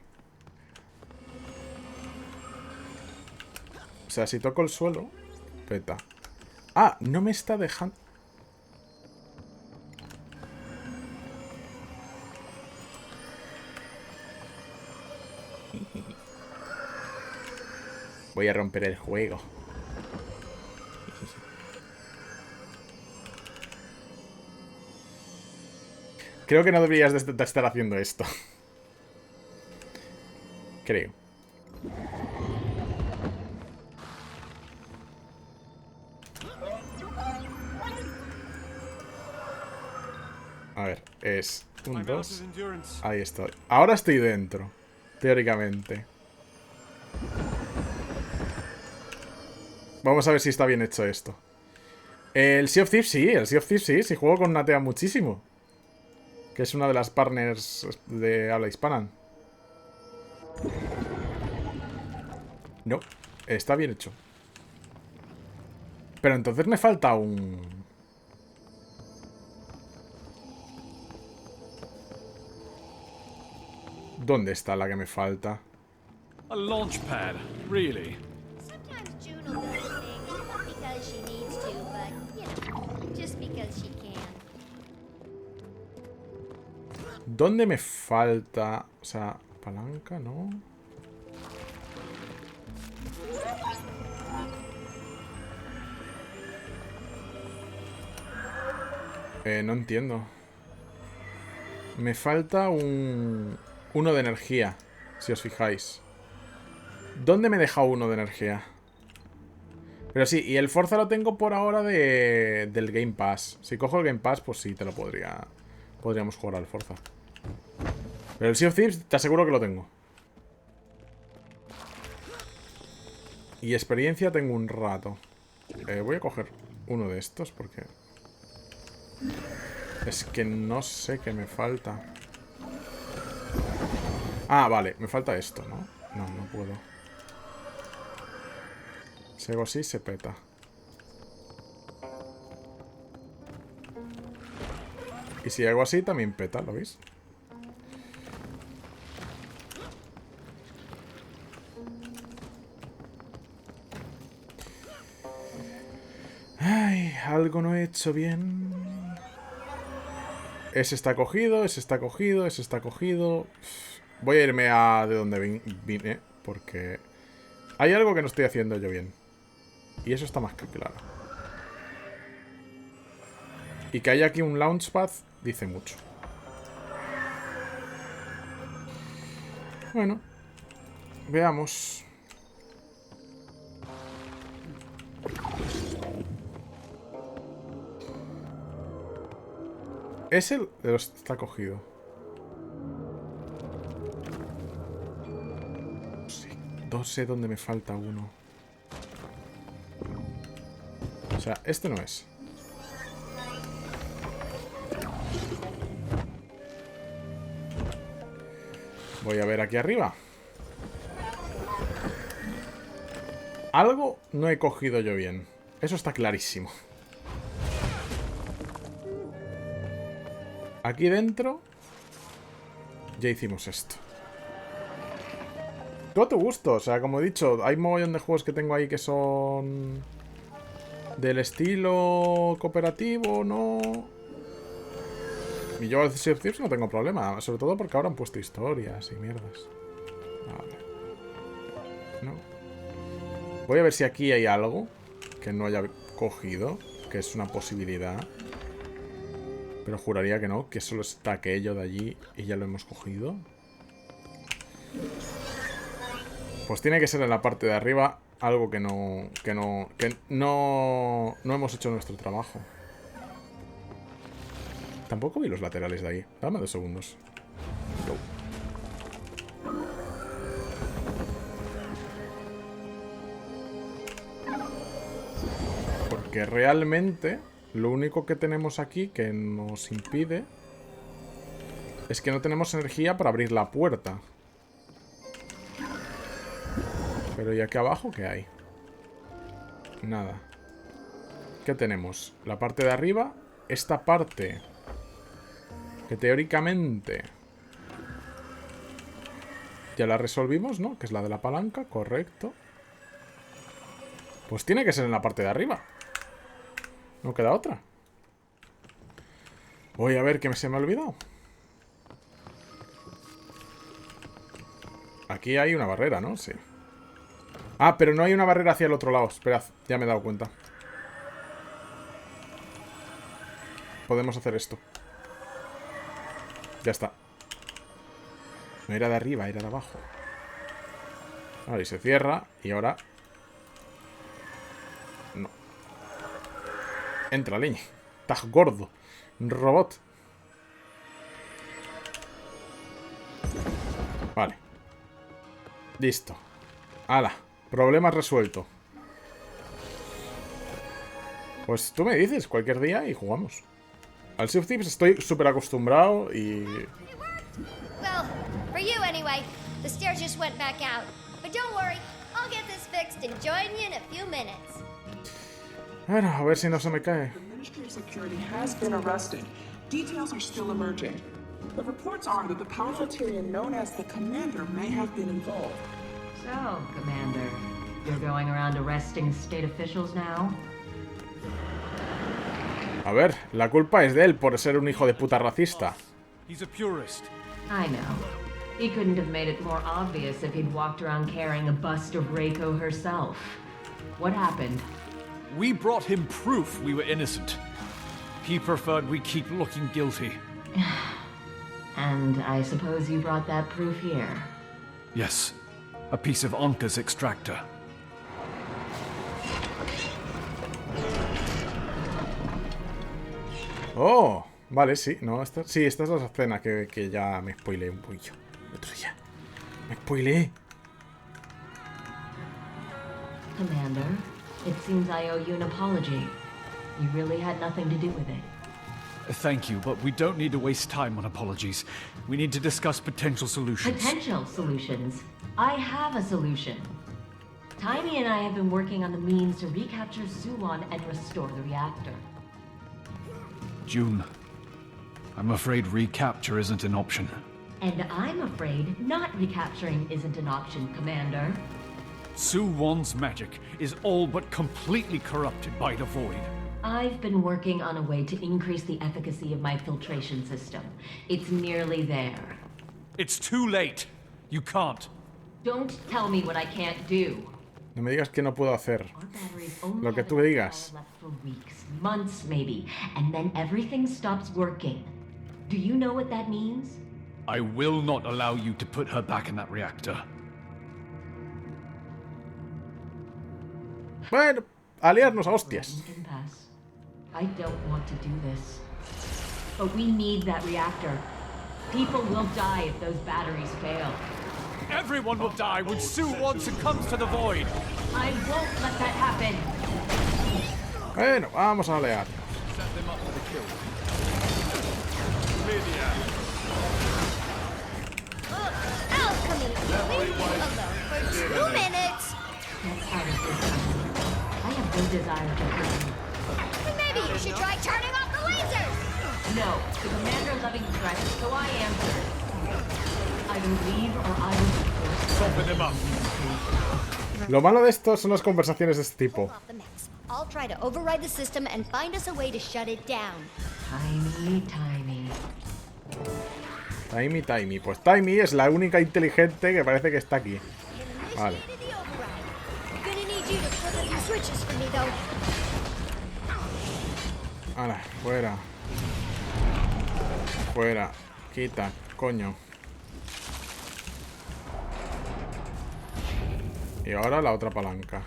[SPEAKER 1] O sea, si toco el suelo... Peta. Ah, no me está dejando... Voy a romper el juego. Creo que no deberías de estar haciendo esto. Creo. A ver, es... 1, 2... Ahí estoy. Ahora estoy dentro. Teóricamente. Vamos a ver si está bien hecho esto. El Sea of Thieves sí, el Sea of Thieves sí. Sí juego con Natea muchísimo. Que es una de las partners de habla hispana. No, está bien hecho. Pero entonces me falta un... ¿Dónde está la que me falta?
[SPEAKER 4] A launch pad, really?
[SPEAKER 16] Sometimes June will do things, not because she needs to, but, you know, just because she can.
[SPEAKER 1] ¿Dónde me falta? O sea, palanca, ¿no? No entiendo. Me falta uno de energía, si os fijáis. ¿Dónde me he dejado uno de energía? Pero sí, y el Forza lo tengo por ahora del Game Pass. Si cojo el Game Pass, pues sí, podríamos jugar al Forza. Pero el Sea of Thieves te aseguro que lo tengo. Y experiencia tengo un rato. Voy a coger uno de estos porque... Es que no sé qué me falta. Ah, vale, me falta esto, ¿no? No, no puedo. Si hago así, se peta. Y si hago así, también peta, ¿lo veis? Ay, algo no he hecho bien. Ese está cogido, ese está cogido, ese está cogido. Voy a irme a de donde vine, porque hay algo que no estoy haciendo yo bien. Y eso está más que claro. Y que haya aquí un launchpad dice mucho. Bueno, veamos. Ese está cogido. Sí, no sé dónde me falta uno. O sea, este no es. Voy a ver aquí arriba. Algo no he cogido yo bien. Eso está clarísimo. Aquí dentro ya hicimos esto. Todo a tu gusto, o sea, como he dicho, hay un mogollón de juegos que tengo ahí que son del estilo cooperativo, ¿no? Y yo al Sea of Thieves no tengo problema, sobre todo porque ahora han puesto historias y mierdas. Vale. No. Voy a ver si aquí hay algo que no haya cogido, que es una posibilidad. Pero juraría que no, que solo está aquello de allí y ya lo hemos cogido. Pues tiene que ser en la parte de arriba algo que no hemos hecho nuestro trabajo. Tampoco vi los laterales de ahí. Dame 2 segundos. Porque realmente... Lo único que tenemos aquí que nos impide es que no tenemos energía para abrir la puerta. Pero ¿y aquí abajo qué hay? Nada. ¿Qué tenemos? La parte de arriba. Esta parte que teóricamente ya la resolvimos, ¿no? Que es la de la palanca, correcto. Pues tiene que ser en la parte de arriba. No queda otra. Voy a ver que se me ha olvidado. Aquí hay una barrera, ¿no? Sí. Ah, pero no hay una barrera hacia el otro lado. Esperad, ya me he dado cuenta. Podemos hacer esto. Ya está. No era de arriba, era de abajo. Ahora y se cierra. Y ahora... No. Entra, leña. Estás gordo. Robot. Vale. Listo. ¡Hala! Problema resuelto. Pues tú me dices cualquier día y jugamos. Al Sea of Thieves estoy súper acostumbrado y...
[SPEAKER 16] Well, for you anyway. The stairs just went back out. But don't worry, I'll get this fixed and join you in a few minutes.
[SPEAKER 1] Bueno, a ver si no se me cae.
[SPEAKER 14] The Ministry of Security has been arrested. Details are still emerging. The reports are that the powerful Tyrian known as the Commander may have been involved.
[SPEAKER 6] So, Commander, you're going around arresting state officials now?
[SPEAKER 1] A ver, la culpa es de él por ser un hijo de puta racista.
[SPEAKER 4] He's a purist.
[SPEAKER 6] I know. He couldn't have made it more obvious if he'd walked around carrying a bust of Reiko herself. What happened?
[SPEAKER 4] We brought him proof we were innocent. He preferred we keep looking guilty.
[SPEAKER 6] And I suppose you brought that proof here?
[SPEAKER 4] Yes. A piece of Anka's extractor.
[SPEAKER 1] Oh, vale, sí. No, esta es la escena que ya me spoileé un poquillo. El otro día. Me spoileé.
[SPEAKER 6] Commander, it seems I owe you an apology. You really had nothing to do with it.
[SPEAKER 4] Thank you, but we don't need to waste time on apologies. We need to discuss potential solutions.
[SPEAKER 6] Potential solutions? I have a solution. Tiny and I have been working on the means to recapture Suwon and restore the reactor.
[SPEAKER 4] June, I'm afraid recapture isn't an option.
[SPEAKER 6] And I'm afraid not recapturing isn't an option, Commander.
[SPEAKER 4] Suwon's magic is all but completely corrupted by the Void.
[SPEAKER 6] I've been working on a way to increase the efficacy of my filtration system. It's nearly there.
[SPEAKER 4] It's too late. You can't.
[SPEAKER 6] Don't tell me what I can't do.
[SPEAKER 1] No me digas que no puedo hacer. Lo que tú me digas.
[SPEAKER 6] Left for weeks, months maybe, and then everything stops working. Do you know what that means?
[SPEAKER 4] I will not allow you to put her back in that reactor.
[SPEAKER 1] Bueno, aliarnos a hostias.
[SPEAKER 6] I don't want to do this. But we need that reactor. People will die if those batteries fail.
[SPEAKER 4] Everyone will die when Suwon succumbs to the Void.
[SPEAKER 6] I won't let that happen.
[SPEAKER 1] Bueno, vamos a aliar.
[SPEAKER 4] Set them up for the kill. Lydia.
[SPEAKER 16] Alchemy! Leave me alone for 2 minutes!
[SPEAKER 6] Get out of this. I have no desire to hurt you.
[SPEAKER 16] Maybe you should try turning off the lasers!
[SPEAKER 6] No, the commander-loving threat, so I answered. Either leave or I will be forced to
[SPEAKER 4] soften them up.
[SPEAKER 1] Lo malo de esto son las conversaciones de este tipo.
[SPEAKER 16] I'll try to override the system and find us a way to shut it down.
[SPEAKER 1] Timey. Pues Timey es la única inteligente que parece que está aquí. Vale. Ahora, fuera. Fuera. Quita, coño. Y ahora la otra palanca.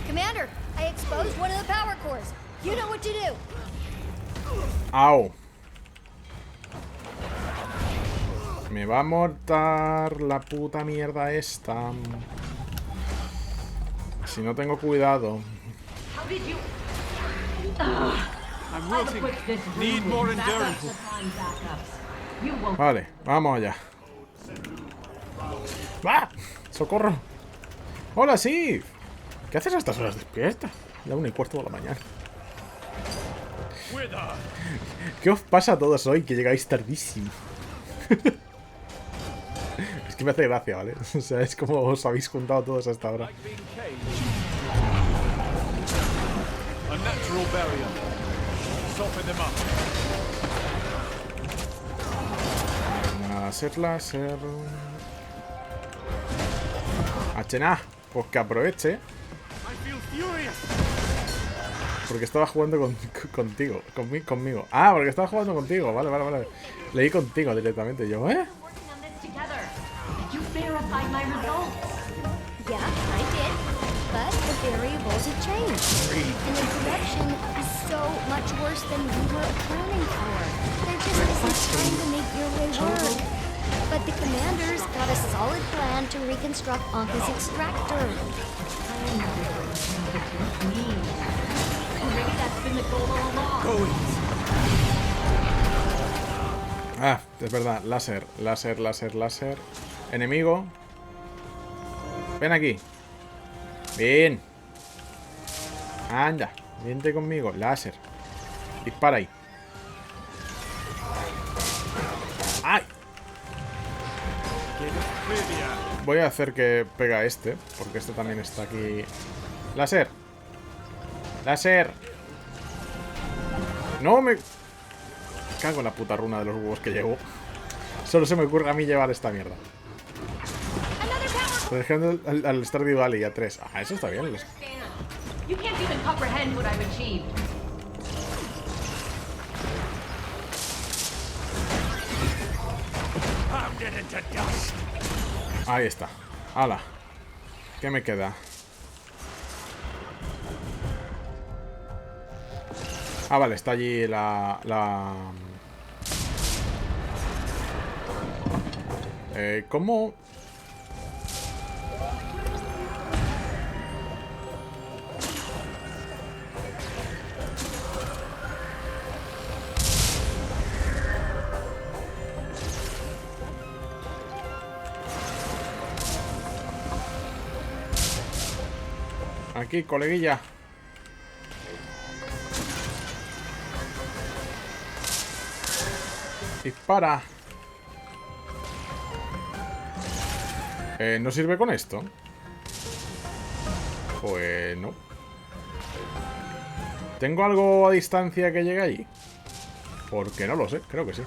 [SPEAKER 16] Commander, I exposed one of the power cores. You know what to do.
[SPEAKER 1] Au. Me va a mortar la puta mierda esta. Si no tengo cuidado.
[SPEAKER 6] How did you...
[SPEAKER 4] I'm wilting. Need more endurance.
[SPEAKER 1] Vale, vamos allá. ¡Va! ¡Socorro! ¡Hola, sí! ¿Qué haces a estas horas despierta? Ya 1:15 de la mañana. ¿Qué os pasa a todos hoy que llegáis tardísimo? Es que me hace gracia, ¿vale? O sea, es como os habéis juntado todos a esta hora. Láser. Achena, pues que aproveche. Porque estaba jugando contigo. Conmigo. Ah, porque estaba jugando contigo. Vale. Leí contigo directamente. Yo,
[SPEAKER 16] Yeah, I did. But the variables have changed. And the direction is so much worse than we were accounting for. There just isn't time to make your way work. But the commander's got a solid plan to reconstruct Anka's extractor.
[SPEAKER 6] Maybe that's been the goal all along.
[SPEAKER 1] Ah, es verdad. Láser. Enemigo. Ven aquí. Bien. Anda. Vente conmigo. Láser. Dispara ahí. Voy a hacer que pega este, porque este también está aquí. ¡Láser! ¡Láser! ¡No me... cago en la puta runa de los huevos que llevo! Solo se me ocurre a mí llevar esta mierda. Dejando al Stardew Valley a 3. Ah, eso está bien.
[SPEAKER 6] You can't even comprehend what I've achieved.
[SPEAKER 1] Ahí está. ¡Hala! ¿Qué me queda? Ah, vale, está allí ¿cómo? Aquí, coleguilla. Dispara. ¿No sirve con esto? Pues no. ¿Tengo algo a distancia que llegue ahí? Porque no lo sé, creo que sí.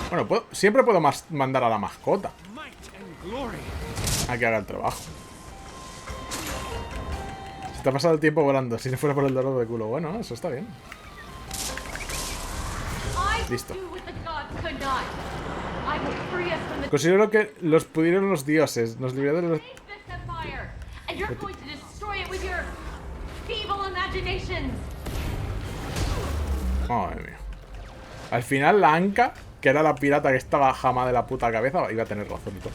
[SPEAKER 1] Bueno, siempre puedo mandar a la mascota a que haga el trabajo. Se te ha pasado el tiempo volando, si no fuera por el dolor de culo. Bueno, eso está bien. Listo. Considero que los pudieron los dioses. Nos libraron los... Madre mía. Al final la Anka, que era la pirata que estaba jama de la puta cabeza, iba a tener razón y todo.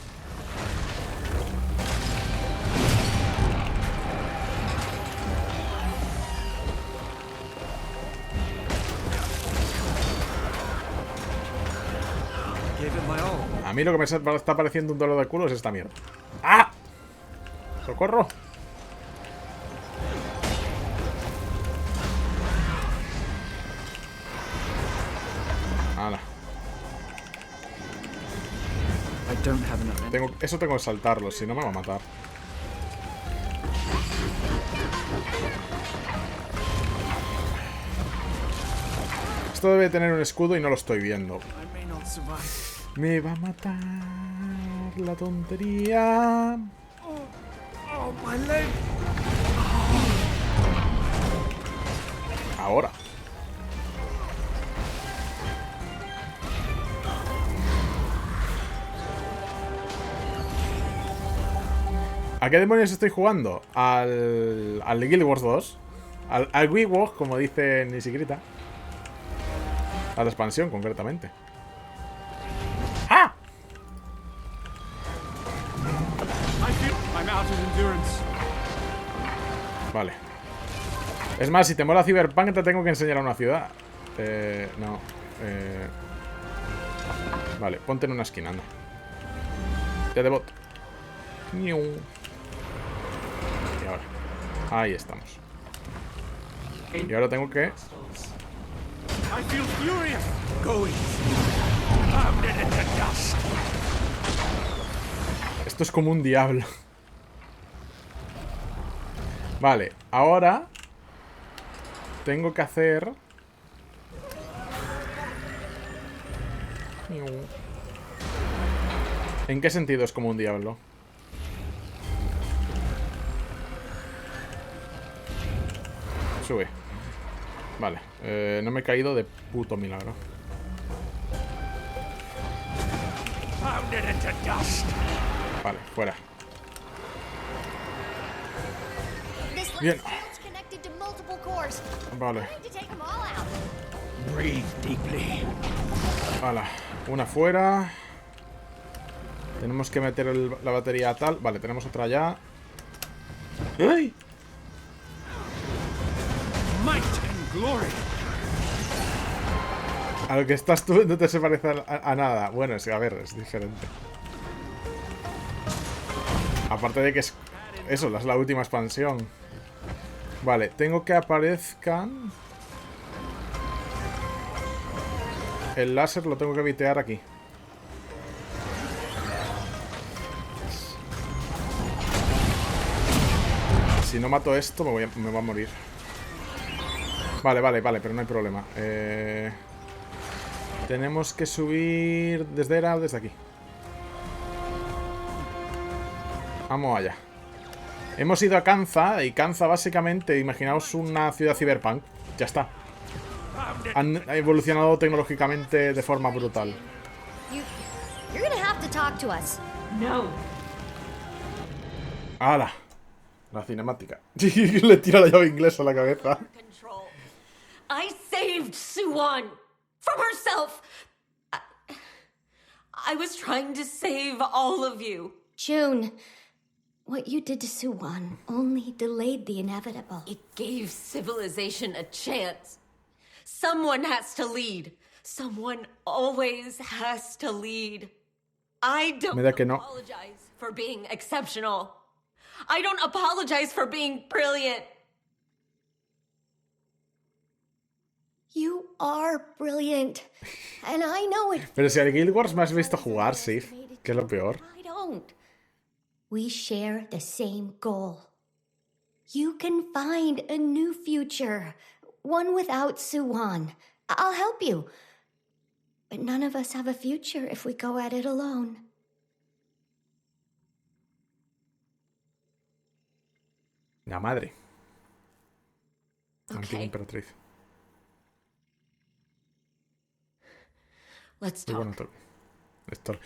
[SPEAKER 1] A mí lo que me está pareciendo un dolor de culo es esta mierda. ¡Ah! ¡Socorro! ¡Hala! Eso tengo que saltarlo, si no me va a matar. Esto debe tener un escudo y no lo estoy viendo. Me va a matar la tontería. Ahora. ¿A qué demonios estoy jugando? Al Guild Wars 2. Al Wii Wars, como dice Nisigrita. A la expansión, concretamente. ¡Ah! Vale. Es más, si te mola Cyberpunk te tengo que enseñar a una ciudad. No. Vale, ponte en una esquina, anda. Te debot. Y ahora. Ahí estamos. Y ahora tengo que... Esto es como un diablo. Vale, ahora tengo que hacer... ¿En qué sentido es como un diablo? Sube. Vale, no me he caído de puto milagro. Vale, fuera. Bien. Vale. Vale, una fuera. Tenemos que meter la batería tal. Vale, tenemos otra ya. ¡Ay! A lo que estás tú no te se parece a nada. Bueno, es, a ver, es diferente. Aparte de que es... Eso, es la última expansión. Vale, tengo que aparezcan... El láser lo tengo que evitear aquí. Si no mato esto, me va a morir. Vale, pero no hay problema. Tenemos que subir desde era o desde aquí. Vamos allá. Hemos ido a Kanza, y Kanza básicamente, imaginaos una ciudad cyberpunk. Ya está. Han evolucionado tecnológicamente de forma brutal.
[SPEAKER 16] You're gonna have to talk to us.
[SPEAKER 6] No.
[SPEAKER 1] ¡Hala! La cinemática. Le tira la llave inglesa a la cabeza.
[SPEAKER 6] I saved Suwon from herself. I was trying to save all of you.
[SPEAKER 16] June, what you did to Suwon only delayed the inevitable.
[SPEAKER 6] It gave civilization a chance. Someone has to lead. Someone always has to lead. I don't apologize for being exceptional. I don't apologize for being brilliant.
[SPEAKER 16] You are brilliant. And I know it.
[SPEAKER 1] Pero si al Guild Wars me has visto jugar, sí. Que es lo peor.
[SPEAKER 16] I don't. We share the same goal. You can find a new future. One without Suwon. I'll help you. But none of us have a future if we go at it alone.
[SPEAKER 1] La madre.
[SPEAKER 6] Okay.
[SPEAKER 1] Antigua emperatriz.
[SPEAKER 6] Let's talk.
[SPEAKER 1] Bueno, esto...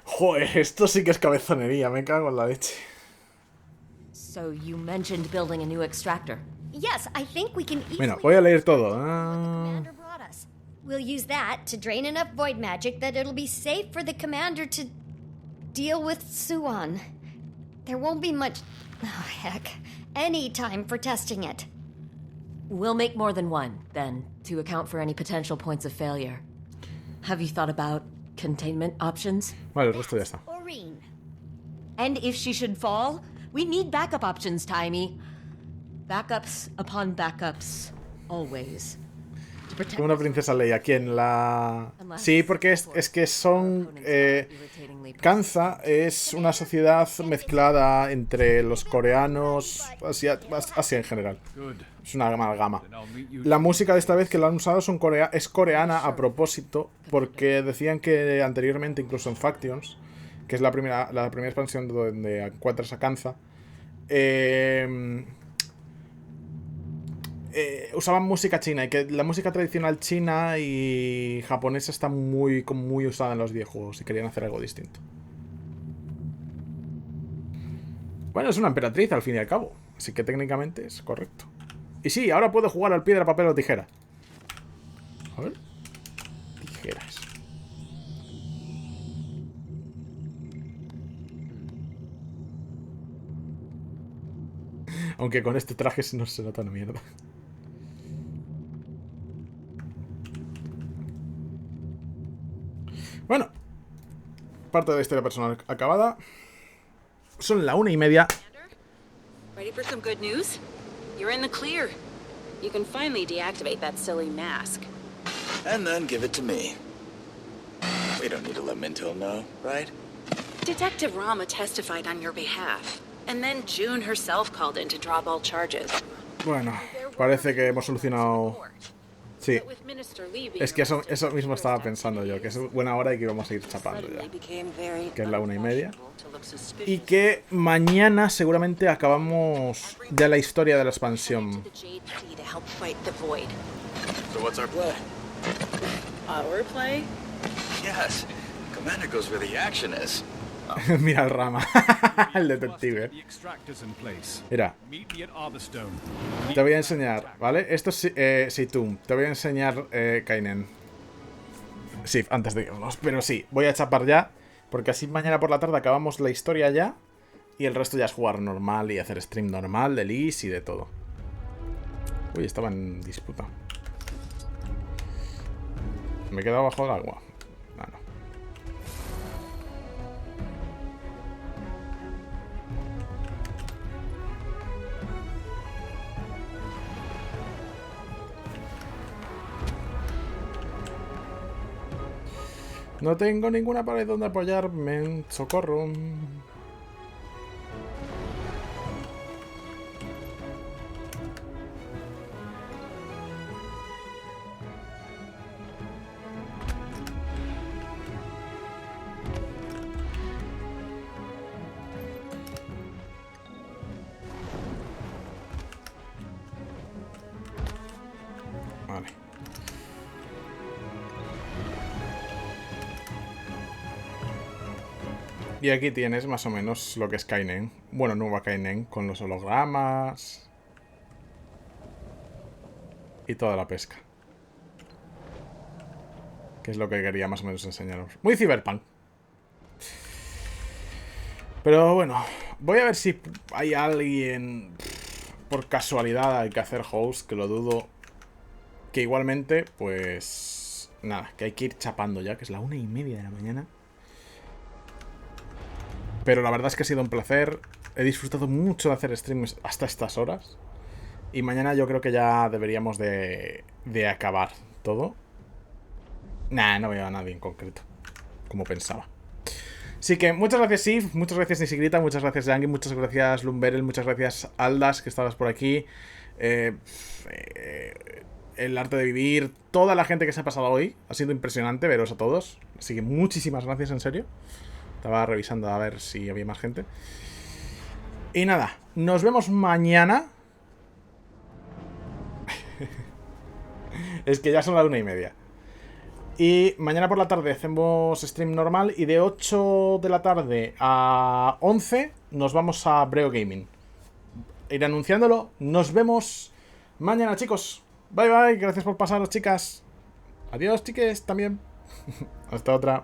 [SPEAKER 1] Joder, esto sí que es cabezonería. Me cago en la leche.
[SPEAKER 6] So you mentioned building a new extractor.
[SPEAKER 16] Yes, I think we can easily...
[SPEAKER 1] Bueno, voy a leer todo.
[SPEAKER 16] We'll use that to drain enough void magic that it'll be safe for the commander to deal with Suwon. There won't be much... Oh, heck. Any time for testing it.
[SPEAKER 6] We'll make more than one, then, to account for any potential points of failure. Have you thought about containment options?
[SPEAKER 1] Vale, el resto ya está.
[SPEAKER 6] And if she should fall, we need backup options, Timey. Backups upon backups, always.
[SPEAKER 1] Como una princesa Leia. ¿Quién? La... Sí, porque es que son... Kanza es una sociedad mezclada entre los coreanos, Asia en general. Es una amalgama. La música de esta vez que la han usado es coreana a propósito, porque decían que anteriormente, incluso en Factions, que es la primera expansión donde encuentras a Kanza, usaban música china, y que la música tradicional china y japonesa está muy usada en los videojuegos y querían hacer algo distinto. Bueno, es una emperatriz al fin y al cabo, así que técnicamente es correcto. Y sí, ahora puedo jugar al piedra, papel o tijera. A ver. Tijeras. Aunque con este traje no se nota una mierda. Bueno, parte de la historia personal acabada. Son la 1:30.
[SPEAKER 3] Ready for some good news? You're in the clear. You can finally deactivate that silly mask.
[SPEAKER 23] And then give it to me. We don't need to let Minto know, right?
[SPEAKER 3] Detective Rama testified on your behalf. And then June herself called in to drop all charges.
[SPEAKER 1] Bueno, parece que hemos solucionado... Sí. Es que eso mismo estaba pensando yo, que es buena hora y que vamos a ir chapando ya. Que es la 1:30. Y que mañana seguramente acabamos ya la historia de la expansión.
[SPEAKER 23] So what's our play?
[SPEAKER 3] Our play?
[SPEAKER 23] Yes. Commander goes where the action is.
[SPEAKER 1] Mira el Rama, el detective. Mira, te voy a enseñar, ¿vale? Esto es Situm. Te voy a enseñar Kainen. Sí, antes de irnos. Pero sí, voy a chapar ya, porque así mañana por la tarde acabamos la historia ya. Y el resto ya es jugar normal y hacer stream normal de Liz y de todo. Uy, estaba en disputa. Me he quedado bajo el agua. No tengo ninguna pared donde apoyarme. Socorro. Y aquí tienes más o menos lo que es Kainen. Bueno, nueva Kainen, con los hologramas. Y toda la pesca. Que es lo que quería más o menos enseñaros. Muy cyberpunk. Pero bueno, voy a ver si hay alguien... Por casualidad hay que hacer host, que lo dudo. Que igualmente, pues... Nada, que hay que ir chapando ya, que es la 1:30 de la mañana. Pero la verdad es que ha sido un placer. He disfrutado mucho de hacer streams hasta estas horas. Y mañana yo creo que ya deberíamos de acabar todo. Nah, no veo a nadie en concreto, como pensaba. Así que muchas gracias Sif, muchas gracias Nisigrita, muchas gracias Yangi, muchas gracias Lumberel, muchas gracias Aldas, que estabas por aquí. El arte de vivir, toda la gente que se ha pasado hoy. Ha sido impresionante veros a todos. Así que muchísimas gracias, en serio. Estaba revisando a ver si había más gente. Y nada, nos vemos mañana. Es que ya son las 1:30. Y mañana por la tarde hacemos stream normal. Y de 8 de la tarde a 11 nos vamos a Breo Gaming. Ir anunciándolo. Nos vemos mañana, chicos. Bye bye, gracias por pasaros, chicas. Adiós, chiques, también. Hasta otra.